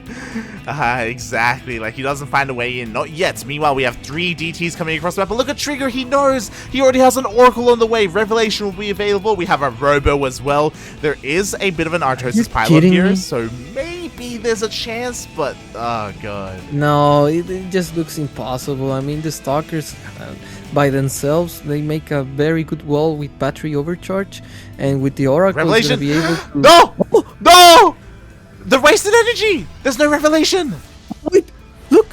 Exactly. Like, he doesn't find a way in. Not yet. Meanwhile, we have 3 DTs coming across the map. But look at Trigger. He knows. He already has an Oracle on the way. Revelation will be available. We have a Robo as well. There is a bit of an Artosis pylon here, me? so maybe there's a chance, but oh god. No, it just looks impossible. I mean, the Stalkers by themselves, they make a very good wall with battery overcharge, and with the Oracle, Revelation. gonna be able to... No! No! The wasted energy! There's no Revelation! Wait, look!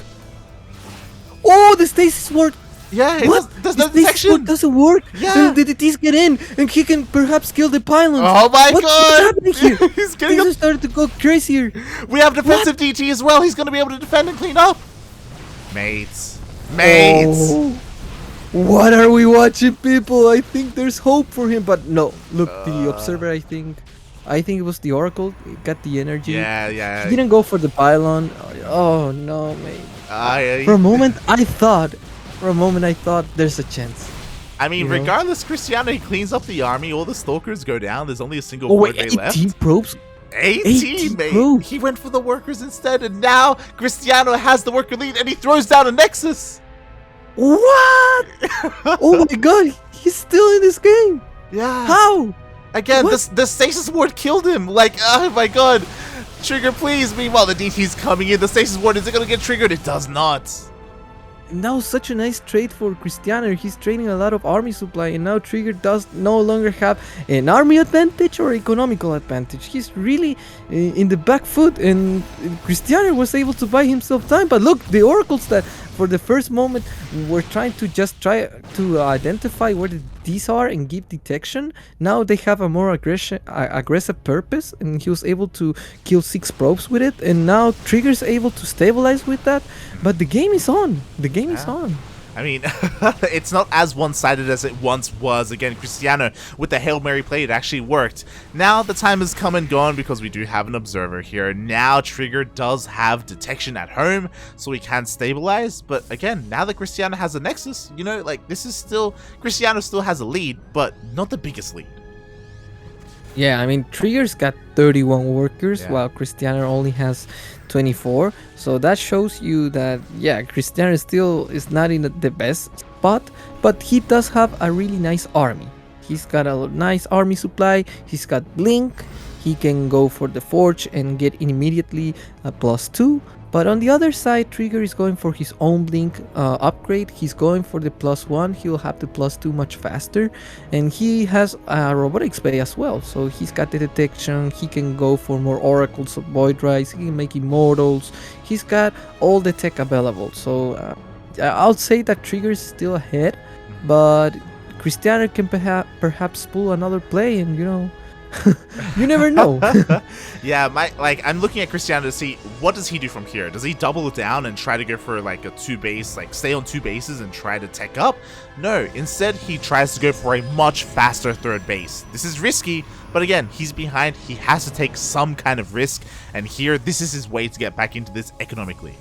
Oh, the stasis ward! Yeah, it What? there's The no stasis detection! ward doesn't work! Yeah. The DTs get in, and he can perhaps kill the pylons! Oh my What's god! happening here? He's getting Things up. are starting to go crazier! We have defensive DT as well. He's gonna be able to defend and clean up. Mates. Mates. Oh. What are we watching, people? I think there's hope for him, but no. Look, the Observer, I think it was the Oracle. It got the energy. Yeah, yeah. He didn't go for the pylon. Oh no, mate. For a moment, I thought there's a chance. I mean, you know? regardless, Krystianer, he cleans up the army. All the Stalkers go down. There's only a single Oh wait, Void Ray 18 left. probes? 18, mate. probes. He went for the workers instead, and now Krystianer has the worker lead, and he throws down a Nexus. What? Oh my god, he's still in this game. Yeah. How? Again, What? the stasis ward killed him. Like, oh my god. Trigger, please. Meanwhile, the DT's coming in. The stasis ward, is it going to get triggered? It does not. Now such a nice trade for Krystianer. He's trading a lot of army supply, and now Trigger does no longer have an army advantage or economical advantage. He's really in the back foot, and Krystianer was able to buy himself time. But look, the oracles that for the first moment, we're trying to just try to identify where the Ds are and give detection. Now they have a more aggressive purpose, and he was able to kill 6 probes with it, and now Trigger's able to stabilize with that. But the game is on. The game is on. I mean, it's not as one-sided as it once was. Again, Krystianer with the Hail Mary play, it actually worked. Now the time has come and gone because we do have an observer here. Now Trigger does have detection at home, so he can stabilize. But again, now that Krystianer has a Nexus, you know, like this is still, Krystianer still has a lead, but not the biggest lead. Yeah, I mean, Trigger's got 31 workers, while Krystianer only has 24. So that shows you that, yeah, Krystianer still is not in the best spot, but he does have a really nice army. He's got a nice army supply, he's got Blink, he can go for the Forge and get immediately a +2. But on the other side, Trigger is going for his own Blink upgrade. He's going for the +1. He'll have the +2 much faster. And he has a robotics bay as well. So he's got the detection. He can go for more oracles of void rise. He can make immortals. He's got all the tech available. So I'll say that Trigger is still ahead. But Krystianer can perhaps pull another play, and, you know, you never know. Yeah, I'm looking at Krystianer to see what does he do from here. Does he double it down and try to go for like a 2 base, like stay on 2 bases and try to tech up? No, instead he tries to go for a much faster 3rd base. This is risky, but again, he's behind. He has to take some kind of risk, and here this is his way to get back into this economically.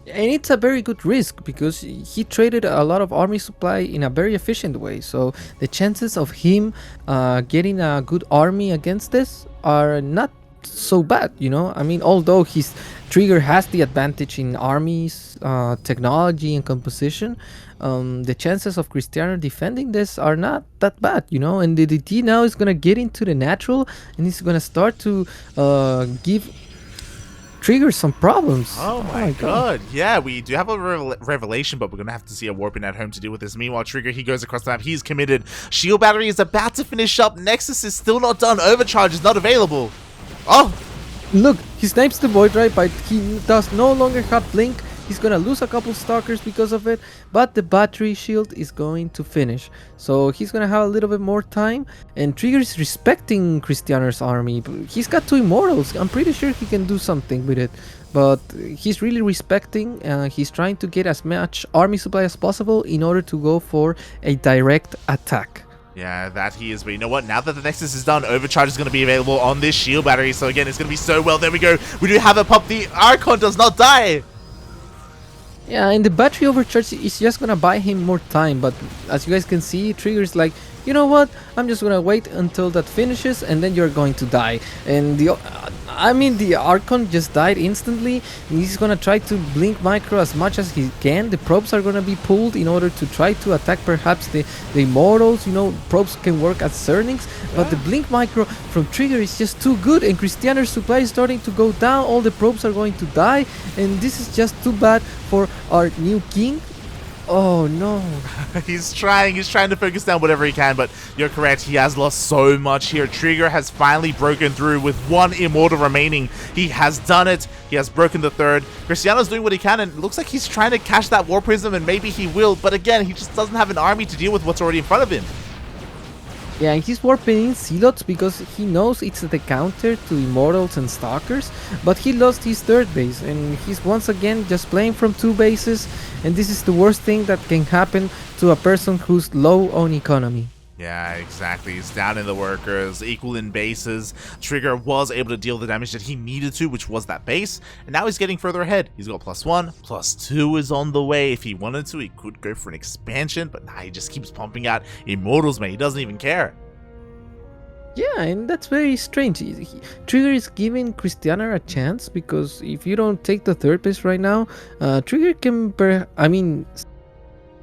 And it's a very good risk because he traded a lot of army supply in a very efficient way. So the chances of him getting a good army against this are not so bad, you know. I mean, although his Trigger has the advantage in armies, technology, and composition, the chances of Krystianer defending this are not that bad, you know. And the DT now is gonna get into the natural, and he's gonna start to give Trigger some problems. Oh my god. Yeah, we do have a revelation, but we're gonna have to see a warping at home to deal with this. Meanwhile, Trigger, he goes across the map. He's committed. Shield battery is about to finish up. Nexus is still not done. Overcharge is not available. Oh, look, he snipes the Void Ray, but he does no longer have Blink. He's gonna lose a couple Stalkers because of it, but the battery shield is going to finish. So he's gonna have a little bit more time, and Trigger is respecting Krystianer's army. He's got 2 Immortals. I'm pretty sure he can do something with it, but he's really respecting. He's trying to get as much army supply as possible in order to go for a direct attack. yeah, that he is. But you know what? Now that the Nexus is done, Overcharge is going to be available on this shield battery. So again, it's going to be so well. There we go. We do have a pop. The Archon does not die. Yeah, and the battery overcharge is just gonna buy him more time, but as you guys can see, Trigger's like, you know what, I'm just gonna wait until that finishes and then you're going to die. And the Archon just died instantly, and he's gonna try to blink micro as much as he can. The probes are gonna be pulled in order to try to attack perhaps the Immortals. You know, probes can work as Cernix, but the blink micro from Trigger is just too good, and Krystianer's supply is starting to go down. All the probes are going to die, and this is just too bad for our new king. Oh no. He's trying to focus down whatever he can, but you're correct, he has lost so much here. Trigger has finally broken through with 1 Immortal remaining. He has done it. He has broken the 3rd. Krystianer's doing what he can, and it looks like he's trying to catch that War Prism, and maybe he will, but again, he just doesn't have an army to deal with what's already in front of him. Yeah, and he's warping in Zealots because he knows it's the counter to Immortals and Stalkers, but he lost his 3rd base, and he's once again just playing from 2 bases, and this is the worst thing that can happen to a person who's low on economy. Yeah, exactly. He's down in the workers, equal in bases. Trigger was able to deal the damage that he needed to, which was that base, and now he's getting further ahead. He's got +1, +2 is on the way. If he wanted to, he could go for an expansion, but nah, he just keeps pumping out Immortals, man. He doesn't even care. Yeah, and that's very strange. Trigger is giving Krystianer a chance, because if you don't take the 3rd base right now, Trigger can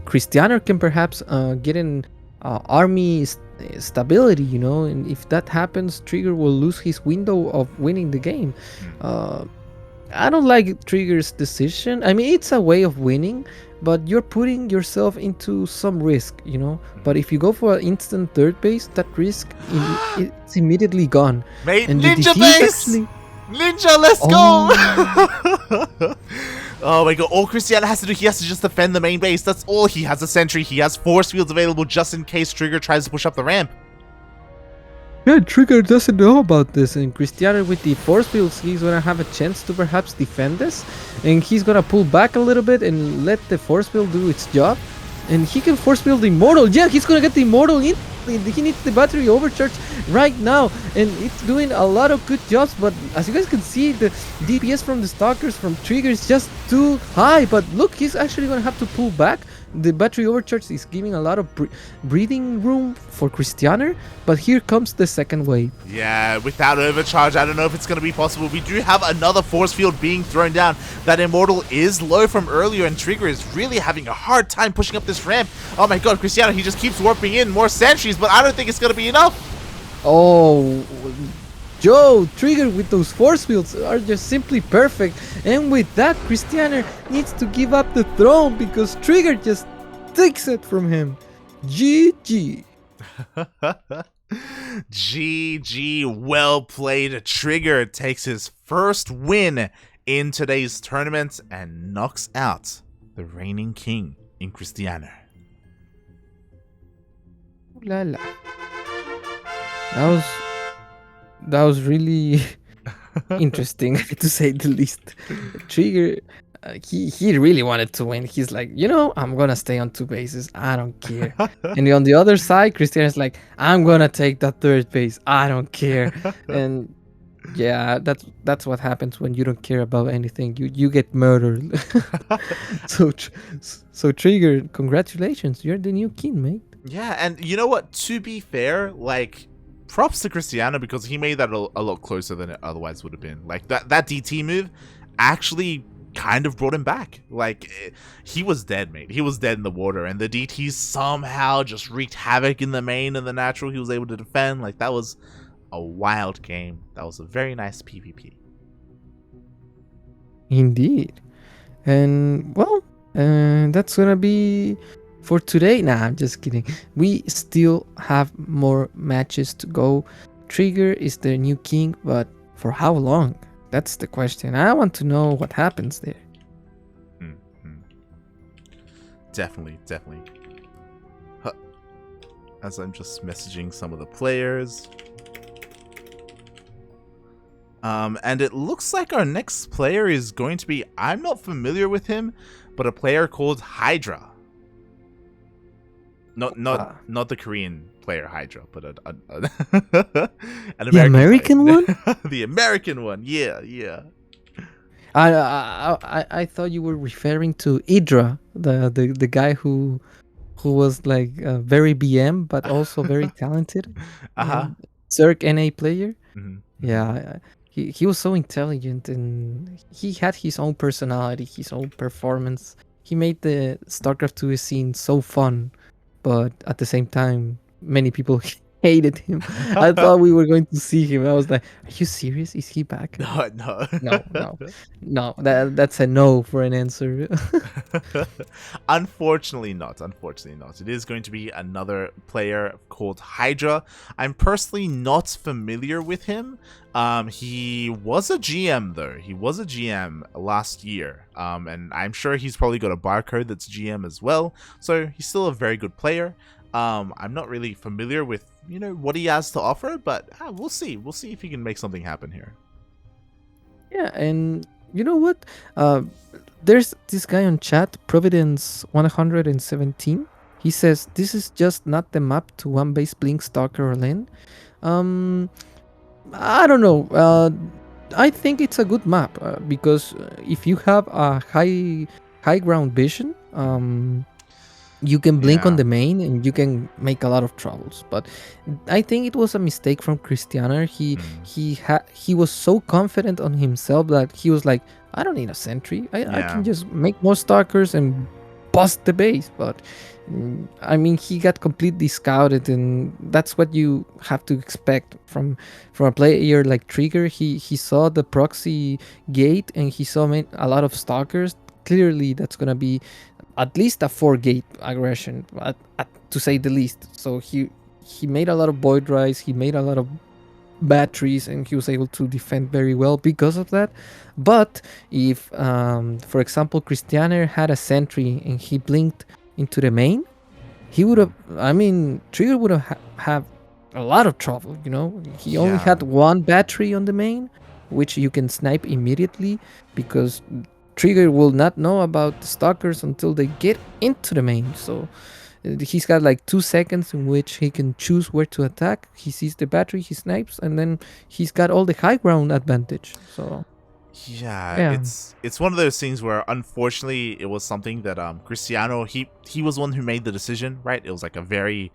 Krystianer can perhaps get an army stability, you know, and if that happens, Trigger will lose his window of winning the game. I don't like Trigger's decision. I mean, it's a way of winning, but you're putting yourself into some risk, you know. But if you go for an instant 3rd base, that risk it's immediately gone. Mate, and Ninja base! Ninja, let's go! Oh my god, all Krystianer has to do, he has to just defend the main base. That's all. He has a sentry, he has force fields available just in case Trigger tries to push up the ramp. Yeah, Trigger doesn't know about this, and Krystianer with the force fields, he's gonna have a chance to perhaps defend this, and he's gonna pull back a little bit and let the force field do its job, and he can force field the Immortal. Yeah, he's gonna get the Immortal in. He needs the battery overcharge right now, and it's doing a lot of good jobs, but as you guys can see, the DPS from the Stalkers from Trigger is just too high. But look, he's actually gonna have to pull back. The battery overcharge is giving a lot of breathing room for Krystianer, but here comes the second wave. Yeah, without overcharge, I don't know if it's going to be possible. We do have another force field being thrown down. That Immortal is low from earlier, and Trigger is really having a hard time pushing up this ramp. Oh my god, Krystianer, he just keeps warping in more sentries, but I don't think it's going to be enough. Oh, Joe, Trigger with those force fields are just simply perfect. And with that, Krystianer needs to give up the throne because Trigger just takes it from him. GG. GG, well played. Trigger takes his first win in today's tournament and knocks out the reigning king in Krystianer. Ooh la la. That was really interesting to say the least. Trigger, he really wanted to win. He's like, I'm gonna stay on 2 bases. I don't care. And on the other side, Krystianer's like, I'm gonna take that 3rd base. I don't care. And yeah, that's what happens when you don't care about anything. You get murdered. So Trigger, congratulations. You're the new king, mate. Yeah, and you know what? To be fair, like, props to Krystianer because he made that a lot closer than it otherwise would have been. Like, that DT move actually kind of brought him back. Like, he was dead, mate. He was dead in the water, and the DT somehow just wreaked havoc in the main and the natural. He was able to defend. Like, that was a wild game. That was a very nice PvP. Indeed. And, well, that's gonna be for today. Nah, I'm just kidding. We still have more matches to go. Trigger is the new king, but for how long? That's the question. I want to know what happens there. Definitely. Huh. As I'm just messaging some of the players. And it looks like our next player is going to be, I'm not familiar with him, but a player called HiGhDrA. Not the Korean player HiGhDrA, but an American one. The American one, yeah. I thought you were referring to HiGhDrA, the guy who was like very BM but also very talented. Zerg NA player. Yeah, he was so intelligent and he had his own personality, his own performance. He made the StarCraft 2 scene so fun, but at the same time, many people hated him. I thought we were going to see him. I was like, are you serious? Is he back? No. That's a no for an answer. Unfortunately not. It is going to be another player called HiGhDrA. I'm personally not familiar with him. He was a GM though. He was a GM last year. And I'm sure he's probably got a barcode that's GM as well. So he's still a very good player. I'm not really familiar with, what he has to offer, but we'll see. We'll see if he can make something happen here. Yeah, and you know what? There's this guy on chat, Providence 117. He says, this is just not the map to 1 base Blink, Stalker, or Lane. I don't know. I think it's a good map because if you have a high ground vision, you can blink on the main and you can make a lot of troubles. But I think it was a mistake from Krystianer. He was so confident on himself that he was like, I don't need a sentry. I can just make more stalkers and bust the base. But I mean, he got completely scouted, and that's what you have to expect from a player like Trigger. He saw the proxy gate and he saw a lot of stalkers. Clearly, that's gonna be at least a 4-gate aggression, to say the least. So he made a lot of void rise. He made a lot of batteries, and he was able to defend very well because of that. But if, for example, Krystianer had a sentry and he blinked into the main, he would have. I mean, Trigger would have a lot of trouble. You know, he only Yeah. had one battery on the main, which you can snipe immediately because Trigger will not know about the stalkers until they get into the main. So he's got like 2 seconds in which he can choose where to attack. He sees the battery, he snipes, and then he's got all the high ground advantage. So Yeah, yeah. it's one of those things where unfortunately it was something that Cristiano he was one who made the decision, right? It was like a very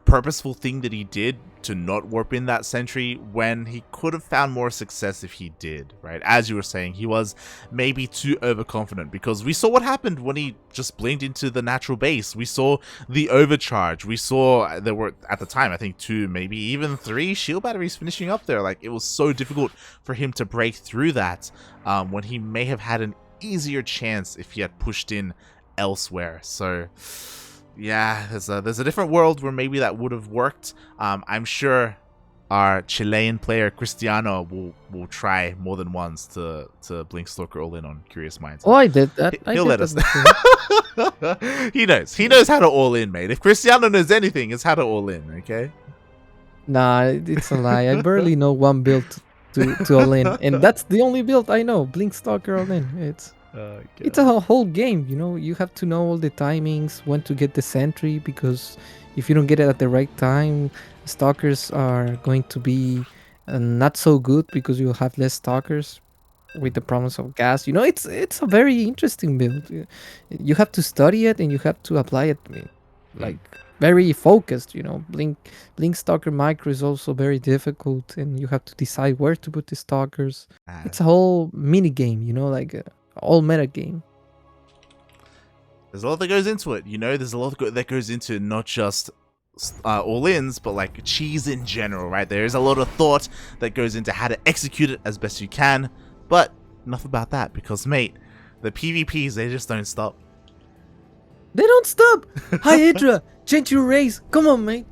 purposeful thing that he did to not warp in that sentry when he could have found more success if he did, right? As you were saying, he was maybe too overconfident because we saw what happened when he just blinked into the natural base. We saw the overcharge. We saw there were, at the time, I think 2, maybe even 3 shield batteries finishing up there. Like, it was so difficult for him to break through that when he may have had an easier chance if he had pushed in elsewhere. So yeah, there's a different world where maybe that would have worked. I'm sure our Chilean player Cristiano will try more than once to blink Stalker all in on Curious Minds. Oh, I did that. He'll let us know. He knows how to all in, mate. If Cristiano knows anything, it's how to all in. Okay. Nah, it's a lie. I barely know one build to all in, and that's the only build I know. Blink Stalker all in. It's a whole game, you know. You have to know all the timings, when to get the sentry, because if you don't get it at the right time, stalkers are going to be not so good because you'll have less stalkers with the promise of gas. You know, it's a very interesting build. You have to study it and you have to apply it, like very focused. You know, blink stalker micro is also very difficult, and you have to decide where to put the stalkers. It's a whole mini game, you know, like all meta game. There's a lot that goes into it, you know. There's a lot that goes into not just all-ins, but like cheese in general, right? There is a lot of thought that goes into how to execute it as best you can. But enough about that, because mate, the PvPs, they just don't stop. They don't stop. HiGhDrA, change your race. Come on, mate.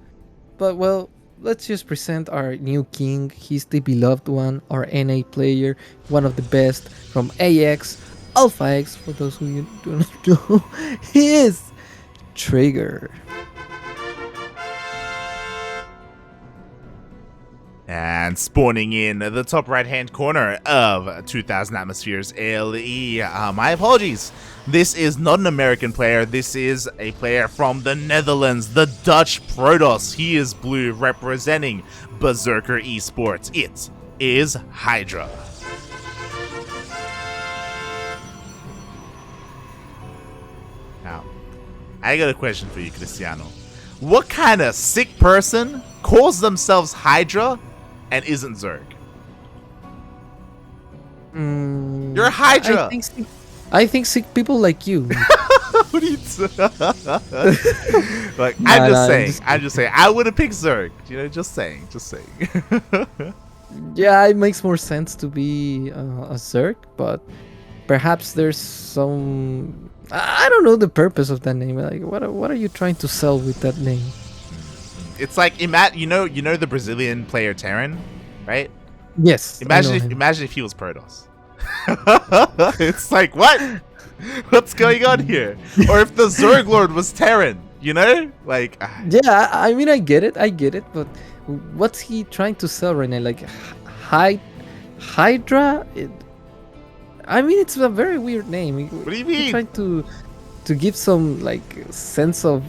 But well, let's just present our new king. He's the beloved one, our NA player, one of the best from AX, Alpha X, for those who you do not know. He is Trigger. And spawning in the top right-hand corner of 2000 Atmospheres LE. My apologies. This is not an American player. This is a player from the Netherlands, the Dutch Protoss. He is blue, representing Berserker Esports. It is HiGhDrA. Now, I got a question for you, Cristiano. What kind of sick person calls themselves HiGhDrA and isn't Zerg? You're a HiGhDrA. I think sick people like you. What are you like? I'm just saying. I would have picked Zerg. You know, just saying. Yeah, it makes more sense to be a Zerg, but perhaps there's some. I don't know the purpose of that name. Like, what are you trying to sell with that name? It's like you know the Brazilian player Terran, right? Yes. Imagine if he was Protoss. It's like, what's going on here? Or if the Zerg Lord was Terran, you know, like. Yeah, I mean, I get it, but what's he trying to sell right now? Like, HiGhDrA. I mean, it's a very weird name. What do you mean? Trying to give some like sense of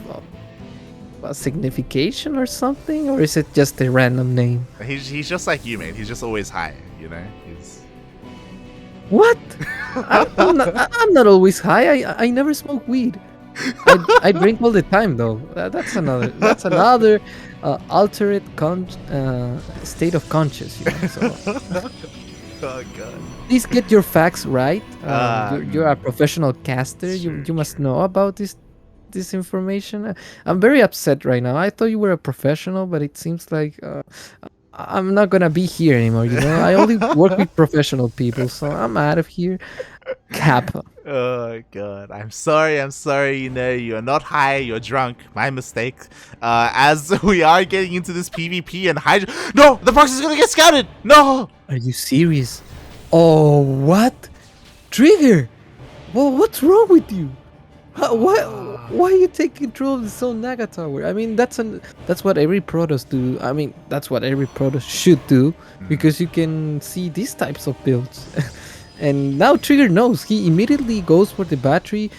signification or something, or is it just a random name? He's just like you, mate. He's just always high, you know. What? I'm not always high. I never smoke weed. I drink all the time though. That's another altered state of conscious. You know, so. Oh god. Please get your facts right. You're a professional caster. You must know about this information. I'm very upset right now. I thought you were a professional, but it seems like I'm not gonna be here anymore. You know, I only work with professional people, so I'm out of here. Kappa. Oh god, I'm sorry, you know, you're not high, you're drunk, my mistake. As we are getting into this PvP and HiGhDrA— No! The box is gonna get scouted! No! Are you serious? Oh, what? Trigger! Well, what's wrong with you? Why are you taking control of the Soul Naga Tower? I mean, that's what every Protoss do. I mean, that's what every Protoss should do, because you can see these types of builds. And now Trigger knows. He immediately goes for the battery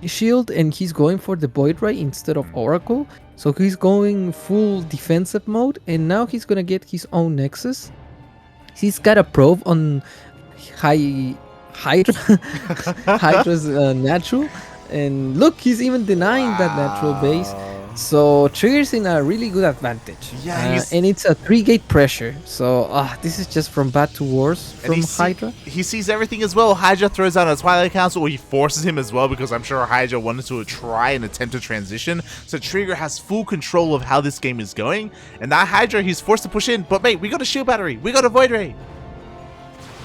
shield, and he's going for the Void Ray instead of Oracle. So he's going full defensive mode, and now he's gonna get his own Nexus. He's got a probe on HiGhDra's natural, and look, he's even denying that natural base. So Trigger's in a really good advantage. Yeah, and it's a 3-gate pressure. So this is just from bad to worse from HiGhDrA. He sees everything as well. HiGhDrA throws out a Twilight Council, or he forces him as well, because I'm sure HiGhDrA wanted to try and attempt to transition. So Trigger has full control of how this game is going. And now HiGhDrA, he's forced to push in. But mate, we got a shield battery. We got a Void Ray.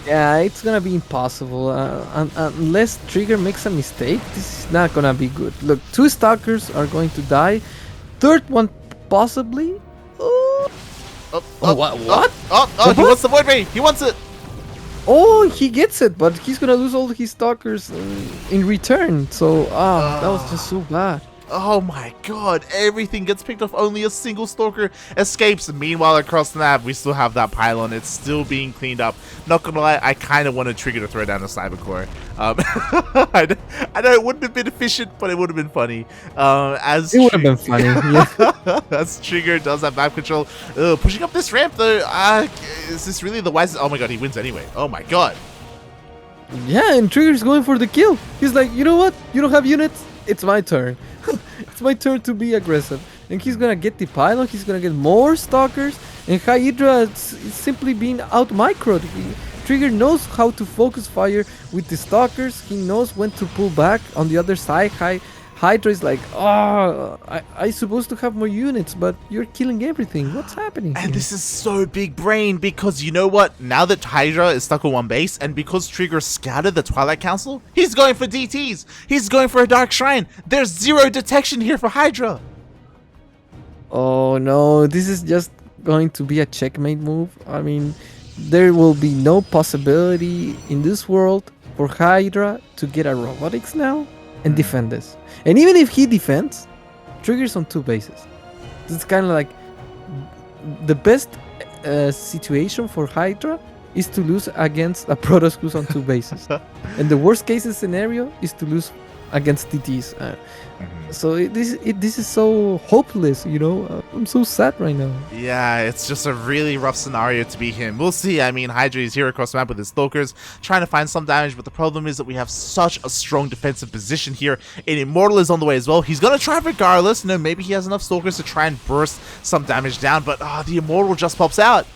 Yeah, it's gonna be impossible unless Trigger makes a mistake. This is not gonna be good. Look, 2 Stalkers are going to die. 3rd one possibly. What? He wants the Void Ray. He wants it. Oh, he gets it, but he's gonna lose all his Stalkers in return. So that was just so bad. Oh my god, everything gets picked off, only a single Stalker escapes. Meanwhile, across the map, we still have that pylon. It's still being cleaned up. Not gonna lie, I kind of wanted Trigger to throw down a Cyber Core. I know it wouldn't have been efficient, but it would have been funny. It would have been funny, yeah. As Trigger does have map control. Pushing up this ramp, though, is this really the wisest? Oh my god, he wins anyway. Oh my god. Yeah, and Trigger's going for the kill. He's like, you know what? You don't have units? It's my turn. It's my turn to be aggressive. And he's gonna get the pylon, he's gonna get more Stalkers, and HiGhDrA is simply being out-microed. Trigger knows how to focus fire with the Stalkers, he knows when to pull back on the other side. HiGhDrA is like, I supposed to have more units, but you're killing everything. What's happening And here? this is so big brain, because you know what? Now that HiGhDrA is stuck on one base, and because Trigger scouted the Twilight Council, he's going for DTs. He's going for a Dark Shrine. There's 0 detection here for HiGhDrA. Oh no, this is just going to be a checkmate move. I mean, there will be no possibility in this world for HiGhDrA to get a robotics now and defend this. And even if he defends, Trigger's on 2 bases. It's kind of like the best situation for HiGhDrA is to lose against a Protoss who's on 2 bases. And the worst case scenario is to lose against DTs. So this is so hopeless, you know. I'm so sad right now. Yeah, it's just a really rough scenario to be him. We'll see. I mean, HiGhDrA is here across the map with his Stalkers, trying to find some damage, but the problem is that we have such a strong defensive position here. And Immortal is on the way as well. He's going to try regardless. You know, maybe he has enough Stalkers to try and burst some damage down, but the Immortal just pops out.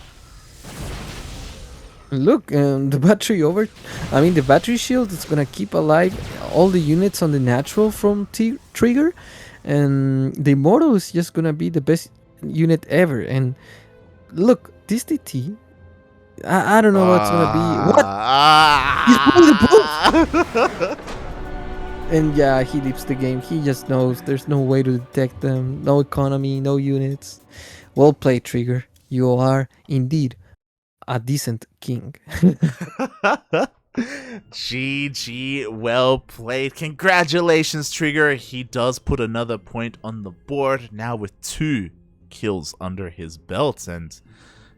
Look, the battery shield is gonna keep alive all the units on the natural from Trigger, and the Immortal is just gonna be the best unit ever. And look, this DT, I don't know what's gonna be. What? He's pulling the boat! And yeah, he leaves the game. He just knows there's no way to detect them. No economy, no units. Well played, Trigger. You are indeed a decent king. GG, well played. Congratulations, Trigger. He does put another point on the board, now with 2 kills under his belt. And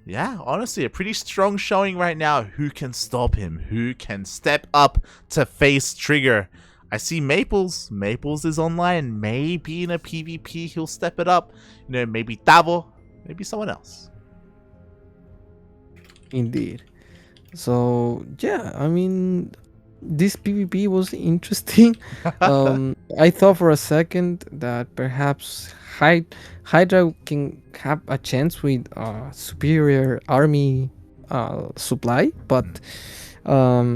yeah, honestly, a pretty strong showing right now. Who can stop him? Who can step up to face Trigger? I see Maplez. Maplez is online. Maybe in a PvP he'll step it up. You know, maybe Tavo, maybe someone else. Indeed. So yeah, I mean, this PvP was interesting. I thought for a second that perhaps HiGhDrA can have a chance with superior army supply, but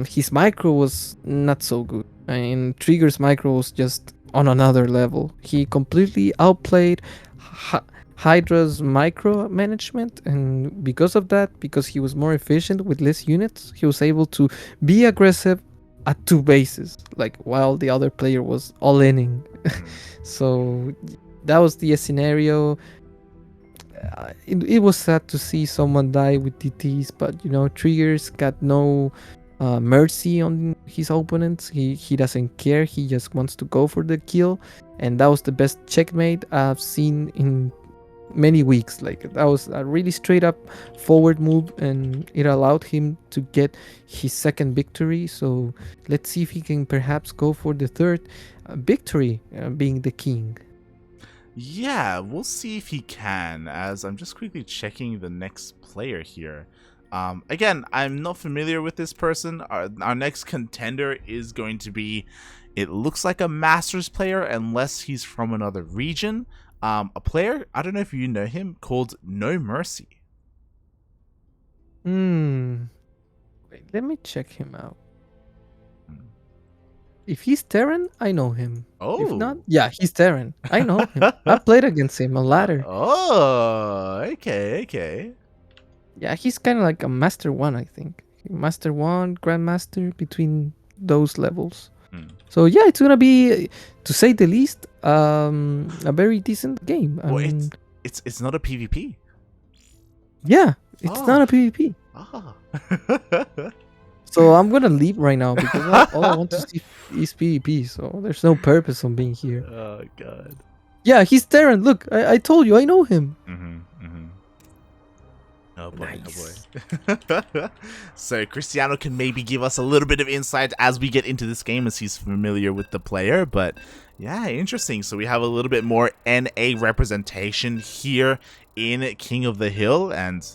his micro was not so good, and Trigger's micro was just on another level. He completely outplayed HiGhDra's micro management, and because of that, because he was more efficient with less units, he was able to be aggressive at 2 bases, like while the other player was all inning. So that was the scenario. It was sad to see someone die with DTs, but Triggers got no mercy on his opponents. He doesn't care. He just wants to go for the kill, and that was the best checkmate I've seen in many weeks. Like, that was a really straight up forward move, and it allowed him to get his second victory. So let's see if he can perhaps go for the third victory, being the king. Yeah, we'll see if he can, as I'm just quickly checking the next player here. Again, I'm not familiar with this person. Our next contender is going to be, it looks like a Masters player, unless he's from another region. A player, I don't know if you know him, called NoMercy. Wait, let me check him out. If he's Terran, I know him. Oh. If not, yeah, he's Terran. I know him. I played against him on ladder. Oh, okay. Yeah, he's kind of like a Master 1, I think. Master 1, Grandmaster, between those levels. So yeah, it's gonna be, to say the least, a very decent game. It's not a PvP. Yeah, it's not a PvP. So I'm gonna leave right now because all I want to see is PvP. So there's no purpose on being here. Oh god. Yeah, he's Terran. Look, I told you, I know him. Oh boy, Nice. Oh boy. So Krystianer can maybe give us a little bit of insight as we get into this game, as he's familiar with the player. But yeah, interesting. So we have a little bit more NA representation here in King of the Hill, and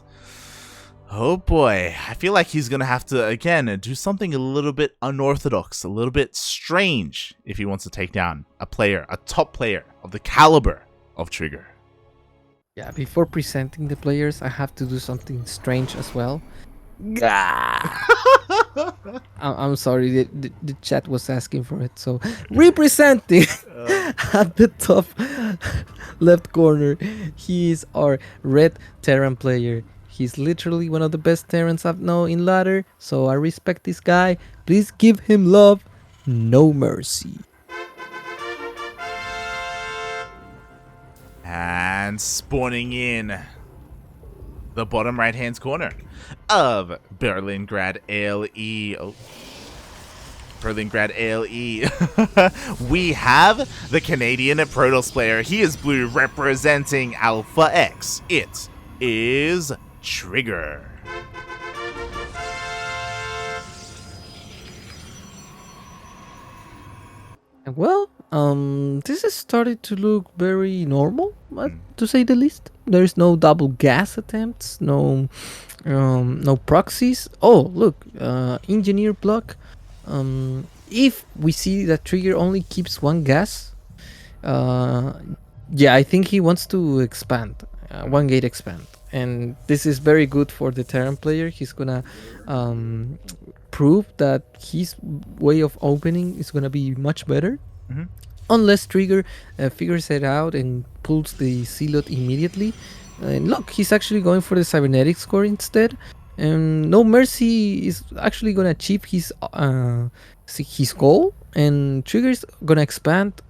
oh boy, I feel like he's gonna have to, again, do something a little bit unorthodox, a little bit strange, if he wants to take down a player, a top player of the caliber of Trigger. Yeah, before presenting the players, I have to do something strange as well. I'm sorry, the chat was asking for it. So, representing at the top left corner, he is our red Terran player. He's literally one of the best Terrans I've known in ladder, so I respect this guy. Please give him love. NoMercy. And spawning in the bottom right hand corner of Berlingrad ALE. Oh. Berlingrad ALE. We have the Canadian Protoss player. He is blue, representing Alpha X. It is Trigger. Well, this has started to look very normal, to say the least. There's no double gas attempts, no proxies. Oh, look, engineer block. If we see that Trigger only keeps one gas, yeah, I think he wants to expand, one gate expand, and this is very good for the Terran player. He's gonna prove that his way of opening is gonna be much better. Unless Trigger figures it out and pulls the Zealot immediately. And look, he's actually going for the cybernetic score instead. And NoMercy is actually gonna achieve his goal, and Trigger's gonna expand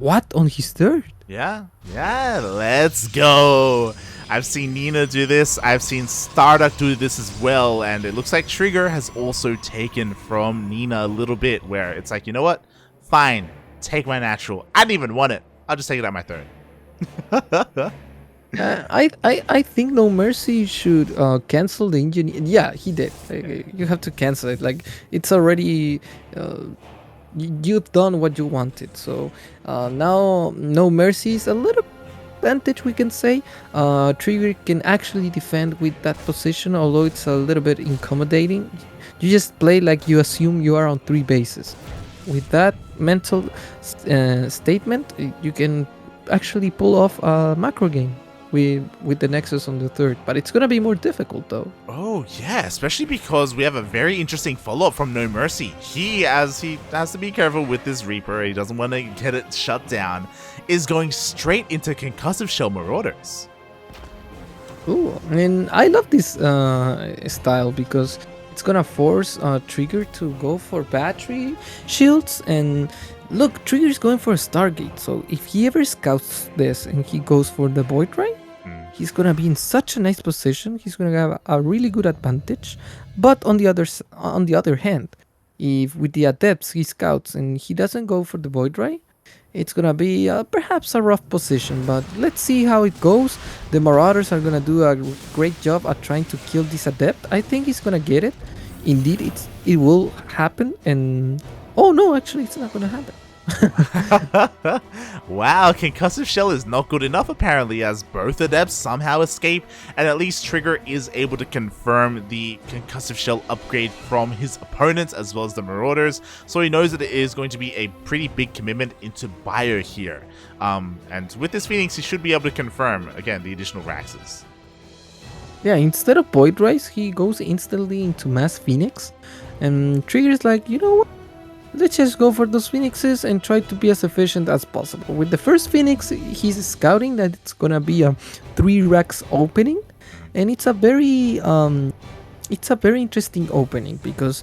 on his third. Yeah, let's go. I've seen Nina do this, I've seen Starduck do this as well, and it looks like Trigger has also taken from Nina a little bit, where it's like, you know what? Fine, take my natural. I didn't even want it. I'll just take it at my third. I think NoMercy should cancel the engineer. Yeah, he did. You have to cancel it. Like, it's already you've done what you wanted. So now NoMercy is a little advantage, we can say. Trigger can actually defend with that position, although it's a little bit intimidating. You just play like you assume you are on 3 bases. With that mental statement, you can actually pull off a macro game with the Nexus on the third, but it's gonna be more difficult though. Oh yeah, especially because we have a very interesting follow-up from NoMercy. He has to be careful with this Reaper. He doesn't want to get it shut down. Is going straight into concussive shell marauders. Ooh, and I love this style because it's gonna force Trigger to go for battery shields. And look, Trigger is going for a Stargate, so if he ever scouts this and he goes for the Void Ray, he's gonna be in such a nice position. He's gonna have a really good advantage. But on the other hand, if with the Adepts he scouts and he doesn't go for the Void Ray, it's gonna be perhaps a rough position. But let's see how it goes. The Marauders are gonna do a great job at trying to kill this Adept. I think he's gonna get it. Indeed, it will happen. And oh no, actually, it's not gonna happen. Wow, Concussive Shell is not good enough apparently, as both Adepts somehow escape, and at least Trigger is able to confirm the Concussive Shell upgrade from his opponents as well as the Marauders, so he knows that it is going to be a pretty big commitment into Bio here. And with this Phoenix, he should be able to confirm, again, the additional Raxes. Yeah, instead of Void Rays, he goes instantly into Mass Phoenix, and Trigger's like, you know what? Let's just go for those Phoenixes and try to be as efficient as possible. With the first Phoenix, he's scouting that it's gonna be a 3 racks opening, and it's a very interesting opening because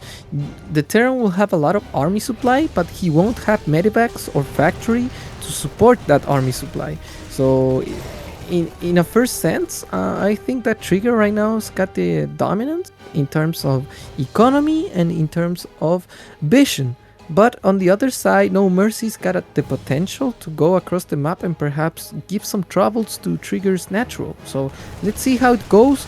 the Terran will have a lot of army supply, but he won't have medivacs or factory to support that army supply. So in a first sense, I think that Trigger right now has got the dominance in terms of economy and in terms of vision. But on the other side, NoMercy's got the potential to go across the map and perhaps give some troubles to Trigger's natural. So let's see how it goes.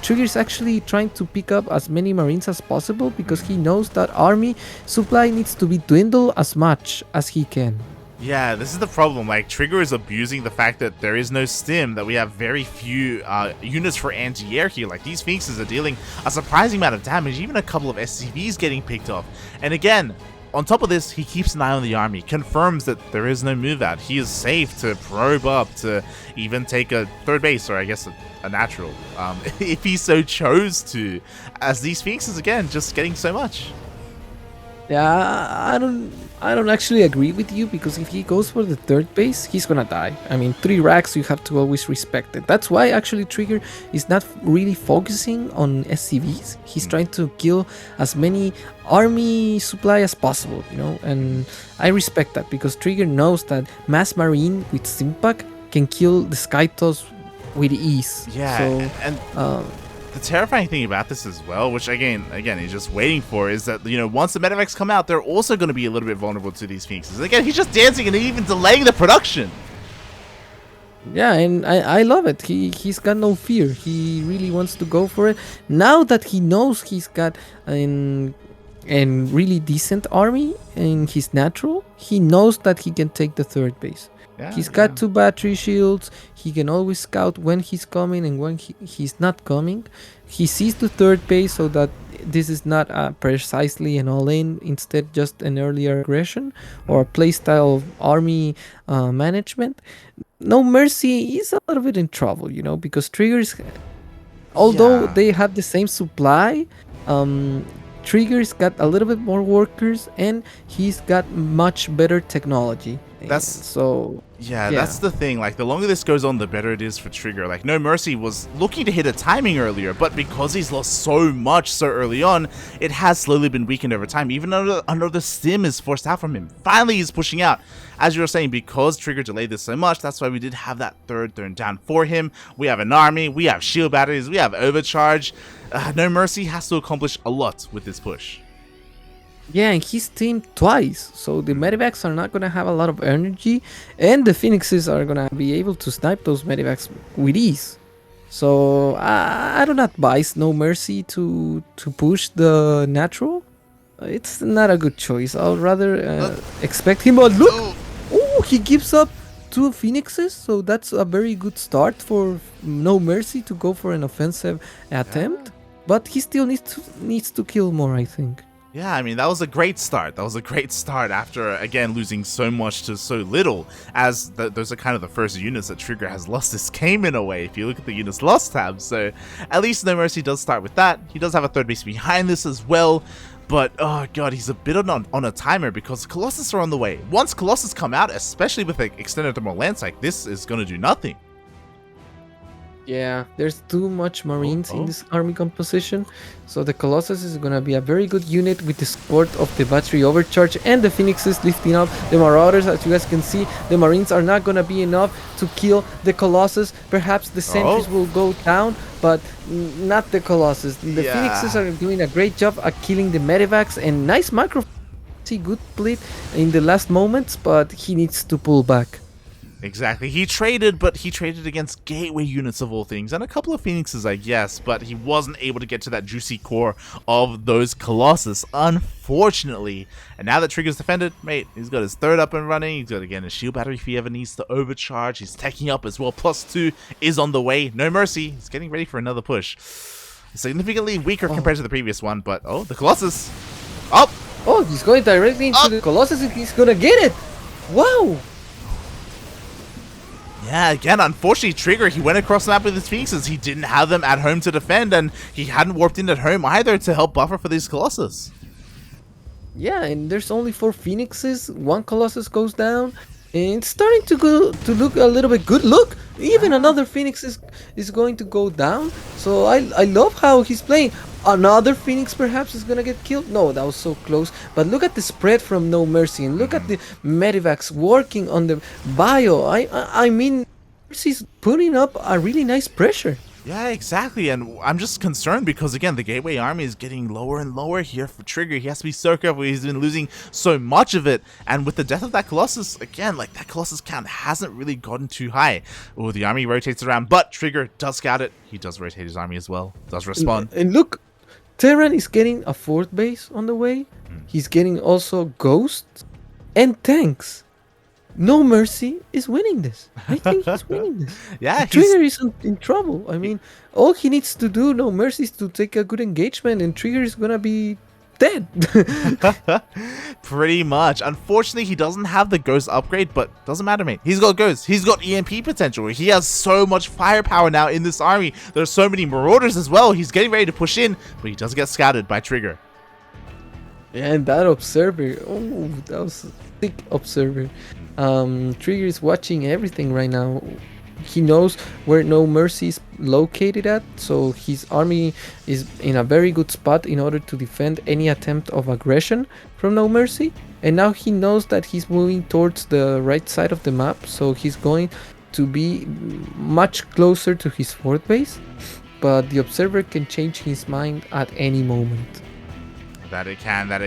Trigger's actually trying to pick up as many Marines as possible because he knows that army supply needs to be dwindled as much as he can. Yeah, this is the problem. Like, Trigger is abusing the fact that there is no stim, that we have very few units for anti-air here. Like, these Phoenixes are dealing a surprising amount of damage, even a couple of SCVs getting picked off. And again, on top of this, he keeps an eye on the army, confirms that there is no move out. He is safe to probe up, to even take a third base, or I guess a natural, if he so chose to, as these Phoenixes, again, just getting so much. Yeah, I don't actually agree with you, because if he goes for the third base, he's gonna die. I mean, 3 racks, you have to always respect it. That's why actually Trigger is not really focusing on SCVs. He's trying to kill as many army supply as possible, you know, and I respect that because Trigger knows that Mass Marine with Stimpack can kill the Skytos with ease. Yeah, so, and the terrifying thing about this as well, which again he's just waiting for, is that, you know, once the medevacs come out, they're also going to be a little bit vulnerable to these Phoenixes. Again, he's just dancing and even delaying the production. Yeah, and I love it. He's got no fear. He really wants to go for it. Now that he knows he's got an really decent army in his natural, he knows that he can take the third base. Yeah, he's got 2 battery shields. He can always scout when he's coming and when he's not coming. He sees the third base so that this is not precisely an all-in, instead just an earlier aggression or a playstyle of army management. NoMercy is a little bit in trouble, you know, because Triggers, although they have the same supply, Trigger's got a little bit more workers and he's got much better technology. That's the thing. Like, the longer this goes on, the better it is for Trigger. Like, NoMercy was looking to hit a timing earlier, but because he's lost so much so early on, it has slowly been weakened over time. Even another stim is forced out from him. Finally, he's pushing out. As you were saying, because Trigger delayed this so much, that's why we did have that third turn down for him. We have an army, we have shield batteries, we have overcharge. NoMercy has to accomplish a lot with this push. Yeah, and he's teamed twice, so the medevacs are not going to have a lot of energy, and the Phoenixes are going to be able to snipe those medevacs with ease. So I do not advise NoMercy to push the natural. It's not a good choice. I'll rather expect him. But look! Oh, he gives up 2 Phoenixes, so that's a very good start for NoMercy to go for an offensive attempt. But he still needs to kill more, I think. Yeah, I mean, that was a great start. That was a great start after, again, losing so much to so little, as those are kind of the first units that Trigger has lost this game in a way, if you look at the units lost tab. So at least NoMercy does start with that. He does have a third base behind this as well, but oh god, he's a bit on a timer because Colossus are on the way. Once Colossus come out, especially with the extended thermal land sight, this is going to do nothing. Yeah, there's too much Marines oh. in this army composition, so the Colossus is gonna be a very good unit with the support of the battery overcharge and the Phoenixes lifting up the Marauders. As you guys can see, the Marines are not gonna be enough to kill the Colossus. Perhaps the sentries will go down, but not the Colossus. The Phoenixes are doing a great job at killing the Medivacs, and nice macro. See good split in the last moments, but he needs to pull back. Exactly. He traded, but he traded against gateway units of all things, and a couple of Phoenixes, I guess, but he wasn't able to get to that juicy core of those Colossus, unfortunately. And now that Trigger's defended, mate, he's got his third up and running, he's got, again, his shield battery if he ever needs to overcharge, he's teching up as well, +2 is on the way, NoMercy, he's getting ready for another push. Significantly weaker compared to the previous one, but, oh, the Colossus, up! Oh, he's going directly into the Colossus and he's gonna get it! Wow! Yeah, again, unfortunately, Trigger, he went across the map with his Phoenixes. He didn't have them at home to defend, and he hadn't warped in at home either to help buffer for these Colossus. Yeah, and there's only 4 Phoenixes, 1 Colossus goes down, and it's starting to look a little bit good. Look, even another Phoenix is going to go down, so I love how he's playing. Another Phoenix perhaps is gonna get killed. No, that was so close. But look at the spread from NoMercy, and look at the Medivacs working on the bio. I mean, Mercy's putting up a really nice pressure. Yeah, exactly, and I'm just concerned because, again, the Gateway Army is getting lower and lower here for Trigger. He has to be so careful. He's been losing so much of it, and with the death of that Colossus, again, like, that Colossus count hasn't really gotten too high. Oh, the army rotates around, but Trigger does scout it. He does rotate his army as well, does respond. And look, Terran is getting a 4th base on the way. He's getting also ghosts and tanks. NoMercy is winning this. I think he's winning this. Yeah, Trigger is in trouble. I mean, all he needs to do, NoMercy, is to take a good engagement, and Trigger is gonna be dead. Pretty much. Unfortunately, he doesn't have the Ghost upgrade, but doesn't matter, mate. He's got Ghost. He's got EMP potential. He has so much firepower now in this army. There's so many Marauders as well. He's getting ready to push in, but he does get scouted by Trigger. And that Observer, oh, that was a thick Observer. Trigger is watching everything right now. He knows where NoMercy is located at, so his army is in a very good spot in order to defend any attempt of aggression from NoMercy. And now he knows that he's moving towards the right side of the map, so he's going to be much closer to his 4th base. But the Observer can change his mind at any moment. That it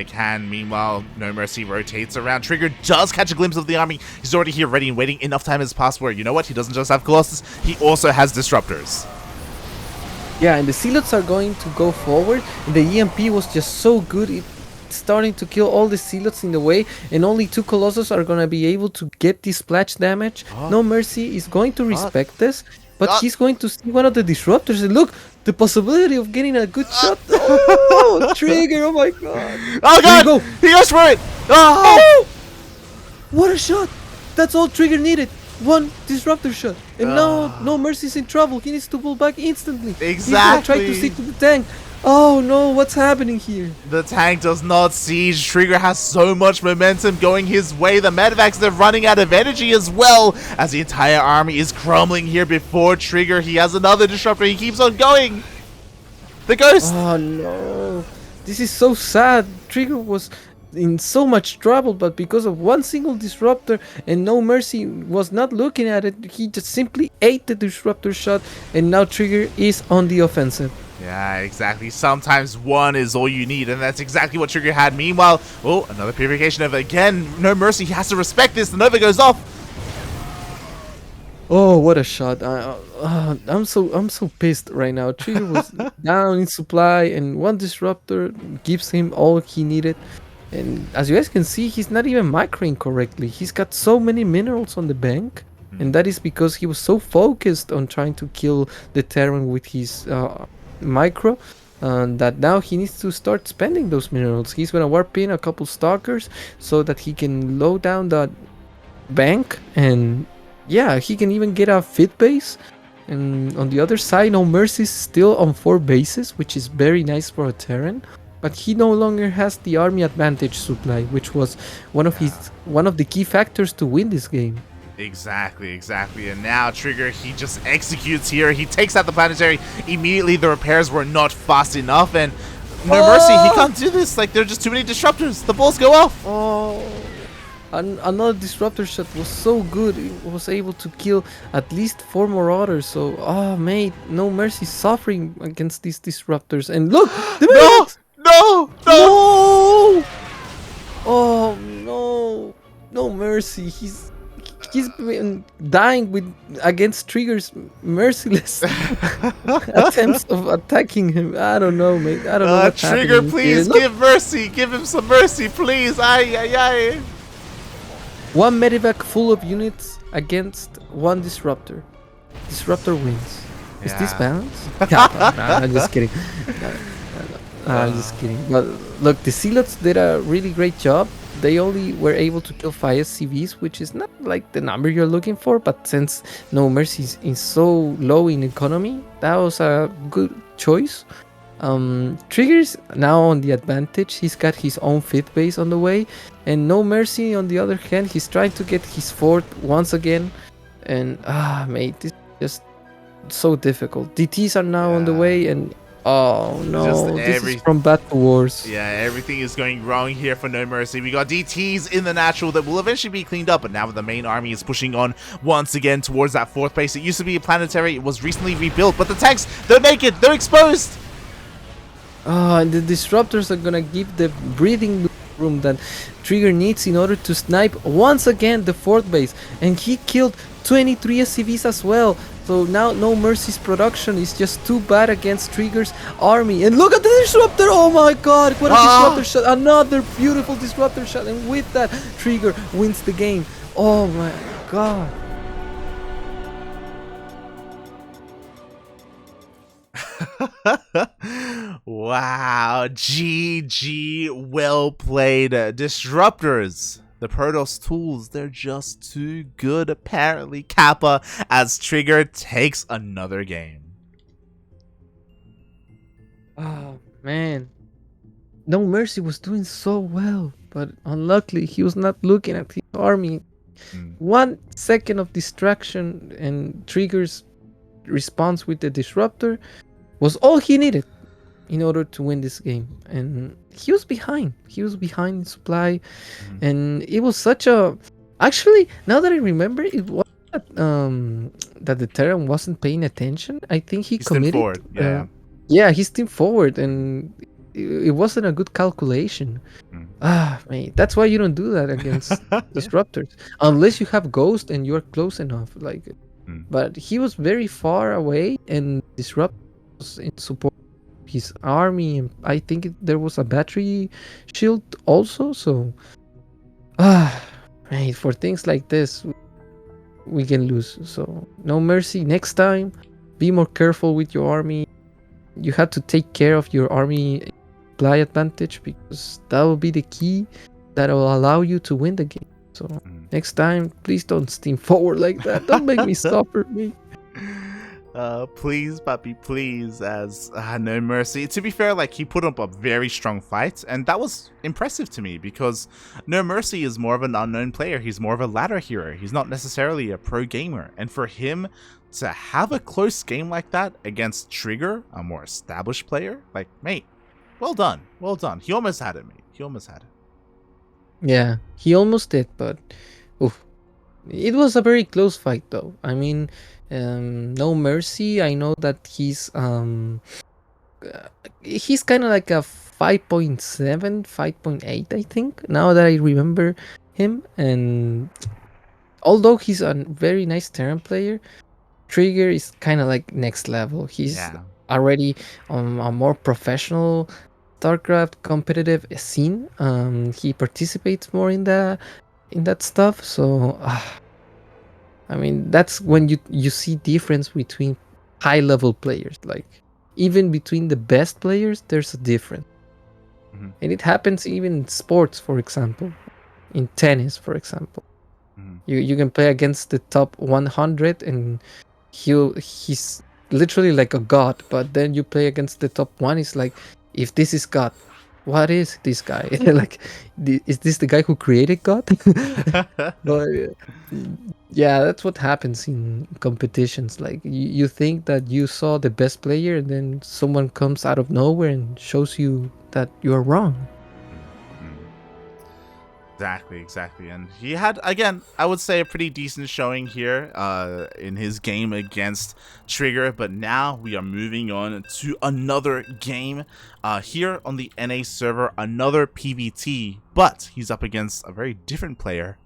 can. Meanwhile, NoMercy rotates around. Trigger does catch a glimpse of the army. He's already here ready and waiting. Enough time has passed where, you know what, he doesn't just have Colossus, he also has Disruptors. Yeah, and the Zealots are going to go forward. And the EMP was just so good. It's starting to kill all the Zealots in the way. And only 2 Colossus are going to be able to get this splash damage. NoMercy is going to respect this. But he's going to see one of the Disruptors. And look, the possibility of getting a good shot. Oh, Trigger, oh my god. Oh god, go. He goes for it. Oh! What a shot. That's all Trigger needed. 1 Disruptor shot. And now NoMercy's in trouble. He needs to pull back instantly. Exactly. He's gonna try to stick to the tank. Oh no, what's happening here? The tank does not siege. Trigger has so much momentum going his way. The Medivacs, they're running out of energy as well, as the entire army is crumbling here before Trigger. He has another Disruptor. He keeps on going. The Ghost. Oh no. This is so sad. Trigger was in so much trouble, but because of 1 single Disruptor and NoMercy was not looking at it, he just simply ate the Disruptor shot, and now Trigger is on the offensive. Yeah, exactly. Sometimes 1 is all you need, and that's exactly what Trigger had. Meanwhile, oh, another purification of again. NoMercy, he has to respect this. The Nova goes off. Oh, what a shot! I'm so pissed right now. Trigger was down in supply, and 1 Disruptor gives him all he needed. And as you guys can see, he's not even microing correctly. He's got so many minerals on the bank, and that is because he was so focused on trying to kill the Terran with his micro, that now he needs to start spending those minerals. He's gonna warp in a couple Stalkers so that he can low down that bank, and yeah, he can even get a 5th base. And on the other side, NoMercy is still on 4 bases, which is very nice for a Terran. But he no longer has the army advantage supply, which was one of the key factors to win this game. Exactly. And now Trigger, he just executes here. He takes out the planetary. Immediately, the repairs were not fast enough, and NoMercy, he can't do this. Like, there are just too many disruptors. The balls go off. Oh, another disruptor shot was so good. It was able to kill at least 4 more others. So, mate, NoMercy suffering against these disruptors. And look, the medics! No! No! Oh no, NoMercy. He's been dying against Trigger's merciless attempts of attacking him. I don't know, mate. I don't know what's Trigger, happening please here. give mercy. Give him some mercy, please. Ay. 1 medivac full of units against 1 disruptor. Disruptor wins. Is this Yeah. balanced? No, I'm just kidding. I'm just kidding. But look, the Zealots did a really great job. They only were able to kill 5 SCVs, which is not like the number you're looking for, but since NoMercy is so low in economy, that was a good choice. Trigger's now on the advantage. He's got his own 5th base on the way, and NoMercy on the other hand, he's trying to get his 4th once again, and mate, this is just so difficult. DTs are now on the way, and oh no, this is from bad to worse. Yeah, everything is going wrong here for NoMercy. We got DTs in the natural that will eventually be cleaned up, but now the main army is pushing on once again towards that 4th base. It used to be a planetary. It was recently rebuilt, but the tanks, they're naked. They're exposed. And the disruptors are gonna give the breathing room that Trigger needs in order to snipe once again the 4th base. And he killed 23 SCVs as well. So now NoMercy's production is just too bad against Trigger's army. And look at the disruptor! Oh my god, what a disruptor shot! Another beautiful disruptor shot, and with that, Trigger wins the game. Oh my god. Wow, GG, well played. Disruptors, the Protoss tools, they're just too good apparently. Kappa as Trigger takes another game. Oh man, NoMercy was doing so well, but unluckily he was not looking at his army. 1 second of distraction and Trigger's response with the disruptor was all he needed in order to win this game. And he was behind in supply, and it was such a, actually, now that I remember, it was that the Terran wasn't paying attention. I think he committed forward. Yeah, he steamed forward, and it wasn't a good calculation. Mate, that's why you don't do that against disruptors unless you have Ghost and you're close enough, like. But he was very far away, and disrupt was in support of his army, and I think there was a battery shield also. So mate, for things like this we can lose. So NoMercy, next time be more careful with your army. You have to take care of your army supply advantage, because that will be the key that will allow you to win the game. So next time, please don't steam forward like that. Don't make me suffer, me. Please, Papi, please, as NoMercy. To be fair, like, he put up a very strong fight, and that was impressive to me, because NoMercy is more of an unknown player. He's more of a ladder hero. He's not necessarily a pro gamer, and for him to have a close game like that against Trigger, a more established player, like, mate, well done. He almost had it, mate. He almost had it. Yeah, he almost did, but oof. It was a very close fight, though. I mean, NoMercy, I know that he's kind of like a 5.7, 5.8, I think, now that I remember him. And although he's a very nice Terran player, Trigger is kind of like next level. He's already on a more professional StarCraft competitive scene. He participates more in that stuff. So I mean, that's when you see difference between high level players. Like, even between the best players, there's a difference. And it happens even in sports, for example, in tennis, for example. You can play against the top 100 and he's literally like a god, but then you play against the top 1, it's like, if this is God, what is this guy? Like, is this the guy who created God? But yeah, that's what happens in competitions. Like, you think that you saw the best player, and then someone comes out of nowhere and shows you that you are wrong. Exactly. And he had, again, I would say a pretty decent showing here in his game against Trigger. But now we are moving on to another game here on the NA server, another PvT. But he's up against a very different player,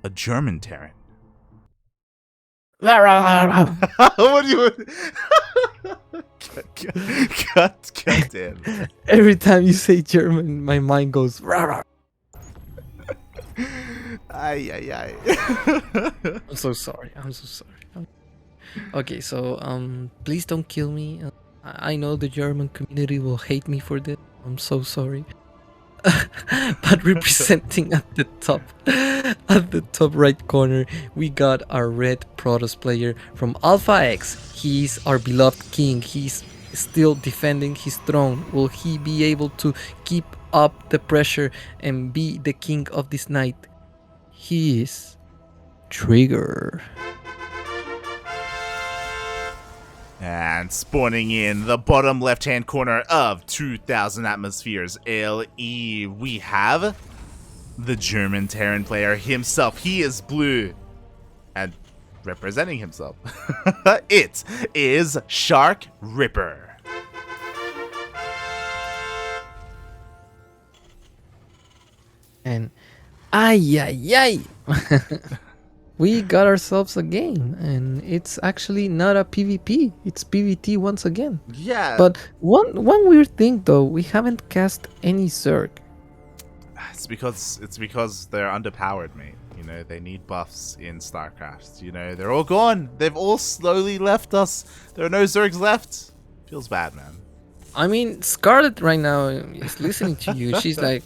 a German Terran. What do you... God damn. Every time you say German, my mind goes... Ay. I'm so sorry. Okay, so please don't kill me. I know the German community will hate me for this. I'm so sorry. But representing at the top right corner, we got our red Protoss player from Alpha X. He's our beloved king. He's still defending his throne. Will he be able to keep up the pressure and be the king of this night? He is Trigger. And spawning in the bottom left-hand corner of 2,000 atmospheres LE, we have the German Terran player himself. He is blue and representing himself. It is SharKRippeR. And ay. We got ourselves a game, and it's actually not a PvP, it's PvT once again. Yeah. But one weird thing though, we haven't cast any Zerg. It's because they're underpowered, mate. You know, they need buffs in StarCraft. You know, they're all gone. They've all slowly left us. There are no Zergs left. Feels bad, man. I mean, Scarlet right now is listening to you. She's like,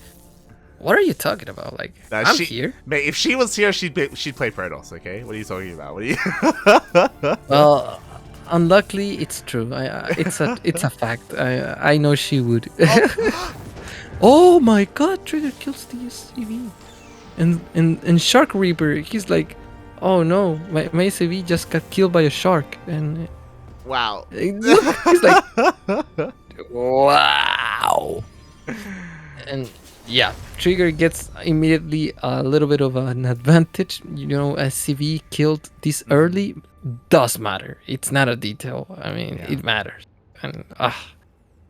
what are you talking about? Like, I'm here. Mate, if she was here, she'd play Protoss, okay? What are you talking about? What are you... Well, unluckily, it's true. It's a fact. I know she would. Oh my god, Trigger kills the SV. And SharKRippeR, he's like, oh no, my SV just got killed by a shark. And wow. He's like, wow. And yeah, Trigger gets immediately a little bit of an advantage. You know, a CV killed this early does matter. It's not a detail. I mean, it matters. And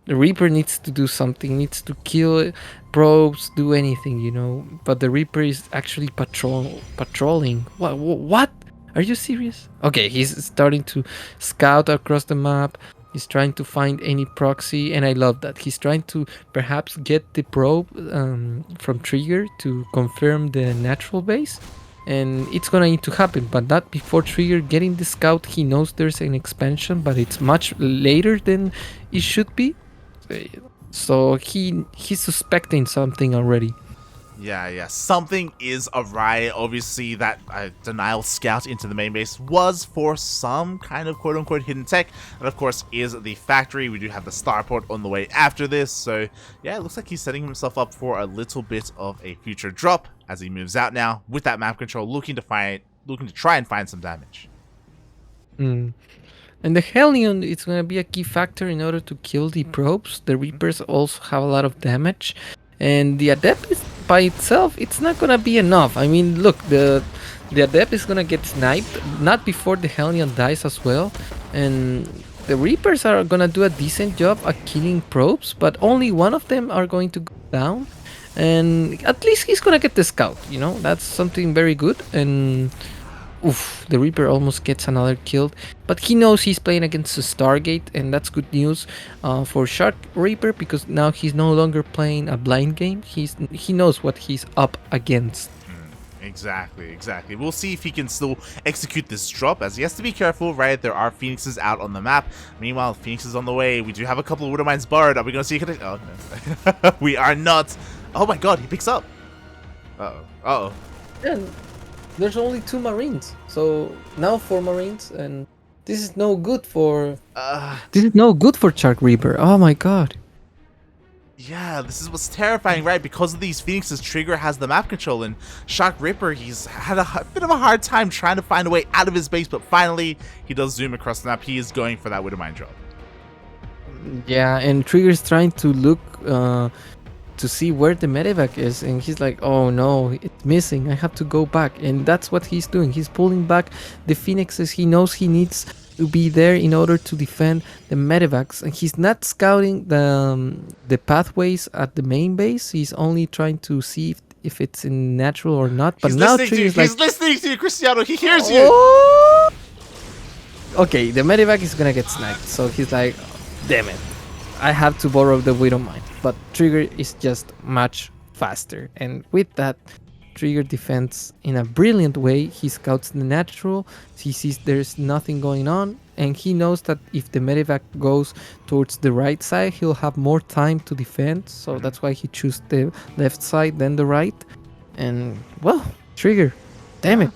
the Reaper needs to do something, needs to kill probes, do anything, you know. But the Reaper is actually patrolling. What? Are you serious? Okay, he's starting to scout across the map. He's trying to find any proxy, and I love that. He's trying to perhaps get the probe from Trigger to confirm the natural base. And it's gonna need to happen, but not before Trigger getting the scout. He knows there's an expansion, but it's much later than it should be. So he's suspecting something already. Yeah. Something is awry. Obviously, that denial scout into the main base was for some kind of quote-unquote hidden tech. And of course, is the factory. We do have the starport on the way after this. So yeah, it looks like he's setting himself up for a little bit of a future drop as he moves out now with that map control, looking to try and find some damage. And the Hellion, it's going to be a key factor in order to kill the probes. The Reapers also have a lot of damage. And the Adept by itself, it's not going to be enough. I mean, look, the Adept is going to get sniped, not before the Hellion dies as well. And the Reapers are going to do a decent job at killing probes, but only one of them are going to go down. And at least he's going to get the scout, you know, that's something very good. And oof, the Reaper almost gets another kill, but he knows he's playing against the Stargate, and that's good news for SharKRippeR, because now he's no longer playing a blind game. He knows what he's up against. Exactly. We'll see if he can still execute this drop, as he has to be careful, right? There are Phoenixes out on the map. Meanwhile, Phoenix is on the way. We do have a couple of Widow Mines barred. Are we going to see? Oh, no. We are not. Oh my god, he picks up. Uh-oh. Yeah, there's only 2 Marines, so now 4 Marines, and this is no good for SharKRippeR. Oh my god. Yeah, this is what's terrifying, right? Because of these Phoenixes, Trigger has the map control, and SharKRippeR, he's had a bit of a hard time trying to find a way out of his base, but finally, he does zoom across the map. He is going for that Widowmine drop. Yeah, and Trigger's trying to look to see where the medevac is, and he's like, oh no, it's missing, I have to go back. And that's what he's doing. He's pulling back the Phoenixes. He knows he needs to be there in order to defend the medevacs, and he's not scouting the pathways at the main base. He's only trying to see if it's in natural or not. But He's now listening to you. Trigger's like, He's listening to you, Krystiano. He hears you. oh! Okay, the medevac is gonna get sniped, so he's like, damn it, I have to borrow the Widowmine. But Trigger is just much faster, and with that, Trigger defends in a brilliant way. He scouts the natural, he sees there's nothing going on, and he knows that if the medevac goes towards the right side, he'll have more time to defend, so that's why he chooses the left side then the right. And well, Trigger, damn it,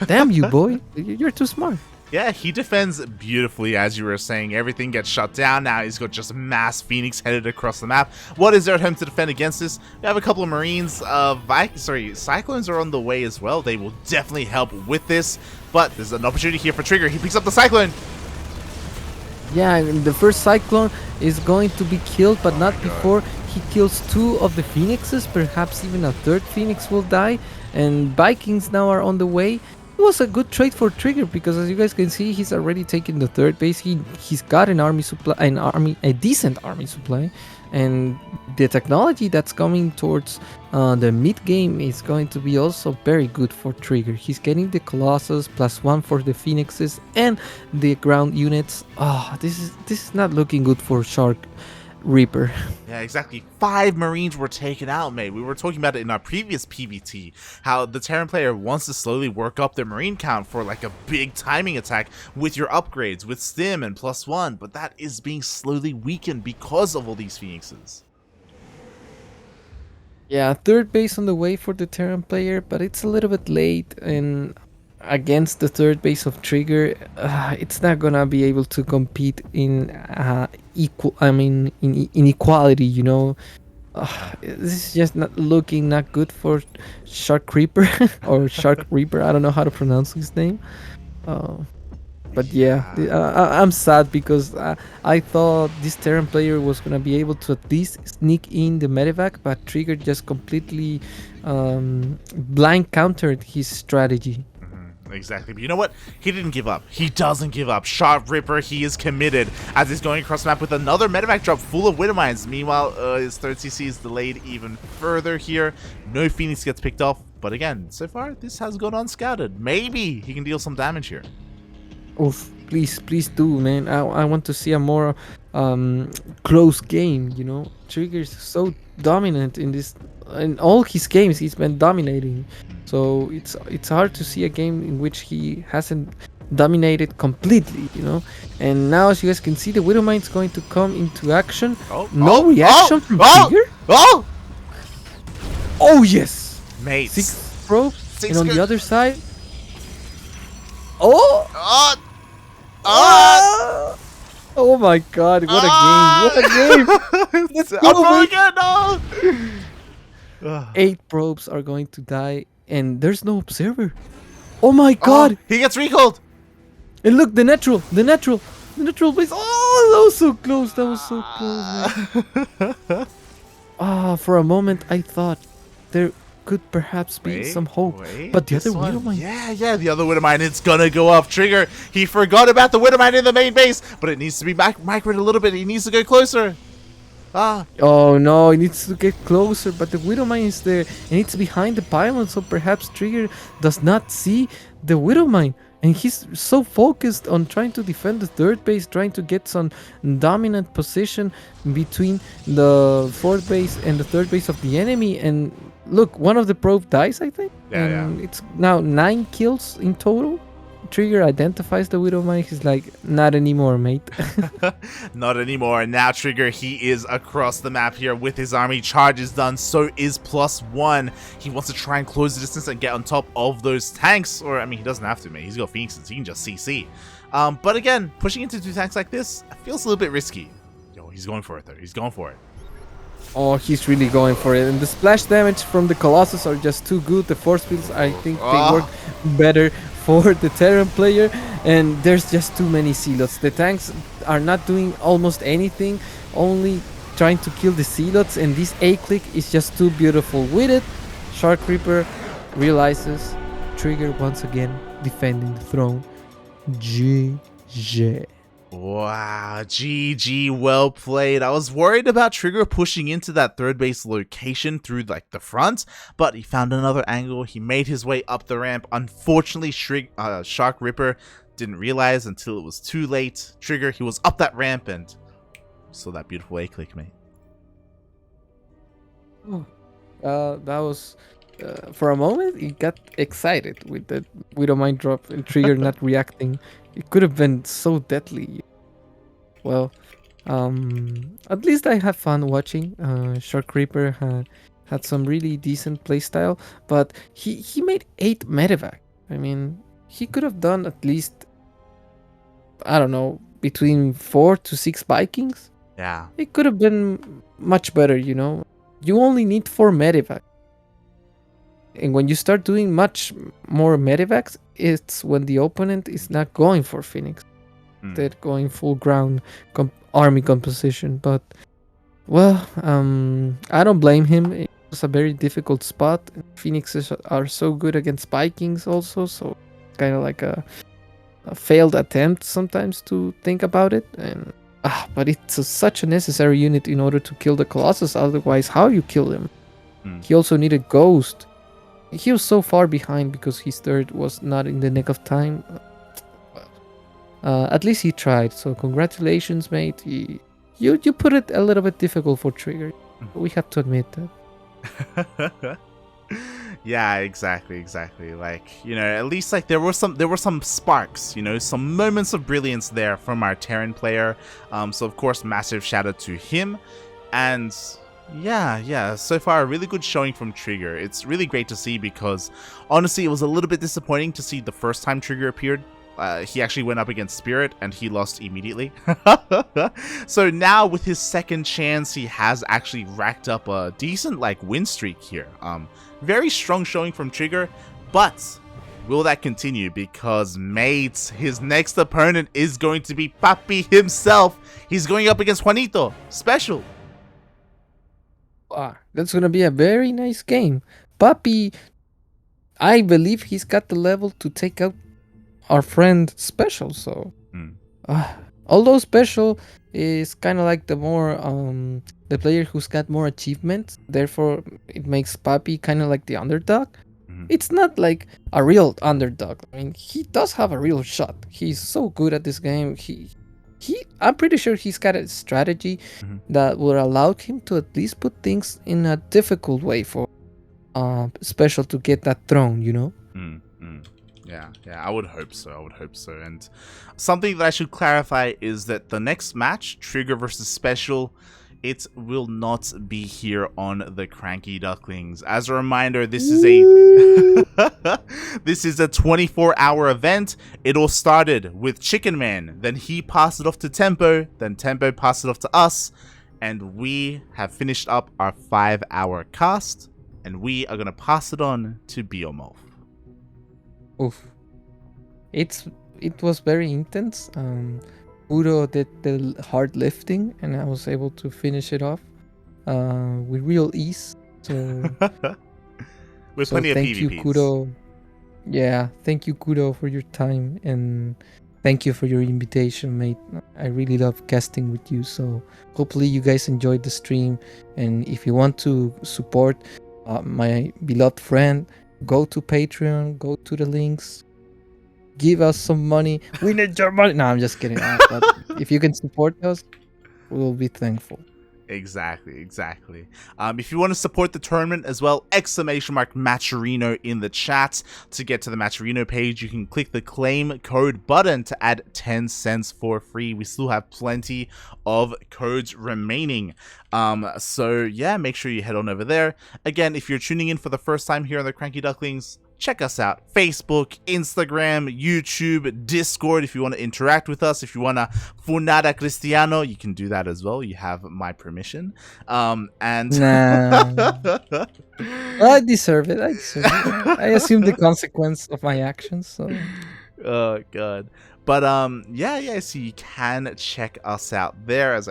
damn you, boy, you're too smart. Yeah, he defends beautifully, as you were saying. Everything gets shut down. Now he's got just mass Phoenix headed across the map. What is there at home to defend against this? We have a couple of Marines. Cyclones are on the way as well. They will definitely help with this. But there's an opportunity here for Trigger. He picks up the Cyclone. Yeah, the first Cyclone is going to be killed, but not before he kills 2 of the Phoenixes. Perhaps even a 3rd Phoenix will die. And Vikings now are on the way. It was a good trade for Trigger because, as you guys can see, he's already taken the 3rd base. He's got an army supply, a decent army supply, and the technology that's coming towards the mid game is going to be also very good for Trigger. He's getting the Colossus +1 for the Phoenixes and the ground units. Oh, this is not looking good for SharKRippeR. Yeah, exactly. 5 Marines were taken out, mate. We were talking about it in our previous PVT, how the Terran player wants to slowly work up their Marine count for like a big timing attack with your upgrades, with Stim and +1, but that is being slowly weakened because of all these Phoenixes. Yeah, 3rd base on the way for the Terran player, but it's a little bit late, and against the 3rd base of Trigger, it's not gonna be able to compete in inequality, you know. This is just not looking not good for SharKRippeR or SharKRippeR. I don't know how to pronounce his name. But yeah, I'm sad because I thought this Terran player was gonna be able to at least sneak in the medevac, but Trigger just completely blind countered his strategy. Exactly, but you know what? He didn't give up. He doesn't give up. SharKRippeR, he is committed as he's going across the map with another medevac drop full of Widowmines. Meanwhile, his 3rd CC is delayed even further here. No Phoenix gets picked off, but again, so far, this has gone unscouted. Maybe he can deal some damage here. Oof, please do, man. I want to see a more close game, you know. Trigger's so dominant in this. In all his games, he's been dominating. So it's hard to see a game in which he hasn't dominated completely, you know. And now, as you guys can see, the Widowmine is going to come into action. No reaction from Trigger? Oh, yes! Mate. 6 probe. And on the other side... Oh my god, what a game! What a game! Let's go, again, no! 8 probes are going to die, and there's no observer. Oh my god! He gets recalled! And look, the natural place. Oh, that was so close. That was so close, man. For a moment I thought there could perhaps be some hope. But the other Widowmine. Yeah, the other Widowmine, it's gonna go off. Trigger, he forgot about the Widowmine in the main base, but it needs to be microed a little bit. He needs to go closer. Oh no, he needs to get closer, but the Widowmine is there, and it's behind the pylon, so perhaps Trigger does not see the Widowmine. And he's so focused on trying to defend the 3rd base, trying to get some dominant position between the 4th base and the 3rd base of the enemy. And look, one of the probe dies, I think. And it's now 9 kills in total. Trigger identifies the Widowmine. He's like, not anymore, mate. Not anymore. Now Trigger, he is across the map here with his army. Charge is done. So is +1. He wants to try and close the distance and get on top of those tanks. Or, I mean, he doesn't have to, mate. He's got Phoenixes. He can just CC. But again, pushing into 2 tanks like this feels a little bit risky. Yo, he's going for it, though. He's going for it. Oh, he's really going for it. And the splash damage from the Colossus are just too good. The force fields, I think they work better for the Terran player. And there's just too many Zealots. The tanks are not doing almost anything, only trying to kill the Zealots. And this A-click is just too beautiful. With it, SharKRippeR realizes Trigger once again defending the throne. GG. Wow, GG, well played. I was worried about Trigger pushing into that third base location through like the front, but he found another angle. He made his way up the ramp. Unfortunately, SharKRippeR didn't realize until it was too late. Trigger, he was up that ramp and saw that beautiful A-click, mate. That was for a moment he got excited with the Widow Mind drop and Trigger not reacting. It could have been so deadly. Well, at least I had fun watching. SharKRippeR had some really decent playstyle, but he made 8 medevac. I mean, he could have done at least, I don't know, between 4 to 6 Vikings. Yeah. It could have been much better, you know. You only need 4 medevac. And when you start doing much more medevacs, it's when the opponent is not going for Phoenix. They're going full ground army composition. But, well, I don't blame him. It was a very difficult spot. Phoenixes are so good against Vikings also, so it's kind of like a failed attempt sometimes to think about it. And but it's such a necessary unit in order to kill the Colossus. Otherwise, how you kill him? He also needed Ghost. He was so far behind because his third was not in the nick of time. At least he tried, so congratulations, mate. You put it a little bit difficult for Trigger. We have to admit that. Yeah, exactly. Like, you know, at least like there were some sparks, you know, some moments of brilliance there from our Terran player. So of course, massive shout out to him. And yeah, so far a really good showing from Trigger. It's really great to see because honestly it was a little bit disappointing to see the first time Trigger appeared. He actually went up against Spirit and he lost immediately. So now with his second chance, he has actually racked up a decent like win streak here. Very strong showing from Trigger, but will that continue? Because mates, his next opponent is going to be PAPI himself. He's going up against Juanito, SpeCial. That's gonna be a very nice game. PAPI, I believe he's got the level to take out our friend SpeCial. So, although SpeCial is kind of like the more the player who's got more achievements, therefore it makes PAPI kind of like the underdog. It's not like a real underdog. I mean, he does have a real shot. He's so good at this game. I'm pretty sure he's got a strategy that will allow him to at least put things in a difficult way for SpeCial to get that throne, you know? Yeah, I would hope so. And something that I should clarify is that the next match, Trigger versus SpeCial, it will not be here on the CranKy Ducklings. As a reminder, this is a 24-hour event. It all started with Chicken Man, then he passed it off to Tempo, then Tempo passed it off to us, and we have finished up our 5-hour cast, and we are gonna pass it on to Biomorph. Oof. It was very intense. Kuro did the hard lifting, and I was able to finish it off with real ease. So, with plenty of thank PvPs. you, Kuro. Yeah, thank you, Kuro, for your time, and thank you for your invitation, mate. I really love casting with you. So hopefully you guys enjoyed the stream, and if you want to support my beloved friend, go to Patreon, go to the links. Give us some money. We need your money. No, I'm just kidding. But if you can support us, we'll be thankful. Exactly. If you want to support the tournament as well, ! Matcherino in the chat. To get to the Matcherino page, you can click the claim code button to add 10 cents for free. We still have plenty of codes remaining. So yeah, make sure you head on over there. Again, if you're tuning in for the first time here on the CranKy Ducklings, check us out. Facebook, Instagram, YouTube, Discord if you want to interact with us. If you want to funada Cristiano, you can do that as well. You have my permission. And Nah. I deserve it. I assume the consequence of my actions. So. Oh god. But yeah, so you can check us out there as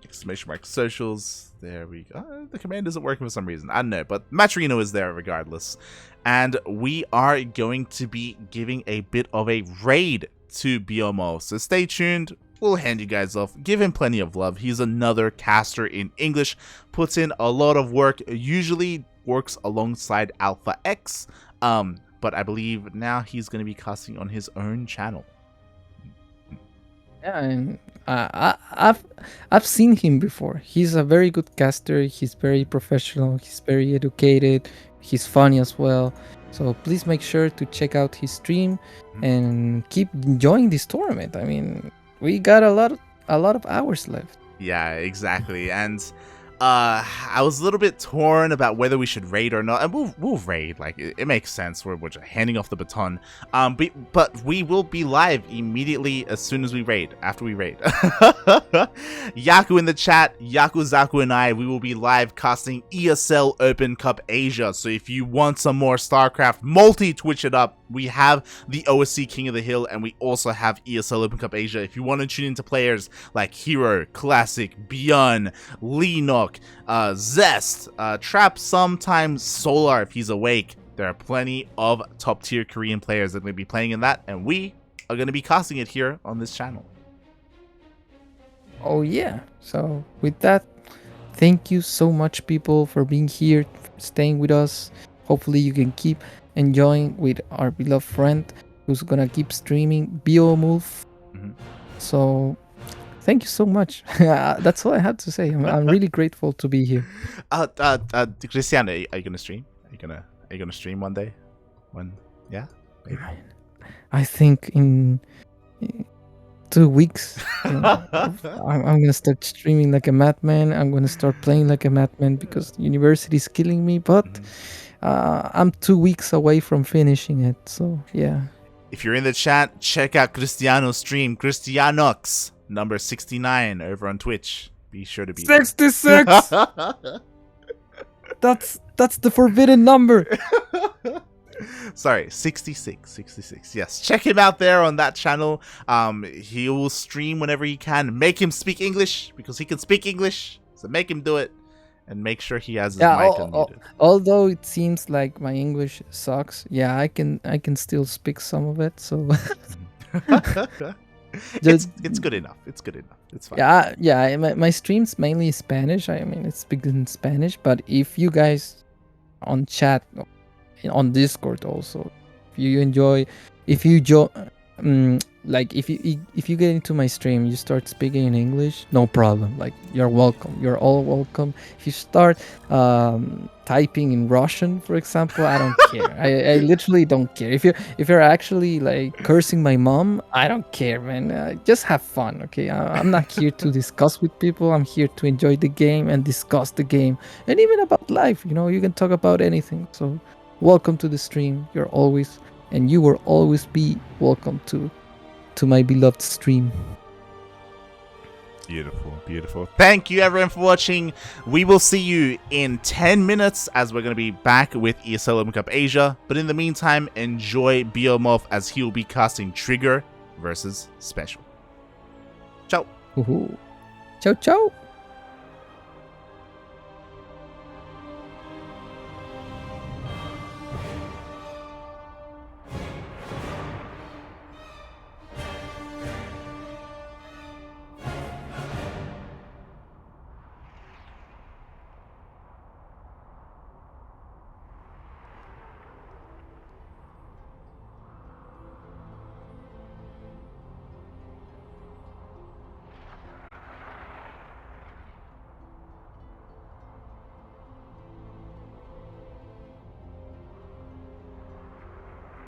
exclamation mark socials. There we go. The command isn't working for some reason. I don't know, but Matrino is there regardless. And we are going to be giving a bit of a raid to Biomo. So stay tuned. We'll hand you guys off. Give him plenty of love. He's another caster in English. Puts in a lot of work. Usually works alongside Alpha X. But I believe now he's going to be casting on his own channel. Yeah, and I've seen him before. He's a very good caster. He's very professional. He's very educated. He's funny as well. So please make sure to check out his stream and keep enjoying this tournament. I mean, we got a lot of hours left. Yeah, exactly. And I was a little bit torn about whether we should raid or not, and we'll raid. Like it makes sense. We're just handing off the baton. But we will be live immediately as soon as we raid. After we raid, Yaku in the chat, Yaku, Zaku, and I, we will be live casting ESL Open Cup Asia. So if you want some more StarCraft multi-Twitch it up, we have the OSC King of the Hill, and we also have ESL Open Cup Asia. If you want to tune into players like Hero, Classic, Beyond, Leenock, Zest, Trap, sometimes Solar if he's awake. There are plenty of top tier Korean players that are going to be playing in that, and we are going to be casting it here on this channel. Oh yeah. So with that, thank you so much, people, for being here, staying with us. Hopefully you can keep enjoying with our beloved friend who's gonna keep streaming, Biomulf. So thank you so much. That's all I had to say. I'm really grateful to be here. Krystianer, are you gonna stream? Are you gonna stream one day? Yeah? Maybe. I think in 2 weeks, I'm gonna start streaming like a madman. I'm gonna start playing like a madman because university is killing me. But I'm 2 weeks away from finishing it. So yeah. If you're in the chat, check out Cristiano's stream, CristianoX, number 69 over on Twitch. Be sure to be 66. That's the forbidden number. Sorry, 66. Yes, check him out there on that channel. He will stream whenever he can. Make him speak English because he can speak English. So make him do it, and make sure he has his mic unmuted. Although it seems like my English sucks, yeah, I can still speak some of it. So it's good enough. It's good enough. It's fine. Yeah. My stream's mainly Spanish. I mean, it's speaks in Spanish. But if you guys on chat, on Discord also, if you get into my stream, you start speaking in English, no problem. Like, you're welcome. You're all welcome. If you start typing in Russian, for example, I don't care. I literally don't care. If you're actually like cursing my mom, I don't care, man. Just have fun, okay? I'm not here to discuss with people. I'm here to enjoy the game and discuss the game, and even about life. You can talk about anything. So, welcome to the stream. You will always be welcome to my beloved stream. Beautiful. Thank you everyone for watching. We will see you in 10 minutes as we're going to be back with ESL Open Cup Asia. But in the meantime, enjoy Biomorph as he will be casting Trigger versus SpeCial. Ciao. Ciao.